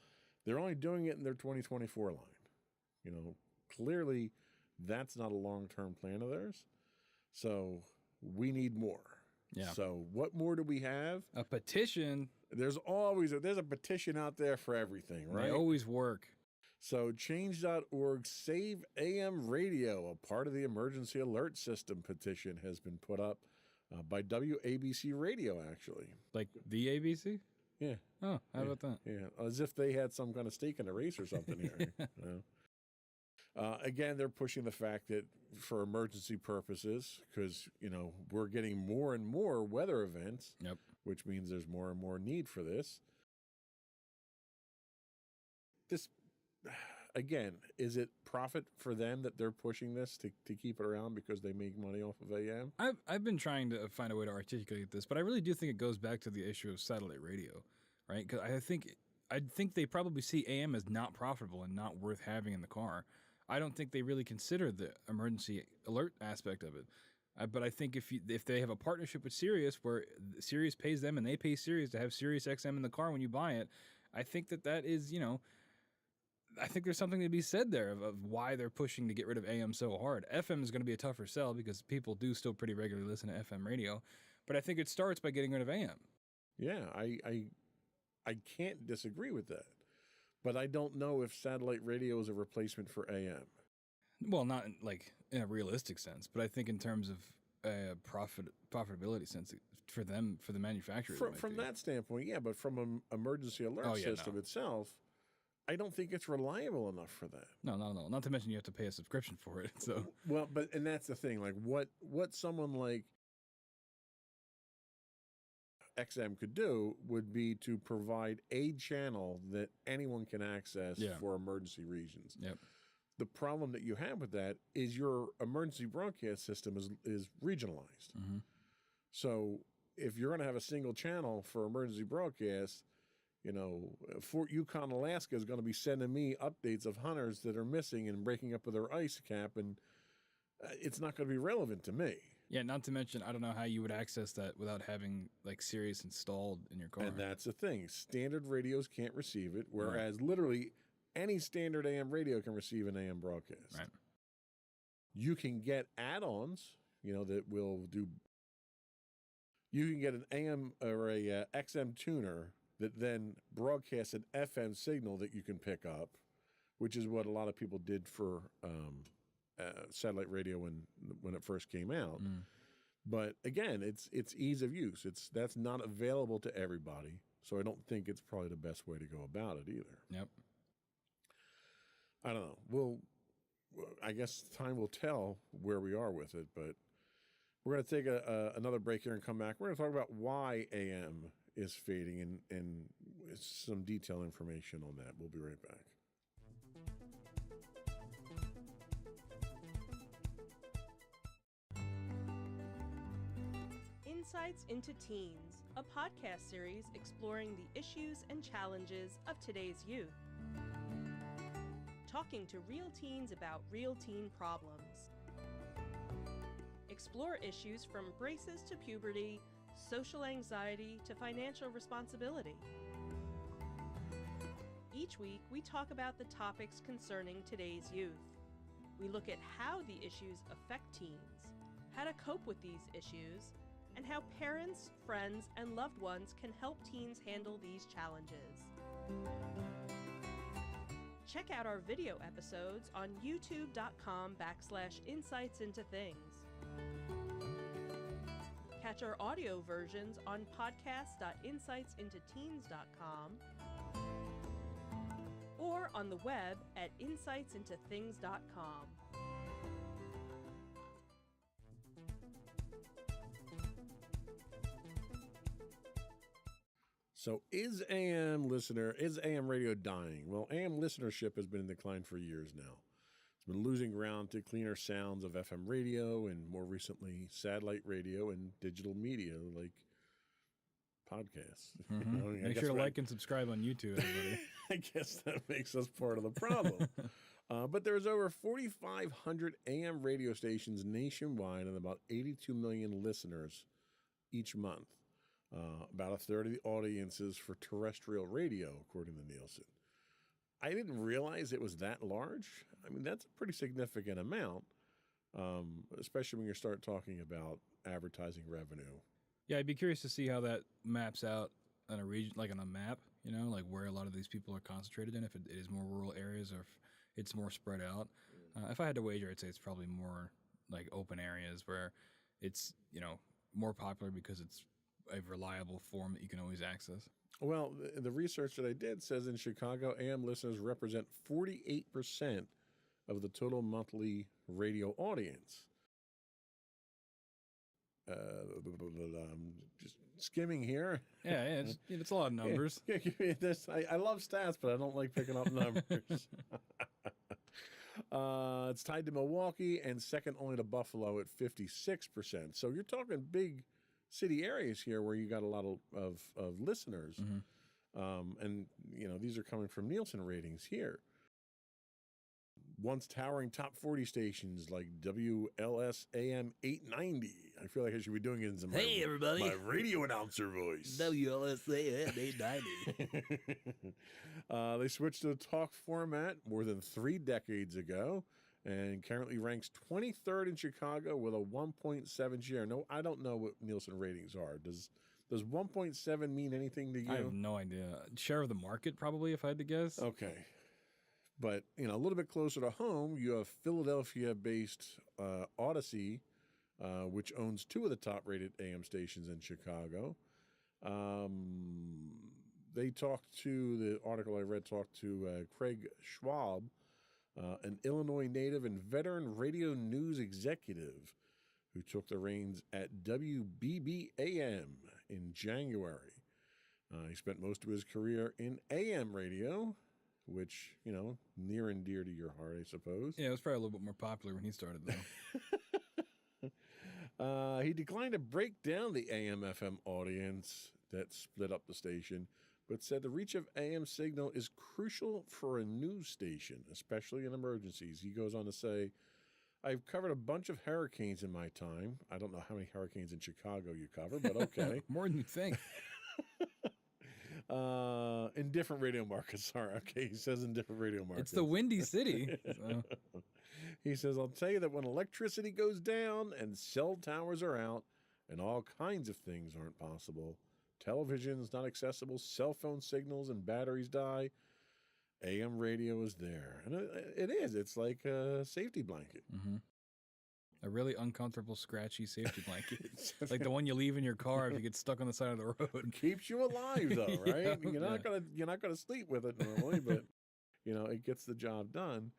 They're only doing it in their 2024 line. Clearly that's not a long-term plan of theirs. So we need more. Yeah. So what more do we have? A petition. There's a petition out there for everything, right? They always work. So change.org Save AM Radio, a part of the emergency alert system petition, has been put up by WABC Radio, actually. Like the ABC? Yeah. Oh, how about that? Yeah, as if they had some kind of stake in the race or something here. Again, they're pushing the fact that for emergency purposes, because, we're getting more and more weather events, Yep. which means there's more and more need for this. Again, is it profit for them that they're pushing this to keep it around because they make money off of AM? I've been trying to find a way to articulate this, but I really do think it goes back to the issue of satellite radio, right? Because I think they probably see AM as not profitable and not worth having in the car. I don't think they really consider the emergency alert aspect of it. But I think if they have a partnership with Sirius, where Sirius pays them and they pay Sirius to have Sirius XM in the car when you buy it, I think that is, I think there's something to be said there of why they're pushing to get rid of AM so hard. FM is going to be a tougher sell because people do still pretty regularly listen to FM radio, but I think it starts by getting rid of AM. Yeah, I can't disagree with that, but I don't know if satellite radio is a replacement for AM. Well, not in a realistic sense, but I think in terms of profitability sense for them, for the manufacturers. From that standpoint, yeah, but from an emergency alert system itself, I don't think it's reliable enough for that. No. Not to mention you have to pay a subscription for it. So and that's the thing. Like what someone like XM could do would be to provide a channel that anyone can access for emergency regions. Yep. The problem that you have with that is your emergency broadcast system is regionalized. Mm-hmm. So if you're going to have a single channel for emergency broadcast, Fort Yukon, Alaska is going to be sending me updates of hunters that are missing and breaking up with their ice cap, and it's not going to be relevant to me. Yeah, not to mention, I don't know how you would access that without having Sirius installed in your car. And that's the thing. Standard radios can't receive it, whereas literally any standard AM radio can receive an AM broadcast. Right. You can get add-ons, that will do. You can get an AM or a XM tuner that then broadcasts an FM signal that you can pick up, which is what a lot of people did for satellite radio when it first came out. But again, it's ease of use. That's not available to everybody. So I don't think it's probably the best way to go about it either. Yep. I don't know. I guess time will tell where we are with it, but we're going to take another break here and come back. We're going to talk about why AM is fading and some detailed information on that. We'll be right back. Insights into Teens, a podcast series exploring the issues and challenges of today's youth. Talking to real teens about real teen problems. Explore issues from braces to puberty, social anxiety to financial responsibility. Each week, we talk about the topics concerning today's youth. We look at how the issues affect teens, how to cope with these issues, and how parents, friends, and loved ones can help teens handle these challenges. Check out our video episodes on youtube.com/insightsintothings. Catch our audio versions on podcast.insightsintoteens.com or on the web at insightsintothings.com. So is AM radio dying? Well, AM listenership has been in decline for years now. It's been losing ground to cleaner sounds of FM radio and more recently satellite radio and digital media like podcasts. Mm-hmm. Make sure to like and subscribe on YouTube, everybody. I guess that makes us part of the problem. But there's over 4,500 AM radio stations nationwide and about 82 million listeners each month. About a third of the audiences for terrestrial radio, according to Nielsen. I didn't realize it was that large. I mean, that's a pretty significant amount, especially when you start talking about advertising revenue. Yeah, I'd be curious to see how that maps out on a region, like on a map, like where a lot of these people are concentrated in, if it is more rural areas or if it's more spread out. If I had to wager, I'd say it's probably more like open areas where it's, more popular because it's a reliable form that you can always access. Well, the research that I did says in Chicago, AM listeners represent 48% of the total monthly radio audience. Just skimming here. Yeah, it's a lot of numbers. I love stats, but I don't like picking up numbers. It's tied to Milwaukee and second only to Buffalo at 56%. So you're talking big city areas here where you got a lot of listeners. Mm-hmm. And, these are coming from Nielsen ratings here. Once towering top 40 stations like WLS AM 890. I feel like I should be doing it in Hey, everybody. My radio announcer voice. WLS AM 890. They switched to the talk format more than 3 decades ago and currently ranks 23rd in Chicago with a 1.7 share. No, I don't know what Nielsen ratings are. Does 1.7 mean anything to you? I have no idea. Share of the market, probably, if I had to guess. Okay. But, a little bit closer to home, you have Philadelphia-based Odyssey, which owns 2 of the top-rated AM stations in Chicago. The article I read talked to Craig Schwab, an Illinois native and veteran radio news executive who took the reins at WBBAM in January. He spent most of his career in AM radio, which, near and dear to your heart, I suppose. Yeah, it was probably a little bit more popular when he started, though. He declined to break down the AM/FM audience that split up the station, but said the reach of AM signal is crucial for a news station, especially in emergencies. He goes on to say, I've covered a bunch of hurricanes in my time. I don't know how many hurricanes in Chicago you cover, but okay. More than you think. In different radio markets. Sorry, okay. He says in different radio markets. It's the Windy City. So. He says, I'll tell you that when electricity goes down and cell towers are out and all kinds of things aren't possible, television's not accessible, cell phone signals and batteries die, AM radio is there. And it is. It's like a safety blanket. Mm-hmm. A really uncomfortable, scratchy safety blanket. Like the one you leave in your car if you get stuck on the side of the road. Keeps you alive, though, right? Yeah, You're not gonna sleep with it normally, but it gets the job done.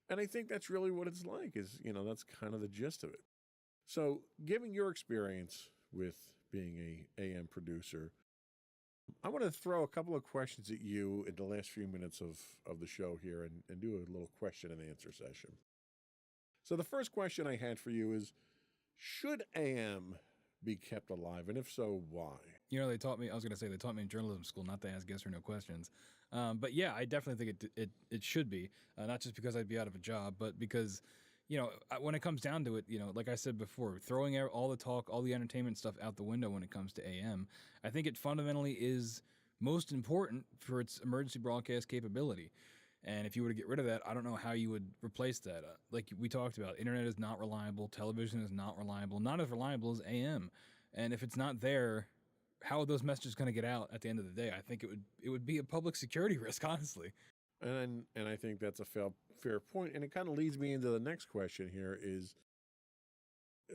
And I think that's really what it's like. That's kind of the gist of it. So, given your experience with being a AM producer, I want to throw a couple of questions at you in the last few minutes of the show here and do a little question and answer session. So the first question I had for you is, should AM be kept alive? And if so, why? They taught me in journalism school not to ask yes or no questions. But yeah, I definitely think it should be, not just because I'd be out of a job, but because, when it comes down to it, like I said before, throwing out all the talk, all the entertainment stuff out the window when it comes to AM, I think it fundamentally is most important for its emergency broadcast capability. And if you were to get rid of that, I don't know how you would replace that. Like we talked about, internet is not reliable, television is not as reliable as AM. And if it's not there, how are those messages going to get out at the end of the day? I think it would be a public security risk, honestly. And I think that's a fair point. And it kind of leads me into the next question here is,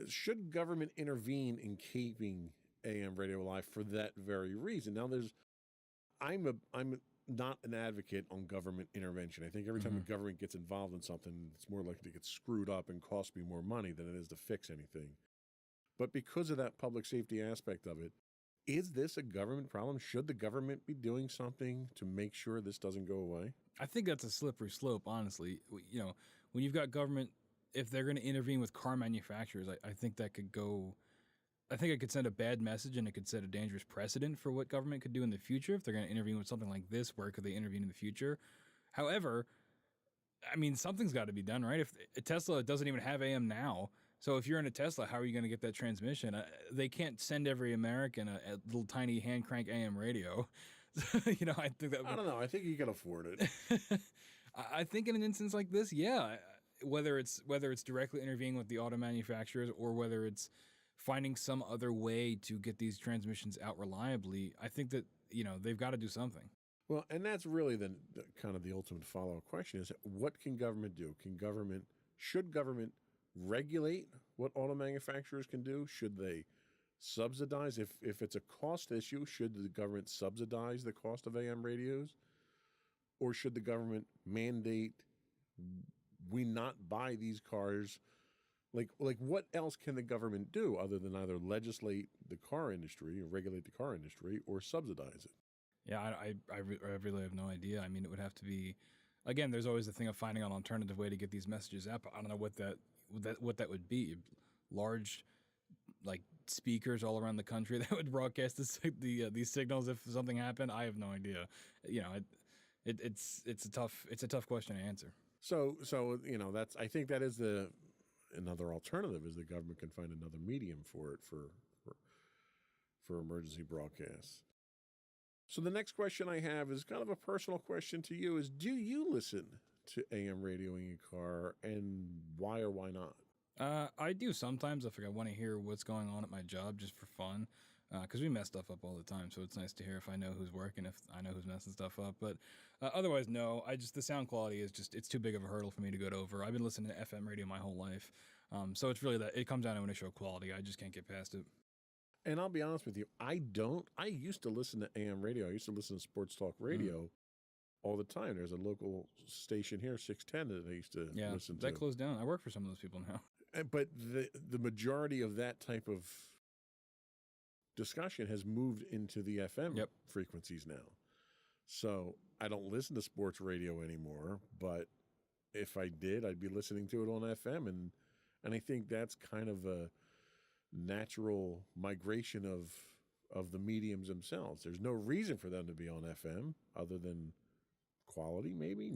should government intervene in keeping AM radio alive for that very reason? Now, I'm not an advocate on government intervention. I think every time the government gets involved in something, it's more likely to get screwed up and cost me more money than it is to fix anything. But because of that public safety aspect of it, is this a government problem? Should the government be doing something to make sure this doesn't go away? I think that's a slippery slope, honestly. When you've got government, if they're going to intervene with car manufacturers, I think that could go. I think it could send a bad message, and it could set a dangerous precedent for what government could do in the future. If they're going to intervene with something like this, where could they intervene in the future? However, I mean, something's got to be done, right? If Tesla doesn't even have AM now, so if you're in a Tesla, how are you going to get that transmission? They can't send every American a little tiny hand crank AM radio. I think that. I don't know. I think you can afford it. I think in an instance like this, yeah, whether it's directly intervening with the auto manufacturers or whether it's finding some other way to get these transmissions out reliably, I think that they've got to do something. Well, and that's really the kind of the ultimate follow-up question is, what can government do? Should government regulate what auto manufacturers can do? Should they subsidize? If it's a cost issue, should the government subsidize the cost of AM radios? Or should the government mandate we not buy these cars? Like what else can the government do other than either legislate the car industry or regulate the car industry or subsidize it? Yeah, I really have no idea. I mean, it would have to be, again, there's always the thing of finding an alternative way to get these messages out, but I don't know what that would be. Large, like, speakers all around the country that would broadcast these signals if something happened. I have no idea. It's a tough question to answer. So I think that is another alternative is the government can find another medium for it for emergency broadcasts. So the next question I have is kind of a personal question to you is, do you listen to AM radio in your car, and why or why not? I do sometimes if I want to hear what's going on at my job just for fun, because we mess stuff up all the time. So it's nice to hear if I know who's working, if I know who's messing stuff up. But otherwise, no. The sound quality is it's too big of a hurdle for me to get over. I've been listening to FM radio my whole life, so it's really that it comes down to initial quality. I just can't get past it. And I'll be honest with you, I used to listen to AM radio. I used to listen to sports talk radio all the time. There's a local station here, 610, that I used to listen to. That closed down. I work for some of those people now. But the majority of that type of discussion has moved into the FM frequencies now. So I don't listen to sports radio anymore, but if I did, I'd be listening to it on FM. And I think that's kind of a natural migration of the mediums themselves. There's no reason for them to be on FM other than quality, maybe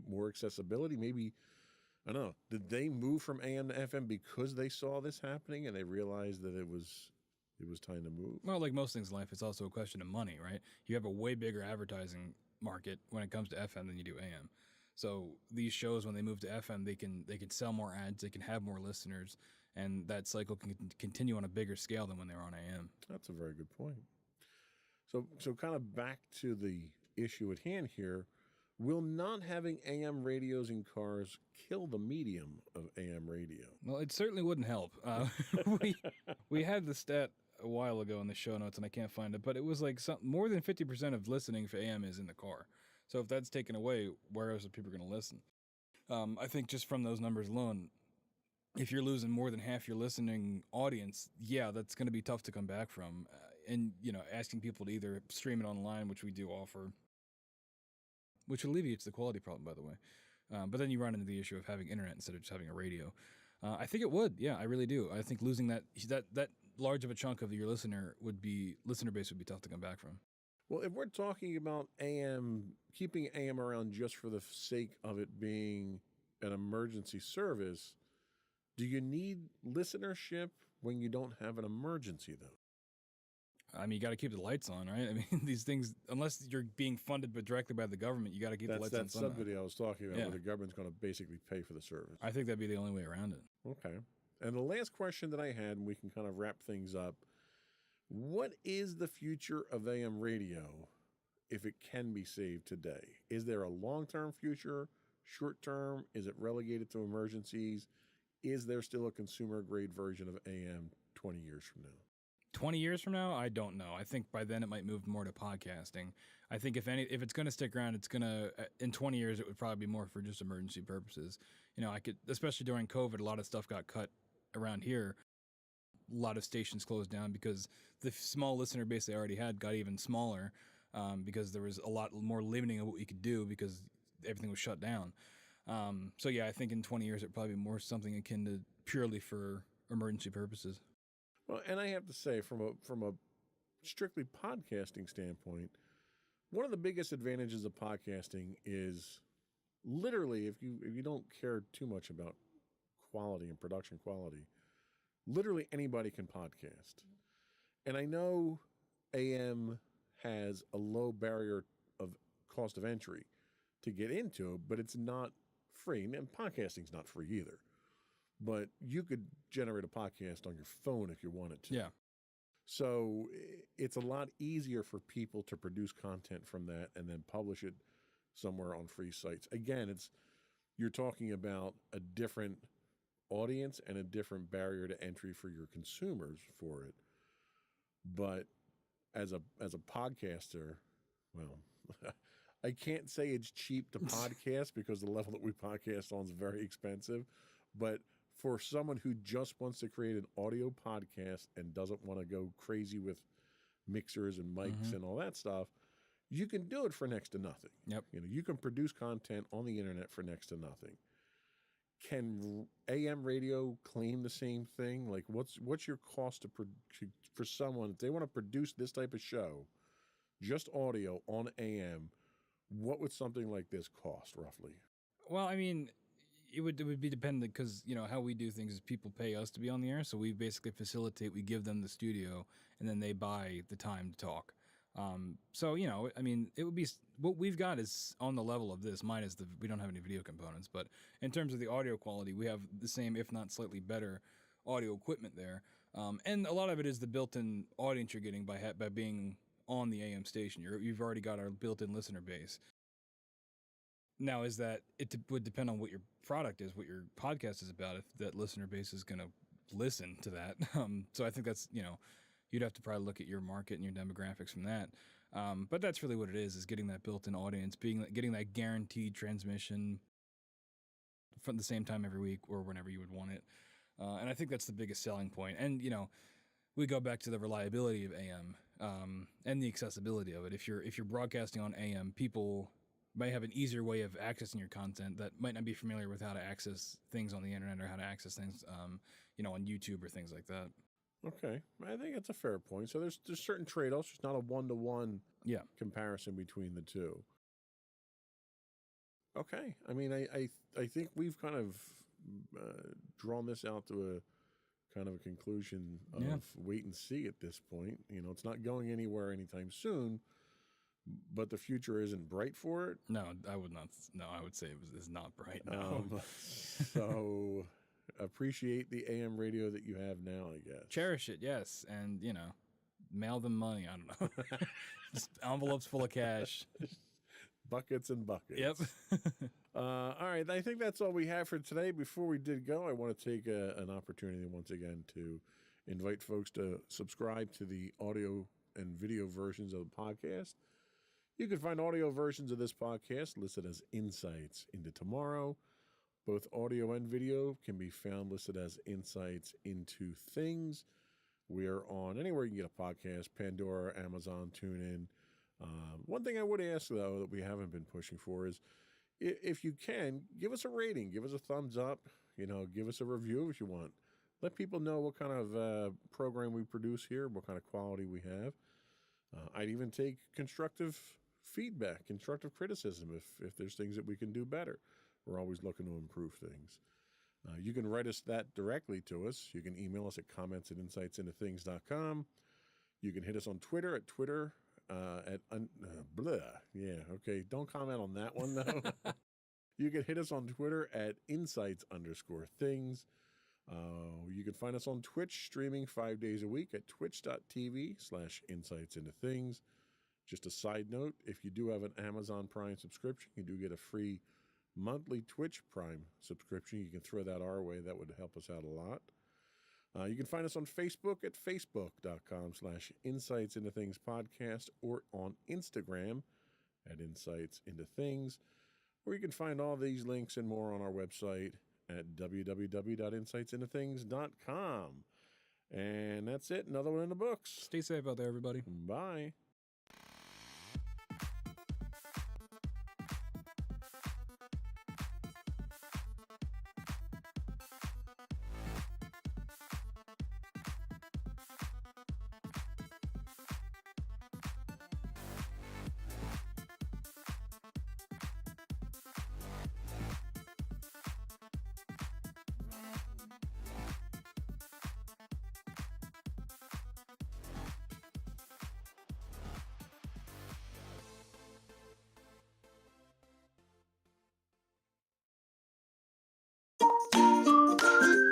more accessibility, maybe. I don't know. Did they move from AM to FM because they saw this happening and they realized that it was time to move? Well, like most things in life, it's also a question of money, right? You have a way bigger advertising market when it comes to FM than you do AM. So these shows, when they move to FM, they can sell more ads, they can have more listeners, and that cycle can continue on a bigger scale than when they were on AM. That's a very good point. So kind of back to the issue at hand here. Will not having AM radios in cars kill the medium of AM radio? Well, it certainly wouldn't help. We had the stat a while ago in the show notes, and I can't find it, but it was like more than 50% of listening for AM is in the car. So if that's taken away, where else are people going to listen? I think just from those numbers alone, if you're losing more than half your listening audience, yeah, that's going to be tough to come back from. And, asking people to either stream it online, which we do offer, which alleviates the quality problem, by the way. But then you run into the issue of having internet instead of just having a radio. I think it would. Yeah, I really do. I think losing that large of a chunk of your listener base would be tough to come back from. Well, if we're talking about AM, keeping AM around just for the sake of it being an emergency service, do you need listenership when you don't have an emergency, though? I mean, you got to keep the lights on, right? I mean, these things, unless you're being funded directly by the government, you got to keep the lights on. That's that somehow. subsidy I was talking about, Yeah. where the government's going to basically pay for the service. I think that'd be the only way around it. Okay. And the last question that I had, and we can kind of wrap things up, what is the future of AM radio if it can be saved today? Is there a long-term future, short-term? Is it relegated to emergencies? Is there still a consumer-grade version of AM 20 years from now? 20 years from now, I don't know. I think by then it might move more to podcasting. I think if it's going to stick around, it's going to, in 20 years, it would probably be more for just emergency purposes. Especially during COVID, a lot of stuff got cut around here. A lot of stations closed down because the small listener base they already had got even smaller because there was a lot more limiting of what we could do because everything was shut down. So yeah, I think in 20 years, it'd probably be more something akin to purely for emergency purposes. Well, and I have to say, from a strictly podcasting standpoint, one of the biggest advantages of podcasting is literally, if you don't care too much about quality and production quality, literally anybody can podcast. And I know AM has a low barrier of cost of entry to get into, but it's not free. And podcasting's not free either. But you could generate a podcast on your phone if you wanted to. Yeah. So it's a lot easier for people to produce content from that and then publish it somewhere on free sites. Again, you're talking about a different audience and a different barrier to entry for your consumers for it. But as a podcaster, well, I can't say it's cheap to podcast because the level that we podcast on is very expensive. But for someone who just wants to create an audio podcast and doesn't want to go crazy with mixers and mics and all that stuff, you can do it for next to nothing. Yep. You can produce content on the internet for next to nothing. Can AM radio claim the same thing? Like, what's your cost for someone if they want to produce this type of show, just audio on AM? What would something like this cost roughly? Well, I mean, it would be dependent because, how we do things is people pay us to be on the air. So we basically facilitate, we give them the studio and then they buy the time to talk. So, I mean, it would be, what we've got is on the level of this, minus we don't have any video components, but in terms of the audio quality, we have the same, if not slightly better audio equipment there. And a lot of it is the built-in audience you're getting by being on the AM station. You've already got our built-in listener base. Now, is that it would depend on what your product is, what your podcast is about, if that listener base is going to listen to that. So I think that's, you'd have to probably look at your market and your demographics from that. But that's really what it is getting that built-in audience, getting that guaranteed transmission from the same time every week or whenever you would want it. And I think that's the biggest selling point. And, we go back to the reliability of AM and the accessibility of it. If you're broadcasting on AM, people may have an easier way of accessing your content that might not be familiar with how to access things on the internet or how to access things, on YouTube or things like that. Okay, I think that's a fair point. So there's certain trade-offs. There's not a one-to-one comparison between the two. Okay, I mean, I think we've kind of drawn this out to a kind of a conclusion of wait and see at this point. It's not going anywhere anytime soon. But the future isn't bright for it? No, I would not. No, I would say it's not bright. No. So appreciate the AM radio that you have now, I guess. Cherish it, yes. And, mail them money. I don't know. Just envelopes full of cash. buckets and buckets. Yep. All right, I think that's all we have for today. Before we did go, I want to take an opportunity once again to invite folks to subscribe to the audio and video versions of the podcast. You can find audio versions of this podcast listed as Insights into Tomorrow. Both audio and video can be found listed as Insights into Things. We are on anywhere you can get a podcast, Pandora, Amazon, TuneIn. One thing I would ask, though, that we haven't been pushing for is if you can, give us a rating, give us a thumbs up, give us a review if you want. Let people know what kind of program we produce here, what kind of quality we have. I'd even take constructive feedback, constructive criticism if there's things that we can do better. We're always looking to improve things. You can write us that directly to us. You can email us at comments@insightsintothings.com. You can hit us on Twitter at Twitter blah. Yeah, okay. Don't comment on that one, though. You can hit us on Twitter at insights_things. You can find us on Twitch, streaming 5 days a week at twitch.tv/insightsintothings. Just a side note, if you do have an Amazon Prime subscription, you do get a free monthly Twitch Prime subscription. You can throw that our way. That would help us out a lot. You can find us on Facebook at facebook.com/insightsintothingspodcast or on Instagram at insightsintothings. Or you can find all these links and more on our website at www.insightsintothings.com. And that's it. Another one in the books. Stay safe out there, everybody. Bye.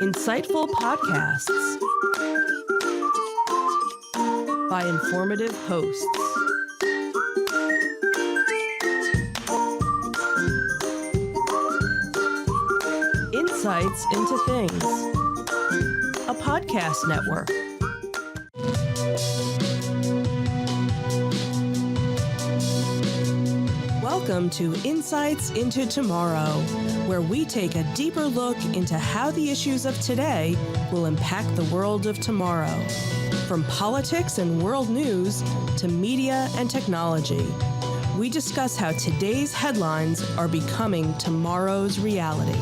Insightful podcasts by informative hosts. Insights into Things, a podcast network. Welcome to Insights into Tomorrow, where we take a deeper look into how the issues of today will impact the world of tomorrow. From politics and world news to media and technology, we discuss how today's headlines are becoming tomorrow's reality.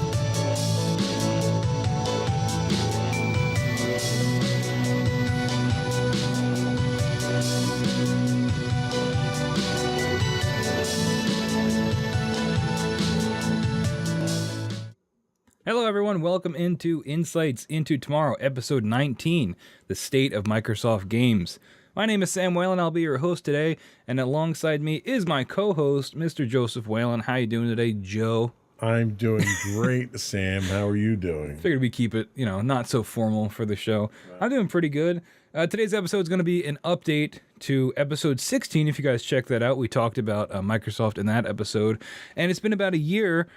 Hello, everyone. Welcome into Insights into Tomorrow, episode 19, The State of Microsoft Games. My name is Sam Whalen. I'll be your host today, and alongside me is my co-host, Mr. Joseph Whalen. How you doing today, Joe? I'm doing great, Sam. How are you doing? Figured we keep it, not so formal for the show. Right. I'm doing pretty good. Today's episode is going to be an update to episode 16. If you guys check that out, we talked about Microsoft in that episode, and it's been about a year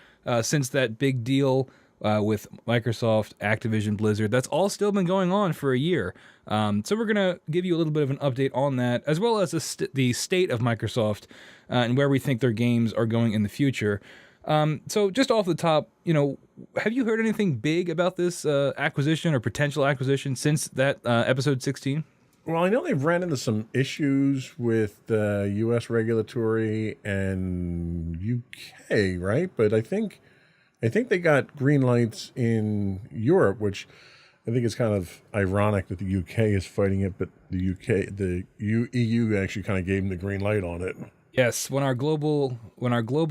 since that big deal with Microsoft, Activision, Blizzard. That's all still been going on for a year. So we're going to give you a little bit of an update on that, as well as the state of Microsoft and where we think their games are going in the future. So just off the top, have you heard anything big about this acquisition or potential acquisition since that episode 16? Well, I know they've ran into some issues with U.S. regulatory and UK, right? But I think they got green lights in Europe, which I think is kind of ironic that the UK is fighting it, but the EU actually kind of gave them the green light on it. Yes, when our global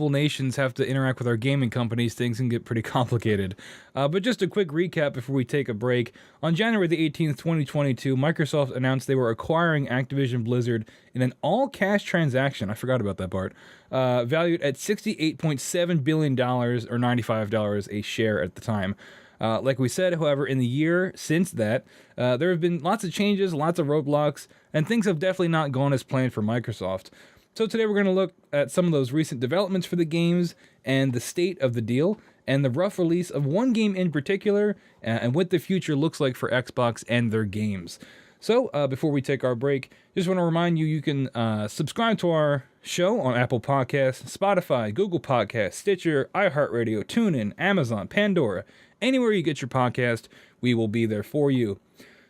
nations have to interact with our gaming companies, things can get pretty complicated. But just a quick recap before we take a break. On January the 18th, 2022, Microsoft announced they were acquiring Activision Blizzard in an all-cash transaction. I forgot about that part. Valued at $68.7 billion, or $95 a share at the time. Like we said, however, in the year since that, there have been lots of changes, lots of roadblocks, and things have definitely not gone as planned for Microsoft. So today we're going to look at some of those recent developments for the games and the state of the deal and the rough release of one game in particular and what the future looks like for Xbox and their games. So before we take our break, just want to remind you, you can subscribe to our show on Apple Podcasts, Spotify, Google Podcasts, Stitcher, iHeartRadio, TuneIn, Amazon, Pandora. Anywhere you get your podcast, we will be there for you.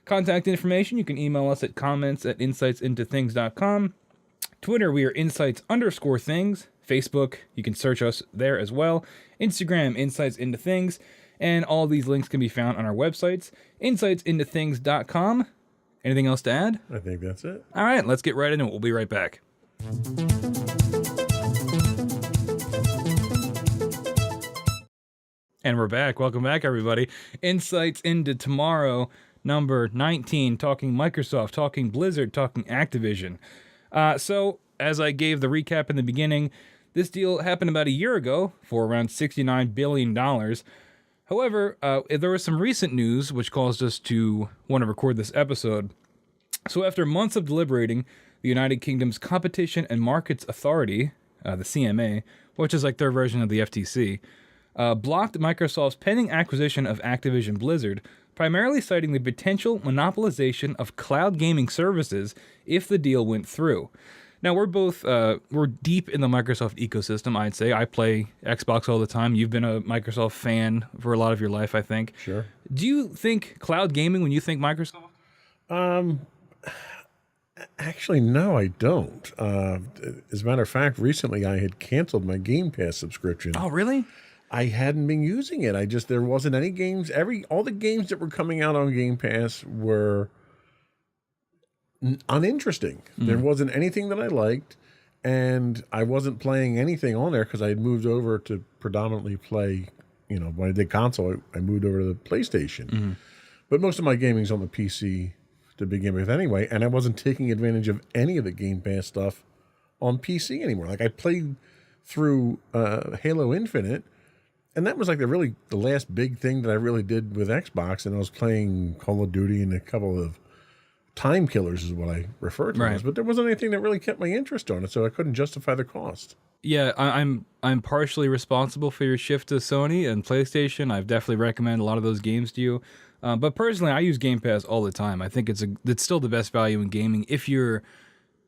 Contact information, you can email us at comments@insightsintothings.com. Twitter, we are insights_things. Facebook, you can search us there as well. Instagram, Insights Into Things. And all these links can be found on our websites, insightsintothings.com. Anything else to add? I think that's it. All right, let's get right into it. We'll be right back. And we're back. Welcome back, everybody. Insights Into Tomorrow, number 19, talking Microsoft, talking Blizzard, talking Activision. So, as I gave the recap in the beginning, this deal happened about a year ago for around $69 billion. However, there was some recent news which caused us to want to record this episode. So after months of deliberating, the United Kingdom's Competition and Markets Authority, the CMA, which is like their version of the FTC, blocked Microsoft's pending acquisition of Activision Blizzard, primarily citing the potential monopolization of cloud gaming services if the deal went through. Now, we're deep in the Microsoft ecosystem, I'd say. I play Xbox all the time. You've been a Microsoft fan for a lot of your life, I think. Sure. Do you think cloud gaming when you think Microsoft? Actually, no, I don't. As a matter of fact, recently I had canceled my Game Pass subscription. Oh, really? I hadn't been using it. There wasn't any games. All the games that were coming out on Game Pass were uninteresting. There wasn't anything that I liked, and I wasn't playing anything on there because I had moved over to predominantly play, when I did console, I moved over to the PlayStation. But most of my gaming's on the PC to begin with anyway, and I wasn't taking advantage of any of the Game Pass stuff on PC anymore. Like I played through Halo Infinite, and that was like the last big thing that I really did with Xbox, and I was playing Call of Duty and a couple of time killers is what I refer to them as, but there wasn't anything that really kept my interest on it, so I couldn't justify the cost. Yeah, I'm partially responsible for your shift to Sony and PlayStation. I've definitely recommended a lot of those games to you. But personally, I use Game Pass all the time. I think it's still the best value in gaming.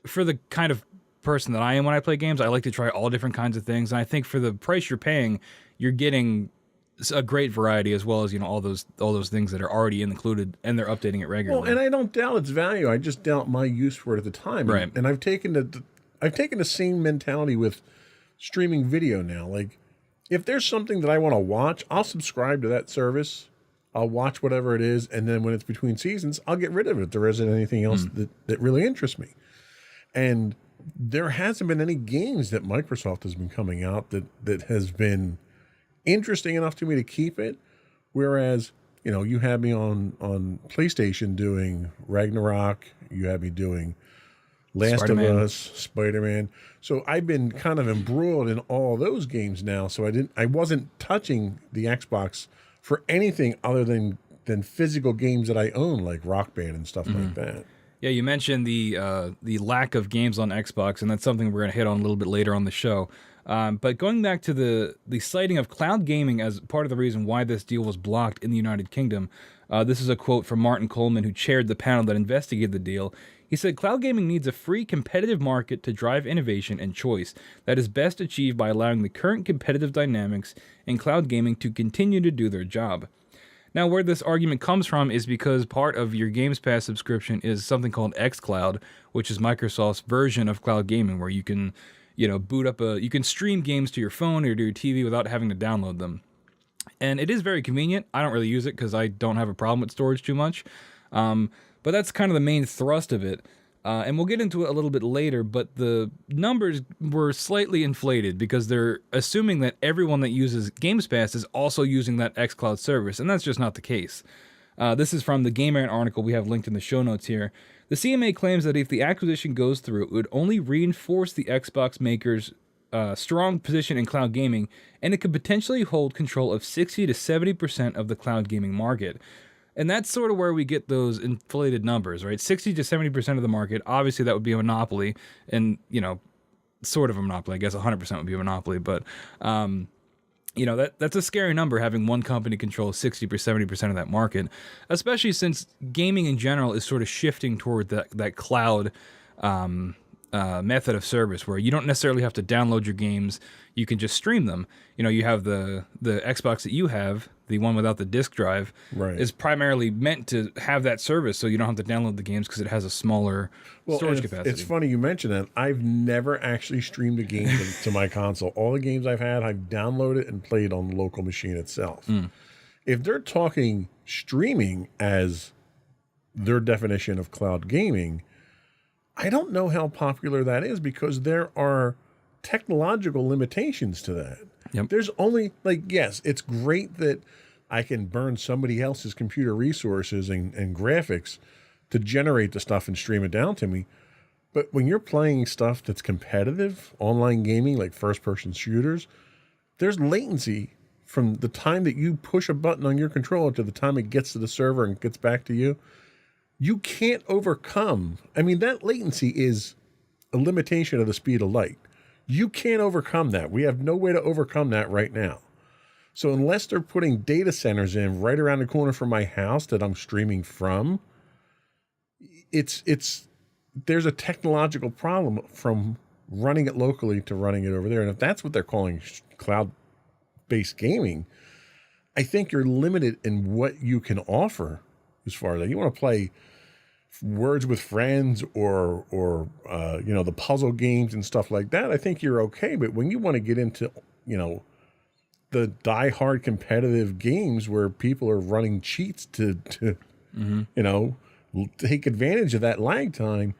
For the kind of person that I am when I play games, I like to try all different kinds of things. And I think for the price you're paying, you're getting a great variety as well as all those things that are already included, and they're updating it regularly. Well, and I don't doubt its value. I just doubt my use for it at the time. Right. And I've taken the same mentality with streaming video now. Like, if there's something that I want to watch, I'll subscribe to that service. I'll watch whatever it is, and then when it's between seasons, I'll get rid of it if there isn't anything else that really interests me. And there hasn't been any games that Microsoft has been coming out that has been interesting enough to me to keep it. Whereas, you have me on PlayStation doing Ragnarok, you have me doing Last Spider-Man. of Us, Spider-Man. So I've been kind of embroiled in all those games now. So I wasn't touching the Xbox for anything other than physical games that I own, like Rock Band and stuff like that. Yeah, you mentioned the lack of games on Xbox, and that's something we're going to hit on a little bit later on the show. But going back to the citing of cloud gaming as part of the reason why this deal was blocked in the United Kingdom, this is a quote from Martin Coleman, who chaired the panel that investigated the deal. He said, "Cloud gaming needs a free, competitive market to drive innovation and choice that is best achieved by allowing the current competitive dynamics in cloud gaming to continue to do their job." Now, where this argument comes from is because part of your Games Pass subscription is something called xCloud, which is Microsoft's version of cloud gaming, where you can, you can stream games to your phone or to your TV without having to download them. And it is very convenient. I don't really use it because I don't have a problem with storage too much. But that's kind of the main thrust of it. And we'll get into it a little bit later, but the numbers were slightly inflated because they're assuming that everyone that uses Games Pass is also using that xCloud service, and that's just not the case. This is from the Gamer article we have linked in the show notes here. The CMA claims that if the acquisition goes through, it would only reinforce the Xbox maker's strong position in cloud gaming, and it could potentially hold control of 60 to 70% of the cloud gaming market. And that's sort of where we get those inflated numbers, right? 60 to 70% of the market. Obviously, that would be a monopoly. And, sort of a monopoly. I guess 100% would be a monopoly, but you know, that's a scary number, having one company control 60% or 70% of that market, especially since gaming in general is sort of shifting toward that cloud method of service, where you don't necessarily have to download your games. You can just stream them. You know, you have the Xbox that you have, the one without the disk drive, Right. is primarily meant to have that service, so you don't have to download the games because it has a smaller storage and capacity. It's funny you mentioned that. I've never actually streamed a game to my console. All the games I've had, I've downloaded and played on the local machine itself. If they're talking streaming as their definition of cloud gaming, I don't know how popular that is, because there are technological limitations to that. Yep. There's only, like, yes, it's great that I can burn somebody else's computer resources and graphics to generate the stuff and stream it down to me. But when you're playing stuff that's competitive, online gaming, like first-person shooters, there's latency from the time that you push a button on your controller to the time it gets to the server and gets back to you. You can't overcome. I mean, that latency is a limitation of the speed of light. You can't overcome that. We have no way to overcome that right now. So unless they're putting data centers in right around the corner from my house that I'm streaming from, there's a technological problem from running it locally to running it over there. And if that's what they're calling cloud-based gaming, I think you're limited in what you can offer as far as that. You want to play Words with Friends or you know, the puzzle games and stuff like that, I think you're okay. But when you want to get into, you know, the die-hard competitive games where people are running cheats to you know, take advantage of that lag time,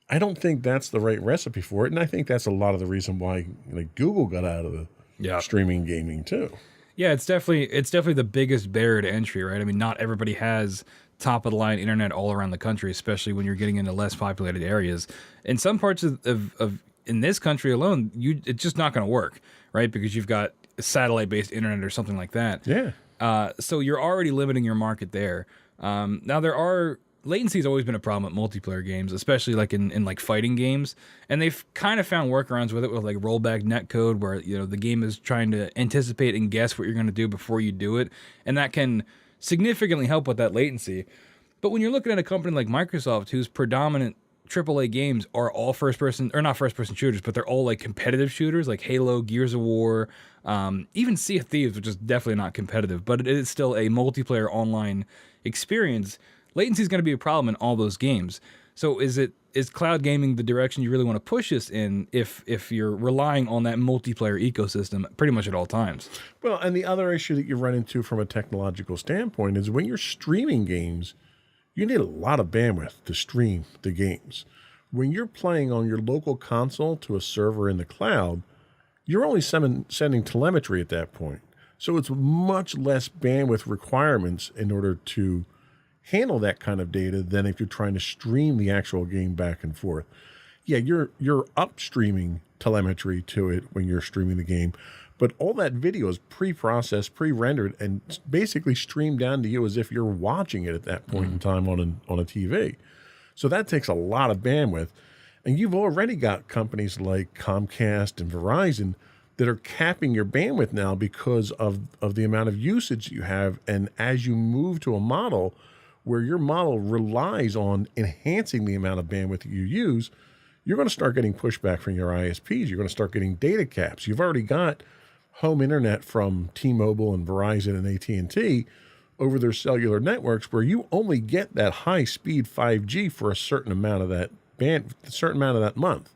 I don't think that's the right recipe for it. And I think that's a lot of the reason why, like, Google got out of the streaming gaming too. Yeah, it's definitely the biggest barrier to entry, right? I mean, not everybody has top of the line internet all around the country, especially when you're getting into less populated areas. In some parts of in this country alone, it's just not going to work, right? Because you've got satellite based internet or something like that. Yeah. So you're already limiting your market there. Now latency has always been a problem with multiplayer games, especially like in like fighting games, and they've kind of found workarounds with it, with like rollback netcode, where, you know, the game is trying to anticipate and guess what you're going to do before you do it, and that can significantly help with that latency. But when you're looking at a company like Microsoft, whose predominant AAA games are all not first person shooters, but they're all like competitive shooters, like Halo, Gears of War, even Sea of Thieves, which is definitely not competitive, but it is still a multiplayer online experience. Latency is going to be a problem in all those games. So is cloud gaming the direction you really want to push this in if you're relying on that multiplayer ecosystem pretty much at all times? Well, and the other issue that you run into from a technological standpoint is when you're streaming games, you need a lot of bandwidth to stream the games. When you're playing on your local console to a server in the cloud, you're only sending telemetry at that point. So it's much less bandwidth requirements in order to handle that kind of data than if you're trying to stream the actual game back and forth. Yeah, you're upstreaming telemetry to it when you're streaming the game, but all that video is pre-processed, pre-rendered, and basically streamed down to you as if you're watching it at that point in time on a TV. So that takes a lot of bandwidth. And you've already got companies like Comcast and Verizon that are capping your bandwidth now because of the amount of usage you have. And as you move to a model where your model relies on enhancing the amount of bandwidth that you use, you're going to start getting pushback from your ISPs. You're going to start getting data caps. You've already got home internet from T-Mobile and Verizon and AT&T over their cellular networks, where you only get that high-speed 5G for a certain amount of that month.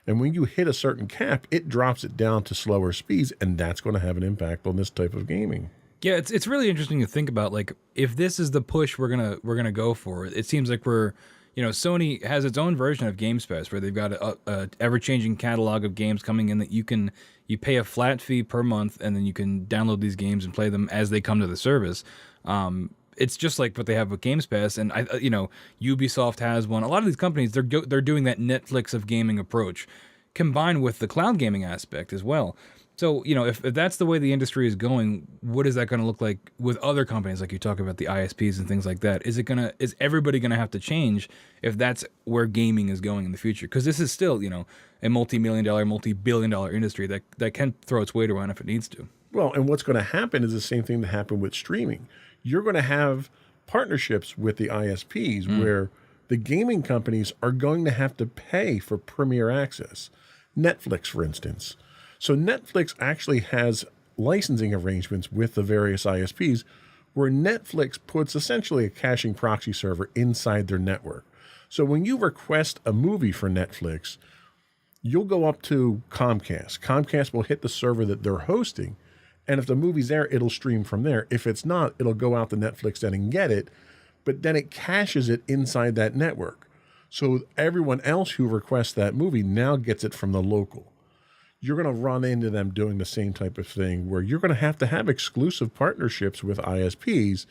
And when you hit a certain cap, it drops it down to slower speeds, and that's going to have an impact on this type of gaming. Yeah, it's really interesting to think about, like, if this is the push we're gonna go for. It seems like Sony has its own version of Games Pass, where they've got a ever-changing catalog of games coming in that you pay a flat fee per month, and then you can download these games and play them as they come to the service. It's just like what they have with Games Pass, and Ubisoft has one. A lot of these companies, they're doing that Netflix of gaming approach, combined with the cloud gaming aspect as well. So, if that's the way the industry is going, what is that going to look like with other companies? Like you talk about the ISPs and things like that. Is everybody going to have to change if that's where gaming is going in the future? Because this is still, a multi-million-dollar, multi-billion-dollar industry that can throw its weight around if it needs to. Well, and what's going to happen is the same thing that happened with streaming. You're going to have partnerships with the ISPs where the gaming companies are going to have to pay for premier access. Netflix, for instance. So Netflix actually has licensing arrangements with the various ISPs where Netflix puts essentially a caching proxy server inside their network. So when you request a movie for Netflix, you'll go up to Comcast. Comcast will hit the server that they're hosting, and if the movie's there, it'll stream from there. If it's not, it'll go out to Netflix then and get it, but then it caches it inside that network. So everyone else who requests that movie now gets it from the local. You're going to run into them doing the same type of thing where you're going to have exclusive partnerships with ISPs,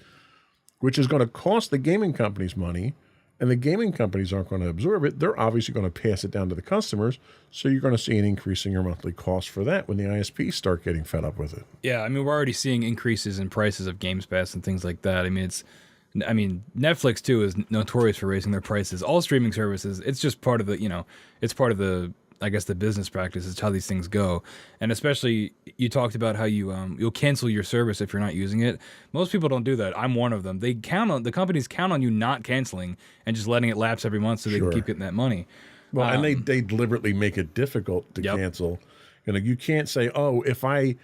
which is going to cost the gaming companies money, and the gaming companies aren't going to absorb it. They're obviously going to pass it down to the customers. So you're going to see an increase in your monthly cost for that when the ISPs start getting fed up with it. Yeah, we're already seeing increases in prices of Games Pass and things like that. Netflix too is notorious for raising their prices. All streaming services, it's just part of the, it's part of the, I guess, the business practice. It's how these things go. And especially, you talked about how you'll cancel your service if you're not using it. Most people don't do that. I'm one of them. The companies count on you not canceling and just letting it lapse every month so they can keep getting that money. Well, and they deliberately make it difficult to cancel. You can't say, oh, if I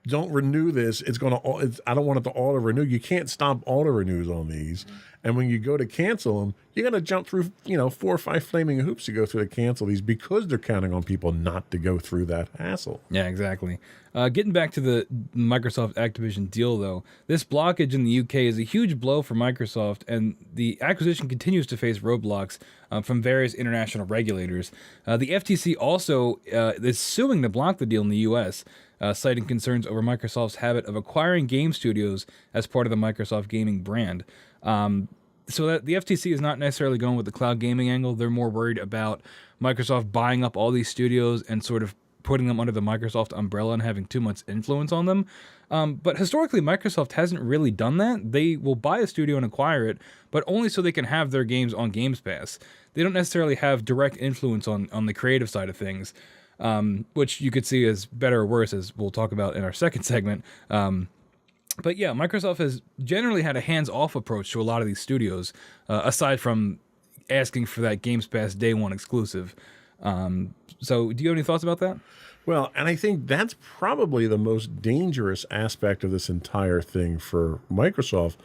don't renew this, I don't want it to auto renew. You can't stop auto renews on these. And when you go to cancel them, you got to jump through, 4 or 5 flaming hoops to go through to cancel these because they're counting on people not to go through that hassle. Yeah, exactly. Getting back to the Microsoft Activision deal, though, this blockage in the UK is a huge blow for Microsoft, and the acquisition continues to face roadblocks from various international regulators. The FTC also is suing to block the deal in the US, citing concerns over Microsoft's habit of acquiring game studios as part of the Microsoft gaming brand. So that the FTC is not necessarily going with the cloud gaming angle. They're more worried about Microsoft buying up all these studios and sort of putting them under the Microsoft umbrella and having too much influence on them. But historically, Microsoft hasn't really done that. They will buy a studio and acquire it, but only so they can have their games on Games Pass. They don't necessarily have direct influence on the creative side of things, which you could see as better or worse, as we'll talk about in our second segment. But yeah, Microsoft has generally had a hands-off approach to a lot of these studios, aside from asking for that Games Pass Day 1 exclusive. So do you have any thoughts about that? Well, and I think that's probably the most dangerous aspect of this entire thing for Microsoft,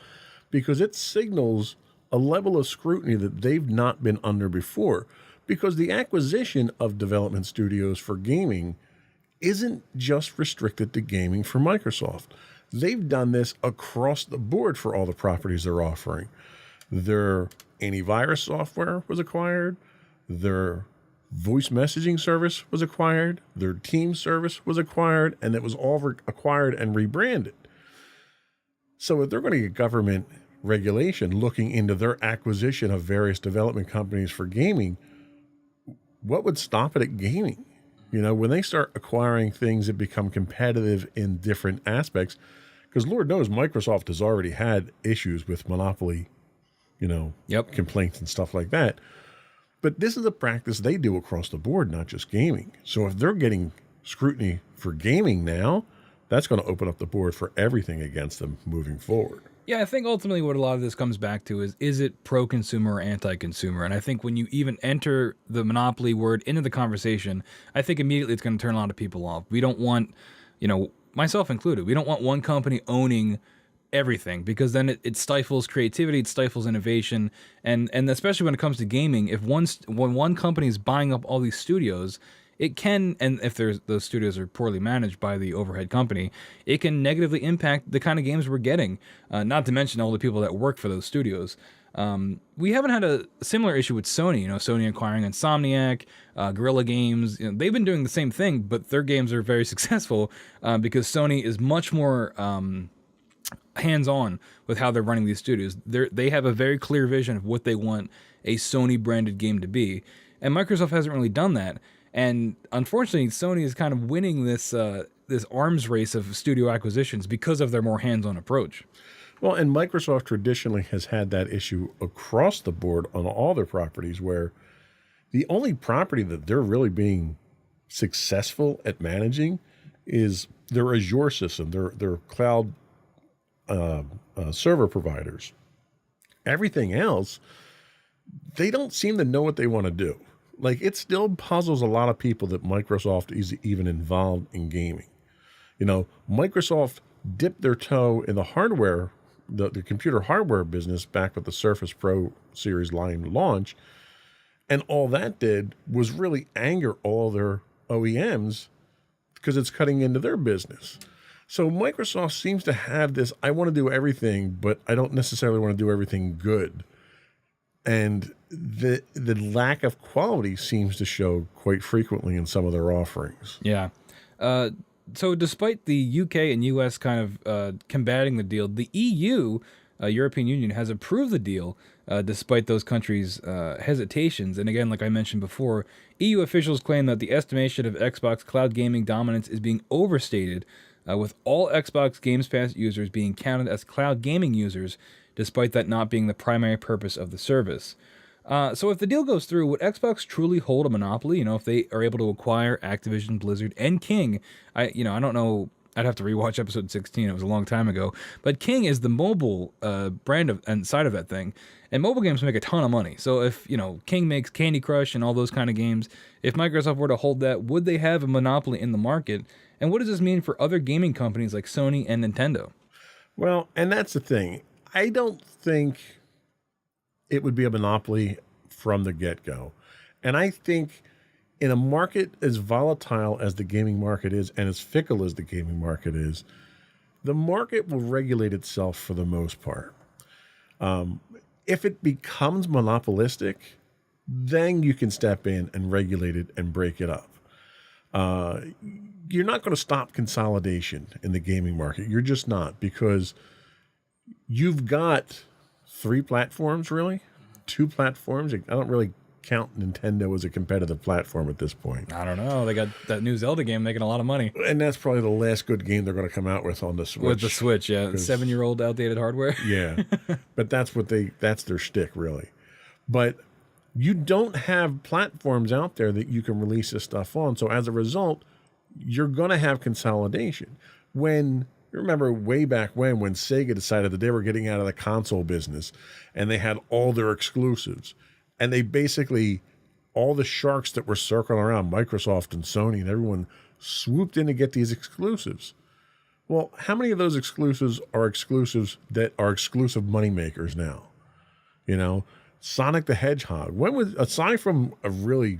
because it signals a level of scrutiny that they've not been under before. Because the acquisition of development studios for gaming isn't just restricted to gaming for Microsoft. They've done this across the board for all the properties they're offering. Their antivirus software was acquired. Their voice messaging service was acquired. Their team service was acquired. And it was all acquired and rebranded. So if they're going to get government regulation looking into their acquisition of various development companies for gaming, what would stop it at gaming? When they start acquiring things that become competitive in different aspects, because Lord knows Microsoft has already had issues with monopoly, complaints and stuff like that. But this is a practice they do across the board, not just gaming. So if they're getting scrutiny for gaming now, that's going to open up the board for everything against them moving forward. Yeah, I think ultimately what a lot of this comes back to is it pro-consumer or anti-consumer? And I think when you even enter the monopoly word into the conversation, I think immediately it's going to turn a lot of people off. We don't want, myself included, we don't want one company owning everything, because then it stifles creativity, it stifles innovation, and especially when it comes to gaming, when one company is buying up all these studios, it can, and if those studios are poorly managed by the overhead company, it can negatively impact the kind of games we're getting, not to mention all the people that work for those studios. We haven't had a similar issue with Sony, Sony acquiring Insomniac, Guerrilla Games. They've been doing the same thing, but their games are very successful because Sony is much more hands-on with how they're running these studios. They have a very clear vision of what they want a Sony-branded game to be, and Microsoft hasn't really done that. And unfortunately, Sony is kind of winning this this arms race of studio acquisitions because of their more hands-on approach. Well, and Microsoft traditionally has had that issue across the board on all their properties, where the only property that they're really being successful at managing is their Azure system, their cloud server providers. Everything else, they don't seem to know what they want to do. Like, it still puzzles a lot of people that Microsoft is even involved in gaming. You know, Microsoft dipped their toe in the hardware, the computer hardware business back with the Surface Pro series line launch. And all that did was really anger all their OEMs because it's cutting into their business. So Microsoft seems to have this, I want to do everything, but I don't necessarily want to do everything good. And the lack of quality seems to show quite frequently in some of their offerings. Yeah. So despite the UK and US kind of combating the deal, the EU, European Union, has approved the deal despite those countries' hesitations. And again, like I mentioned before, EU officials claim that the estimation of Xbox cloud gaming dominance is being overstated, with all Xbox Games Pass users being counted as cloud gaming users, despite that not being the primary purpose of the service. So if the deal goes through, would Xbox truly hold a monopoly? You know, if they are able to acquire Activision, Blizzard, and King, I don't know. I'd have to rewatch episode 16. It was a long time ago. But King is the mobile brand and side of that thing. And mobile games make a ton of money. So if, King makes Candy Crush and all those kind of games, if Microsoft were to hold that, would they have a monopoly in the market? And what does this mean for other gaming companies like Sony and Nintendo? Well, and that's the thing. I don't think it would be a monopoly from the get-go. And I think in a market as volatile as the gaming market is and as fickle as the gaming market is, the market will regulate itself for the most part. If it becomes monopolistic, then you can step in and regulate it and break it up. You're not going to stop consolidation in the gaming market. You're just not, because you've got 3 platforms, really, 2 platforms. I don't really count Nintendo as a competitive platform at this point. I don't know. They got that new Zelda game making a lot of money. And that's probably the last good game they're going to come out with on the Switch. With the Switch, yeah. 7-year-old outdated hardware. Yeah. But that's their shtick, really. But you don't have platforms out there that you can release this stuff on. So as a result, you're going to have consolidation. Remember way back when Sega decided that they were getting out of the console business and they had all their exclusives, and they basically, all the sharks that were circling around, Microsoft and Sony and everyone, swooped in to get these exclusives. Well, how many of those exclusives are exclusives that are exclusive moneymakers now? Sonic the Hedgehog. Aside from a really,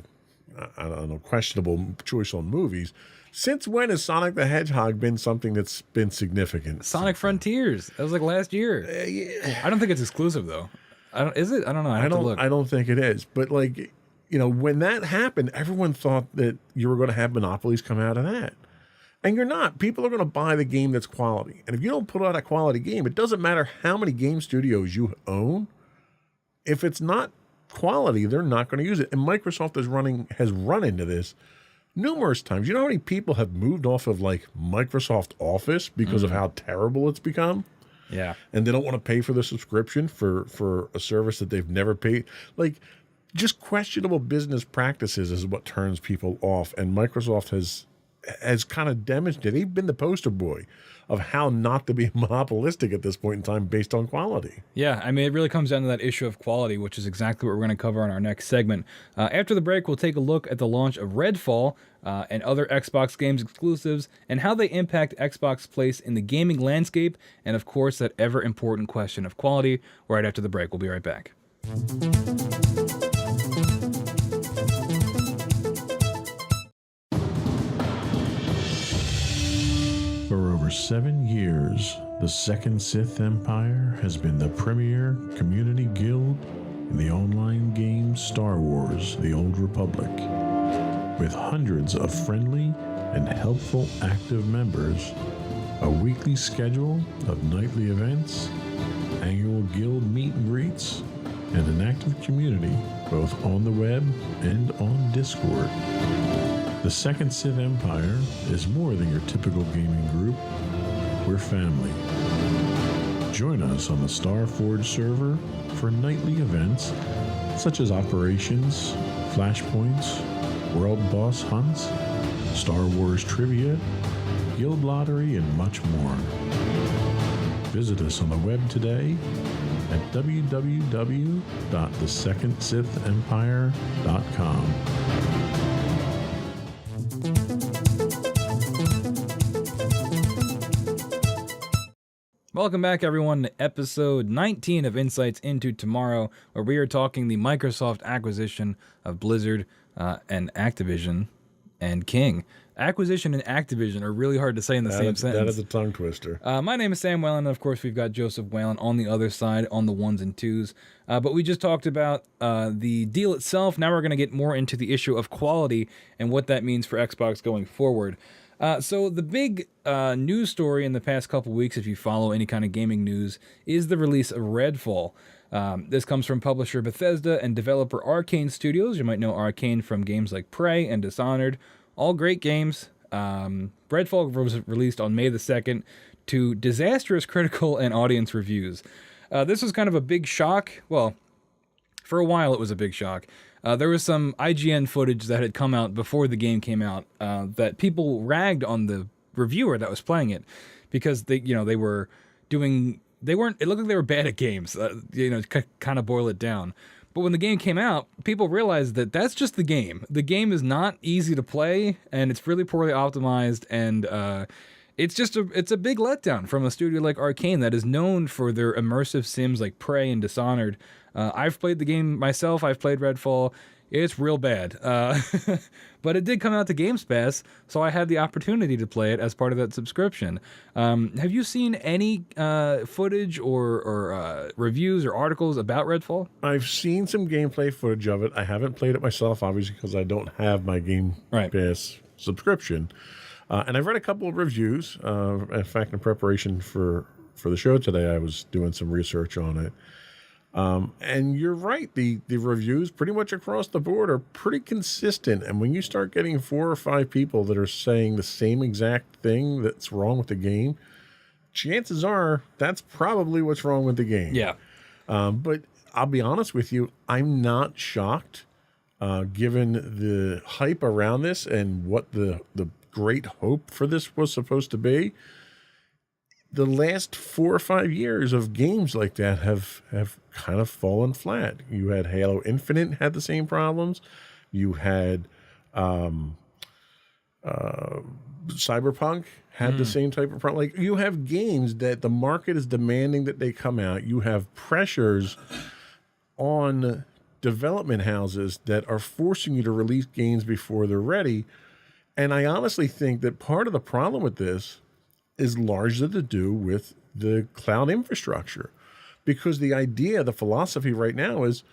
questionable choice on movies, since when has Sonic the Hedgehog been something that's been significant? Sonic Frontiers. That was like last year. Yeah. I don't think it's exclusive, though. Is it? I don't know. I have to look. I don't think it is. But when that happened, everyone thought that you were going to have monopolies come out of that. And you're not. People are going to buy the game that's quality. And if you don't put out a quality game, it doesn't matter how many game studios you own. If it's not quality, they're not going to use it. And Microsoft has run into this numerous times. You know how many people have moved off of Microsoft Office because of how terrible it's become? Yeah. And they don't want to pay for the subscription for a service that they've never paid. Just questionable business practices is what turns people off. And Microsoft has kind of demonstrated, they've been the poster boy of how not to be monopolistic at this point in time based on quality. Yeah, I mean, it really comes down to that issue of quality, which is exactly what we're going to cover in our next segment. After the break, we'll take a look at the launch of Redfall and other Xbox games exclusives and how they impact Xbox's place in the gaming landscape, and of course, that ever-important question of quality. Right after the break, we'll be right back. For over 7 years, the Second Sith Empire has been the premier community guild in the online game Star Wars: The Old Republic. With hundreds of friendly and helpful active members, a weekly schedule of nightly events, annual guild meet and greets, and an active community both on the web and on Discord. The Second Sith Empire is more than your typical gaming group. We're family. Join us on the Starforge server for nightly events such as operations, flashpoints, world boss hunts, Star Wars trivia, guild lottery, and much more. Visit us on the web today at www.thesecondsithempire.com. Welcome back, everyone, to episode 19 of Insights into Tomorrow, where we are talking the Microsoft acquisition of Blizzard and Activision and King. Acquisition and Activision are really hard to say in the same sentence. That is a tongue twister. My name is Sam Whalen, and of course we've got Joseph Whalen on the other side, on the ones and twos. But we just talked about the deal itself. Now we're going to get more into the issue of quality and what that means for Xbox going forward. So the big news story in the past couple weeks, if you follow any kind of gaming news, is the release of Redfall. This comes from publisher Bethesda and developer Arcane Studios. You might know Arcane from games like Prey and Dishonored. All great games. Redfall was released on May the 2nd to disastrous critical and audience reviews. This was kind of a big shock. Well, for a while it was a big shock. There was some IGN footage that had come out before the game came out that people ragged on the reviewer that was playing it because they weren't. It looked like they were bad at games. Kind of boil it down. But when the game came out, people realized that that's just the game. The game is not easy to play, and it's really poorly optimized, and it's a big letdown from a studio like Arcane that is known for their immersive sims like Prey and Dishonored. I've played the game myself. I've played Redfall. It's real bad. But it did come out to Games Pass, so I had the opportunity to play it as part of that subscription. Have you seen any footage or reviews or articles about Redfall? I've seen some gameplay footage of it. I haven't played it myself, obviously, because I don't have my Game Pass subscription. And I've read a couple of reviews. In fact, in preparation for the show today, I was doing some research on it. And you're right, the reviews pretty much across the board are pretty consistent. And when you start getting 4 or 5 people that are saying the same exact thing that's wrong with the game, chances are that's probably what's wrong with the game. Yeah. But I'll be honest with you, I'm not shocked, given the hype around this and what the great hope for this was supposed to be. The last 4 or 5 years of games like that have kind of fallen flat. You had Halo Infinite had the same problems. You had Cyberpunk had the same type of problem. Like, you have games that the market is demanding that they come out. You have pressures on development houses that are forcing you to release games before they're ready. And I honestly think that part of the problem with this is largely to do with the cloud infrastructure, because the idea, the philosophy right now is,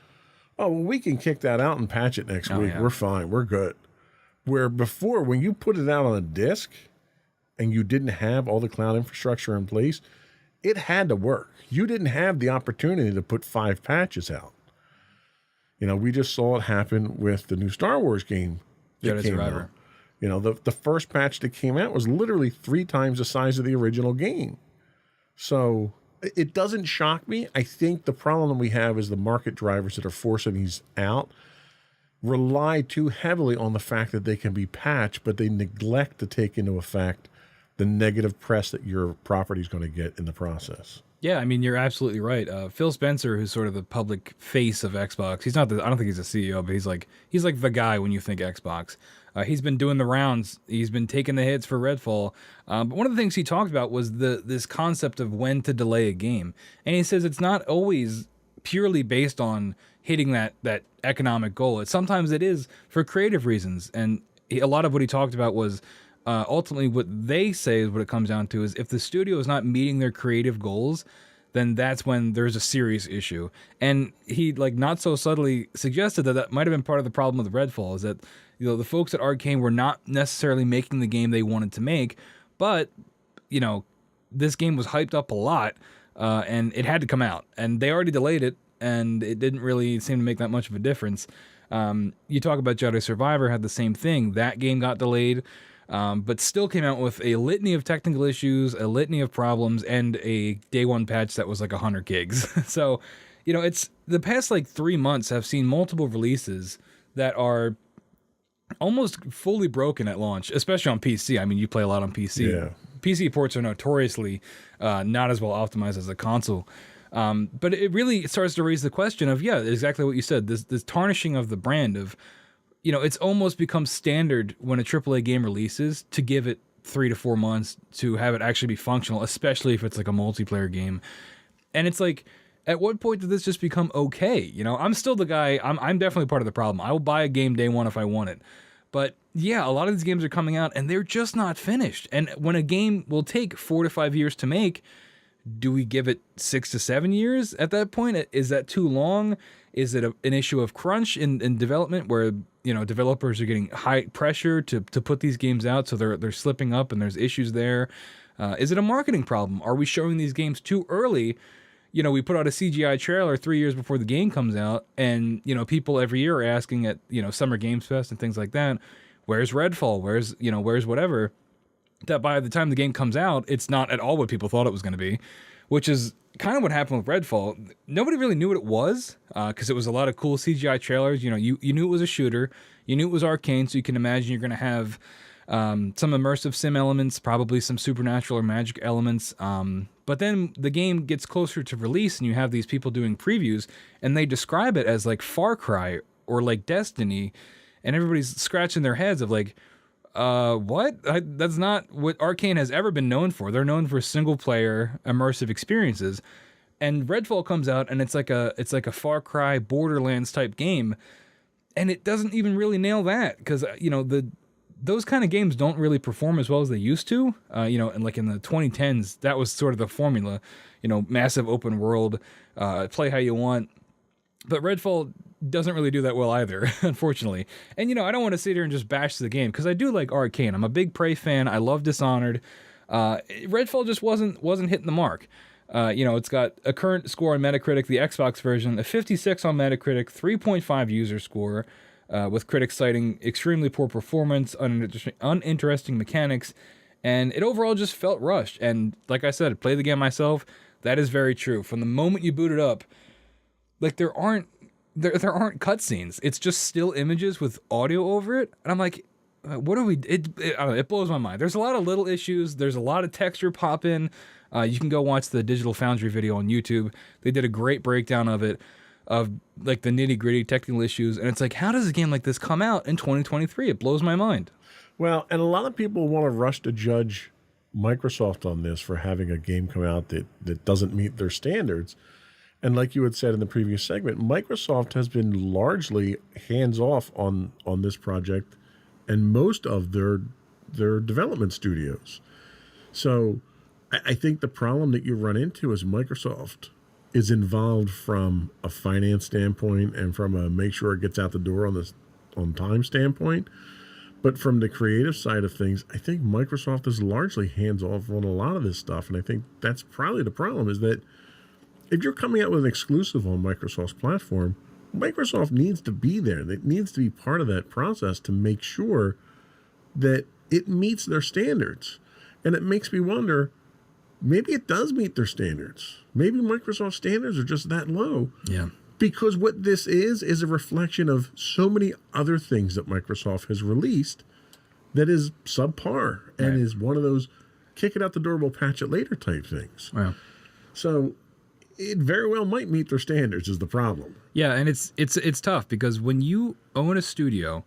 oh, well, we can kick that out and patch it next week. Yeah. We're fine. We're good. Where before, when you put it out on a disk and you didn't have all the cloud infrastructure in place, it had to work. You didn't have the opportunity to put 5 patches out. We just saw it happen with the new Star Wars game that Jedi came Survivor. out. The first patch that came out was literally 3 times the size of the original game. So it doesn't shock me. I think the problem we have is the market drivers that are forcing these out rely too heavily on the fact that they can be patched, but they neglect to take into effect the negative press that your property is going to get in the process. Yeah, I mean, you're absolutely right. Phil Spencer, who's sort of the public face of Xbox, I don't think he's a CEO, but he's like the guy when you think Xbox. He's been doing the rounds. He's been taking the hits for Redfall. But one of the things he talked about was this concept of when to delay a game. And he says it's not always purely based on hitting that economic goal. Sometimes it is for creative reasons. And a lot of what he talked about was ultimately what they say is what it comes down to is if the studio is not meeting their creative goals, then that's when there's a serious issue. And he not so subtly suggested that might have been part of the problem with Redfall, is that the folks at Arcane were not necessarily making the game they wanted to make, but this game was hyped up a lot, and it had to come out, and they already delayed it, and it didn't really seem to make that much of a difference. You talk about Jedi Survivor had the same thing. That game got delayed, but still came out with a litany of technical issues, a litany of problems, and a day one patch that was like 100 gigs. So, it's the past like 3 months have seen multiple releases that are almost fully broken at launch, especially on PC. I mean, you play a lot on PC. Yeah. PC ports are notoriously not as well optimized as a console. But it really starts to raise the question of, exactly what you said, this tarnishing of the brand of, it's almost become standard when a AAA game releases to give it 3 to 4 months to have it actually be functional, especially if it's like a multiplayer game. And it's like, at what point did this just become okay? I'm still the guy, I'm definitely part of the problem. I will buy a game day one if I want it. But yeah, a lot of these games are coming out and they're just not finished. And when a game will take 4 to 5 years to make, do we give it 6 to 7 years at that point? Is that too long? Is it an issue of crunch in development where, developers are getting high pressure to put these games out, so they're slipping up and there's issues there? Is it a marketing problem? Are we showing these games too early? We put out a CGI trailer 3 years before the game comes out, and, people every year are asking at, Summer Games Fest and things like that, where's Redfall? Where's whatever? That by the time the game comes out, it's not at all what people thought it was going to be, which is kind of what happened with Redfall. Nobody really knew what it was, because it was a lot of cool CGI trailers. You knew it was a shooter. You knew it was Arcane, so you can imagine you're going to have some immersive sim elements, probably some supernatural or magic elements. But then the game gets closer to release and you have these people doing previews and they describe it as like Far Cry or like Destiny, and everybody's scratching their heads of like, what? That's not what Arcane has ever been known for. They're known for single player immersive experiences. And Redfall comes out and it's like a Far Cry Borderlands type game, and it doesn't even really nail that because those kind of games don't really perform as well as they used to. And like in the 2010s, that was sort of the formula, massive open world, play how you want. But Redfall doesn't really do that well either, unfortunately. And, I don't want to sit here and just bash the game because I do like Arcane. I'm a big Prey fan. I love Dishonored. Redfall just wasn't hitting the mark. It's got a current score on Metacritic, the Xbox version, a 56 on Metacritic, 3.5 user score, with critics citing extremely poor performance, uninteresting mechanics, and it overall just felt rushed. And like I said, play the game myself, that is very true. From the moment you boot it up, like there aren't cutscenes. It's just still images with audio over it, and I'm like, what are we? I don't know, it blows my mind. There's a lot of little issues. There's a lot of texture pop in. You can go watch the Digital Foundry video on YouTube. They did a great breakdown of it, of like the nitty gritty technical issues. And it's like, how does a game like this come out in 2023? It blows my mind. Well, and a lot of people want to rush to judge Microsoft on this for having a game come out that doesn't meet their standards. And like you had said in the previous segment, Microsoft has been largely hands-off on this project and most of their development studios. So I think the problem that you run into is Microsoft is involved from a finance standpoint and from a make sure it gets out the door on time standpoint. But from the creative side of things, I think Microsoft is largely hands-off on a lot of this stuff. And I think that's probably the problem, is that if you're coming out with an exclusive on Microsoft's platform, Microsoft needs to be there. It needs to be part of that process to make sure that it meets their standards. And it makes me wonder, maybe it does meet their standards. Maybe Microsoft's standards are just that low. Yeah. Because what this is a reflection of so many other things that Microsoft has released that is subpar and is one of those kick it out the door, we'll patch it later type things. Wow. So it very well might meet their standards is the problem. Yeah, and it's tough because when you own a studio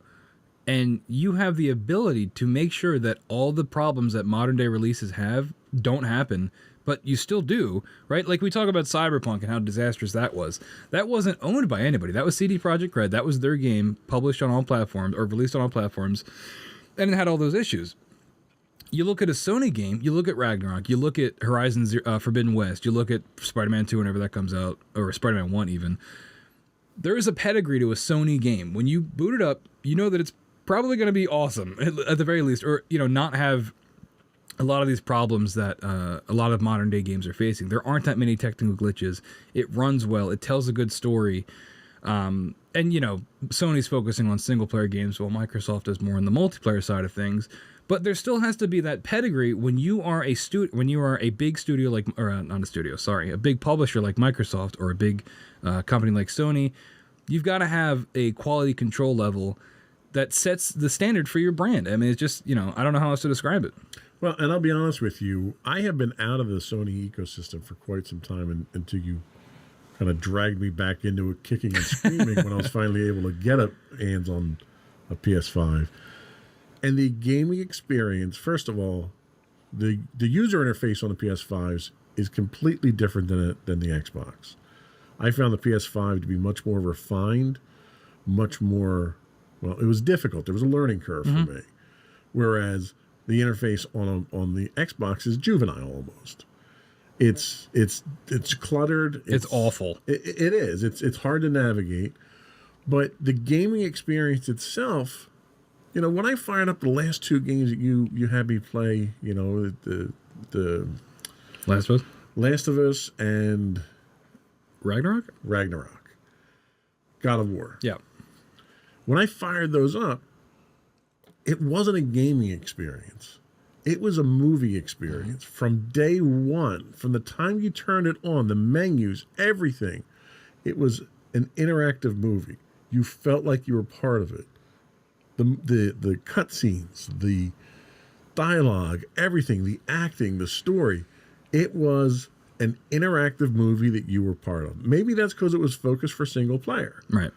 and you have the ability to make sure that all the problems that modern day releases have don't happen, but you still do, right? Like we talk about Cyberpunk and how disastrous that was. That wasn't owned by anybody. That was CD Projekt Red. That was their game, published on all platforms or released on all platforms, and it had all those issues. You look at a Sony game, you look at Ragnarok, you look at Horizon Forbidden West, you look at Spider-Man 2 whenever that comes out, or Spider-Man 1 even. There is a pedigree to a Sony game. When you boot it up, you know that it's probably going to be awesome, at the very least, or not have a lot of these problems that a lot of modern day games are facing. There aren't that many technical glitches. It runs well. It tells a good story. And you know, Sony's focusing on single player games, while Microsoft is more on the multiplayer side of things. But there still has to be that pedigree when you are a big studio like, or not a studio, sorry, a big publisher like Microsoft or a big company like Sony. You've got to have a quality control level that sets the standard for your brand. I mean, it's just, you know, I don't know how else to describe it. Well, and I'll be honest with you, I have been out of the Sony ecosystem for quite some time until you kind of dragged me back into it kicking and screaming when I was finally able to get hands on a PS5. And the gaming experience, first of all, the user interface on the PS5s is completely different than the Xbox. I found the PS5 to be much more refined, much more, well, it was difficult. There was a learning curve for me. Whereas the interface on the Xbox is juvenile almost. It's cluttered. It's awful. It is. It's hard to navigate. But the gaming experience itself, you know, when I fired up the last two games that you had me play, you know, the Last of Us? Last of Us and Ragnarok? God of War. Yeah. When I fired those up, it wasn't a gaming experience. It was a movie experience from day one. From the time you turned it on, the menus, everything. It was an interactive movie. You felt like you were part of it. The cutscenes, the dialogue, everything, the acting, the story. It was an interactive movie that you were part of. Maybe that's because it was focused for single player. Right.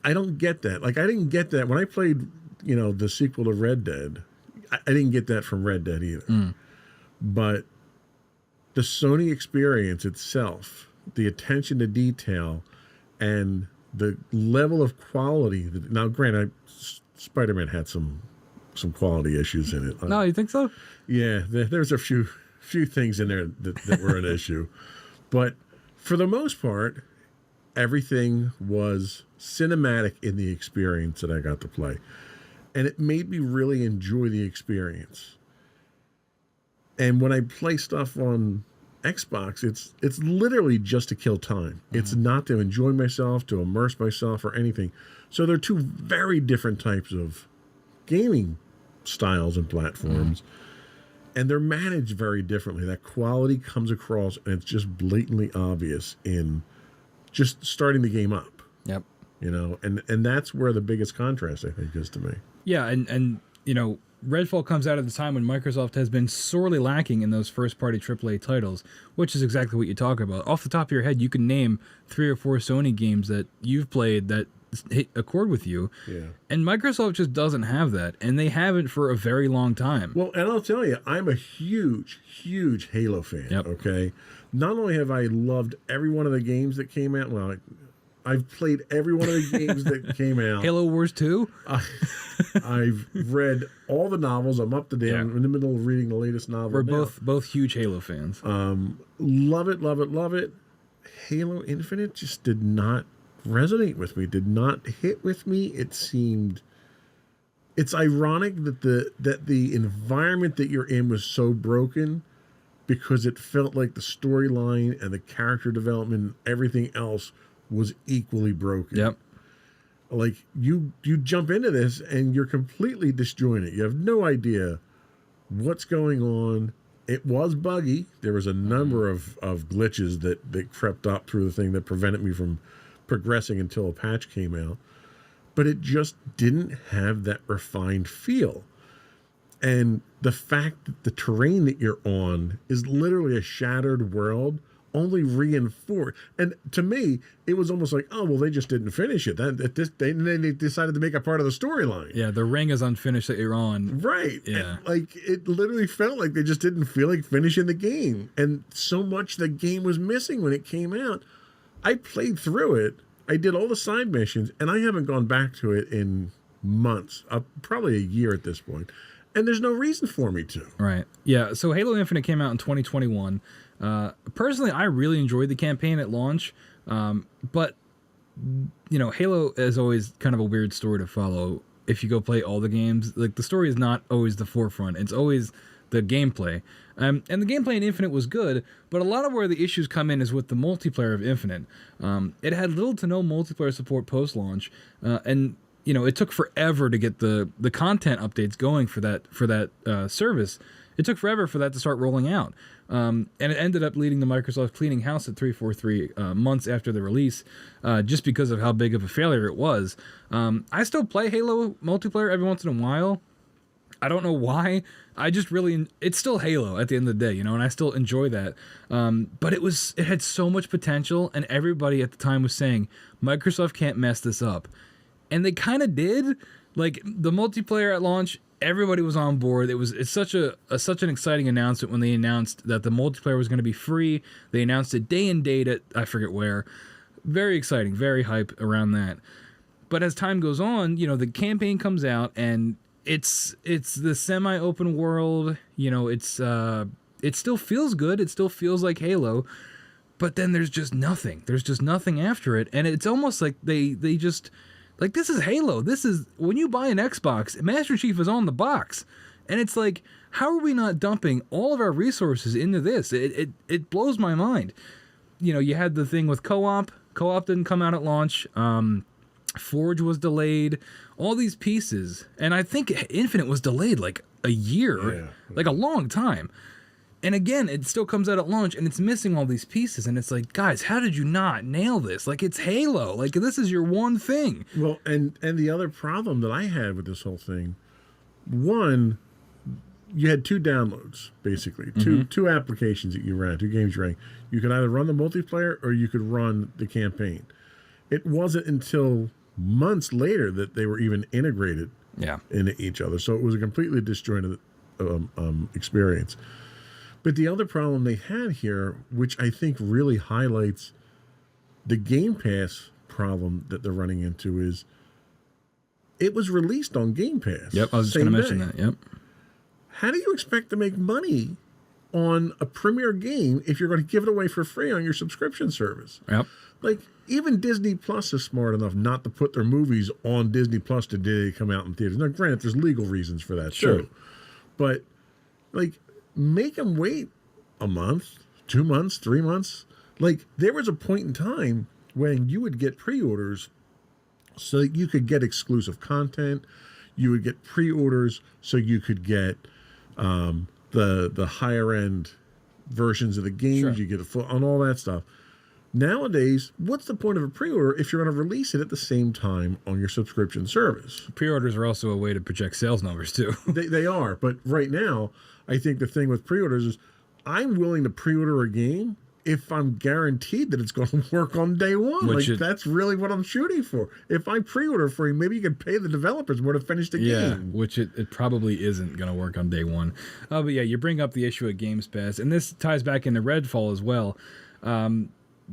I don't get that. Like, I didn't get that when I played, you know, the sequel to Red Dead. I didn't get that from Red Dead either. But the Sony experience itself, the attention to detail, and the level of quality. Now, granted, Spider-Man had some quality issues in it. No, you think so? Yeah, there's a few things in there that were an issue. But for the most part, everything was cinematic in the experience that I got to play. And it made me really enjoy the experience. And when I play stuff on Xbox, it's literally just to kill time. It's not to enjoy myself, to immerse myself, or anything. So they're two very different types of gaming styles and platforms. And they're managed very differently. That quality comes across, and it's just blatantly obvious in just starting the game up. Yep. You know, and that's where the biggest contrast, I think, is to me. Yeah, and you know, Redfall comes out at the time when Microsoft has been sorely lacking in those first-party AAA titles, which is exactly what you talk about. Off the top of your head, you can name 3 or 4 Sony games that you've played that hit a chord with you. Yeah. And Microsoft just doesn't have that, and they haven't for a very long time. Well, and I'll tell you, I'm a huge, huge Halo fan. Yep. Okay. Not only have I loved every one of the games that came out, well, I've played every one of the games that came out. Halo Wars 2? I've read all the novels. I'm up to date. Yeah. I'm in the middle of reading the latest novel. We're now. both huge Halo fans. Love it, love it, love it. Halo Infinite just did not resonate with me, did not hit with me. It's ironic that the environment that you're in was so broken, because it felt like the storyline and the character development and everything else was equally broken. Yep. Like, you jump into this and you're completely disjointed. You have no idea what's going on. It was buggy. There was a number of glitches that crept up through the thing that prevented me from progressing until a patch came out. But it just didn't have that refined feel. And the fact that the terrain that you're on is literally a shattered world only reinforced. And to me, it was almost like, oh, well, they just didn't finish it. They decided to make it part of the storyline. Yeah, the ring is unfinished that you're on. Right. Yeah. And, like, it literally felt like they just didn't feel like finishing the game. And so much the game was missing when it came out. I played through it. I did all the side missions, and I haven't gone back to it in months, probably a year at this point. And there's no reason for me to. Right. Yeah. So Halo Infinite came out in 2021. Personally, I really enjoyed the campaign at launch. But, you know, Halo is always kind of a weird story to follow. If you go play all the games, like, the story is not always the forefront. It's always the gameplay. And the gameplay in Infinite was good, but a lot of where the issues come in is with the multiplayer of Infinite. It had little to no multiplayer support post-launch, and it took forever to get the content updates going for that service. It took forever for that to start rolling out, and it ended up leading to Microsoft cleaning house at 343 months after the release, just because of how big of a failure it was. I still play Halo multiplayer every once in a while. I don't know why. I just it's still Halo at the end of the day, and I still enjoy that. But it had so much potential, and everybody at the time was saying Microsoft can't mess this up, and they kind of did. Like the multiplayer at launch, everybody was on board. It's such an exciting announcement when they announced that the multiplayer was going to be free. They announced it day and date at I forget where. Very exciting, very hype around that. But as time goes on, the campaign comes out and it's the semi-open world. It still feels good. It still feels like Halo, but then there's just nothing. There's just nothing after it, and it's almost like they just like, this is Halo. This is when you buy an Xbox, Master Chief is on the box, and it's like, how are we not dumping all of our resources into this? It blows my mind. You had the thing with co-op. Co-op didn't come out at launch. Forge was delayed, all these pieces, and I think Infinite was delayed like a year, like a long time. And again, it still comes out at launch, and it's missing all these pieces, and it's like, guys, how did you not nail this? Like, it's Halo. Like, this is your one thing. Well, and the other problem that I had with this whole thing, one, you had 2 downloads, basically, two applications that you ran, 2 games you ran. You could either run the multiplayer or you could run the campaign. It wasn't until months later that they were even integrated into each other. So it was a completely disjointed experience. But the other problem they had here, which I think really highlights the Game Pass problem that they're running into, is it was released on Game Pass. Yep, I was just going to mention that. Yep. How do you expect to make money on a premier game if you're going to give it away for free on your subscription service? Yep. Like, even Disney Plus is smart enough not to put their movies on Disney Plus the day they come out in theaters. Now, granted, there's legal reasons for that, sure. too. But, like, make them wait a month, 2 months, 3 months. Like, there was a point in time when you would get pre-orders so that you could get exclusive content. You would get pre-orders so you could get the higher end versions of the games. Sure. You get on all that stuff. Nowadays, what's the point of a pre-order if you're going to release it at the same time on your subscription service? Pre-orders are also a way to project sales numbers too. They are, but right now, I think the thing with pre-orders is I'm willing to pre-order a game if I'm guaranteed that it's going to work on day one. That's really what I'm shooting for. If I pre-order for you, maybe you can pay the developers more to finish the game. Yeah, which it probably isn't going to work on day one. But yeah, you bring up the issue of Games Pass, and this ties back into Redfall as well.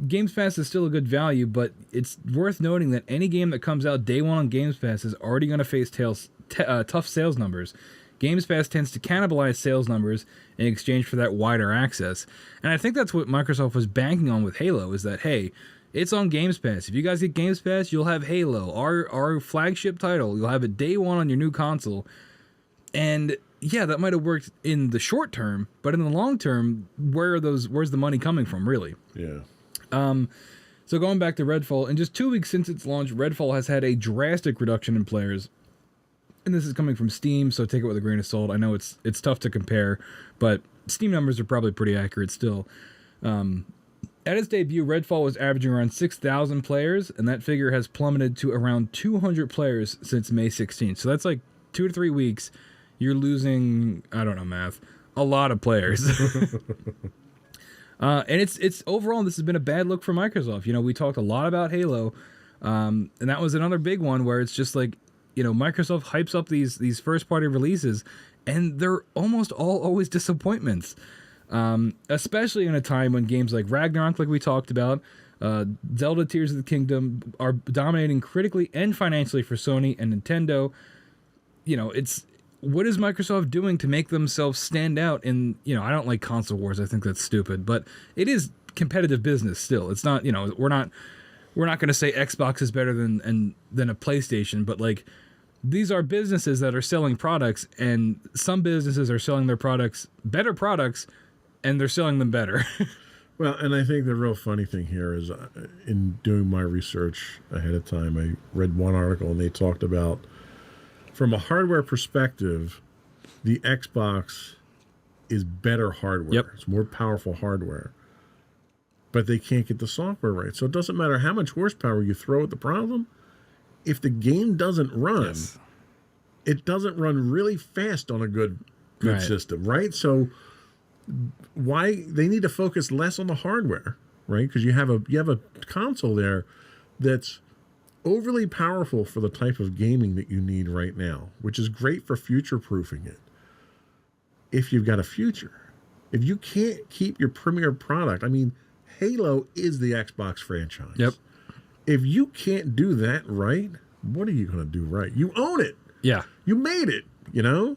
Games Pass is still a good value, but it's worth noting that any game that comes out day one on Games Pass is already going to face tough sales numbers. Games Pass tends to cannibalize sales numbers in exchange for that wider access. And I think that's what Microsoft was banking on with Halo, is that, hey, it's on Games Pass. If you guys get Games Pass, you'll have Halo, our flagship title. You'll have it day one on your new console. And yeah, that might have worked in the short term, but in the long term, where's the money coming from, really? Yeah. So going back to Redfall, in just 2 weeks since its launch, Redfall has had a drastic reduction in players. And this is coming from Steam, so take it with a grain of salt. I know it's tough to compare, but Steam numbers are probably pretty accurate still. At its debut, Redfall was averaging around 6,000 players, and that figure has plummeted to around 200 players since May 16th. So that's like 2 to 3 weeks. You're losing, I don't know math, a lot of players. And it's overall, this has been a bad look for Microsoft. We talked a lot about Halo, and that was another big one where it's just like, Microsoft hypes up these first-party releases, and they're almost always disappointments. Especially in a time when games like Ragnarok, like we talked about, Zelda Tears of the Kingdom are dominating critically and financially for Sony and Nintendo. What is Microsoft doing to make themselves stand out in, I don't like console wars. I think that's stupid, but it is competitive business still. It's not, we're not going to say Xbox is better than a PlayStation, but like these are businesses that are selling products, and some businesses are selling their products, better products, and they're selling them better. Well, and I think the real funny thing here is in doing my research ahead of time, I read one article and they talked about, from a hardware perspective, the Xbox is better hardware. Yep. It's more powerful hardware. But they can't get the software right. So it doesn't matter how much horsepower you throw at the problem. If the game doesn't run, it doesn't run really fast on a good Right. system, right? So why they need to focus less on the hardware, right? Because you have a console there that's overly powerful for the type of gaming that you need right now, which is great for future proofing it. If you've got a future, if you can't keep your premier product, I mean, Halo is the Xbox franchise. Yep. If you can't do that right, what are you going to do right? You own it. Yeah. You made it, you know?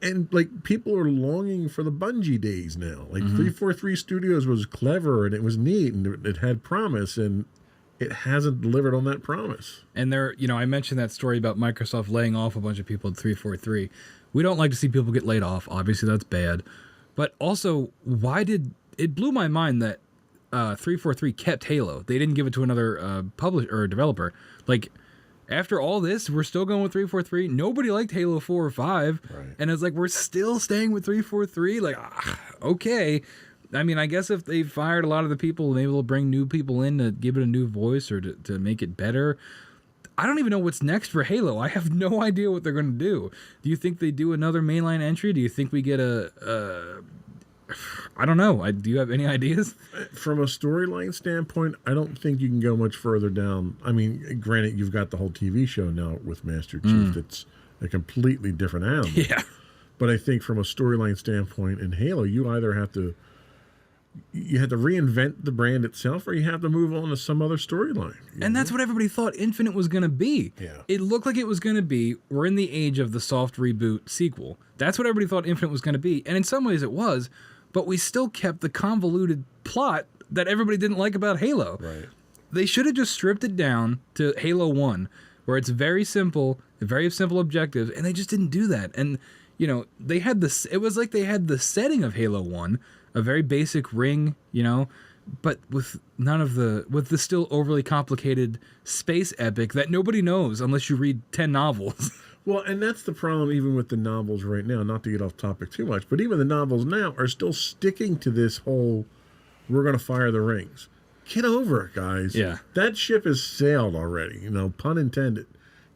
And like people are longing for the Bungie days now. Like 343 Studios was clever and it was neat and it had promise, and it hasn't delivered on that promise. And I mentioned that story about Microsoft laying off a bunch of people at 343. We don't like to see people get laid off. Obviously, that's bad. But also, it blew my mind that 343 kept Halo. They didn't give it to another publisher or developer. Like, after all this, we're still going with 343. Nobody liked Halo 4 or 5. Right. And it's like, we're still staying with 343. Like, okay. I mean, I guess if they fired a lot of the people, maybe they'll bring new people in to give it a new voice or to make it better. I don't even know what's next for Halo. I have no idea what they're going to do. Do you think they do another mainline entry? Do you think we get I don't know. Do you have any ideas? From a storyline standpoint, I don't think you can go much further down. I mean, granted, you've got the whole TV show now with Master Chief. That's a completely different animal. Yeah. But I think from a storyline standpoint in Halo, you either have to reinvent the brand itself, or you have to move on to some other storyline. And that's what everybody thought Infinite was going to be. Yeah. It looked like it was going to be, we're in the age of the soft reboot sequel. That's what everybody thought Infinite was going to be. And in some ways it was, but we still kept the convoluted plot that everybody didn't like about Halo. Right. They should have just stripped it down to Halo 1, where it's very simple objectives, and they just didn't do that. And, they had it was like they had the setting of Halo 1, a very basic ring, but with with the still overly complicated space epic that nobody knows unless you read 10 novels. Well, and that's the problem even with the novels right now, not to get off topic too much, but even the novels now are still sticking to this whole, we're going to fire the rings. Get over it, guys. Yeah. That ship has sailed already, pun intended.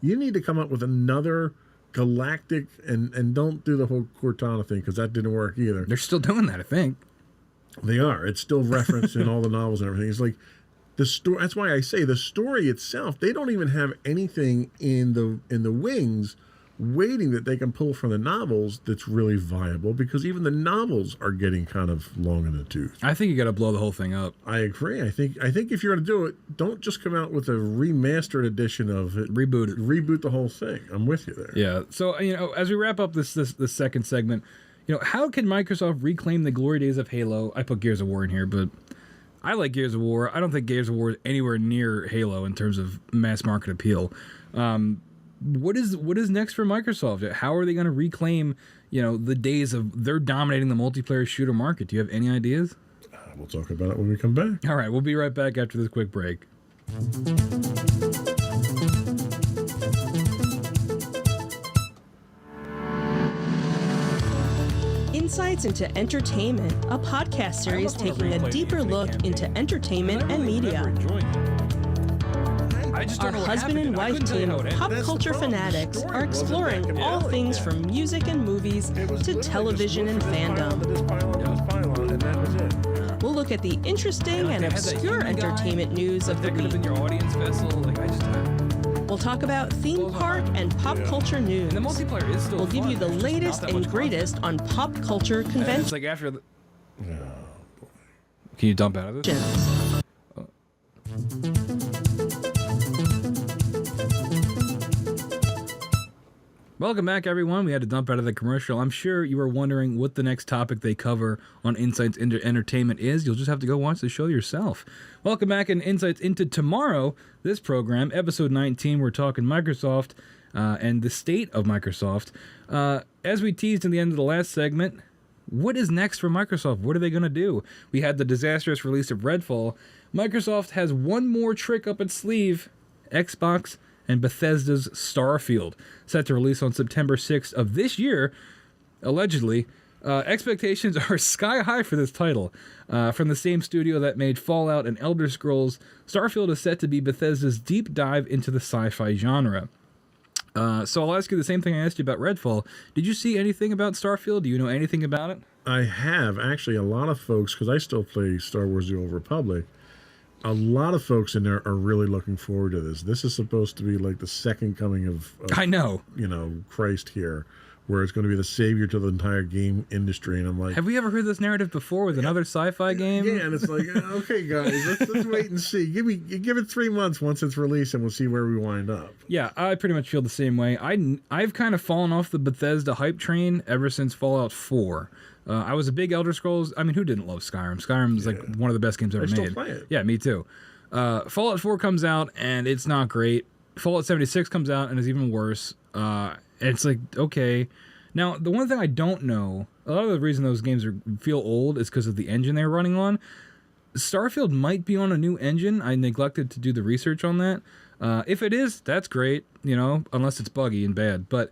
You need to come up with another galactic, and don't do the whole Cortana thing, because that didn't work either. They're still doing that, I think. They are. It's still referenced in all the novels and everything. It's like the story. That's why I say the story itself. They don't even have anything in the wings waiting that they can pull from the novels that's really viable, because even the novels are getting kind of long in the tooth. I think you got to blow the whole thing up. I agree. I think if you're going to do it, don't just come out with a remastered edition of it. Reboot it. Reboot the whole thing. I'm with you there. Yeah. So, as we wrap up this second segment, how can Microsoft reclaim the glory days of Halo? I put Gears of War in here, but I like Gears of War. I don't think Gears of War is anywhere near Halo in terms of mass market appeal. What is next for Microsoft? How are they going to reclaim, the days of they're dominating the multiplayer shooter market? Do you have any ideas? We'll talk about it when we come back. All right, we'll be right back after this quick break. Insights into Entertainment, a podcast series taking a deeper look into entertainment and media. Our husband and wife team of pop culture fanatics are exploring all things from music and movies to television and fandom. We'll look at the interesting and obscure entertainment news of the week. We'll talk about theme park and pop culture news. And the multiplayer is still We'll give you the latest and greatest on pop culture It's conventions. like after the... Can you dump out of this? Welcome back, everyone. We had to dump out of the commercial. I'm sure you were wondering what the next topic they cover on Insights into Entertainment is. You'll just have to go watch the show yourself. Welcome back in Insights into Tomorrow. This program, episode 19, we're talking Microsoft. and the state of Microsoft. As we teased in the end of the last segment, what is next for Microsoft? What are they going to do? We had the disastrous release of Redfall. Microsoft has one more trick up its sleeve. Xbox and Bethesda's Starfield, set to release on September 6th of this year, allegedly. Expectations are sky high for this title. From the same studio that made Fallout and Elder Scrolls, Starfield is set to be Bethesda's deep dive into the sci-fi genre. So I'll ask you the same thing I asked you about Redfall. Did you see anything about Starfield? Do you know anything about it? I have. Actually, a lot of folks, because I still play Star Wars The Old Republic, a lot of folks in there are really looking forward to this. This is supposed to be like the second coming of I know. Christ here, where it's going to be the savior to the entire game industry. And I'm like, have we ever heard this narrative before with another sci-fi game? Yeah, and it's like, okay, guys, let's wait and see. Give it 3 months once it's released, and we'll see where we wind up. Yeah, I pretty much feel the same way. I've kind of fallen off the Bethesda hype train ever since Fallout 4. I was a big Elder Scrolls. I mean, who didn't love Skyrim? Skyrim is like one of the best games ever made. Still play it. Yeah, me too. Fallout 4 comes out and it's not great. Fallout 76 comes out and is even worse. And it's like, okay. Now, the one thing I don't know, a lot of the reason those games feel old is because of the engine they're running on. Starfield might be on a new engine. I neglected to do the research on that. If it is, that's great, unless it's buggy and bad. But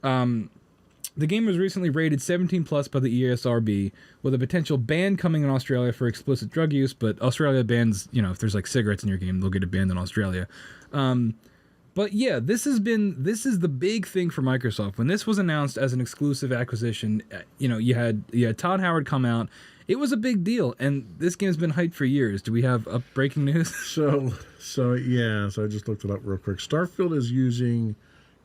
the game was recently rated 17 plus by the ESRB, with a potential ban coming in Australia for explicit drug use. But Australia bans, if there's like cigarettes in your game, they'll get it banned in Australia. But yeah, this is the big thing for Microsoft. When this was announced as an exclusive acquisition, you had Todd Howard come out. It was a big deal, and this game's been hyped for years. Do we have breaking news? So I just looked it up real quick. Starfield is using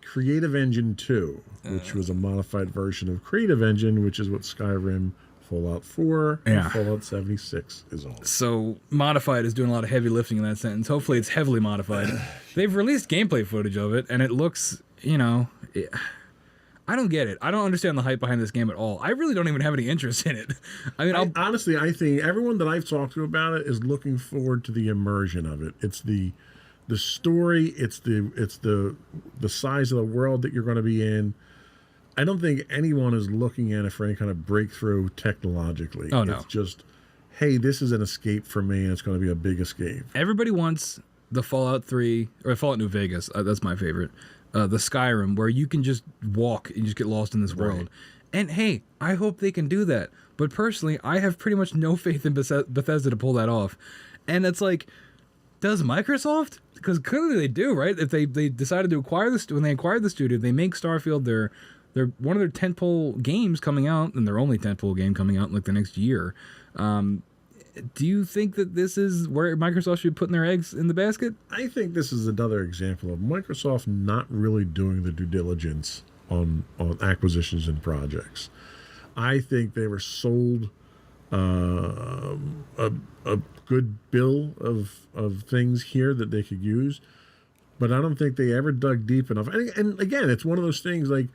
Creative Engine 2, which was a modified version of Creative Engine, which is what Skyrim, Fallout 4, and Fallout 76 is on. So modified is doing a lot of heavy lifting in that sentence. Hopefully it's heavily modified. They've released gameplay footage of it, and it looks, I don't get it. I don't understand the hype behind this game at all. I really don't even have any interest in it. I mean, honestly, I think everyone that I've talked to about it is looking forward to the immersion of it. It's the story, it's the size of the world that you're going to be in. I don't think anyone is looking at it for any kind of breakthrough technologically. Oh, no. It's just, hey, this is an escape for me, and it's going to be a big escape. Everybody wants the Fallout 3, or Fallout New Vegas, that's my favorite, the Skyrim, where you can just walk and just get lost in this world. Right. And hey, I hope they can do that. But personally, I have pretty much no faith in Bethesda to pull that off. And it's like, does Microsoft? Because clearly they do, right? If they decided to acquire this, when they acquired the studio, they make Starfield their one of their tentpole games coming out, and their only tentpole game coming out in like the next year. Do you think that this is where Microsoft should be putting their eggs in the basket? I think this is another example of Microsoft not really doing the due diligence on acquisitions and projects. I think they were sold a good bill of things here that they could use, but I don't think they ever dug deep enough. And again, it's one of those things like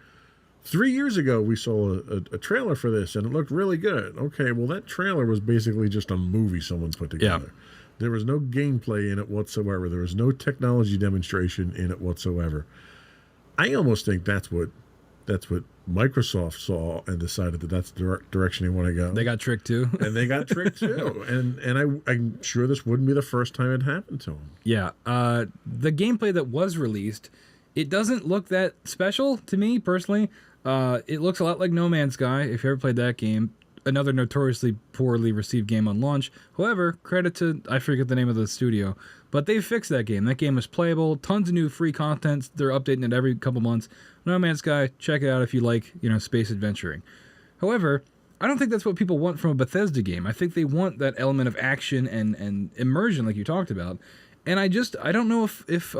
3 years ago we saw a trailer for this and it looked really good. Okay, well that trailer was basically just a movie someone's put together. Yeah. There was no gameplay in it whatsoever. There was no technology demonstration in it whatsoever. I almost think that's what Microsoft saw and decided that that's the direction they want to go. They got tricked too. And they got tricked too. And I'm sure this wouldn't be the first time it happened to them. Yeah. The gameplay that was released, it doesn't look that special to me personally. It looks a lot like No Man's Sky, if you ever played that game. Another notoriously poorly received game on launch. However, credit to, I forget the name of the studio, but they fixed that game. That game is playable, tons of new free content. They're updating it every couple months. No Man's Sky, check it out if you like, space adventuring. However, I don't think that's what people want from a Bethesda game. I think they want that element of action and immersion like you talked about. And I don't know if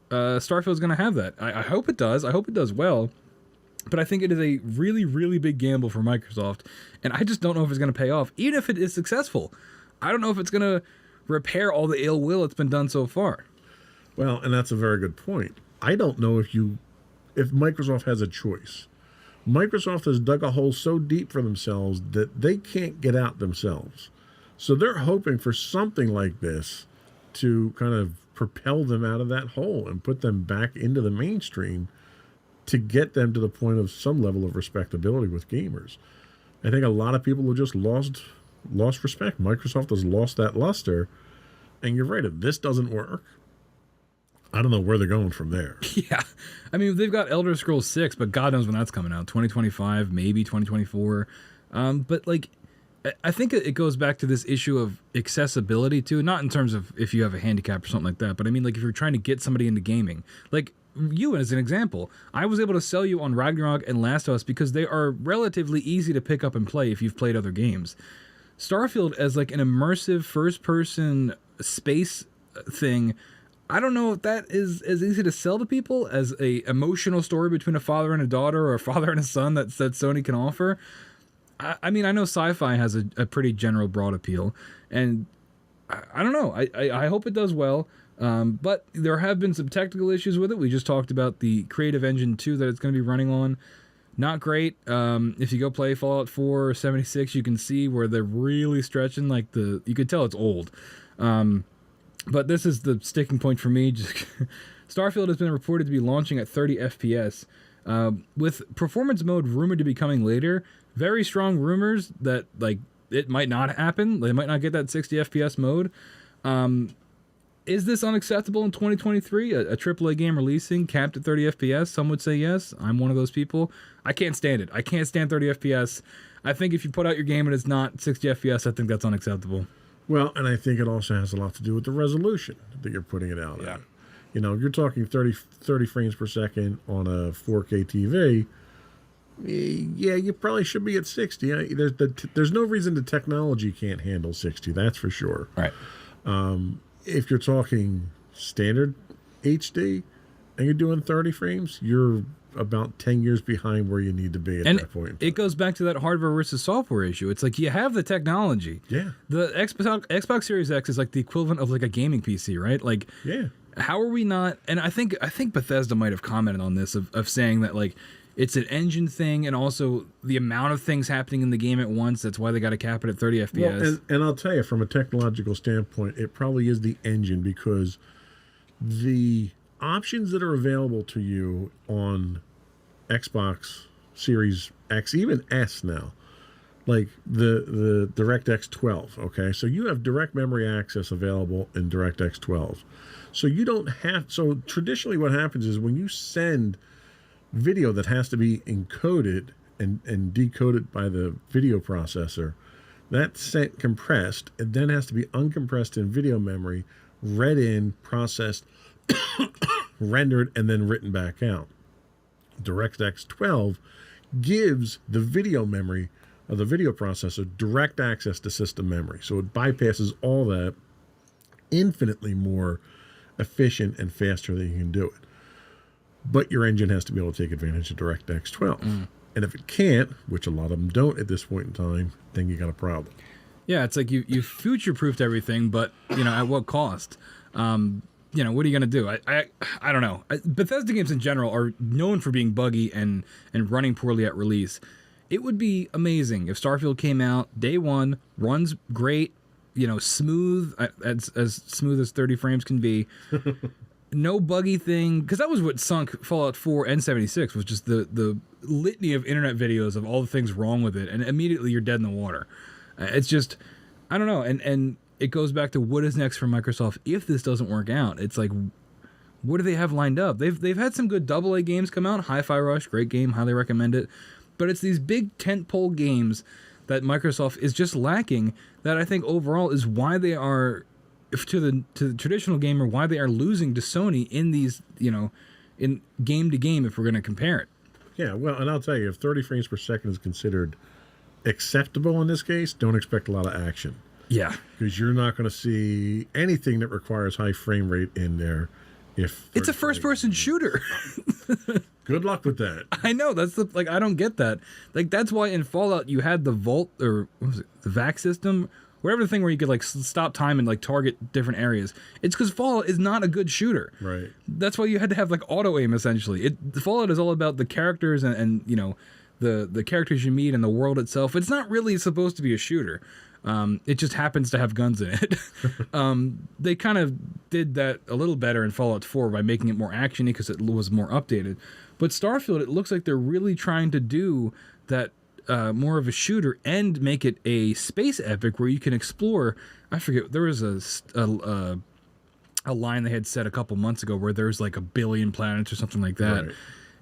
Starfield's going to have that. I hope it does. I hope it does well. But I think it is a really, really big gamble for Microsoft. And I just don't know if it's going to pay off, even if it is successful. I don't know if it's going to repair all the ill will that's been done so far. Well, and that's a very good point. I don't know if Microsoft has a choice. Microsoft has dug a hole so deep for themselves that they can't get out themselves. So they're hoping for something like this to kind of propel them out of that hole and put them back into the mainstream to get them to the point of some level of respectability with gamers. I think a lot of people have just lost respect. Microsoft has lost that luster. And you're right, if this doesn't work, I don't know where they're going from there. Yeah. I mean, they've got Elder Scrolls 6, but God knows when that's coming out. 2025, maybe 2024. But like, I think it goes back to this issue of accessibility too, not in terms of if you have a handicap or something like that, but I mean, like if you're trying to get somebody into gaming, like you as an example, I was able to sell you on Ragnarok and Last of Us because they are relatively easy to pick up and play if you've played other games. Starfield as like an immersive first-person space thing, I don't know if that is as easy to sell to people as a emotional story between a father and a daughter or a father and a son that Sony can offer. I mean, I know sci-fi has a pretty general broad appeal, and I don't know. I hope it does well, but there have been some technical issues with it. We just talked about the Creative Engine 2 that it's going to be running on. Not great. If you go play Fallout 4 or 76, you can see where they're really stretching. Like you could tell it's old. But this is the sticking point for me. Just Starfield has been reported to be launching at 30 FPS, with performance mode rumored to be coming later. Very strong rumors that like it might not happen. They might not get that 60 FPS mode. Is this unacceptable in 2023? A AAA game releasing capped at 30 FPS? Some would say yes. I'm one of those people. I can't stand it. I can't stand 30 FPS. I think if you put out your game and it's not 60 FPS, I think that's unacceptable. Well, and I think it also has a lot to do with the resolution that you're putting it out at. You know, if you're talking 30 frames per second on a 4K TV, yeah, you probably should be at 60. There's no reason the technology can't handle 60, that's for sure. Right. If you're talking standard HD and you're doing 30 frames, you're about 10 years behind where you need to be at that point. It goes back to that hardware versus software issue. It's like you have the technology. Yeah. The Xbox Series X is like the equivalent of like a gaming PC, right? Like, yeah. How are we not? And I think Bethesda might have commented on this of saying that like it's an engine thing and also the amount of things happening in the game at once. That's why they got to cap it at 30 FPS. Well, and I'll tell you, from a technological standpoint, it probably is the engine, because the options that are available to you on Xbox Series X, even S now, like the DirectX 12, okay? So you have direct memory access available in DirectX 12. So you don't have, so traditionally what happens is when you send video that has to be encoded and decoded by the video processor, that's sent compressed, and then has to be uncompressed in video memory, read in, processed, rendered, and then written back out. DirectX 12 gives the video memory of the video processor direct access to system memory. So it bypasses all that, infinitely more efficient and faster than you can do it. But your engine has to be able to take advantage of DirectX 12. And if it can't, which a lot of them don't at this point in time, then you got a problem. Yeah, it's like you future-proofed everything, but, you know, at what cost? You know, what are you going to do? I don't know. Bethesda games in general are known for being buggy and running poorly at release. It would be amazing if Starfield came out day one, runs great, you know, smooth, as smooth as 30 frames can be. No buggy thing, because that was what sunk Fallout 4 and 76, was just the litany of internet videos of all the things wrong with it, and immediately you're dead in the water. It's just, I don't know, and it goes back to what is next for Microsoft if this doesn't work out. It's like, what do they have lined up? They've had some good AA games come out. Hi-Fi Rush, great game, highly recommend it. But it's these big tentpole games that Microsoft is just lacking, that I think overall is why they are, to the traditional gamer, why they are losing to Sony in these, you know, in game to game, if we're going to compare it. Yeah, well, and I'll tell you, if 30 frames per second is considered acceptable in this case, don't expect a lot of action. Yeah. Because you're not going to see anything that requires high frame rate in there. If it's a first-person shooter. Good luck with that. I know, that's I don't get that. Like, that's why in Fallout you had the Vault, or what was it, the VAC system, whatever the thing where you could like stop time and like target different areas. It's because Fallout is not a good shooter. Right. That's why you had to have like auto aim essentially. Fallout is all about the characters and you know the characters you meet and the world itself. It's not really supposed to be a shooter. It just happens to have guns in it. They kind of did that a little better in Fallout 4 by making it more actiony because it was more updated. But Starfield, it looks like they're really trying to do that more of a shooter and make it a space epic where you can explore. I forget, there was a line they had said a couple months ago where there's like 1 billion planets or something like that. Right.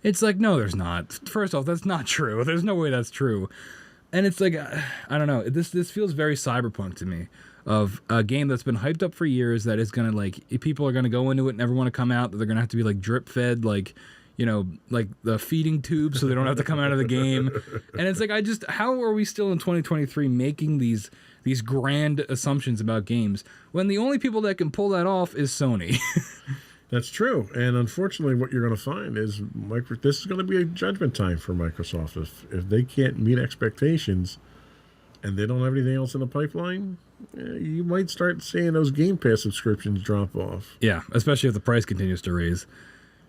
It's like, no, there's not. First off, that's not true. There's no way that's true. And it's like, I don't know. This feels very cyberpunk to me, of a game that's been hyped up for years that is going to, like, people are going to go into it and never want to come out, that they're going to have to be, like, drip fed, like, you know, like the feeding tube so they don't have to come out of the game. And it's like, how are we still in 2023 making these grand assumptions about games when the only people that can pull that off is Sony? That's true. And unfortunately, what you're going to find is this is going to be a judgment time for Microsoft. If they can't meet expectations and they don't have anything else in the pipeline, you might start seeing those Game Pass subscriptions drop off. Yeah, especially if the price continues to raise.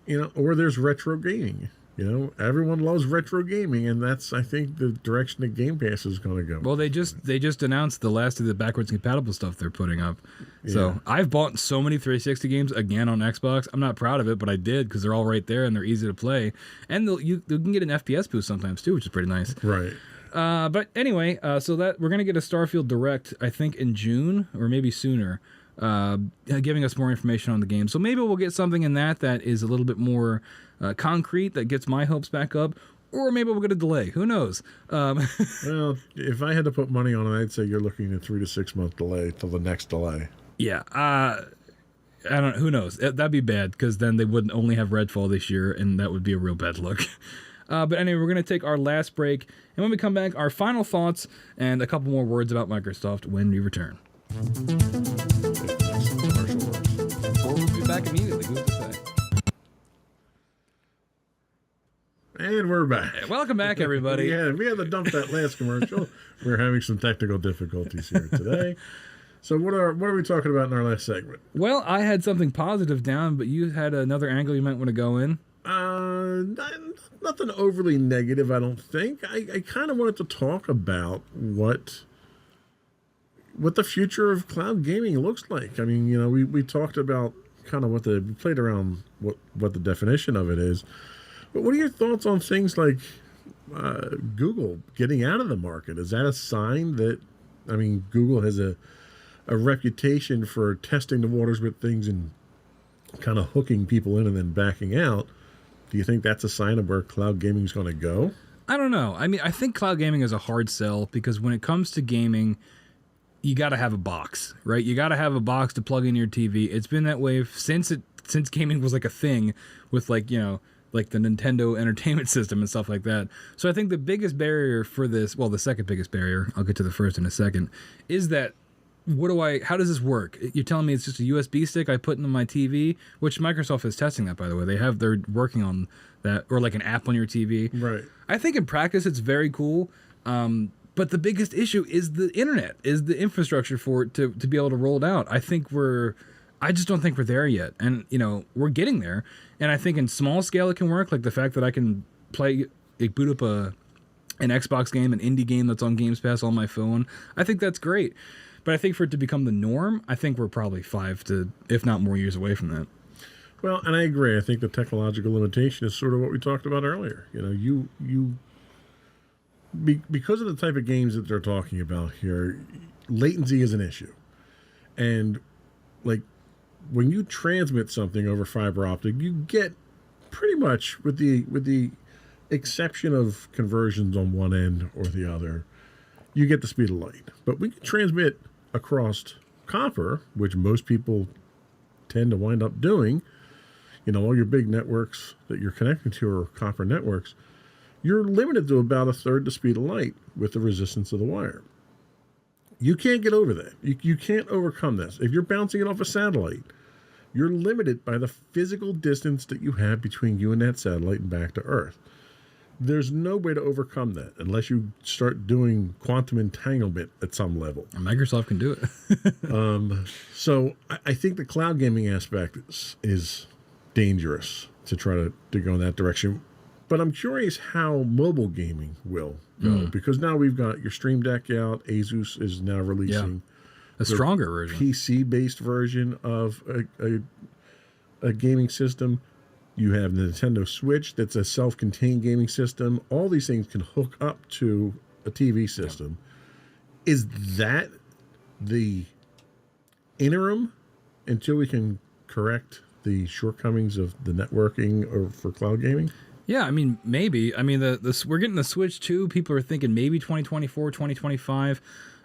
You know, or there's retro gaming. You know, everyone loves retro gaming, and that's, I think, the direction that Game Pass is going to go. Well, they just announced the last of the backwards compatible stuff they're putting up. So Yeah. I've bought so many 360 games again on Xbox. I'm not proud of it, but I did because they're all right there and they're easy to play. And you can get an FPS boost sometimes too, which is pretty nice. Right. But anyway, so that we're gonna get a Starfield Direct, I think in June or maybe sooner, giving us more information on the game. So maybe we'll get something in that is a little bit more concrete, that gets my hopes back up. Or maybe we'll get a delay. Who knows? Well, if I had to put money on it, I'd say you're looking at 3 to 6 month delay till the next delay. Yeah. I don't. Who knows? That'd be bad because then they wouldn't only have Redfall this year, and that would be a real bad look. But anyway, we're going to take our last break, and when we come back, our final thoughts and a couple more words about Microsoft when we return. Or we'll be back immediately. Who's to say? And we're back. Welcome back, everybody. We had to dump that last commercial. We're having some technical difficulties here today. So what are we talking about in our last segment? Well, I had something positive down, but you had another angle you might want to go in. Nothing overly negative, I don't think. I kind of wanted to talk about what the future of cloud gaming looks like. I mean, you know, we talked about kind of we played around what the definition of it is. But what are your thoughts on things like Google getting out of the market? Is that a sign that, I mean, Google has a reputation for testing the waters with things and kind of hooking people in and then backing out. Do you think that's a sign of where cloud gaming is going to go? I don't know. I mean, I think cloud gaming is a hard sell because when it comes to gaming, you got to have a box, right? You got to have a box to plug in your TV. It's been that way since gaming was like a thing with, like, you know, like the Nintendo Entertainment System and stuff like that. So I think the biggest barrier for this, well, the second biggest barrier, I'll get to the first in a second, is that how does this work? You're telling me it's just a USB stick I put into my TV, which Microsoft is testing that, by the way. They're working on that, or like an app on your TV. Right. I think in practice it's very cool. But the biggest issue is the internet, is the infrastructure for it to be able to roll it out. I just don't think we're there yet. And, you know, we're getting there. And I think in small scale it can work, like the fact that I can boot up an Xbox game, an indie game that's on Games Pass on my phone. I think that's great. But I think for it to become the norm, I think we're probably 5 to, if not more, years away from that. Well, and I agree. I think the technological limitation is sort of what we talked about earlier. You know, because of the type of games that they're talking about here, latency is an issue. And, like, when you transmit something over fiber optic, you get pretty much, with the exception of conversions on one end or the other, you get the speed of light. But we can transmit across copper, which most people tend to wind up doing. You know, all your big networks that you're connecting to are copper networks. You're limited to about a third the speed of light with the resistance of the wire. You can't get over that. You can't overcome this. If you're bouncing it off a satellite, you're limited by the physical distance that you have between you and that satellite and back to Earth. There's no way to overcome that unless you start doing quantum entanglement at some level. Microsoft can do it. So I think the cloud gaming aspect is dangerous to try to go in that direction. But I'm curious how mobile gaming will go because now we've got your Stream Deck out. Asus is now releasing A stronger version. PC-based version of a gaming system. You have the Nintendo Switch that's a self-contained gaming system. All these things can hook up to a TV system. Is that the interim until we can correct the shortcomings of the networking or for cloud gaming? Yeah, I mean, maybe. I mean, we're getting the Switch 2. People are thinking maybe 2024, 2025.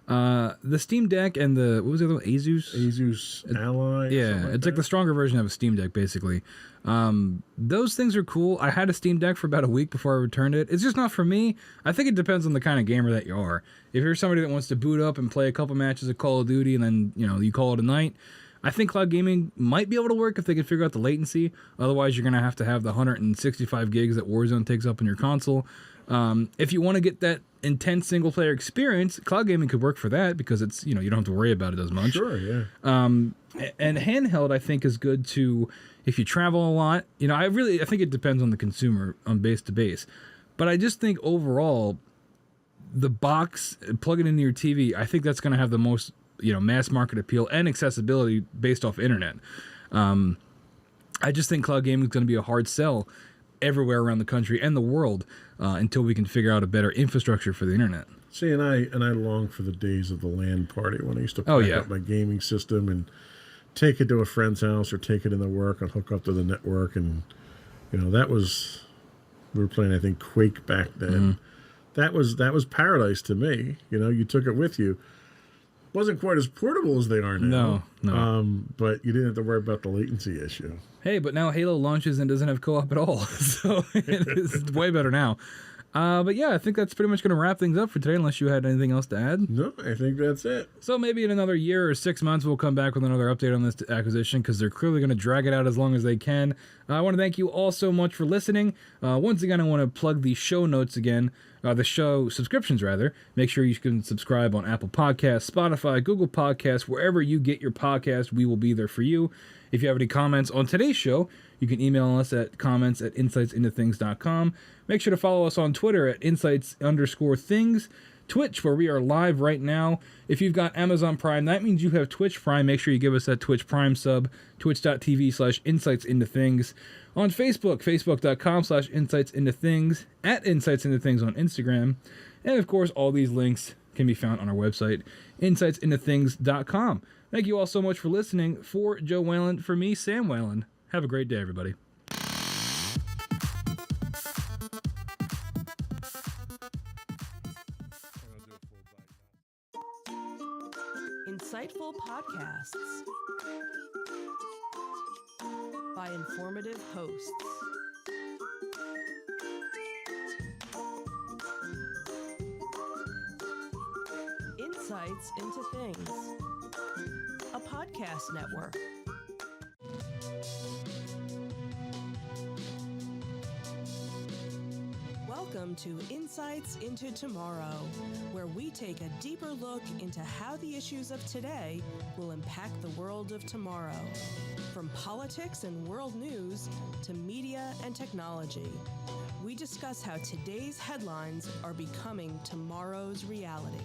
The Steam Deck and what was the other one? Asus Ally? Yeah, it's like the stronger version of a Steam Deck, basically. Those things are cool. I had a Steam Deck for about a week before I returned it. It's just not for me. I think it depends on the kind of gamer that you are. If you're somebody that wants to boot up and play a couple matches of Call of Duty and then, you call it a night, I think cloud gaming might be able to work if they can figure out the latency. Otherwise, you're going to have the 165 gigs that Warzone takes up in your console. If you want to get that intense single-player experience, cloud gaming could work for that because it's, you don't have to worry about it as much. Sure, yeah. And handheld, I think, is good to if you travel a lot. I think it depends on the consumer on base to base. But I just think overall, the box, plug it into your TV, I think that's going to have the most mass market appeal and accessibility based off internet. I just think cloud gaming is going to be a hard sell everywhere around the country and the world until we can figure out a better infrastructure for the internet. See, and I long for the days of the LAN party when I used to pack up my gaming system and take it to a friend's house or take it into work and hook up to the network. And, that was, we were playing, I think, Quake back then. Mm-hmm. That was paradise to me. You took it with you. Wasn't quite as portable as they are now. No. But you didn't have to worry about the latency issue. Hey, but now Halo launches and doesn't have co-op at all, so it's way better now. But yeah, I think that's pretty much going to wrap things up for today, unless you had anything else to add. No, I think that's it. So maybe in another year or 6 months, we'll come back with another update on this acquisition because they're clearly going to drag it out as long as they can. I want to thank you all so much for listening. Once again, I want to plug the show notes again. The show subscriptions, rather. Make sure you can subscribe on Apple Podcasts, Spotify, Google Podcasts, wherever you get your podcast. We will be there for you. If you have any comments on today's show, you can email us at comments@insightsintothings.com. Make sure to follow us on Twitter at insights_things. Twitch, where we are live right now. If you've got Amazon Prime, that means you have Twitch Prime. Make sure you give us that Twitch Prime sub, twitch.tv/insightsintothings. On Facebook, facebook.com/insightsintothings, at insightsintothings on Instagram. And of course, all these links can be found on our website, insightsintothings.com. Thank you all so much for listening. For Joe Whalen, for me, Sam Whalen. Have a great day, everybody. Insightful podcasts by informative hosts. Insights into Things, a podcast network. Welcome to Insights into Tomorrow, where we take a deeper look into how the issues of today will impact the world of tomorrow. From politics and world news to media and technology, we discuss how today's headlines are becoming tomorrow's reality.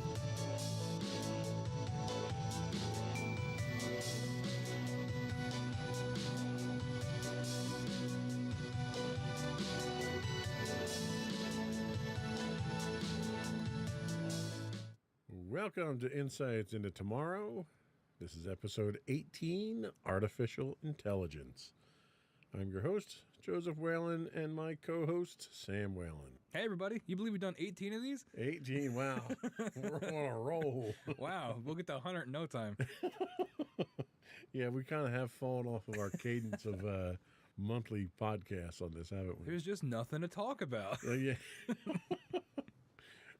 Welcome to Insights into Tomorrow. This is episode 18, Artificial Intelligence. I'm your host, Joseph Whalen, and my co-host, Sam Whalen. Hey, everybody. You believe we've done 18 of these? 18, wow. We're on a roll. Wow, we'll get to 100 in no time. Yeah, we kind of have fallen off of our cadence of monthly podcasts on this, haven't we? There's just nothing to talk about. Yeah.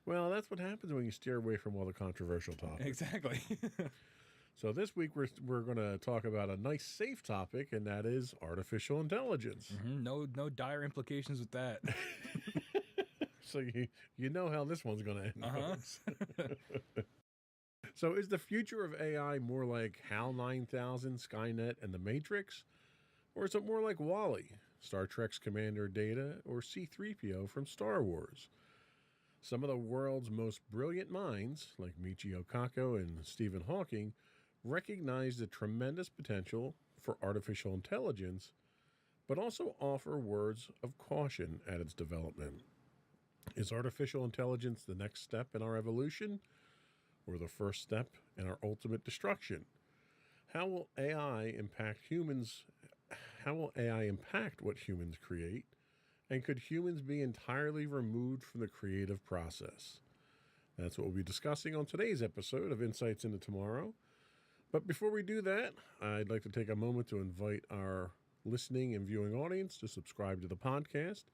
Well, that's what happens when you steer away from all the controversial topics. Exactly. So this week we're going to talk about a nice, safe topic, and that is artificial intelligence. Mm-hmm. No dire implications with that. So you know how this one's going to end. Uh-huh. So is the future of AI more like HAL 9000, Skynet, and The Matrix? Or is it more like Wally, Star Trek's Commander Data, or C-3PO from Star Wars? Some of the world's most brilliant minds, like Michio Kaku and Stephen Hawking, recognize the tremendous potential for artificial intelligence, but also offer words of caution at its development. Is artificial intelligence the next step in our evolution, or the first step in our ultimate destruction? How will AI impact humans? How will AI impact what humans create? And could humans be entirely removed from the creative process? That's what we'll be discussing on today's episode of Insights into Tomorrow. But before we do that, I'd like to take a moment to invite our listening and viewing audience to subscribe to the podcast.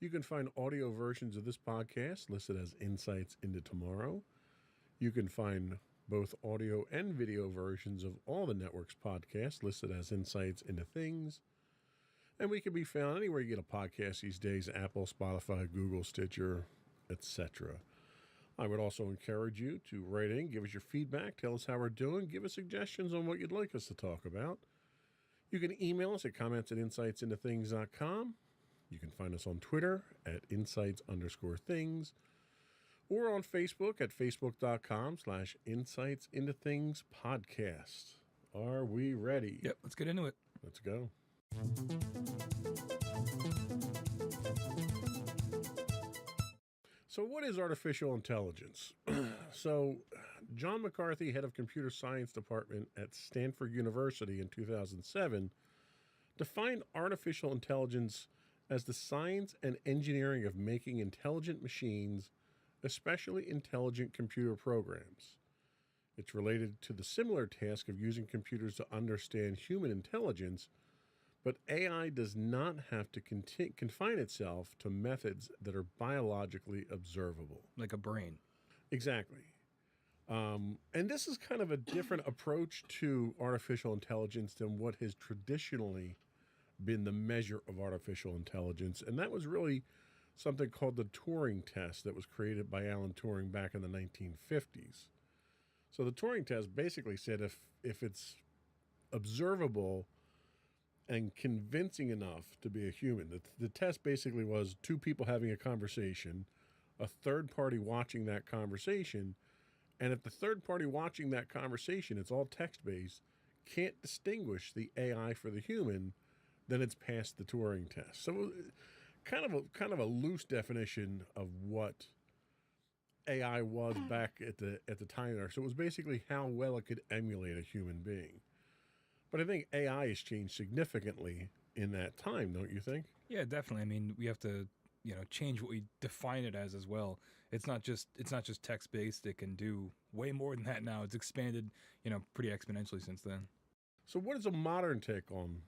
You can find audio versions of this podcast listed as Insights into Tomorrow. You can find both audio and video versions of all the network's podcasts listed as Insights into Things. And we can be found anywhere you get a podcast these days: Apple, Spotify, Google, Stitcher, etc. I would also encourage you to write in, give us your feedback, tell us how we're doing, give us suggestions on what you'd like us to talk about. You can email us at comments@insightsintothings.com. You can find us on Twitter at insights_things, or on Facebook at facebook.com/insightsintothingspodcast. Are we ready? Yep, let's get into it. Let's go. So what is artificial intelligence? So John McCarthy, head of computer science department at Stanford University in 2007, defined artificial intelligence as the science and engineering of making intelligent machines, especially intelligent computer programs. It's related to the similar task of using computers to understand human intelligence, but AI does not have to confine itself to methods that are biologically observable. Like a brain. Exactly. And this is kind of a different approach to artificial intelligence than what has traditionally been the measure of artificial intelligence. And that was really something called the Turing test that was created by Alan Turing back in the 1950s. So the Turing test basically said if it's observable and convincing enough to be a human. The test basically was two people having a conversation, a third party watching that conversation, and if the third party watching that conversation, it's all text-based, can't distinguish the AI for the human, then it's passed the Turing test. So kind of a loose definition of what AI was back at the time there. So it was basically how well it could emulate a human being. But I think AI has changed significantly in that time, don't you think? Yeah, definitely. I mean, we have to, change what we define it as well. It's not just text-based. It can do way more than that now. It's expanded, pretty exponentially since then. So what is a modern take on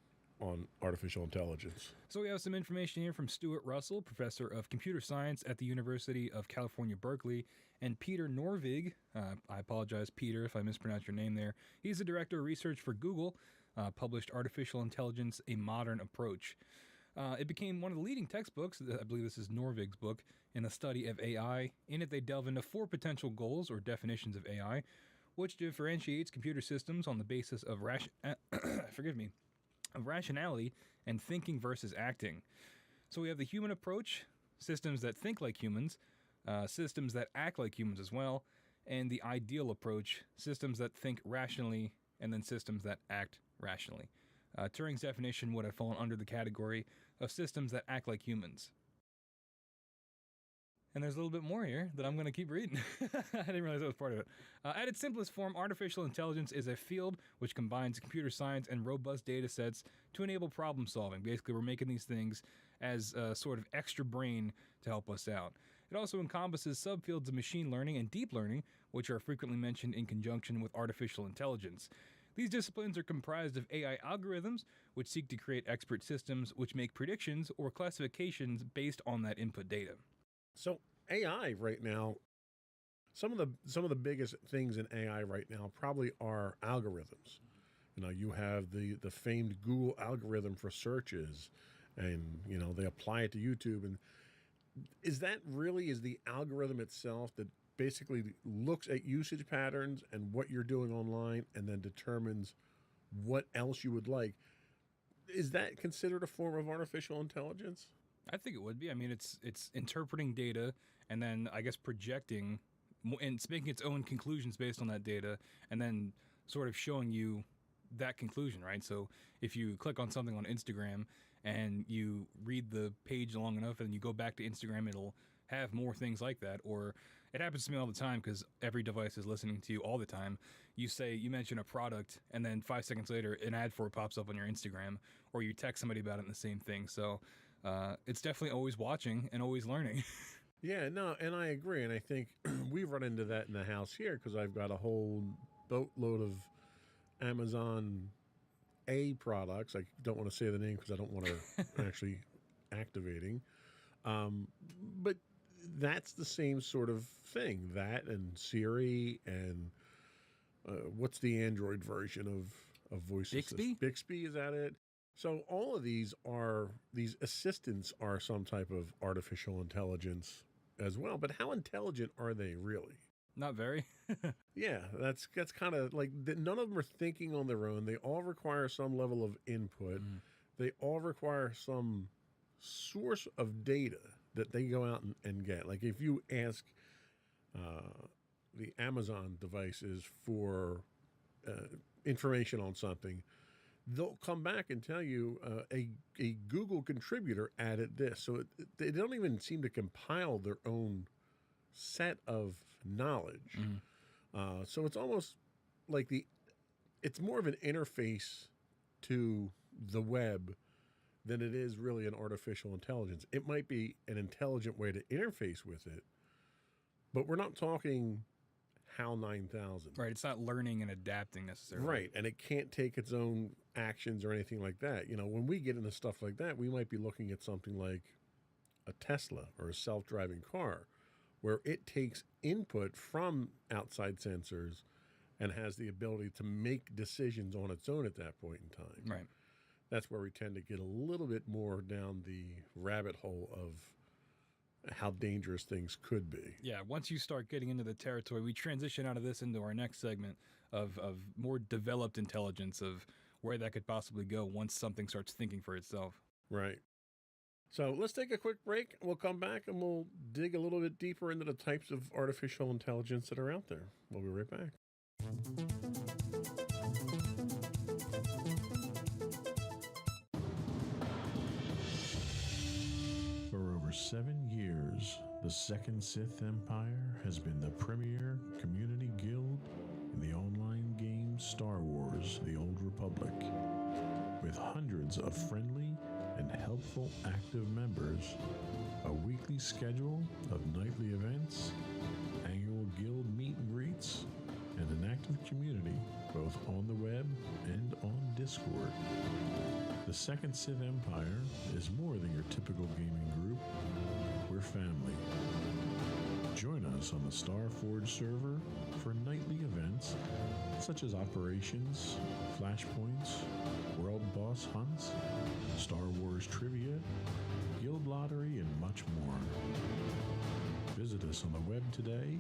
artificial intelligence? So we have some information here from Stuart Russell, professor of computer science at the University of California, Berkeley, and Peter Norvig. I apologize, Peter, if I mispronounced your name there. He's the director of research for Google, published Artificial Intelligence, A Modern Approach. It became one of the leading textbooks, I believe this is Norvig's book, in the study of AI. In it, they delve into 4 potential goals or definitions of AI, which differentiates computer systems on the basis of rationality and thinking versus acting. So we have the human approach, systems that think like humans, systems that act like humans as well, and the ideal approach, systems that think rationally, and then systems that act rationally. Turing's definition would have fallen under the category of systems that act like humans. And there's a little bit more here that I'm going to keep reading. I didn't realize that was part of it. At its simplest form, artificial intelligence is a field which combines computer science and robust data sets to enable problem solving. Basically, we're making these things as a sort of extra brain to help us out. It also encompasses subfields of machine learning and deep learning, which are frequently mentioned in conjunction with artificial intelligence. These disciplines are comprised of AI algorithms, which seek to create expert systems which make predictions or classifications based on that input data. So AI right now, some of the biggest things in AI right now probably are algorithms. You have the famed Google algorithm for searches, and they apply it to YouTube. And is the algorithm itself that basically looks at usage patterns and what you're doing online, and then determines what else you would like? is that considered a form of artificial intelligence? I think it would be. I mean, it's interpreting data and then I guess projecting and it's making its own conclusions based on that data and then sort of showing you that conclusion, right? So if you click on something on Instagram and you read the page long enough and you go back to Instagram, it'll have more things like that. Or it happens to me all the time because every device is listening to you all the time. You mention a product and then 5 seconds later an ad for it pops up on your Instagram, or you text somebody about it and the same thing. So it's definitely always watching and always learning. Yeah, no, and I agree. And I think we've run into that in the house here because I've got a whole boatload of Amazon A products. I don't want to say the name because I don't want to actually activating. But that's the same sort of thing. That and Siri and what's the Android version of voice Bixby? assist? Bixby, is that it? So all of these assistants are some type of artificial intelligence as well. But how intelligent are they really? Not very. Yeah, that's kind of like none of them are thinking on their own. They all require some level of input. They all require some source of data that they go out and get. Like if you ask the Amazon devices for information on something, they'll come back and tell you a Google contributor added this. So they don't even seem to compile their own set of knowledge. So it's almost like it's more of an interface to the web than it is really an artificial intelligence. It might be an intelligent way to interface with it, but we're not talking HAL 9000. Right. It's not learning and adapting necessarily. Right. And it can't take its own actions or anything like that. You know, when we get into stuff like that, we might be looking at something like a Tesla or a self-driving car, where it takes input from outside sensors and has the ability to make decisions on its own at that point in time. Right. That's where we tend to get a little bit more down the rabbit hole of how dangerous things could be. Yeah, once you start getting into the territory, we transition out of this into our next segment of more developed intelligence, of where that could possibly go once something starts thinking for itself. Right. So let's take a quick break. We'll come back and we'll dig a little bit deeper into the types of artificial intelligence that are out there. We'll be right back. For over 7 years, the Second Sith Empire has been the premier community guild in the online game Star Wars: The Old Republic. With hundreds of friendly and helpful active members, a weekly schedule of nightly events, annual guild meet and greets, and an active community both on the web and on Discord. The Second Sith Empire is more than your typical gaming group. We're family. Join us on the Starforge server for nightly events such as operations, flashpoints, world boss hunts, Star Wars trivia, guild lottery, and much more. Visit us on the web today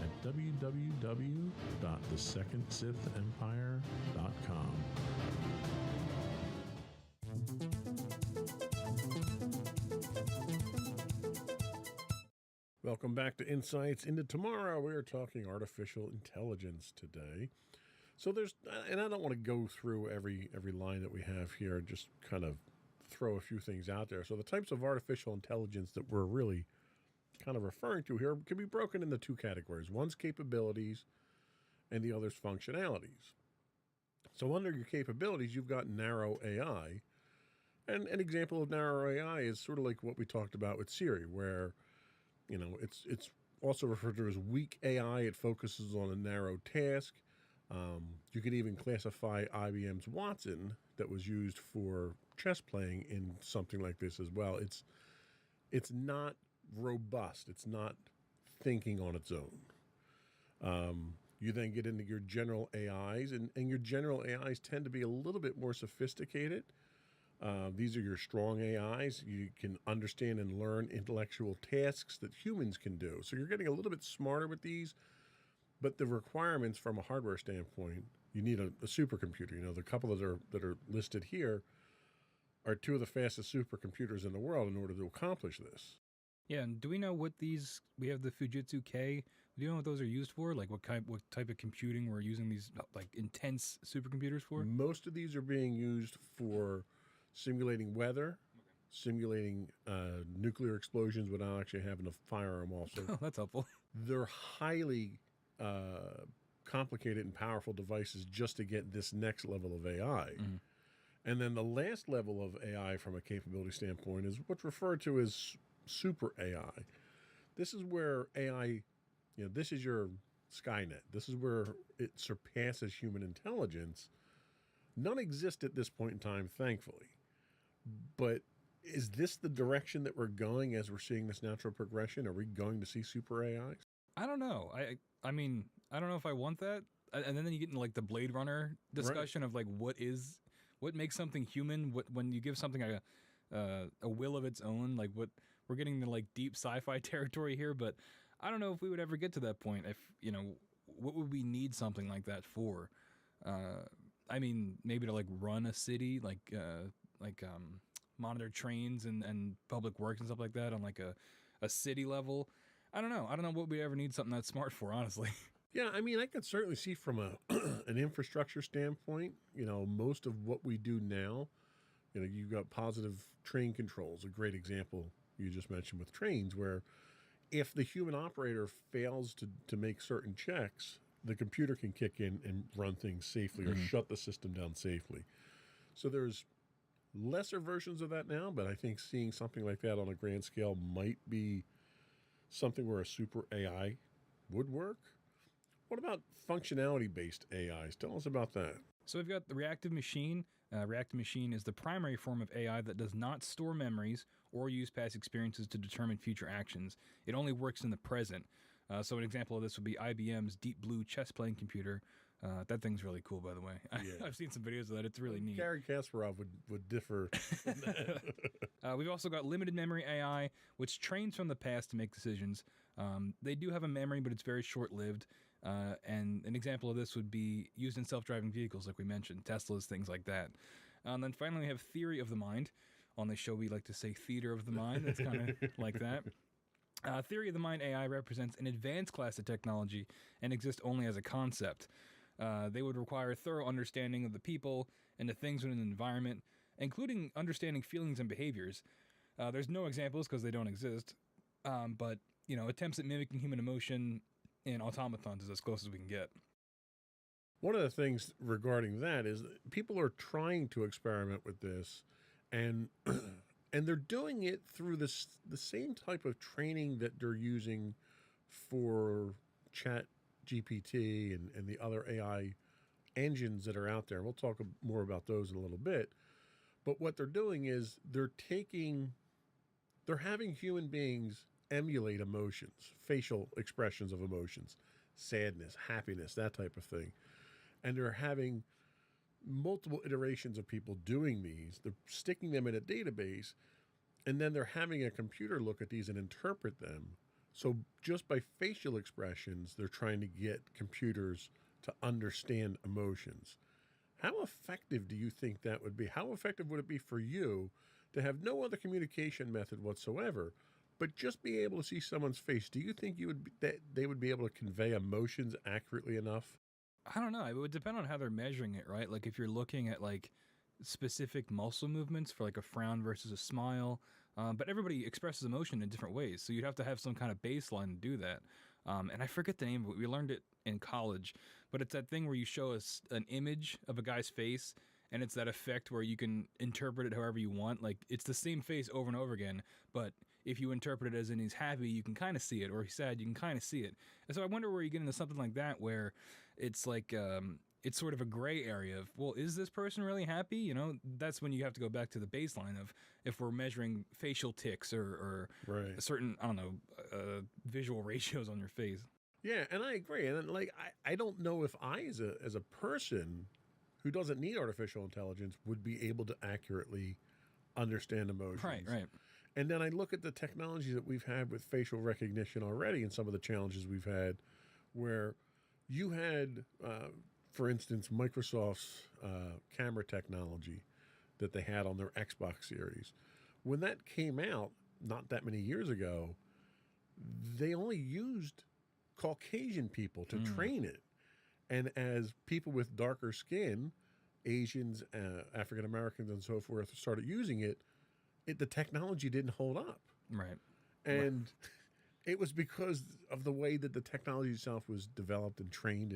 at www.thesecondsithempire.com. Welcome back to Insights into Tomorrow. We're talking artificial intelligence today. So and I don't want to go through every line that we have here, just kind of throw a few things out there. So the types of artificial intelligence that we're really kind of referring to here can be broken into two categories. One's capabilities and the other's functionalities. So under your capabilities, you've got narrow AI. And an example of narrow AI is sort of like what we talked about with Siri, where, you know, it's also referred to as weak AI. It focuses on a narrow task. You could even classify IBM's Watson that was used for chess playing in something like this as well. It's not robust. It's not thinking on its own. You then get into your general AIs, and your general AIs tend to be a little bit more sophisticated. These are your strong AIs. You can understand and learn intellectual tasks that humans can do. So you're getting a little bit smarter with these, but the requirements from a hardware standpoint, you need a supercomputer. You know, the couple that are listed here are two of the fastest supercomputers in the world in order to accomplish this. Yeah, and do we know what these? We have the Fujitsu K. Do you know what those are used for? Like what type of computing we're using these like intense supercomputers for? Most of these are being used for simulating weather, simulating nuclear explosions without actually having to fire them off. So Oh, that's helpful. they're highly complicated and powerful devices just to get this next level of AI. And then the last level of AI from a capability standpoint is what's referred to as super AI. This is where AI, this is your Skynet. This is where it surpasses human intelligence. None exist at this point in time, thankfully. But is this the direction that we're going as we're seeing this natural progression? Are we going to see super AI? I don't know. I mean, I don't know if I want that. And then you get into like the Blade Runner discussion of like what makes something human. When you give something a will of its own, like what we're getting into like deep sci-fi territory here. But I don't know if we would ever get to that point. If what would we need something like that for? I mean, maybe to like run a city, like monitor trains and public works and stuff like that on like a city level. I don't know what we ever need something that smart for, honestly. Yeah, I mean, I could certainly see from an infrastructure standpoint, most of what we do now, you've got positive train controls, a great example you just mentioned with trains, where if the human operator fails to make certain checks, the computer can kick in and run things safely or shut the system down safely. So there's lesser versions of that now, but I think seeing something like that on a grand scale might be something where a super AI would work. What about functionality-based AIs? Tell us about that. So we've got the reactive machine. Reactive machine is the primary form of AI that does not store memories or use past experiences to determine future actions. It only works in the present. So an example of this would be IBM's Deep Blue chess-playing computer. That thing's really cool, by the way. Yeah. I've seen some videos of that. It's really neat. Gary Kasparov would differ. We've also got limited memory AI, which trains from the past to make decisions. They do have a memory, but it's very short-lived. And an example of this would be used in self-driving vehicles, like we mentioned, Teslas, things like that. And then finally, we have theory of the mind. On the show, we like to say theater of the mind. It's kind of like that. Theory of the mind AI represents an advanced class of technology and exists only as a concept. They would require a thorough understanding of the people and the things within the environment, including understanding feelings and behaviors. There's no examples because they don't exist, but attempts at mimicking human emotion in automatons is as close as we can get. One of the things regarding that is that people are trying to experiment with this, and they're doing it through the same type of training that they're using for Chat GPT and the other AI engines that are out there. We'll talk more about those in a little bit. But what they're doing is they're having human beings emulate emotions, facial expressions of emotions, sadness, happiness, that type of thing. And they're having multiple iterations of people doing these. They're sticking them in a database, and then they're having a computer look at these and interpret them. So just by facial expressions, they're trying to get computers to understand emotions. How effective do you think that would be? How effective would it be for you to have no other communication method whatsoever, but just be able to see someone's face? Do you think they would be able to convey emotions accurately enough? I don't know. It would depend on how they're measuring it, right? Like if you're looking at like specific muscle movements for like a frown versus a smile, but everybody expresses emotion in different ways. So you'd have to have some kind of baseline to do that. And I forget the name of it. We learned it in college, but it's that thing where you show us an image of a guy's face, and it's that effect where you can interpret it however you want. Like it's the same face over and over again, but if you interpret it as in he's happy, you can kind of see it, or he's sad, you can kind of see it. And so I wonder where you get into something like that, where it's like it's sort of a gray area of, well, is this person really happy? That's when you have to go back to the baseline of if we're measuring facial tics or Right. a certain, I don't know, visual ratios on your face. Yeah, and I agree. And like I don't know if I as a person who doesn't need artificial intelligence would be able to accurately understand emotions. Right. And then I look at the technology that we've had with facial recognition already and some of the challenges we've had where you had, for instance, Microsoft's camera technology that they had on their Xbox series. When that came out, not that many years ago, they only used Caucasian people to train it. And as people with darker skin, Asians, African Americans, and so forth, started using it, the technology didn't hold up. Right. And it was because of the way that the technology itself was developed and trained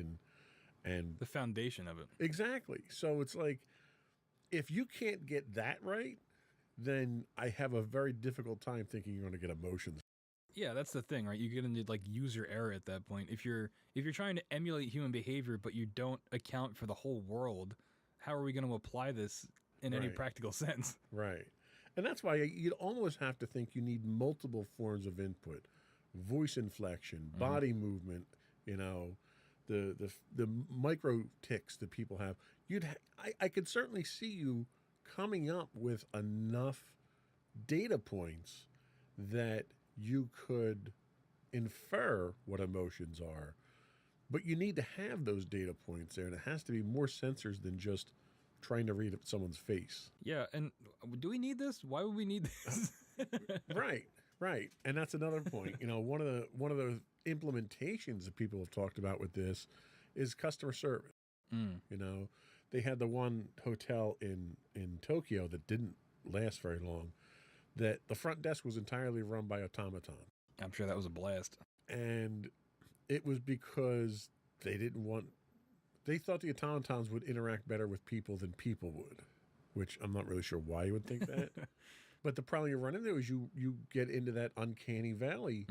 and The foundation of it. exactly. So it's like, if you can't get that right, then I have a very difficult time thinking you're going to get emotions. Yeah, that's the thing, right? You're gonna like user error at that point. If you're trying to emulate human behavior, but you don't account for the whole world, how are we going to apply this in any Right. practical sense? Right. And that's why you'd almost have to think you need multiple forms of input, voice inflection, body movement, you know, the micro tics that people have. I could certainly see you coming up with enough data points that you could infer what emotions are. But you need to have those data points there, and it has to be more sensors than just trying to read someone's face. Yeah, and do we need this? Why would we need this? Right, right. And that's another point. You know, one of the implementations that people have talked about with this is customer service. You know, they had the one hotel in Tokyo that didn't last very long, that the front desk was entirely run by automaton. I'm sure that was a blast. And it was because they thought the automatons would interact better with people than people would, which I'm not really sure why you would think that. But the problem you run into is you get into that uncanny valley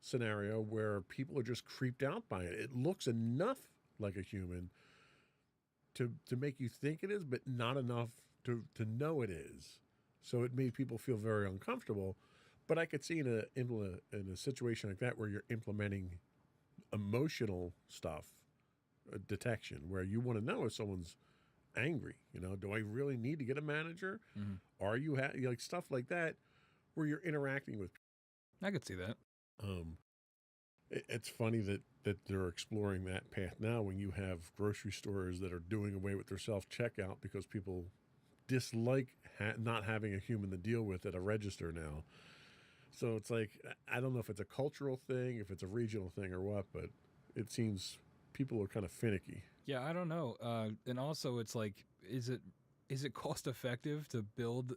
scenario where people are just creeped out by it. It looks enough like a human to make you think it is, but not enough to know it is. So it made people feel very uncomfortable. But I could see in a situation like that where you're implementing emotional stuff, detection, where you want to know if someone's angry. You know, do I really need to get a manager? Are you like stuff like that where you're interacting with I could see that. It's funny that they're exploring that path now when you have grocery stores that are doing away with their self-checkout because people dislike not having a human to deal with at a register now. So it's like, I don't know if it's a cultural thing, if it's a regional thing or what, but it seems people are kind of finicky. Yeah, I don't know. And also, it's like, is it cost effective to build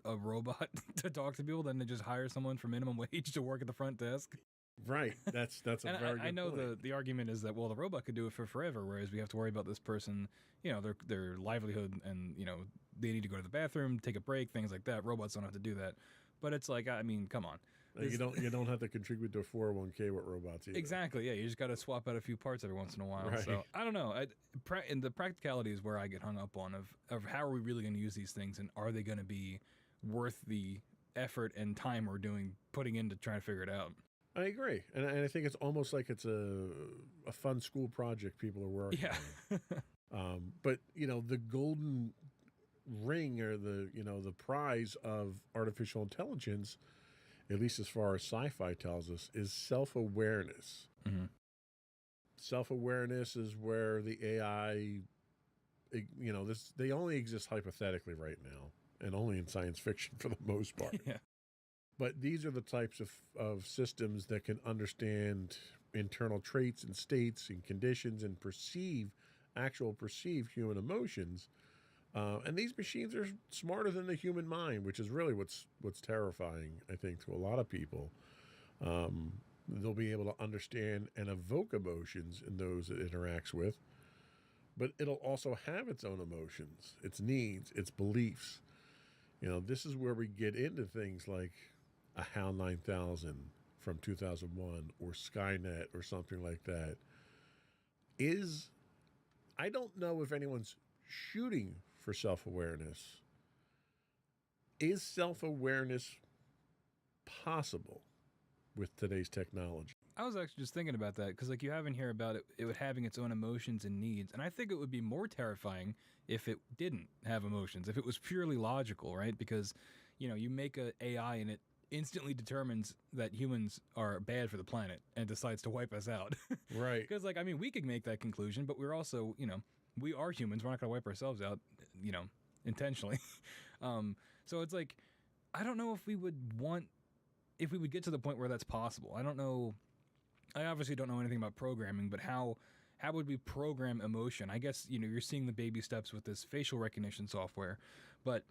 a robot to talk to people than to just hire someone for minimum wage to work at the front desk? Right. That's a And very good I know point. the argument is that, well, the robot could do it for forever, whereas we have to worry about this person, you know, their livelihood, and, you know, they need to go to the bathroom, take a break, things like that. Robots don't have to do that. But it's like, I mean, come on. You don't have to contribute to a 401k with robots either. Exactly. Yeah, you just got to swap out a few parts every once in a while. Right. So I don't know. And the practicality is where I get hung up on of how are we really going to use these things, and are they going to be worth the effort and time we're putting in to try to figure it out? I agree, and I think it's almost like it's a fun school project people are working Yeah. on. But you know, the golden ring or the prize of artificial intelligence, at least as far as sci-fi tells us, is self-awareness. Self-awareness is where the AI, they only exist hypothetically right now, and only in science fiction for the most part. Yeah. But these are the types of systems that can understand internal traits and states and conditions and perceive human emotions. And these machines are smarter than the human mind, which is really what's terrifying, I think, to a lot of people. They'll be able to understand and evoke emotions in those it interacts with, but it'll also have its own emotions, its needs, its beliefs. You know, this is where we get into things like a HAL 9000 from 2001 or Skynet or something like that. I don't know if anyone's shooting for self-awareness. Is self-awareness possible with today's technology? I was actually just thinking about that because, like, you have in here about it having its own emotions and needs, and I think it would be more terrifying if it didn't have emotions, if it was purely logical, right? Because, you know, you make a AI and it instantly determines that humans are bad for the planet and decides to wipe us out. Right. Because, like, I mean, we could make that conclusion, but we're also, you know, we are humans. We're not going to wipe ourselves out, you know, intentionally. So it's like, I don't know if we would get to the point where that's possible. I don't know. I obviously don't know anything about programming, but how would we program emotion? I guess, you're seeing the baby steps with this facial recognition software, but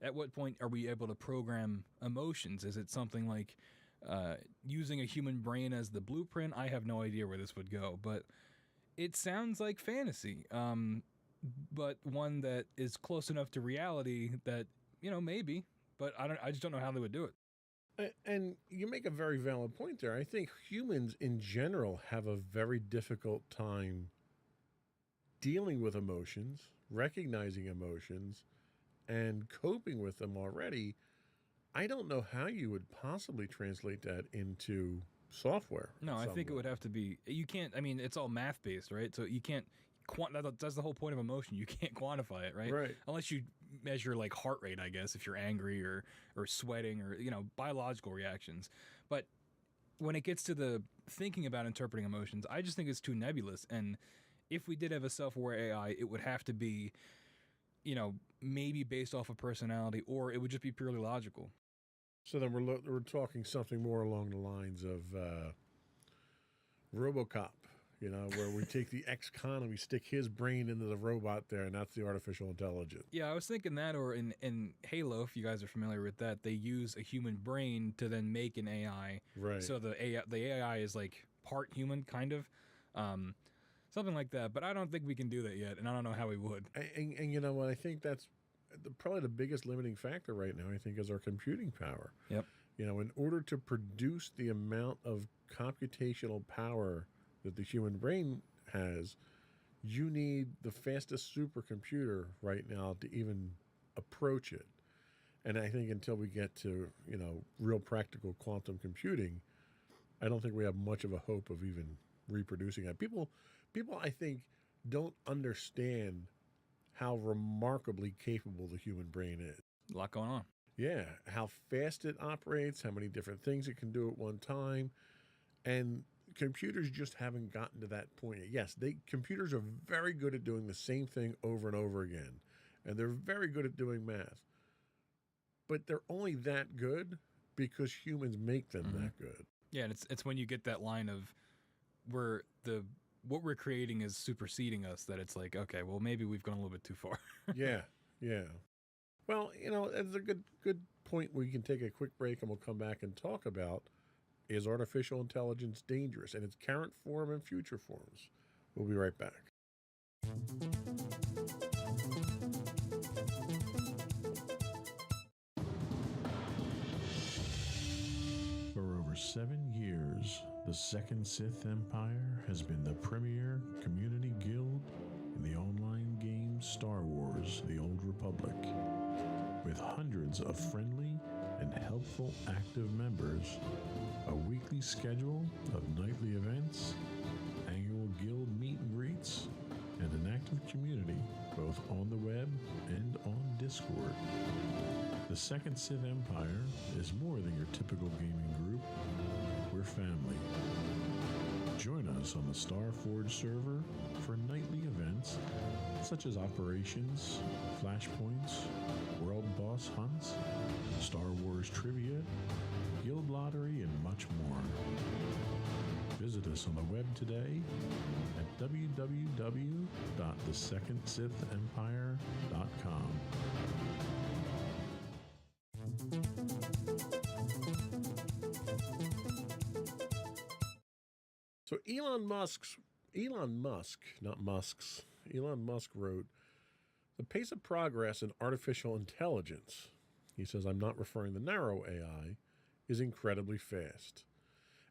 at what point are we able to program emotions? Is it something like using a human brain as the blueprint? I have no idea where this would go, but it sounds like fantasy, but one that is close enough to reality that, maybe, but I just don't know how they would do it. And you make a very valid point there. I think humans in general have a very difficult time dealing with emotions, recognizing emotions, and coping with them already. I don't know how you would possibly translate that into software. No, I think it would have to be. You can't. I mean, it's all math based, right? So you can't. That's the whole point of emotion. You can't quantify it, right? Right. Unless you measure like heart rate, I guess, if you're angry or sweating or biological reactions. But when it gets to the thinking about interpreting emotions, I just think it's too nebulous. And if we did have a self-aware AI, it would have to be, maybe based off of personality, or it would just be purely logical. So then we're talking something more along the lines of RoboCop, where we take the ex-con and we stick his brain into the robot there, and that's the artificial intelligence. Yeah, I was thinking that, or in Halo, if you guys are familiar with that, they use a human brain to then make an AI. Right. So the AI is like part human, kind of. Something like that. But I don't think we can do that yet, and I don't know how we would. And you know what? I think that's probably the biggest limiting factor right now, I think, is our computing power. Yep. In order to produce the amount of computational power that the human brain has, you need the fastest supercomputer right now to even approach it. And I think until we get to, real practical quantum computing, I don't think we have much of a hope of even reproducing that. People, I think, don't understand how remarkably capable the human brain is. A lot going on. Yeah, how fast it operates, how many different things it can do at one time. And computers just haven't gotten to that point yet. Yes, computers are very good at doing the same thing over and over again. And they're very good at doing math. But they're only that good because humans make them that good. Yeah, and it's when you get that line of where what we're creating is superseding us, that it's like, okay, well, maybe we've gone a little bit too far. Yeah. Well, it's a good point. We can take a quick break and we'll come back and talk about, is artificial intelligence dangerous in its current form and future forms? We'll be right back. For over 7 years, the Second Sith Empire has been the premier community guild in the online game Star Wars: The Old Republic. With hundreds of friendly and helpful active members, a weekly schedule of nightly events, annual guild meet and greets, and an active community both on the web and on Discord. The Second Sith Empire is more than your typical gaming group. We're family. Join us on the Starforge server for nightly events such as operations, flashpoints, world boss hunts, Star Wars trivia, guild lottery, and much more. Visit us on the web today at www.thesecondsithempire.com. So Elon Musk wrote, the pace of progress in artificial intelligence, he says, I'm not referring to narrow AI, is incredibly fast.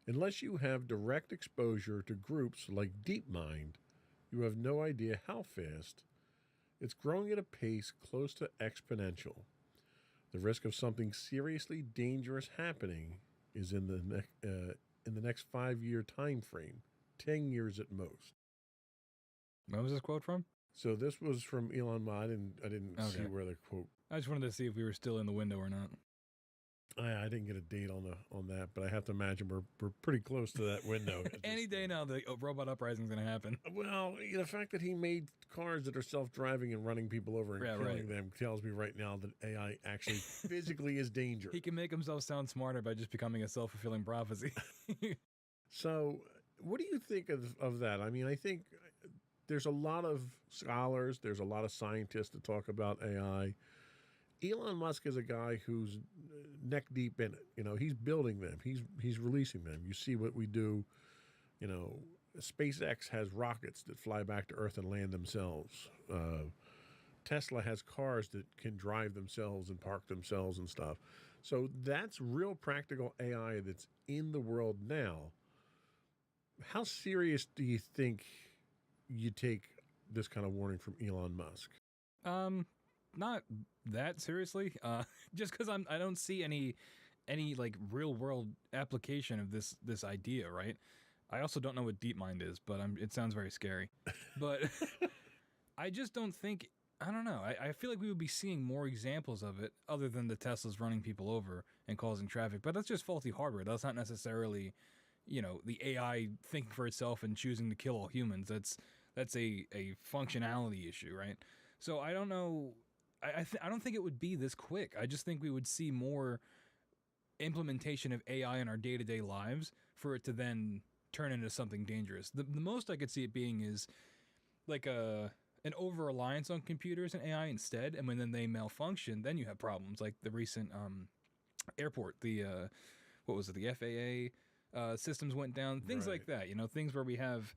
Unless you have direct exposure to groups like DeepMind, you have no idea how fast. It's growing at a pace close to exponential. The risk of something seriously dangerous happening is in the next 5-year time frame, 10 years at most. Where was this quote from? So this was from Elon Musk. I didn't see where the quote. I just wanted to see if we were still in the window or not. I didn't get a date on that, but I have to imagine we're pretty close to that window. Any day now, the robot uprising is going to happen. Well, the fact that he made cars that are self-driving and running people over and Yeah, killing right. them tells me right now that AI actually physically is dangerous. He can make himself sound smarter by just becoming a self-fulfilling prophecy. So, what do you think of that? I mean, I think there's a lot of scholars, there's a lot of scientists that talk about AI. Elon Musk is a guy who's neck deep in it. He's building them. He's releasing them. You see what we do. SpaceX has rockets that fly back to Earth and land themselves. Tesla has cars that can drive themselves and park themselves and stuff. So that's real practical AI that's in the world now. How serious do you think you take this kind of warning from Elon Musk? Not that seriously. Just because I don't see any like real world application of this idea, right? I also don't know what DeepMind is, but it sounds very scary. But I just don't think. I don't know. I feel like we would be seeing more examples of it, other than the Teslas running people over and causing traffic. But that's just faulty hardware. That's not necessarily, the AI thinking for itself and choosing to kill all humans. That's a functionality issue, right? So I don't know. I don't think it would be this quick. I just think we would see more implementation of AI in our day-to-day lives for it to then turn into something dangerous. The most I could see it being is like an over-reliance on computers and AI instead, and when then they malfunction, then you have problems like the recent airport, the what was it, the FAA systems went down, things like that, things where we have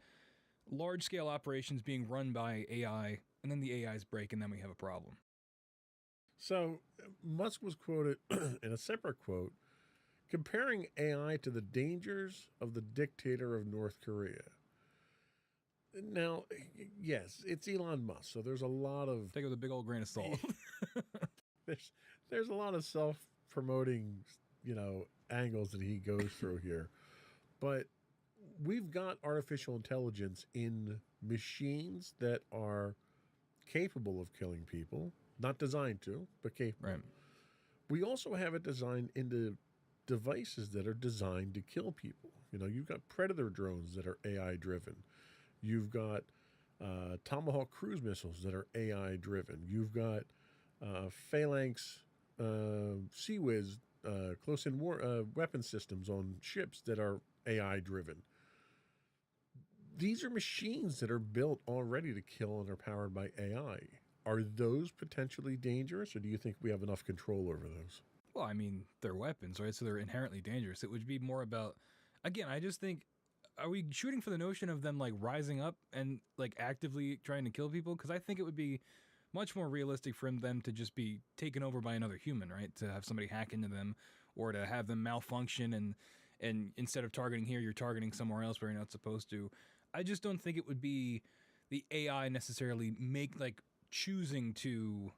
large-scale operations being run by AI, and then the AIs break, and then we have a problem. So Musk was quoted in a separate quote comparing AI to the dangers of the dictator of North Korea. Now, yes, it's Elon Musk, so there's a lot of Take it with a big old grain of salt. there's a lot of self-promoting, angles that he goes through here. But we've got artificial intelligence in machines that are capable of killing people. Not designed to, but capable. Right. We also have it designed into devices that are designed to kill people. You've got Predator drones that are AI driven. You've got Tomahawk cruise missiles that are AI driven. You've got Phalanx Sea-Wiz close-in war weapon systems on ships that are AI driven. These are machines that are built already to kill and are powered by AI. Are those potentially dangerous, or do you think we have enough control over those? Well, I mean, they're weapons, right? So they're inherently dangerous. It would be more about, again, I just think, are we shooting for the notion of them like rising up and like actively trying to kill people? Because I think it would be much more realistic for them to just be taken over by another human, right? To have somebody hack into them or to have them malfunction and instead of targeting here, you're targeting somewhere else where you're not supposed to. I just don't think it would be the AI necessarily choosing to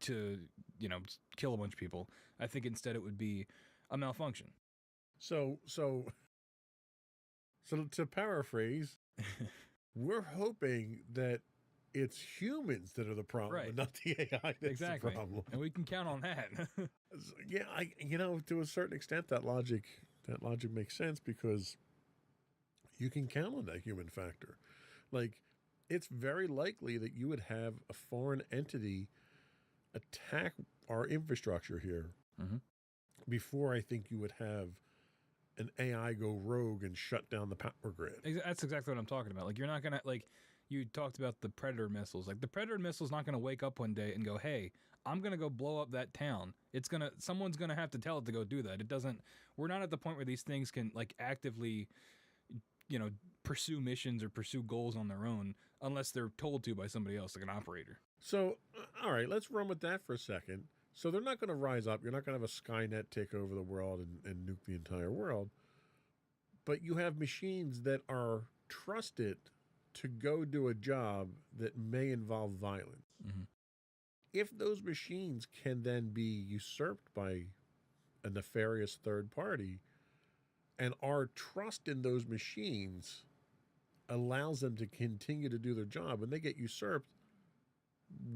kill a bunch of people. I think instead it would be a malfunction. So to paraphrase, we're hoping that it's humans that are the problem, Right. and not the AI that's Exactly. the problem. And we can count on that. Yeah, to a certain extent, that logic makes sense because you can count on that human factor. Like, it's very likely that you would have a foreign entity attack our infrastructure here before I think you would have an AI go rogue and shut down the power grid. That's exactly what I'm talking about. Like, you're not going to, you talked about the Predator missiles. Like, the Predator missile's not going to wake up one day and go, hey, I'm going to go blow up that town. Someone's going to have to tell it to go do that. We're not at the point where these things can, actively, pursue missions or pursue goals on their own unless they're told to by somebody else, like an operator. So, all right, let's run with that for a second. So they're not going to rise up. You're not going to have a Skynet take over the world and nuke the entire world. But you have machines that are trusted to go do a job that may involve violence. Mm-hmm. If those machines can then be usurped by a nefarious third party, and our trust in those machines allows them to continue to do their job, and they get usurped,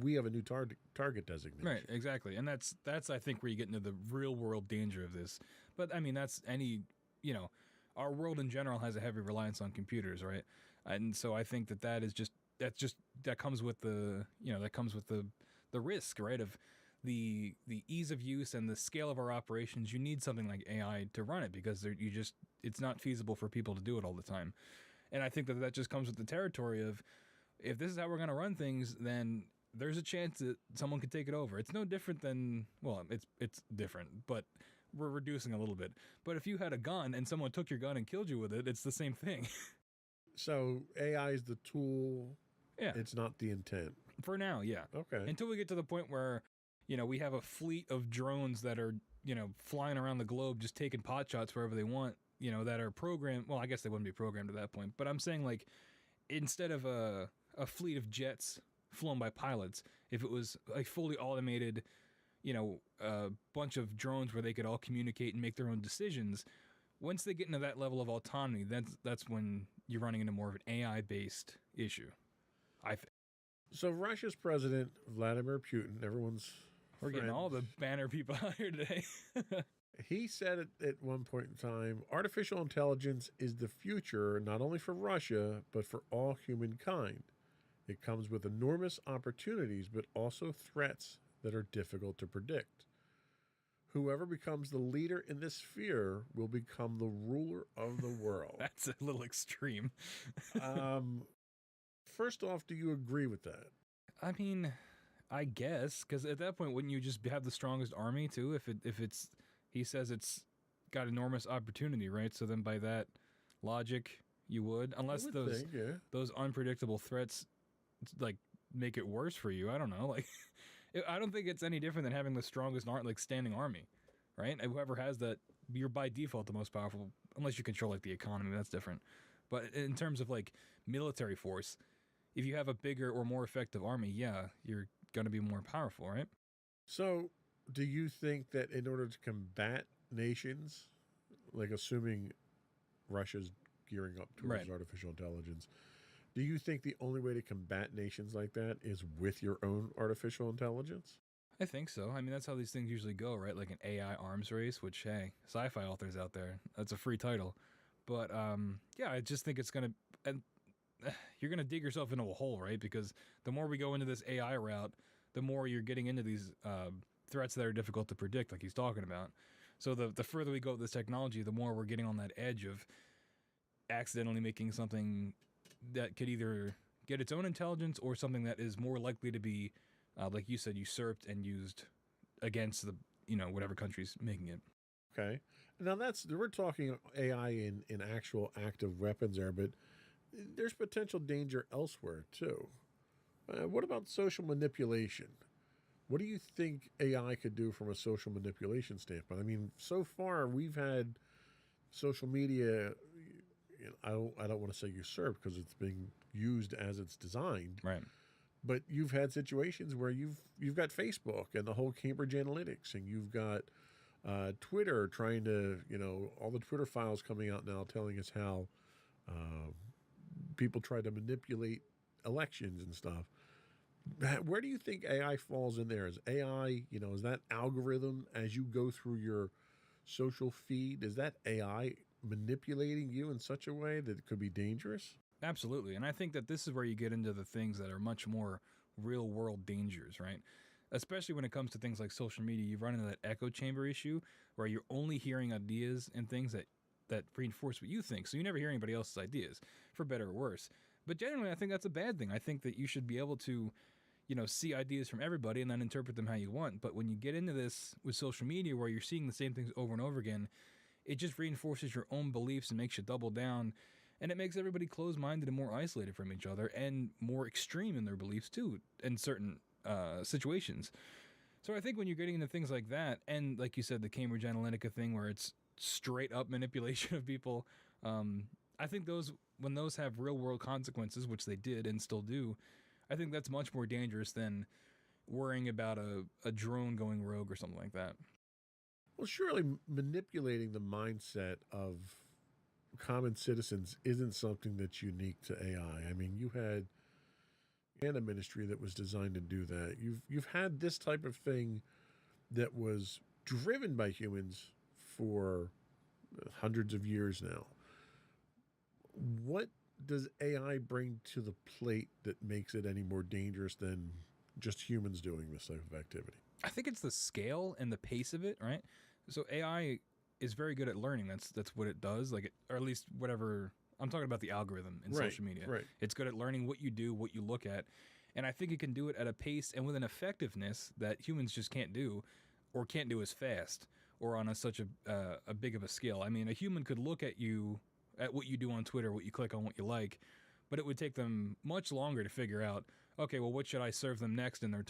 we have a new target designation. Right, exactly. And that's I think where you get into the real world danger of this. But I mean, that's our world in general has a heavy reliance on computers, right? And so I think that comes with the risk, right, of the ease of use and the scale of our operations. You need something like AI to run it because it's not feasible for people to do it all the time. And I think that just comes with the territory of, if this is how we're going to run things, then there's a chance that someone could take it over. It's no different than, well, it's different, but we're reducing a little bit. But if you had a gun and someone took your gun and killed you with it, it's the same thing. So AI is the tool. Yeah. It's not the intent. For now, yeah. Okay. Until we get to the point where, we have a fleet of drones that are, flying around the globe just taking pot shots wherever they want, that are programmed. Well, I guess they wouldn't be programmed at that point. But I'm saying, like, instead of a fleet of jets flown by pilots, if it was a fully automated, a bunch of drones where they could all communicate and make their own decisions, once they get into that level of autonomy, that's when you're running into more of an AI-based issue, I think. So Russia's president, Vladimir Putin, we're getting all the banner people out here today. He said at one point in time, artificial intelligence is the future, not only for Russia, but for all humankind. It comes with enormous opportunities, but also threats that are difficult to predict. Whoever becomes the leader in this sphere will become the ruler of the world. That's a little extreme. First off, do you agree with that? I mean, I guess, because at that point, wouldn't you just have the strongest army too? If he says it's got enormous opportunity, right? So then by that logic, you would, unless those unpredictable threats like make it worse for you. I don't know. Like, I don't think it's any different than having the strongest standing army, right? And whoever has that, you're by default the most powerful, unless you control like the economy. That's different. But in terms of like military force, if you have a bigger or more effective army, yeah, you're going to be more powerful, right? So, do you think that in order to combat nations, like assuming Russia's gearing up towards artificial intelligence, do you think the only way to combat nations like that is with your own artificial intelligence? I think so. I mean, that's how these things usually go, right? Like an AI arms race, which, hey, sci-fi authors out there, that's a free title. But, yeah, I just think it's going to... And you're going to dig yourself into a hole, right? Because the more we go into this AI route, the more you're getting into these threats that are difficult to predict, like he's talking about. So the further we go with this technology, the more we're getting on that edge of accidentally making something that could either get its own intelligence or something that is more likely to be, like you said, usurped and used against the, whatever country's making it. Okay. Now we're talking AI in actual active weapons there, but there's potential danger elsewhere too. What about social manipulation? What do you think AI could do from a social manipulation standpoint? I mean, so far we've had social media, I don't want to say usurped because it's being used as it's designed. Right. But you've had situations where you've got Facebook and the whole Cambridge Analytics, and you've got Twitter trying to, all the Twitter files coming out now telling us how people try to manipulate elections and stuff. Where do you think AI falls in there? Is AI, is that algorithm as you go through your social feed, is that AI manipulating you in such a way that it could be dangerous? Absolutely. And I think that this is where you get into the things that are much more real world dangers, right? Especially when it comes to things like social media, you run into that echo chamber issue where you're only hearing ideas and things that reinforce what you think. So you never hear anybody else's ideas, for better or worse. But generally, I think that's a bad thing. I think that you should be able to, see ideas from everybody and then interpret them how you want. But when you get into this with social media where you're seeing the same things over and over again, it just reinforces your own beliefs and makes you double down. And it makes everybody closed-minded and more isolated from each other and more extreme in their beliefs, too, in certain situations. So I think when you're getting into things like that, and like you said, the Cambridge Analytica thing where it's straight-up manipulation of people, I think when those have real-world consequences, which they did and still do, I think that's much more dangerous than worrying about a drone going rogue or something like that. Well, surely manipulating the mindset of common citizens isn't something that's unique to AI. I mean, you had and a ministry that was designed to do that. You've had this type of thing that was driven by humans for hundreds of years now. What does AI bring to the plate that makes it any more dangerous than just humans doing this type of activity? I think it's the scale and the pace of it, right? So AI is very good at learning. That's what it does, or at least whatever. I'm talking about the algorithm in social media. Right. It's good at learning what you do, what you look at, and I think it can do it at a pace and with an effectiveness that humans just can't do, or can't do as fast, or on such a big of a scale. I mean, a human could look at what you do on Twitter, what you click on, what you like, but it would take them much longer to figure out, okay, well, what should I serve them next in their